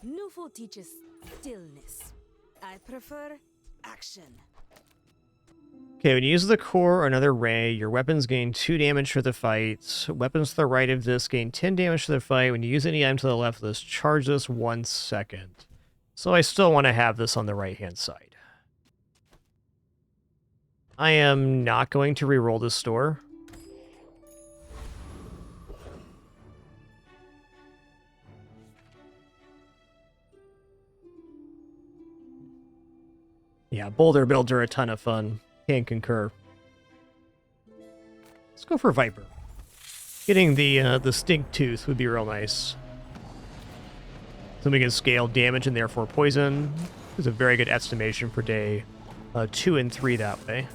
Newful teaches stillness. I prefer action. Okay, when you use the core or another ray, your weapons gain 2 damage for the fight. Weapons to the right of this gain 10 damage to the fight. When you use any item to the left of this, charge this 1 second. So I still want to have this on the right-hand side. I am not going to re-roll this store. Yeah, boulder builds are a ton of fun. Can concur. Let's go for Viper. Getting the stink tooth would be real nice. So we can scale damage and therefore poison. It's a very good estimation for day 2 and 3 that way.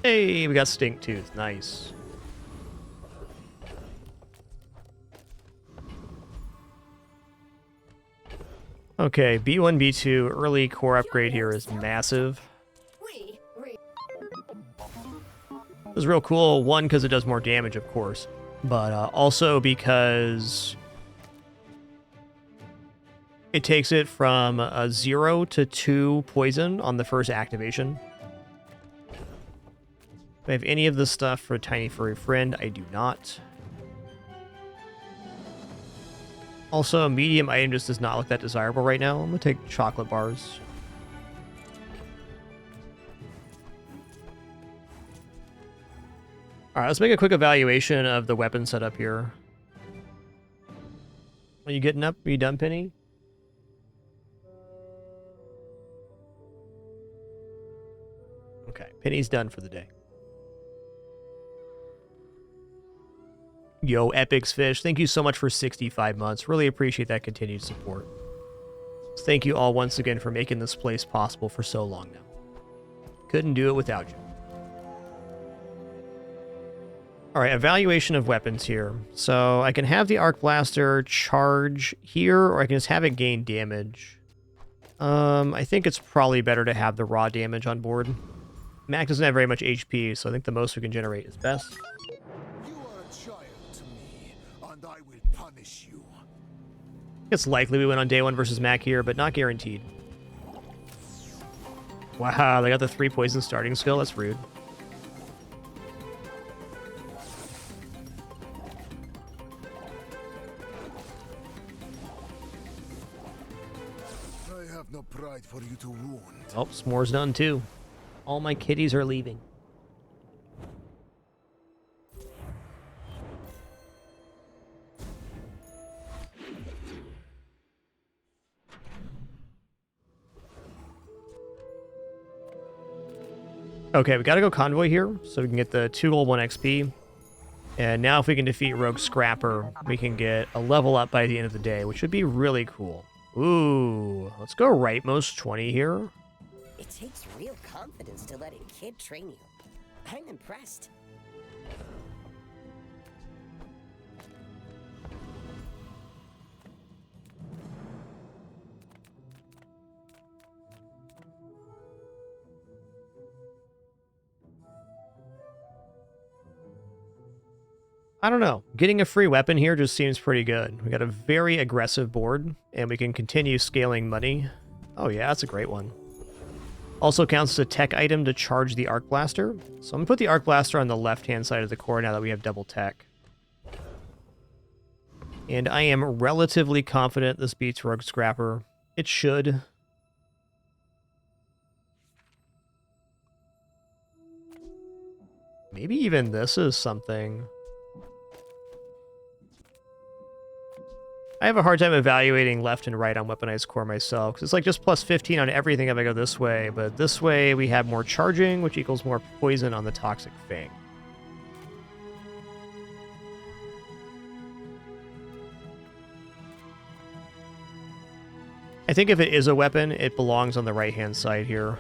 Hey, we got Stink Tooth. Nice. Okay, B1, B2, early core upgrade here is massive. This is real cool, one, because it does more damage, of course, but also because it takes it from 0 to 2 poison on the first activation. Do I have any of this stuff for a tiny furry friend? I do not. Also, a medium item just does not look that desirable right now. I'm going to take chocolate bars. Alright, let's make a quick evaluation of the weapon setup here. Are you getting up? Are you done, Penny? Okay, Penny's done for the day. Yo, Epix Fish, thank you so much for 65 months. Really appreciate that continued support. Thank you all once again for making this place possible for so long now. Couldn't do it without you. Alright, evaluation of weapons here. So I can have the Arc Blaster charge here, or I can just have it gain damage. I think it's probably better to have the raw damage on board. Mac doesn't have very much HP, so I think the most we can generate is best. It's likely we win on day 1 versus Mac here, but not guaranteed. Wow, they got the 3 poison starting skill. That's rude. I have no pride for you to wound. Oh, s'more's done too. All my kitties are leaving. Okay, we gotta go Convoy here, so we can get the 2 gold 1 XP. And now if we can defeat Rogue Scrapper, we can get a level up by the end of the day, which would be really cool. Ooh, let's go rightmost 20 here. It takes real confidence to let a kid train you. I'm impressed. I don't know. Getting a free weapon here just seems pretty good. We got a very aggressive board, and we can continue scaling money. Oh yeah, that's a great one. Also counts as a tech item to charge the Arc Blaster. So I'm going to put the Arc Blaster on the left-hand side of the core now that we have double tech. And I am relatively confident this beats Rogue Scrapper. It should. Maybe even this is something. I have a hard time evaluating left and right on weaponized core myself, because it's like just plus 15 on everything if I go this way, but this way we have more charging, which equals more poison on the Toxic Fang. I think if it is a weapon, it belongs on the right-hand side here.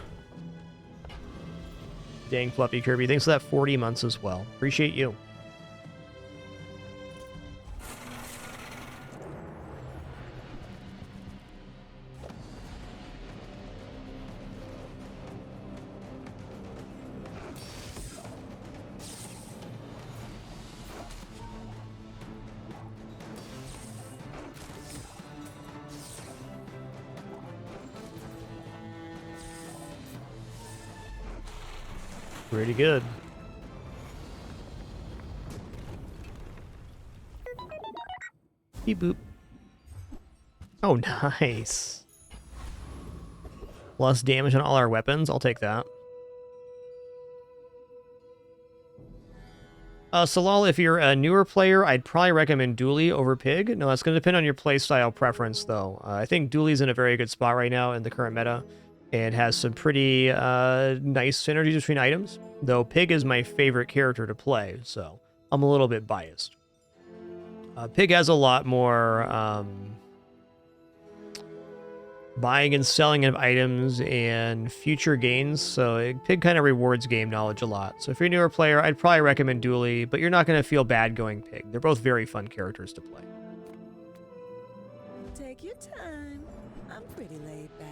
Dang, Fluffy Kirby. Thanks for that 40 months as well. Appreciate you. Pretty good. Beep boop. Oh, nice. Plus damage on all our weapons. I'll take that. Salal, if you're a newer player, I'd probably recommend Dooley over Pig. No, that's going to depend on your playstyle preference, though. I think Dooley's in a very good spot right now in the current meta. And has some pretty nice synergies between items. Though Pig is my favorite character to play, so I'm a little bit biased. Pig has a lot more buying and selling of items and future gains, so Pig kind of rewards game knowledge a lot. So if you're a newer player, I'd probably recommend Dooley, but you're not going to feel bad going Pig. They're both very fun characters to play. Take your time. I'm pretty laid back.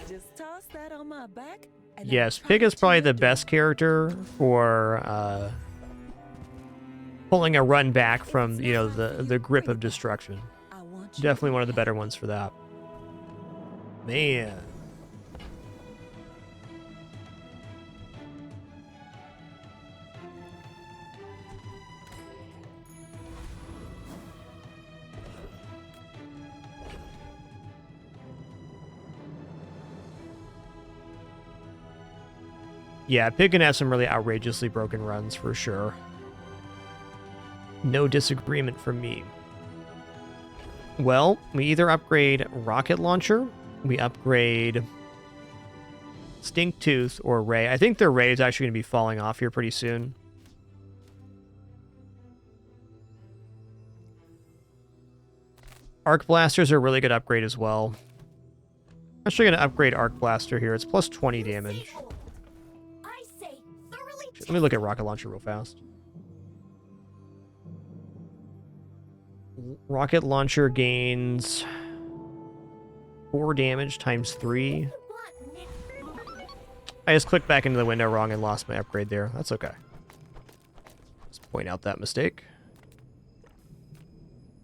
Just toss that on my back. Yes, Pig is probably the best character for pulling a run back from, you know, the grip of destruction. Definitely one of the better ones for that. Man. Yeah, Pig can have some really outrageously broken runs for sure. No disagreement from me. Well, we either upgrade Rocket Launcher, we upgrade Stink Tooth, or Ray. I think their Ray is actually going to be falling off here pretty soon. Arc Blasters are a really good upgrade as well. I'm actually going to upgrade Arc Blaster here. It's plus 20 damage. Let me look at Rocket Launcher real fast. Rocket Launcher gains 4 damage times 3. I just clicked back into the window wrong and lost my upgrade there. That's okay. Let's point out that mistake.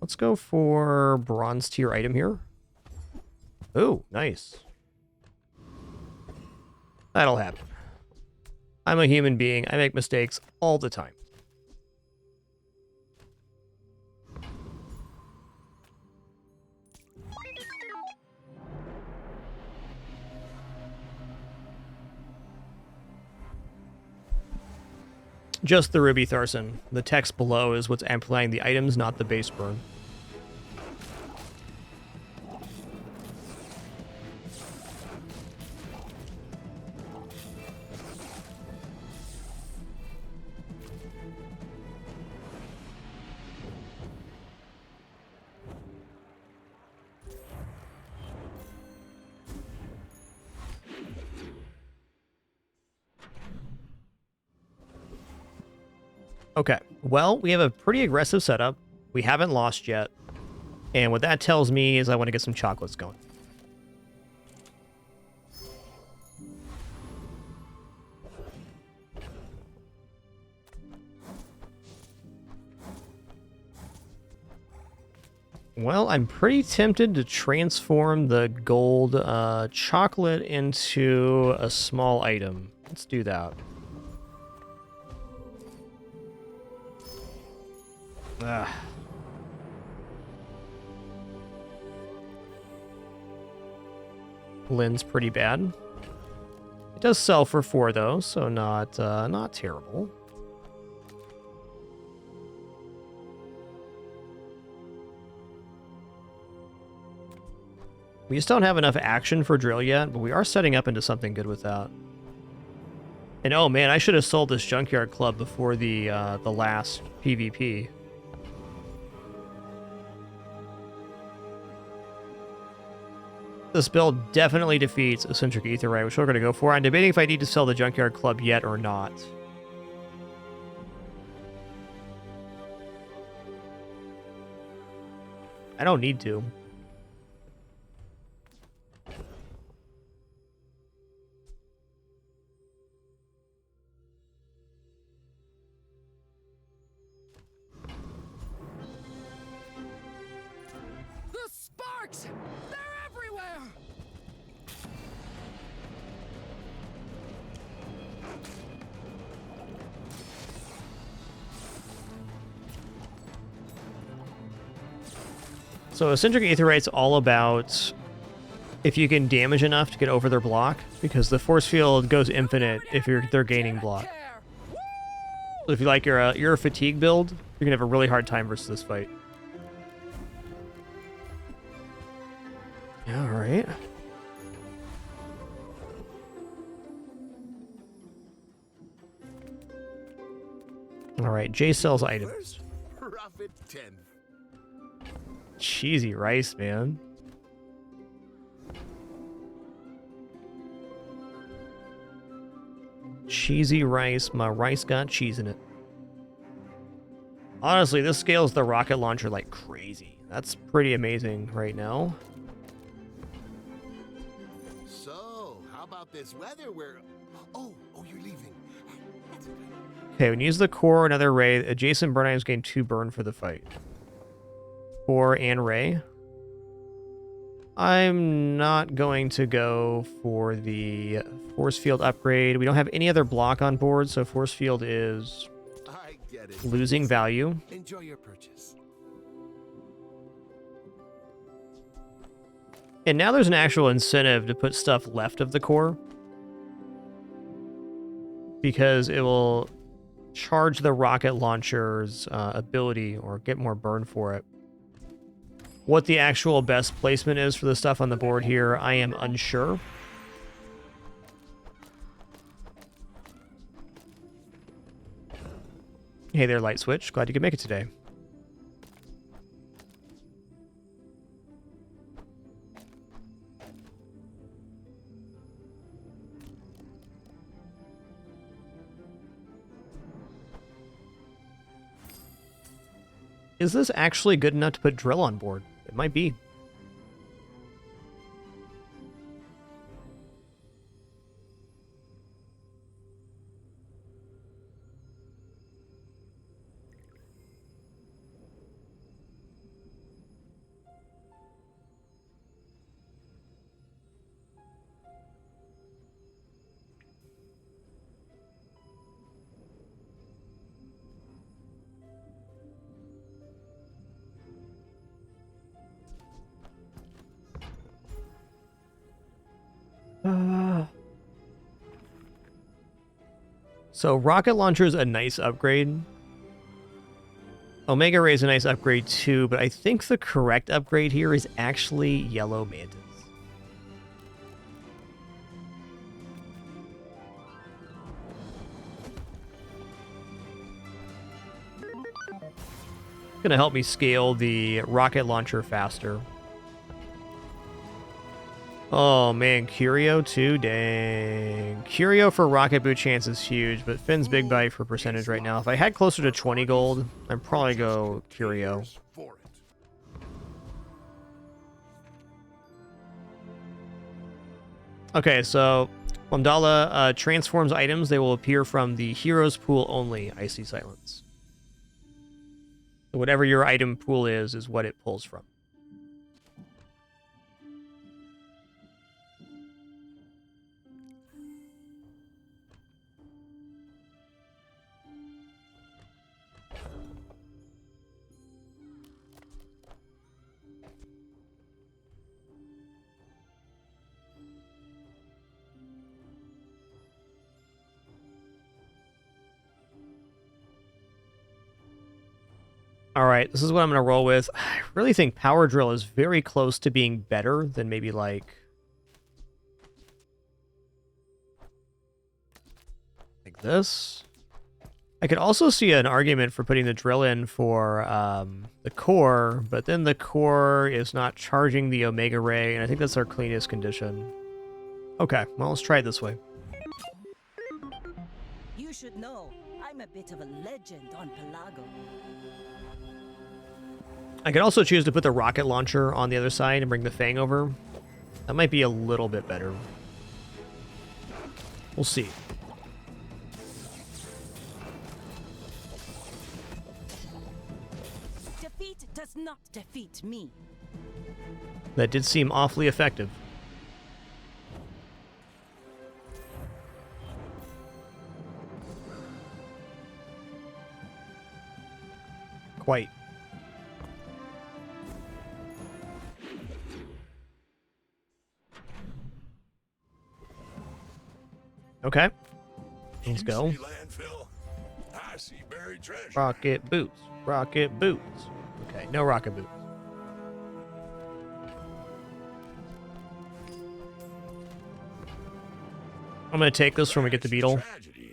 Let's go for bronze tier item here. Oh, nice. That'll happen. I'm a human being. I make mistakes all the time. Just the Ruby Tharson. The text below is what's amplifying the items, not the base burn. Okay, well, we have a pretty aggressive setup. We haven't lost yet. And what that tells me is I want to get some chocolates going. Well, I'm pretty tempted to transform the gold chocolate into a small item. Let's do that. Lynn's pretty bad. It does sell for 4 though, so not terrible. We just don't have enough action for drill yet, but we are setting up into something good with that. And oh man, I should have sold this junkyard club before the last PvP. This build definitely defeats Eccentric Aetheryte, which we're going to go for. I'm debating if I need to sell the junkyard club yet or not. I don't need to. The sparks! They're everywhere! So Eccentric Aetheryte's all about if you can damage enough to get over their block, because the force field goes infinite if they're gaining block. So if you like you're a fatigue build, you're gonna have a really hard time versus this fight. All right. All right, Jay sells items. Profit 10. Cheesy rice, man. Cheesy rice. My rice got cheese in it. Honestly, this scales the rocket launcher like crazy. That's pretty amazing right now. So, how about this weather where... Oh, you're leaving. Okay, when you use the core or another ray, adjacent burn items gain 2 burn for the fight. Core and ray. I'm not going to go for the force field upgrade. We don't have any other block on board, so force field is losing value. Enjoy your purchase. And now there's an actual incentive to put stuff left of the core, because it will charge the rocket launcher's ability or get more burn for it. What the actual best placement is for the stuff on the board here, I am unsure. Hey there, Light Switch. Glad you could make it today. Is this actually good enough to put drill on board? It might be. So rocket launcher is a nice upgrade. Omega Ray is a nice upgrade too, but I think the correct upgrade here is actually Yellow Mantis. Gonna help me scale the rocket launcher faster. Oh man, Curio too? Dang. Curio for rocket boot chance is huge, but Finn's big bite for percentage right now. If I had closer to 20 gold, I'd probably go Curio. Okay, so Wamdala transforms items. They will appear from the heroes pool only, Icy Silence. So whatever your item pool is what it pulls from. All right, this is what I'm going to roll with. I really think Power Drill is very close to being better than maybe like this. I could also see an argument for putting the drill in for the core, but then the core is not charging the Omega Ray, and I think that's our cleanest condition. Okay, well, let's try it this way. You should know, I'm a bit of a legend on Pelago. I could also choose to put the rocket launcher on the other side and bring the Fang over. That might be a little bit better. We'll see. Defeat does not defeat me. That did seem awfully effective. Quite. Okay. Let's go. I see buried treasure. Rocket boots. Rocket boots. Okay, no rocket boots. I'm going to take this when we get the beetle,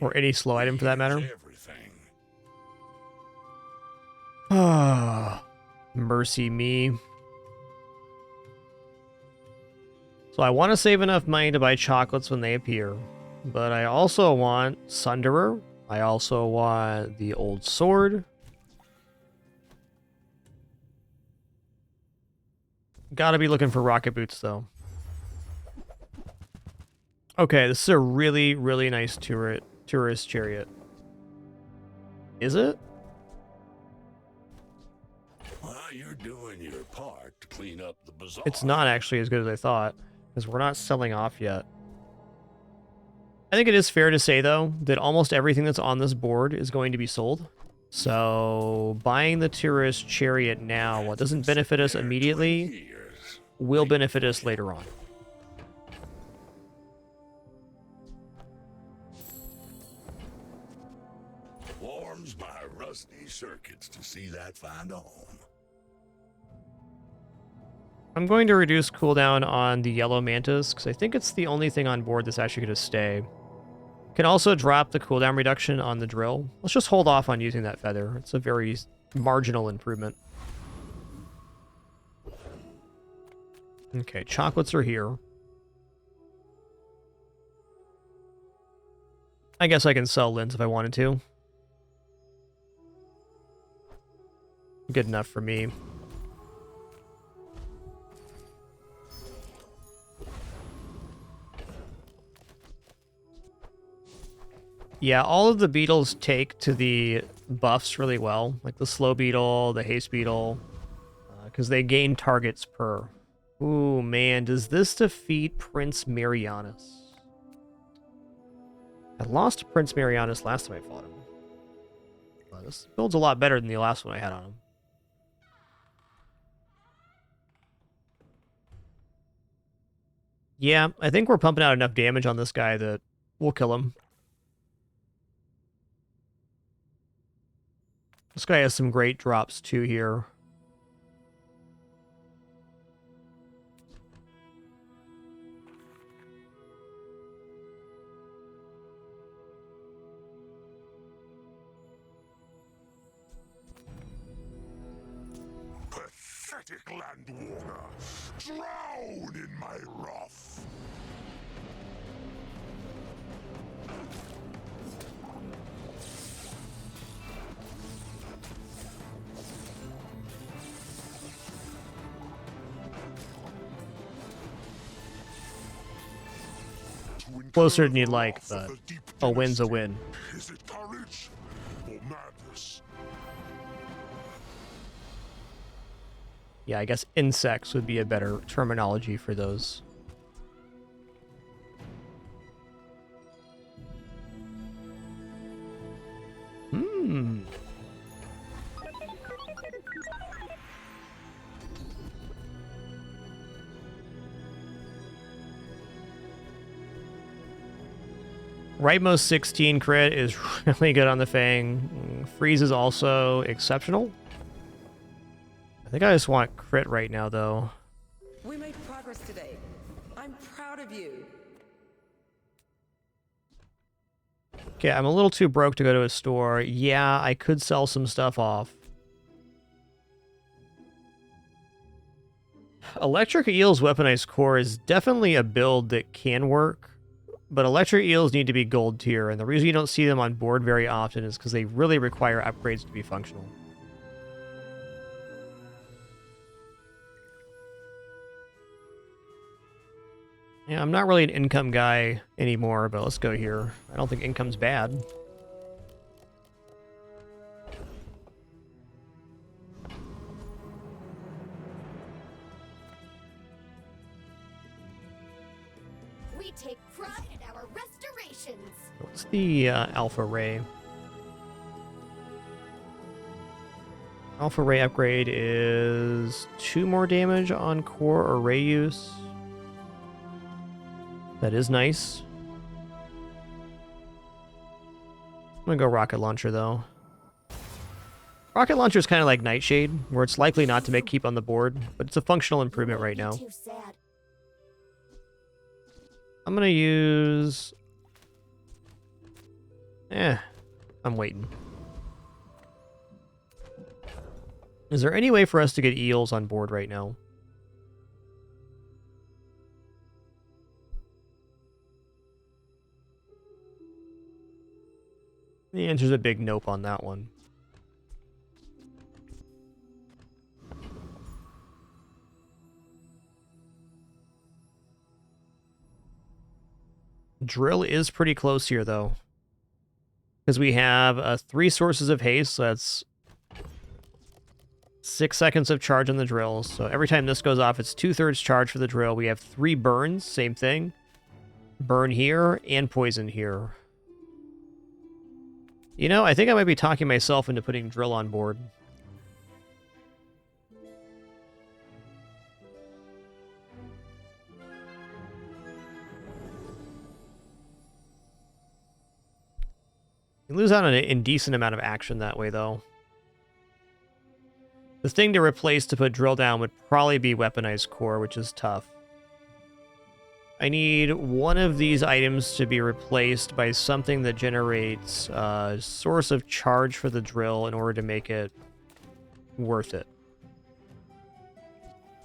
or any slow item for that matter. Ah, mercy me. So I want to save enough money to buy chocolates when they appear, but I also want Sunderer. I also want the old sword. Gotta be looking for rocket boots, though. Okay, this is a really, really nice tourist chariot. Is it? Well, you're doing your part to clean up the bazaar. It's not actually as good as I thought, because we're not selling off yet. I think it is fair to say, though, that almost everything that's on this board is going to be sold. So buying the tourist chariot now, what doesn't benefit us immediately, will benefit us later on. Warms my rusty circuits to see that find a home. I'm going to reduce cooldown on the yellow mantis, because I think it's the only thing on board that's actually going to stay. Can also drop the cooldown reduction on the drill. Let's just hold off on using that feather. It's a very marginal improvement. Okay, chocolates are here. I guess I can sell lens if I wanted to. Good enough for me. Yeah, all of the beetles take to the buffs really well, like the slow beetle, the haste beetle, because they gain targets per. Ooh, man, does this defeat Prince Marianus? I lost to Prince Marianus last time I fought him. Well, this build's a lot better than the last one I had on him. Yeah, I think we're pumping out enough damage on this guy that we'll kill him. This guy has some great drops too here. Pathetic landwalker, drown in my wrath. Closer than you'd like, but a win's a win. Is it courage or madness? Yeah, I guess insects would be a better terminology for those. Hmm. Rightmost 16 crit is really good on the Fang. Freeze is also exceptional. I think I just want crit right now, though. We made progress today. I'm proud of you. Okay, I'm a little too broke to go to a store. Yeah, I could sell some stuff off. Electric Eel's Weaponized Core is definitely a build that can work, but Electric Eels need to be gold tier, and the reason you don't see them on board very often is because they really require upgrades to be functional. Yeah, I'm not really an income guy anymore, but let's go here. I don't think income's bad. We take pride in our restorations. What's the Alpha Ray? Alpha Ray upgrade is 2 more damage on core or ray use. That is nice. I'm gonna go Rocket Launcher, though. Rocket Launcher is kind of like Nightshade, where it's likely not to keep on the board, but it's a functional improvement right now. I'm gonna use... I'm waiting. Is there any way for us to get eels on board right now? The answer's a big nope on that one. Drill is pretty close here, though. Because we have 3 sources of haste, so that's 6 seconds of charge on the drill. So every time this goes off, it's 2/3 charge for the drill. We have 3 burns, same thing. Burn here and poison here. You know, I think I might be talking myself into putting drill on board. You lose out on an indecent amount of action that way, though. The thing to replace to put drill down would probably be weaponized core, which is tough. I need one of these items to be replaced by something that generates a source of charge for the drill in order to make it worth it.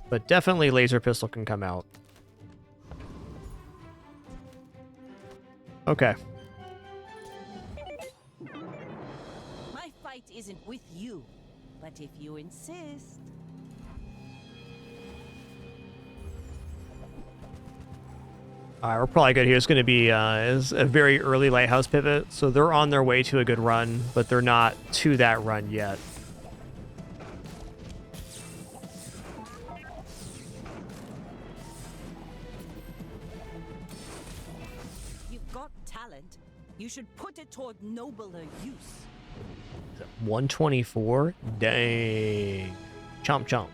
But definitely laser pistol can come out. Okay. My fight isn't with you, but if you insist. Alright, we're probably good here. It's going to be is a very early lighthouse pivot, so they're on their way to a good run, but they're not to that run yet. You've got talent. You should put it toward nobler use. 124? Dang. Chomp chomps.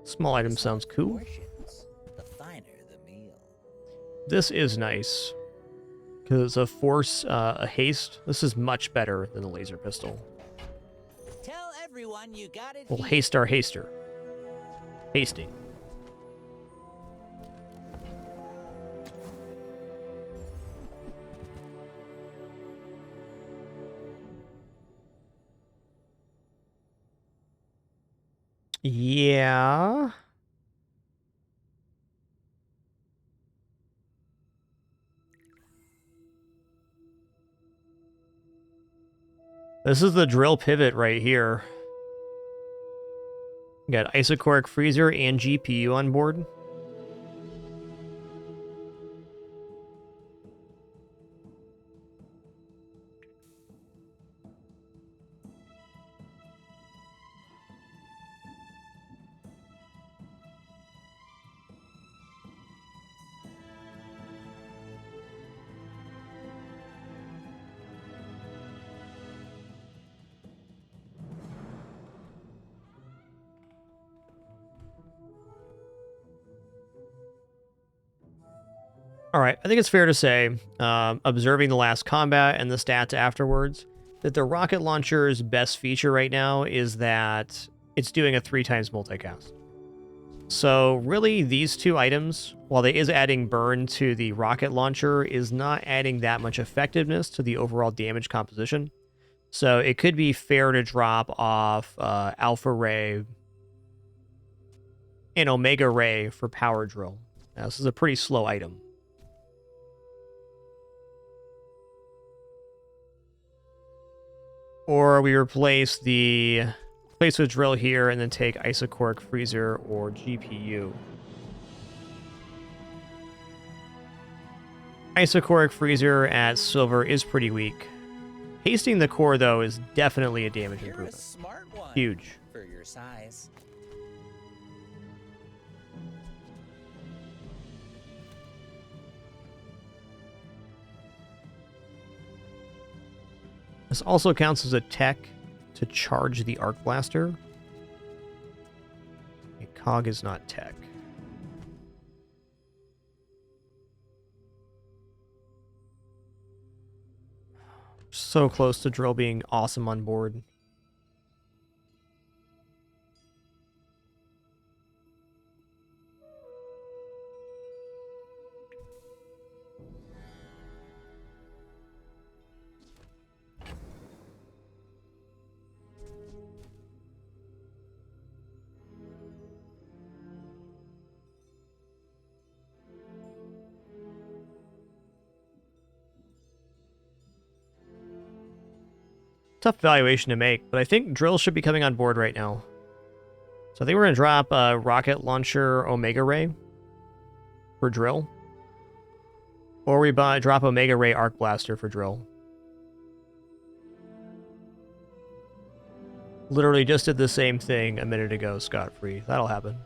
Small item sounds cool. The finer the meal. This is nice. Because a force, a haste, this is much better than the laser pistol. Tell everyone you got it. We'll haste our haster. Hasting. Yeah. This is the drill pivot right here. Got isocoric freezer and GPU on board. All right, I think it's fair to say, observing the last combat and the stats afterwards, that the rocket launcher's best feature right now is that it's doing a 3 times multicast. So really, these 2 items, while it is adding burn to the rocket launcher, is not adding that much effectiveness to the overall damage composition. So it could be fair to drop off Alpha Ray and Omega Ray for Power Drill. Now, this is a pretty slow item. Or we replace with Drill here and then take Isochoric Freezer or GPU. Isochoric Freezer at silver is pretty weak. Hasting the core, though, is definitely a damage improvement. You're a smart one. Huge. For your size. This also counts as a tech to charge the Arc Blaster. A cog is not tech. So close to Drill being awesome on board. Tough valuation to make, but I think Drill should be coming on board right now. So I think we're going to drop Rocket Launcher Omega Ray for Drill. Or we drop Omega Ray Arc Blaster for Drill. Literally just did the same thing a minute ago, scot-free. That'll happen.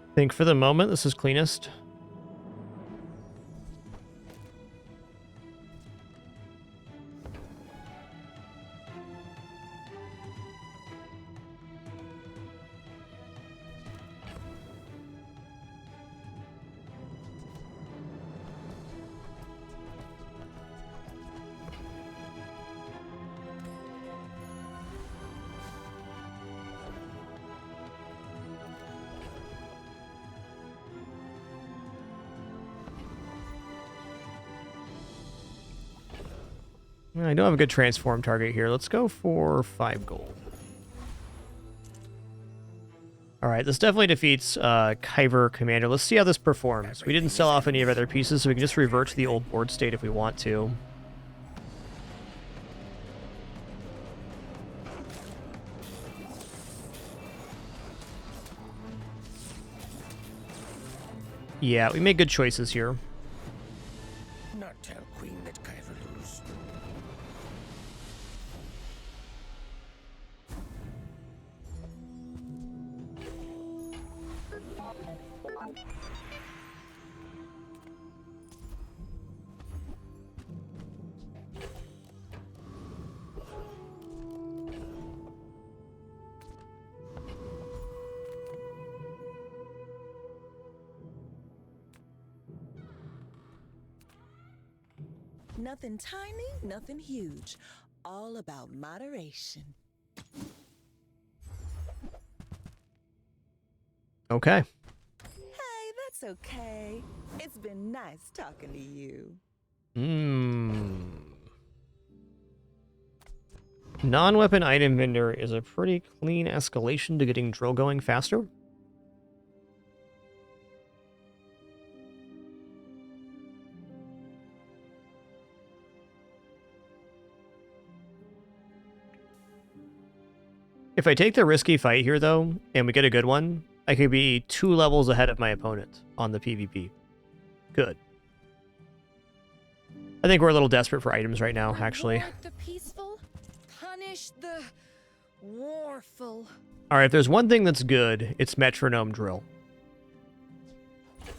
I think for the moment, this is cleanest. I don't have a good transform target here. Let's go for 5 gold. Alright, this definitely defeats Kyber Commander. Let's see how this performs. We didn't sell off any of our other pieces, so we can just revert to the old board state if we want to. Yeah, we made good choices here. Not tell Queen that Kyber lose. Nothing tiny, nothing huge. All about moderation. Okay. Hey, that's okay. It's been nice talking to you. Non-weapon item vendor is a pretty clean escalation to getting Drill going faster. If I take the risky fight here, though, and we get a good one, I could be 2 levels ahead of my opponent on the PvP. Good. I think we're a little desperate for items right now, actually. The peaceful, punish the Warful. All right, if there's one thing that's good, it's metronome drill.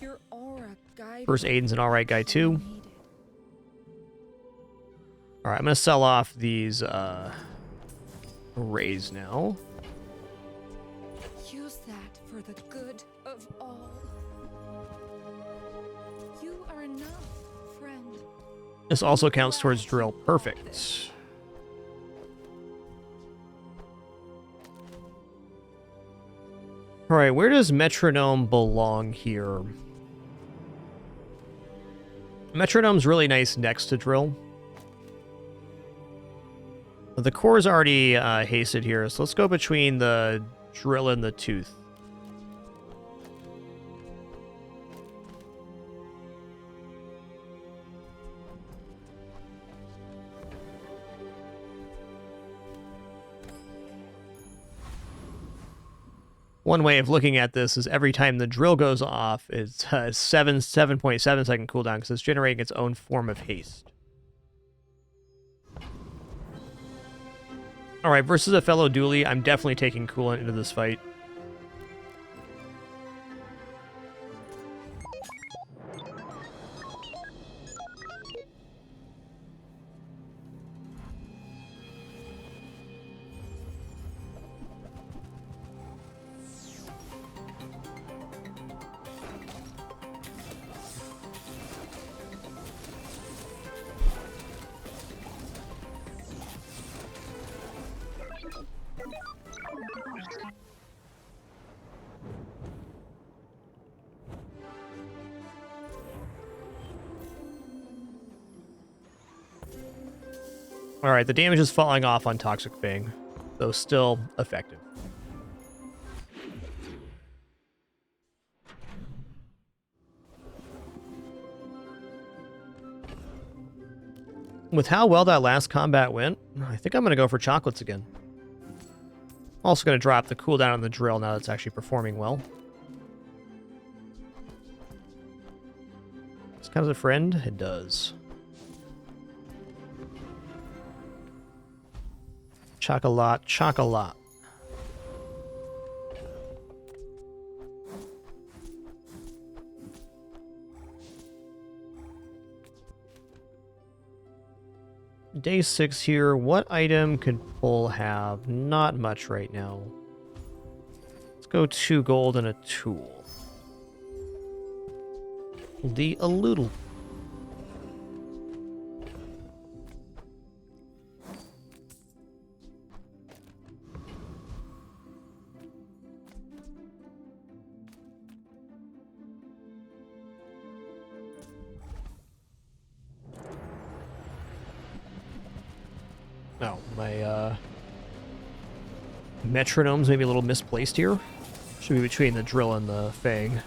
Your aura guide. First Aiden's an alright guy too. Alright, I'm gonna sell off these arrays now. Use that for the good of all. You are enough, friend. This also counts towards drill. Perfect. Alright, where does metronome belong here? Metronome's really nice next to drill. The core's already hasted here, so let's go between the drill and the tooth. One way of looking at this is every time the drill goes off, it's 7.7 second cooldown because it's generating its own form of haste. Alright, versus a fellow Dooley, I'm definitely taking coolant into this fight. Alright, the damage is falling off on Toxic Fang, though still effective. With how well that last combat went, I think I'm going to go for chocolates again. Also going to drop the cooldown on the drill now that it's actually performing well. This kind of a friend? It does. Chocolat, chocolat. Day 6 here. What item could Pull have? Not much right now. Let's go 2 gold and a tool. A little. No, my metronome's maybe a little misplaced here. Should be between the drill and the fang.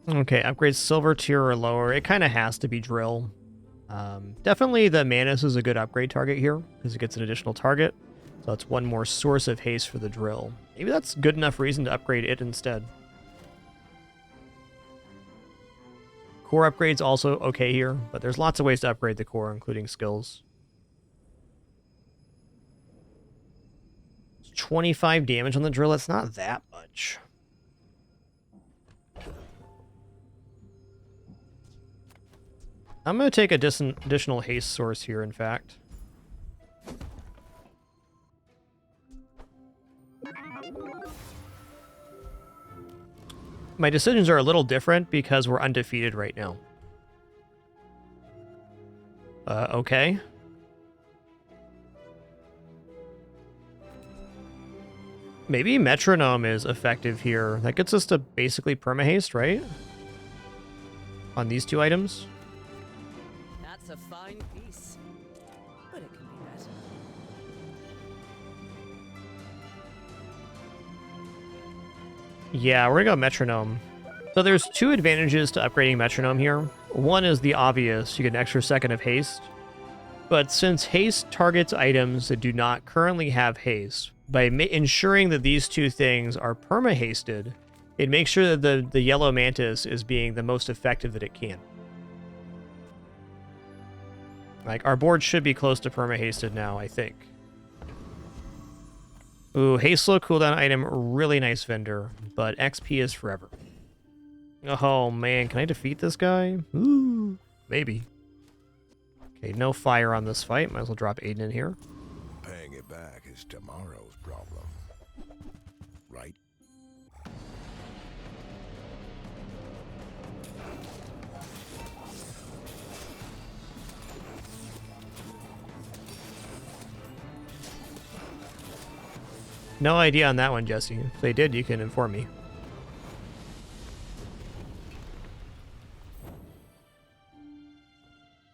Okay, upgrade silver tier or lower. It kind of has to be drill. Definitely the Manus is a good upgrade target here because it gets an additional target. So it's one more source of haste for the drill. Maybe that's good enough reason to upgrade it instead. Core upgrade's also okay here, but there's lots of ways to upgrade the core, including skills. 25 damage on the drill, that's not that much. I'm going to take a additional haste source here, in fact. My decisions are a little different because we're undefeated right now. Okay. Maybe metronome is effective here. That gets us to basically perma-haste, right? On these 2 items. That's a fine piece, but it can be better. Yeah, we're gonna go metronome. So there's two advantages to upgrading metronome here. One is the obvious, you get an extra second of haste. But since haste targets items that do not currently have haste, by ensuring that these two things are perma-hasted, it makes sure that the yellow mantis is being the most effective that it can. Like, our board should be close to perma-hasted now, I think. Ooh, haste slow cooldown item, really nice vendor, but XP is forever. Oh man, can I defeat this guy? Ooh, maybe. Okay, no fire on this fight. Might as well drop Aiden in here. Paying it back is tomorrow's problem. Right? No idea on that one, Jesse. If they did, you can inform me.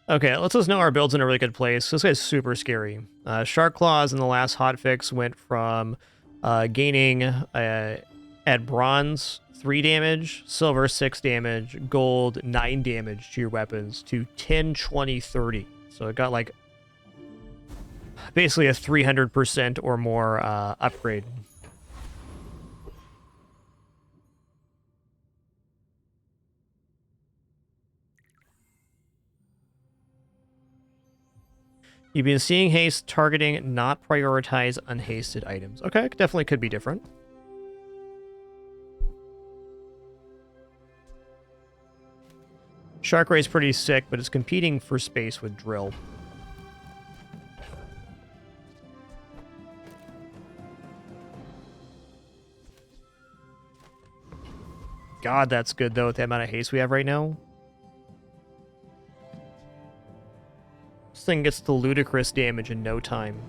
Okay, that lets us know our build's in a really good place. This guy's super scary. Shark Claws in the last hotfix went from gaining at bronze 3 damage, silver 6 damage, gold 9 damage to your weapons to 10, 20, 30. So it got like basically a 300% or more upgrade. You've been seeing haste targeting, not prioritize unhasted items. Okay, definitely could be different. Shark Ray's pretty sick, but it's competing for space with Drill. God, that's good, though, with the amount of haste we have right now. This thing gets the ludicrous damage in no time.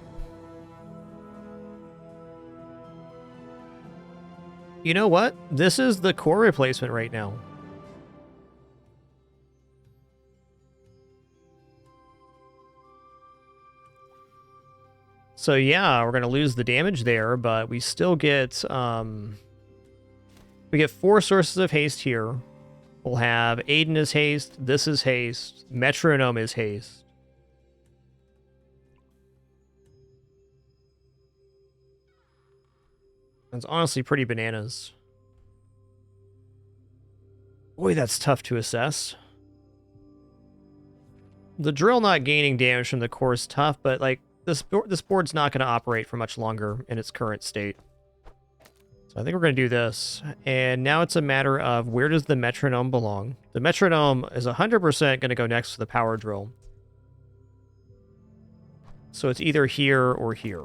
You know what? This is the core replacement right now. So yeah, we're going to lose the damage there, but we still get... we get 4 sources of haste here. We'll have Aiden is haste, this is haste, Metronome is haste. It's honestly pretty bananas. Boy, that's tough to assess. The drill not gaining damage from the core is tough, but like this board's not going to operate for much longer in its current state. So I think we're going to do this. And now it's a matter of where does the metronome belong? The metronome is 100% going to go next to the power drill. So it's either here or here.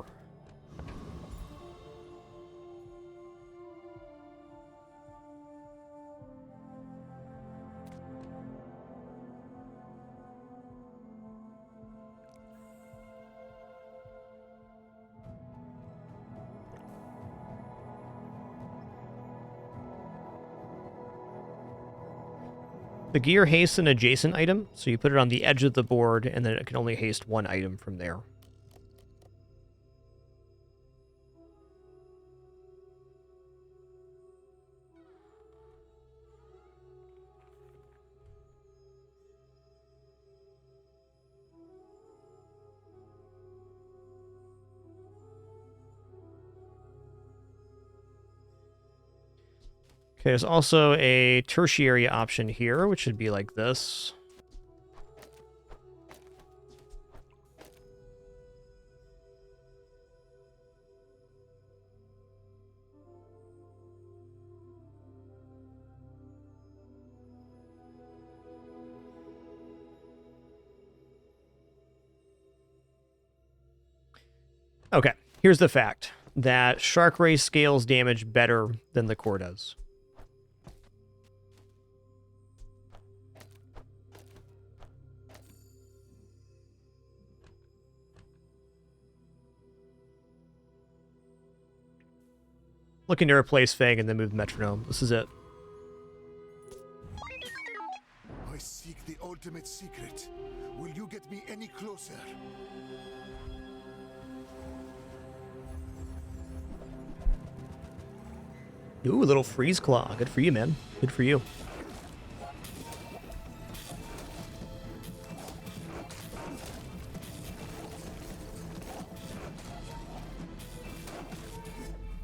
The gear hastes an adjacent item, so you put it on the edge of the board, and then it can only haste one item from there. Okay, there's also a tertiary option here, which should be like this. Okay, here's the fact that Shark Ray scales damage better than the core does. Looking to replace Fang and then move Metronome. This is it. I seek the ultimate secret. Will you get me any closer? Ooh, a little freeze claw. Good for you, man. Good for you.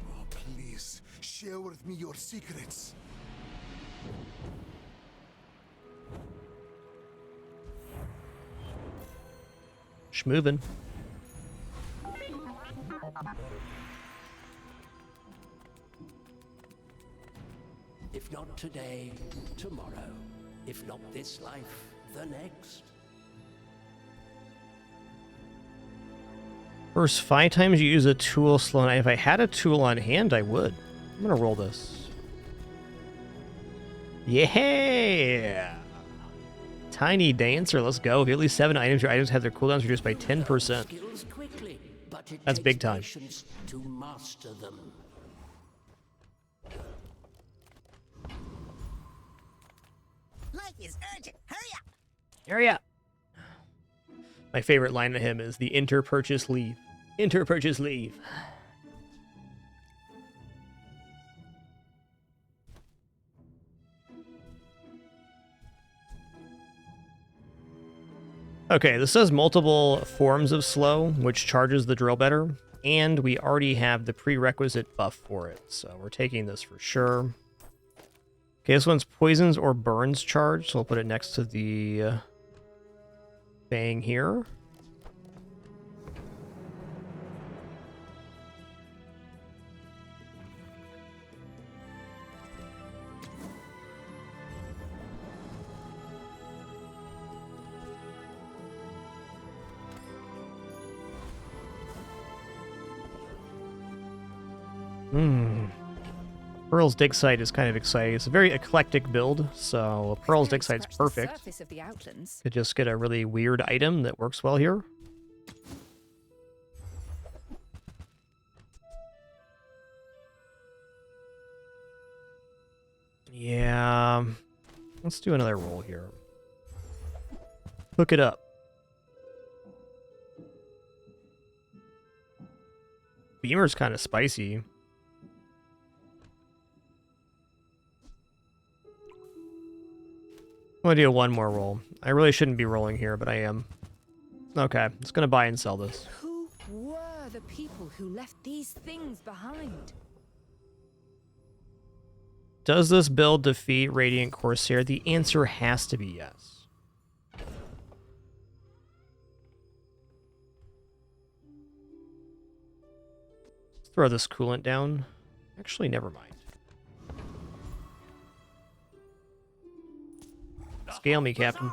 Oh, please, share with me your secrets. Schmovin'. If not today, tomorrow. If not this life, the next. First 5 times you use a tool slow. If I had a tool on hand, I would. I'm gonna roll this. Yeah! Tiny Dancer, let's go. If you have at least 7 items, your items have their cooldowns reduced by 10%. That's big time. To master them. Life is urgent. Hurry up. Hurry up! My favorite line of him is the inter-purchase leave. Inter-purchase leave. Okay, this says multiple forms of slow, which charges the drill better, and we already have the prerequisite buff for it, so we're taking this for sure. Okay, this one's poisons or burns charge, so we'll put it next to the thing here. Pearl's dig site is kind of exciting. It's a very eclectic build, so Pearl's dig site's perfect. Surface of the outlands. Could just get a really weird item that works well here. Yeah, let's do another roll here. Hook it up. Beamer's kind of spicy. I'm gonna do one more roll. I really shouldn't be rolling here, but I am. Okay, it's gonna buy and sell this. Who were the people who left these things behind? Does this build defeat Radiant Corsair? The answer has to be yes. Let's throw this coolant down. Actually, never mind. Scale me, Captain.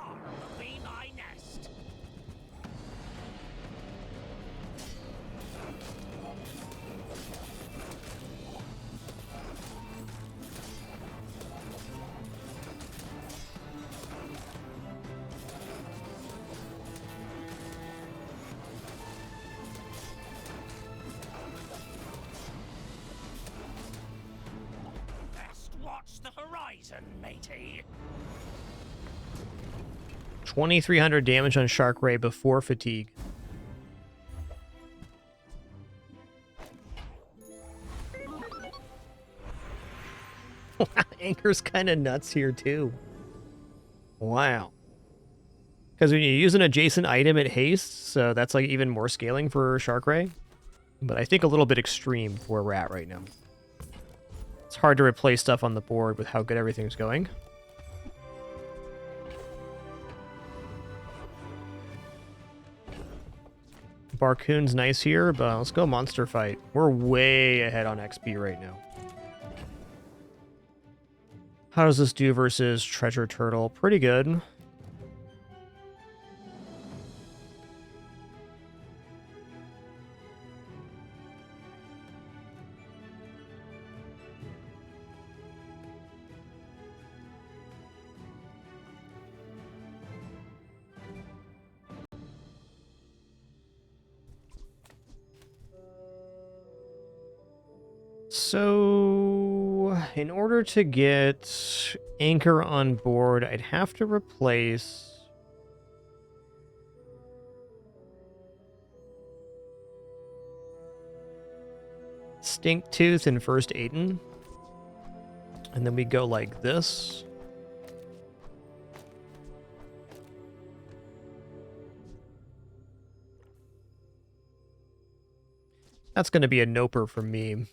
Best watch the horizon, matey. 2,300 damage on Shark Ray before fatigue. Anchor's kind of nuts here too. Wow. Because when you use an adjacent item, it hastes, so that's like even more scaling for Shark Ray. But I think a little bit extreme for where we're at right now. It's hard to replace stuff on the board with how good everything's going. Barcoon's nice here, but let's go monster fight. We're way ahead on XP right now. How does this do versus Treasure Turtle? Pretty good. So, in order to get Anchor on board, I'd have to replace Stink Tooth and First Aiden. And then we go like this. That's going to be a noper for me.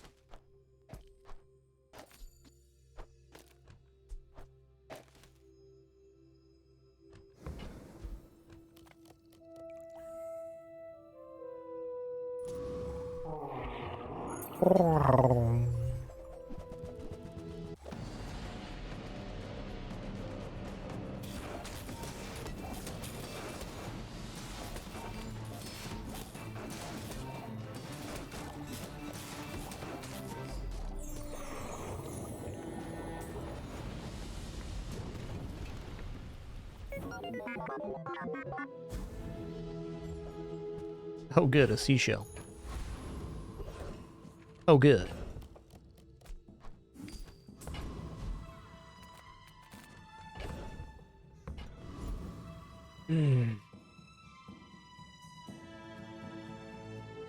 Oh good, a seashell. Oh good.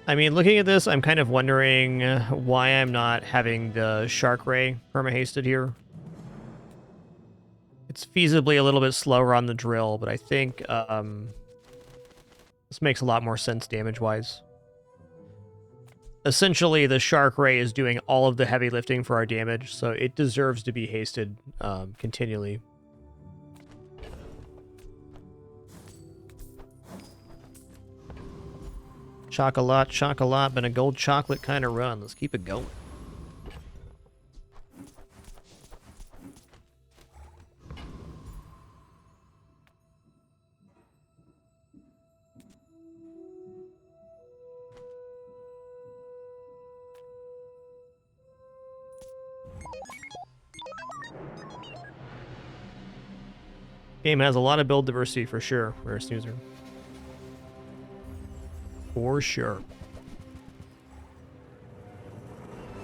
I mean, looking at this, I'm kind of wondering why I'm not having the Shark Ray perma-hasted here. It's feasibly a little bit slower on the drill, but I think this makes a lot more sense damage-wise. Essentially, the Shark Ray is doing all of the heavy lifting for our damage, so it deserves to be hasted continually. Chocolat, chocolat, been a gold chocolate kind of run. Let's keep it going. Game has a lot of build diversity for sure, Rare Snoozer. For sure.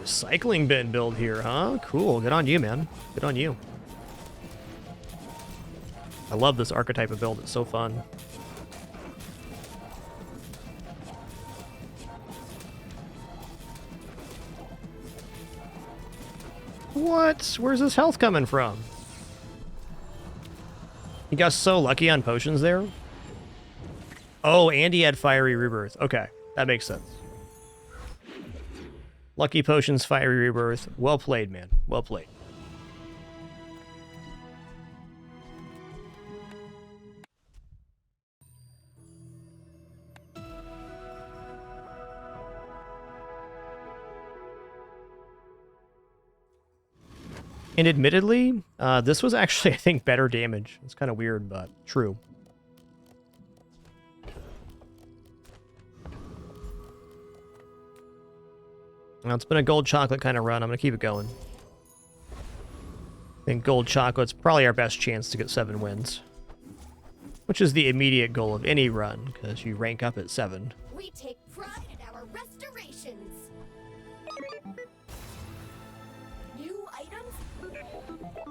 Recycling bin build here, huh? Cool. Good on you, man. Good on you. I love this archetype of build. It's so fun. What? Where's his health coming from? He got so lucky on potions there. Oh, and he had Fiery Rebirth. Okay, that makes sense. Lucky potions, Fiery Rebirth. Well played, man. Well played. And admittedly, this was actually, I think, better damage. It's kind of weird, but true. Well, it's been a gold chocolate kind of run. I'm going to keep it going. I think gold chocolate's probably our best chance to get 7 wins. Which is the immediate goal of any run, because you rank up at 7. We take pride in our restorations. New items?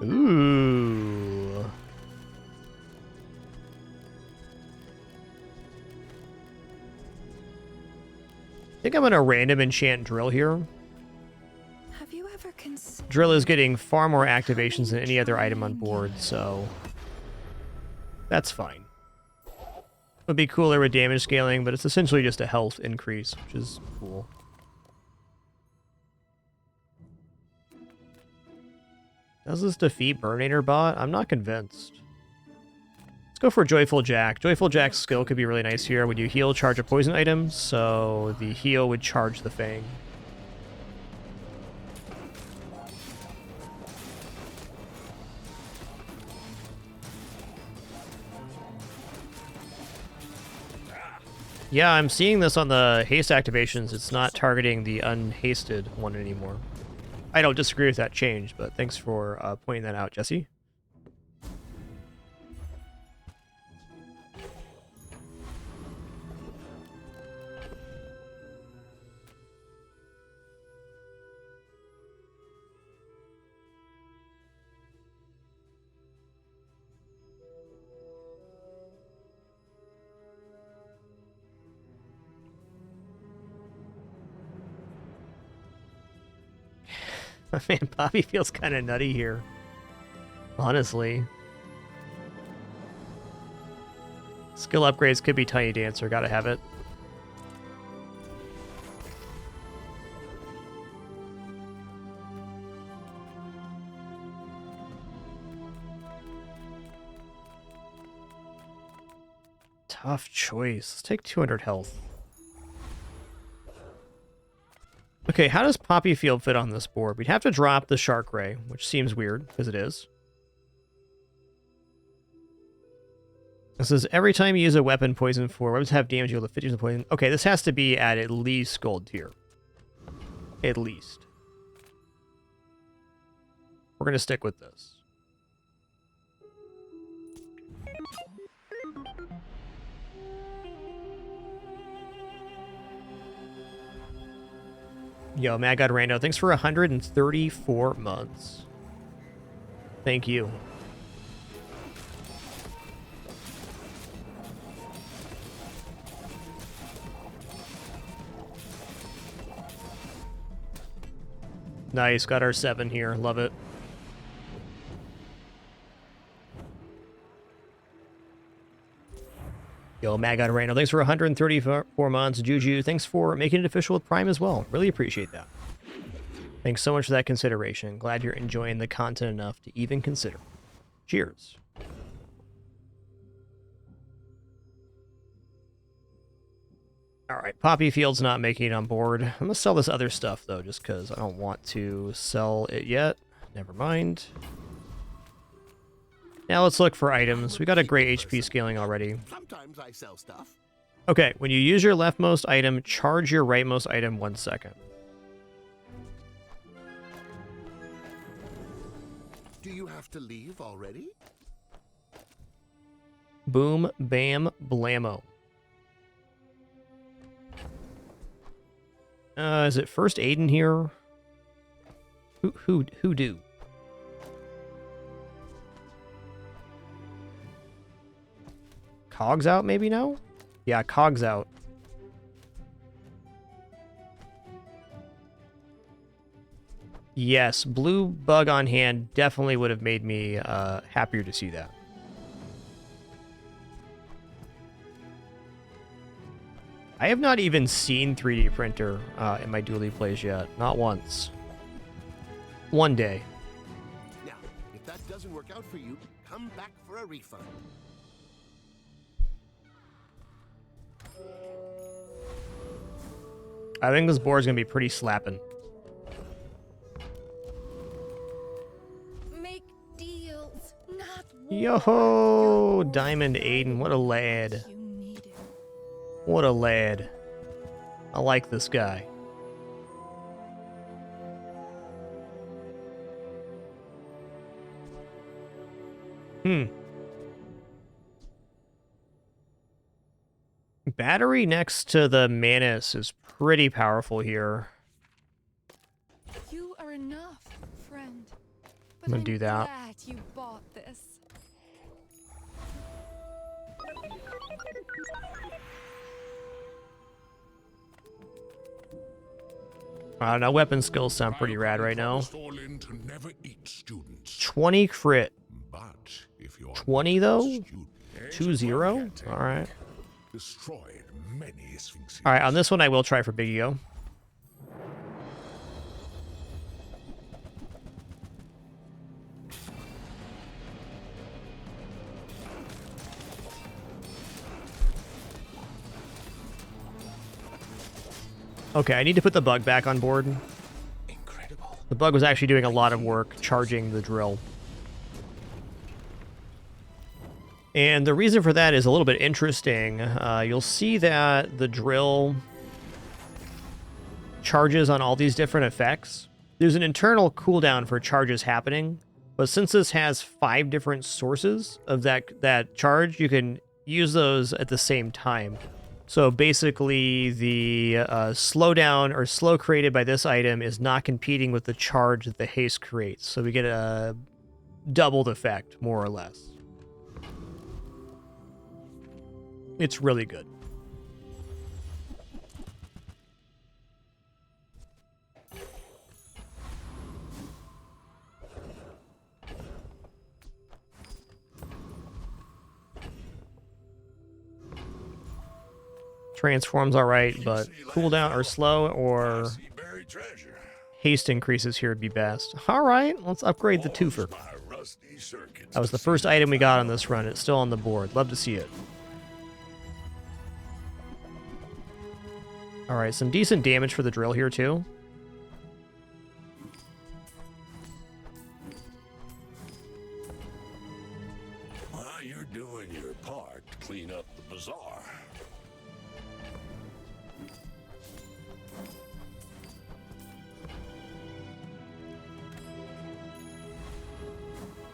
Ooh. I think I'm going to random enchant Drill here. Have you ever considered... Drill is getting far more activations than any other item on board, so that's fine. Would be cooler with damage scaling, but it's essentially just a health increase, which is cool. Does this defeat Burnator bot? I'm not convinced. Let's go for Joyful Jack. Joyful Jack's skill could be really nice here. When you heal, charge a poison item, so the heal would charge the Fang. Yeah, I'm seeing this on the haste activations. It's not targeting the unhasted one anymore. I don't disagree with that change, but thanks for pointing that out, Jesse. Man, Poppy feels kind of nutty here. Honestly. Skill upgrades could be Tiny Dancer. Gotta have it. Tough choice. Let's take 200 health. Okay, how does Poppy Field fit on this board? We'd have to drop the Shark Ray, which seems weird, because it is. It says, every time you use a weapon, poison 4, weapons have damage equal to 50% poison. Okay, this has to be at least gold tier. At least. We're going to stick with this. Yo, Mad God Rando, thanks for 134 months. Thank you. Nice, got our 7 here. Love it. Yo, Mad God Rando, thanks for 134 months. Juju, thanks for making it official with Prime as well. Really appreciate that. Thanks so much for that consideration. Glad you're enjoying the content enough to even consider. Cheers. Alright, Poppy Field's not making it on board. I'm going to sell this other stuff, though, just because I don't want to sell it yet. Never mind. Now let's look for items. We got a great HP scaling already. Sometimes I sell stuff. Okay, when you use your leftmost item, charge your rightmost item 1 second. Do you have to leave already? Boom, bam, blammo. Is it first aid in here? Who do? Cogs out, maybe now? Yeah, Cogs out. Yes, blue bug on hand definitely would have made me happier to see that. I have not even seen 3D printer in my Dooley plays yet. Not once. One day. Now, if that doesn't work out for you, come back for a refund. I think this board's gonna be pretty slapping. Make deals, not Yo-ho! Diamond Aiden, what a lad. What a lad. I like this guy. Battery next to the Manus is pretty powerful here. You are enough, friend. I'm gonna do that. Glad you bought this. I don't know, weapon skills sound pretty rad right now. 20 crit. 20 though? 2-0? Alright. Alright, on this one I will try for Big Ego. Okay, I need to put the bug back on board. Incredible. The bug was actually doing a lot of work charging the drill. And the reason for that is a little bit interesting. You'll see that the drill charges on all these different effects. There's an internal cooldown for charges happening, but since this has 5 different sources of that charge, you can use those at the same time. So basically, the slowdown or slow created by this item is not competing with the charge that the haste creates. So we get a doubled effect, more or less. It's really good. Transforms alright, but cooldown or slow or haste increases here would be best. Alright, let's upgrade the twofer. That was the first item we got on this run. It's still on the board. Love to see it. Alright, some decent damage for the drill here too. Well, you're doing your part to clean up the bazaar.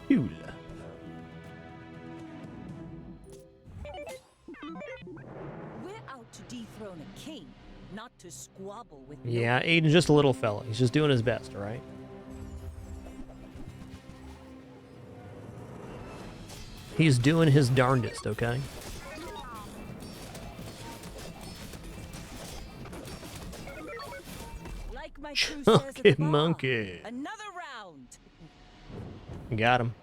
Cool. We're out to dethrone a king, not to squabble with. Yeah, Aiden's just a little fella. He's just doing his best, alright? He's doing his darndest, okay? Like my crew says at the Chunky bar, monkey. Another round. Got him.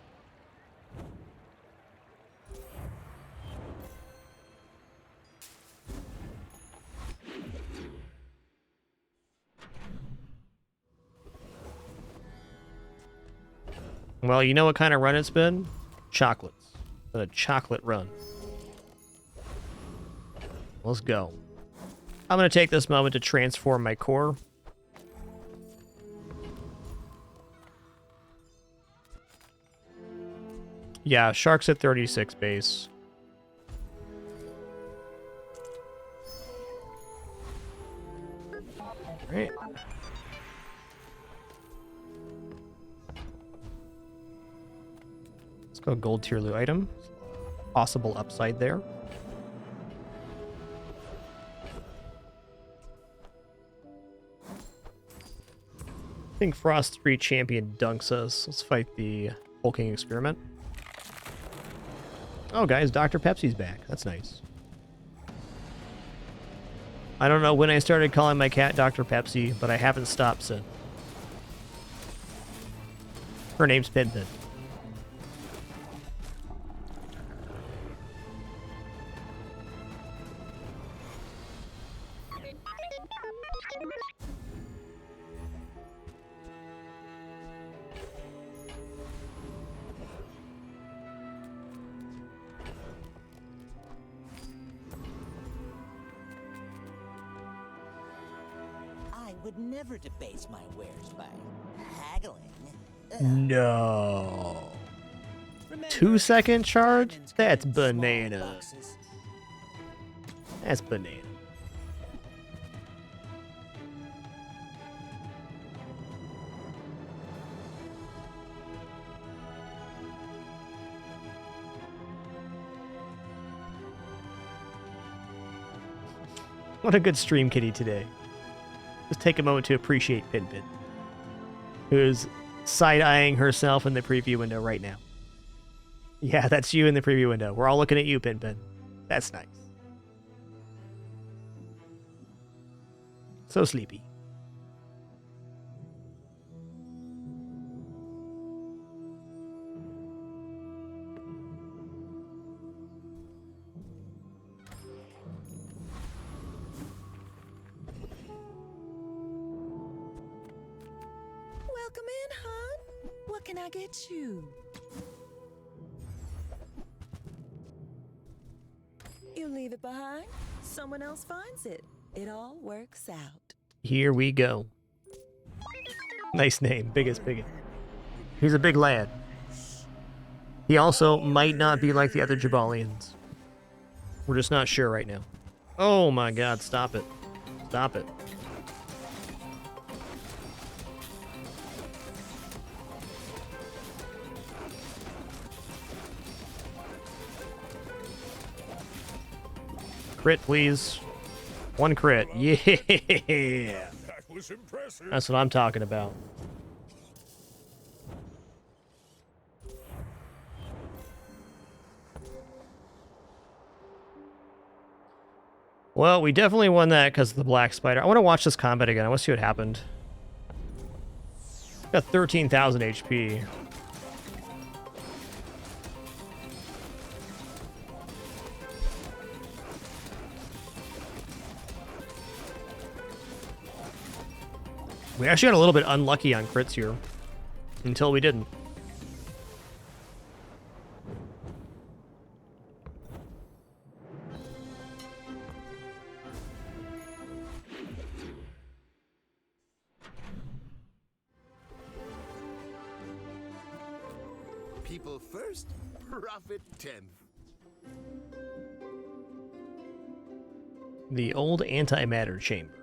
Well, you know what kind of run it's been? Chocolates. A chocolate run. Let's go. I'm going to take this moment to transform my core. Yeah, Shark's at 36 base. Alright. Let's go gold tier loot item. Possible upside there. I think Frost 3 champion dunks us. Let's fight the Hulking experiment. Oh, guys, Dr. Pepsi's back. That's nice. I don't know when I started calling my cat Dr. Pepsi, but I haven't stopped since. Her name's Pinpin. I would never debase my wares by haggling. No. 2-second charge? That's banana. That's banana. What a good stream kitty today. Just take a moment to appreciate Pinpin, who's side-eyeing herself in the preview window right now. Yeah, that's you in the preview window. We're all looking at you, Pinpin. That's nice. So sleepy. Welcome in, hon. What can I get you? You leave it behind, someone else finds it. It all works out. Here we go. Nice name. Biggest. He's a big lad. He also might not be like the other Jabalians. We're just not sure right now. Oh my god, stop it. Stop it. Crit, please. One crit. Yeah. That was impressive. That's what I'm talking about. Well, we definitely won that because of the Black Spider. I want to watch this combat again. I want to see what happened. Got 13,000 HP. We actually got a little bit unlucky on crits here. Until we didn't. People first, profit 10th. The old antimatter chamber.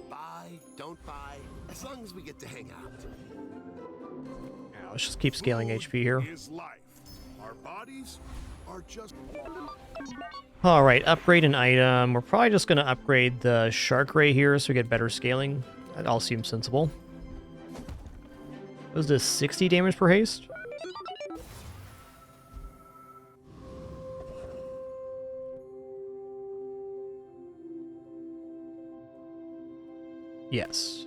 Buy, don't buy, as long as we get to hang out. Yeah, let's just keep scaling HP here. Is life. Our bodies are just. Alright, upgrade an item. We're probably just going to upgrade the Shark Ray here so we get better scaling. That all seems sensible. Was this 60 damage per haste? Yes.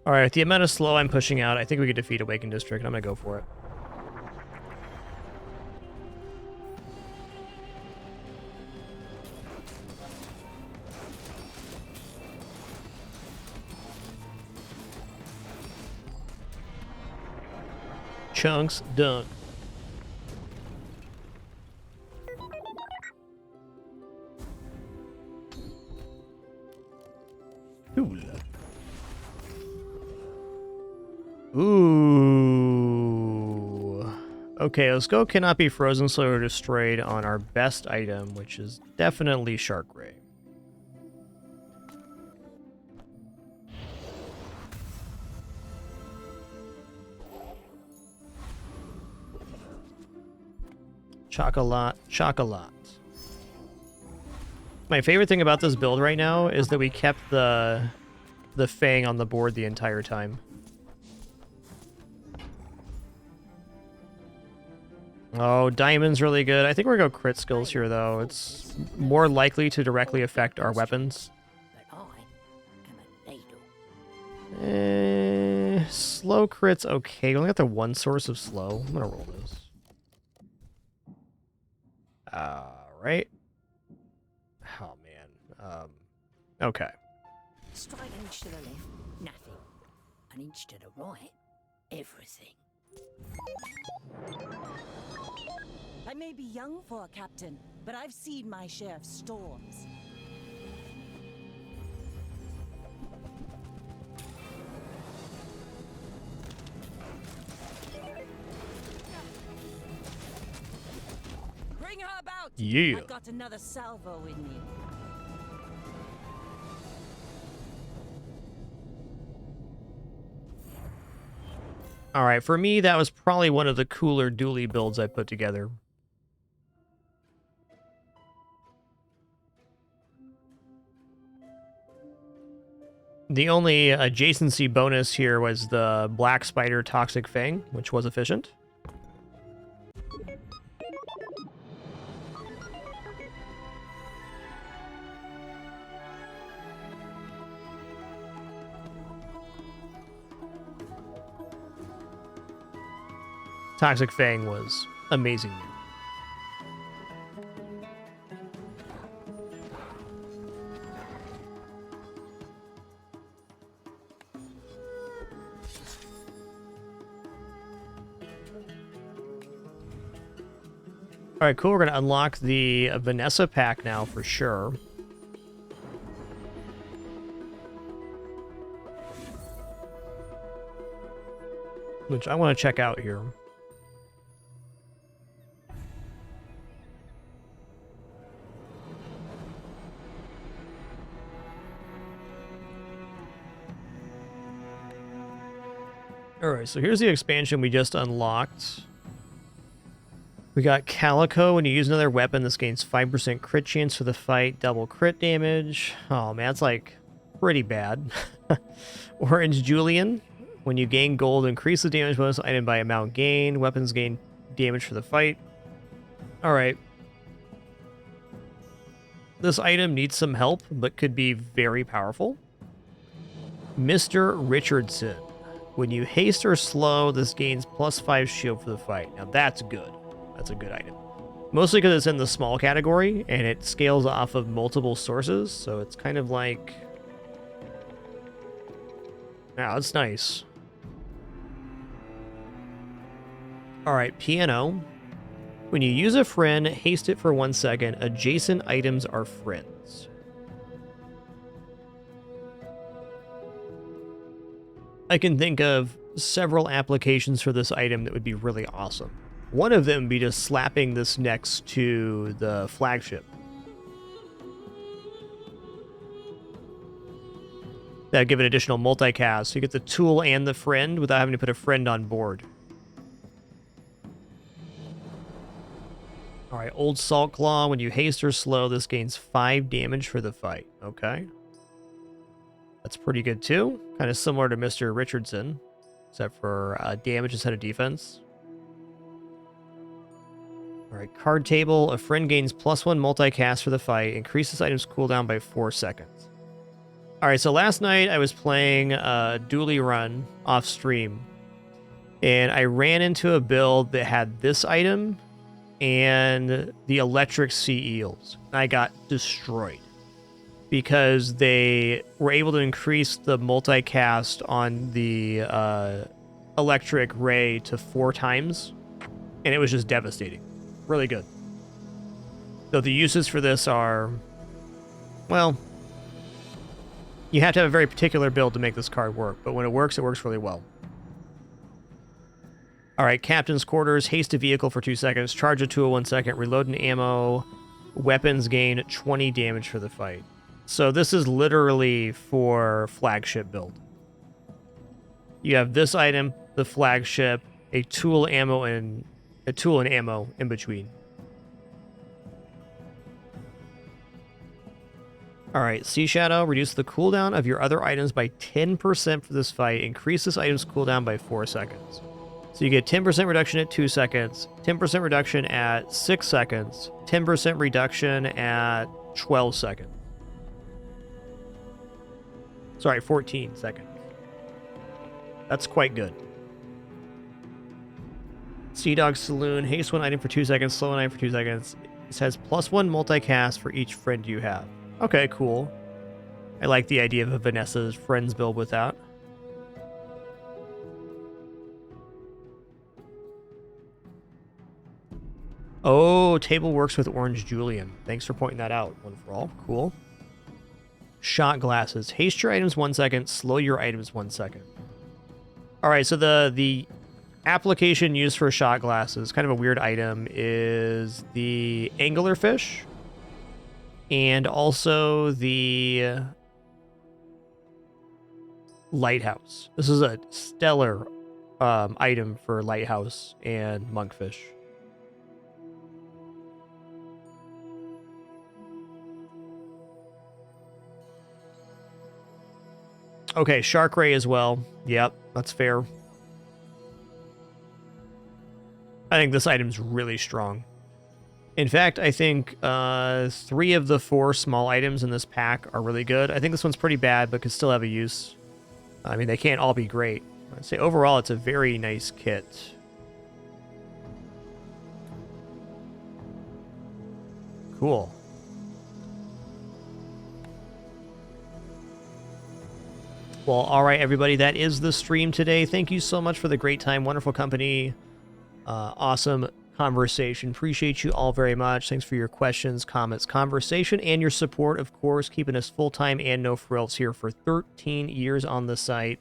Alright, with the amount of slow I'm pushing out, I think we could defeat Awakened District. I'm going to go for it. Chunks dunk. Cool. Ooh. Okay, let's go cannot be frozen, slow, or destroyed on our best item, which is definitely Shark Ray. Chocolat, chocolat. My favorite thing about this build right now is that we kept the Fang on the board the entire time. Oh, Diamond's really good. I think we're going to go crit skills here, though. It's more likely to directly affect our weapons. Slow crit's okay. We only got the one source of slow. I'm going to roll this. Alright. Oh, man. Okay. Strike an inch to the left, nothing. An inch to the right, everything. I may be young for a captain, but I've seen my share of storms. Bring her about! Yeah. I've got another salvo in me. Alright, for me, that was probably one of the cooler dually builds I put together. The only adjacency bonus here was the Black Spider Toxic Fang, which was efficient. Toxic Fang was amazing. Alright, cool. We're going to unlock the Vanessa pack now for sure. Which I want to check out here. Alright, so here's the expansion we just unlocked. We got Calico. When you use another weapon, this gains 5% crit chance for the fight, double crit damage. Oh man, that's like pretty bad. Orange Julian. When you gain gold, increase the damage bonus item by amount gained. Weapons gain damage for the fight. Alright. This item needs some help, but could be very powerful. Mr. Richardson. When you haste or slow, this gains +5 shield for the fight. Now that's good. That's a good item. Mostly because it's in the small category, and it scales off of multiple sources, so it's kind of like... Wow, that's nice. Alright, piano. When you use a friend, haste it for 1 second. Adjacent items are friends. I can think of several applications for this item that would be really awesome. One of them would be just slapping this next to the flagship. That would give it additional multicast. So you get the tool and the friend without having to put a friend on board. Alright, Old Salt Claw. When you haste or slow, this gains 5 damage for the fight. Okay. That's pretty good too. Kind of similar to Mr. Richardson, except for damage instead of defense. Alright, card table. A friend gains +1 multicast for the fight. Increases item's cooldown by 4 seconds. Alright, so last night I was playing Dooley Run off stream. And I ran into a build that had this item and the electric sea eels. I got destroyed because they were able to increase the multicast on the electric ray to 4 times, and it was just devastating. Really good. So the uses for this are, well, you have to have a very particular build to make this card work, but when it works really well. Alright, Captain's Quarters. Haste a vehicle for 2 seconds. Charge a tool 1 second. Reload an ammo. Weapons gain 20 damage for the fight. So this is literally for flagship build. You have this item, the flagship, a tool, ammo, and ammo in between. Alright, Sea Shadow. Reduce the cooldown of your other items by 10% for this fight. Increase this item's cooldown by 4 seconds. So you get 10% reduction at 2 seconds, 10% reduction at 6 seconds, 10% reduction at 12 seconds. Sorry, 14 seconds. That's quite good. Sea Dog Saloon. Haste 1 item for 2 seconds, slow 1 item for 2 seconds. It says +1 multicast for each friend you have. Okay, cool. I like the idea of a Vanessa's friends build with that. Oh, table works with Orange Julian. Thanks for pointing that out. One for all. Cool. Shot glasses. Haste your items 1 second. Slow your items 1 second. All right, so the application used for shot glasses, kind of a weird item, is the anglerfish and also the lighthouse. This is a stellar item for lighthouse and monkfish. Okay, Shark Ray as well. Yep, that's fair. I think this item's really strong. In fact, I think 3 of the 4 small items in this pack are really good. I think this one's pretty bad, but could still have a use. I mean, they can't all be great. I'd say overall, it's a very nice kit. Cool. Well, all right, everybody, that is the stream today. Thank you so much for the great time, wonderful company, awesome conversation. Appreciate you all very much. Thanks for your questions, comments, conversation, and your support, of course, keeping us full-time and no frills here for 13 years on the site.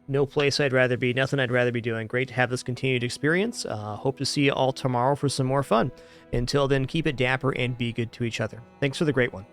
No place I'd rather be, nothing I'd rather be doing. Great to have this continued experience. Hope to see you all tomorrow for some more fun. Until then, keep it dapper and be good to each other. Thanks for the great one.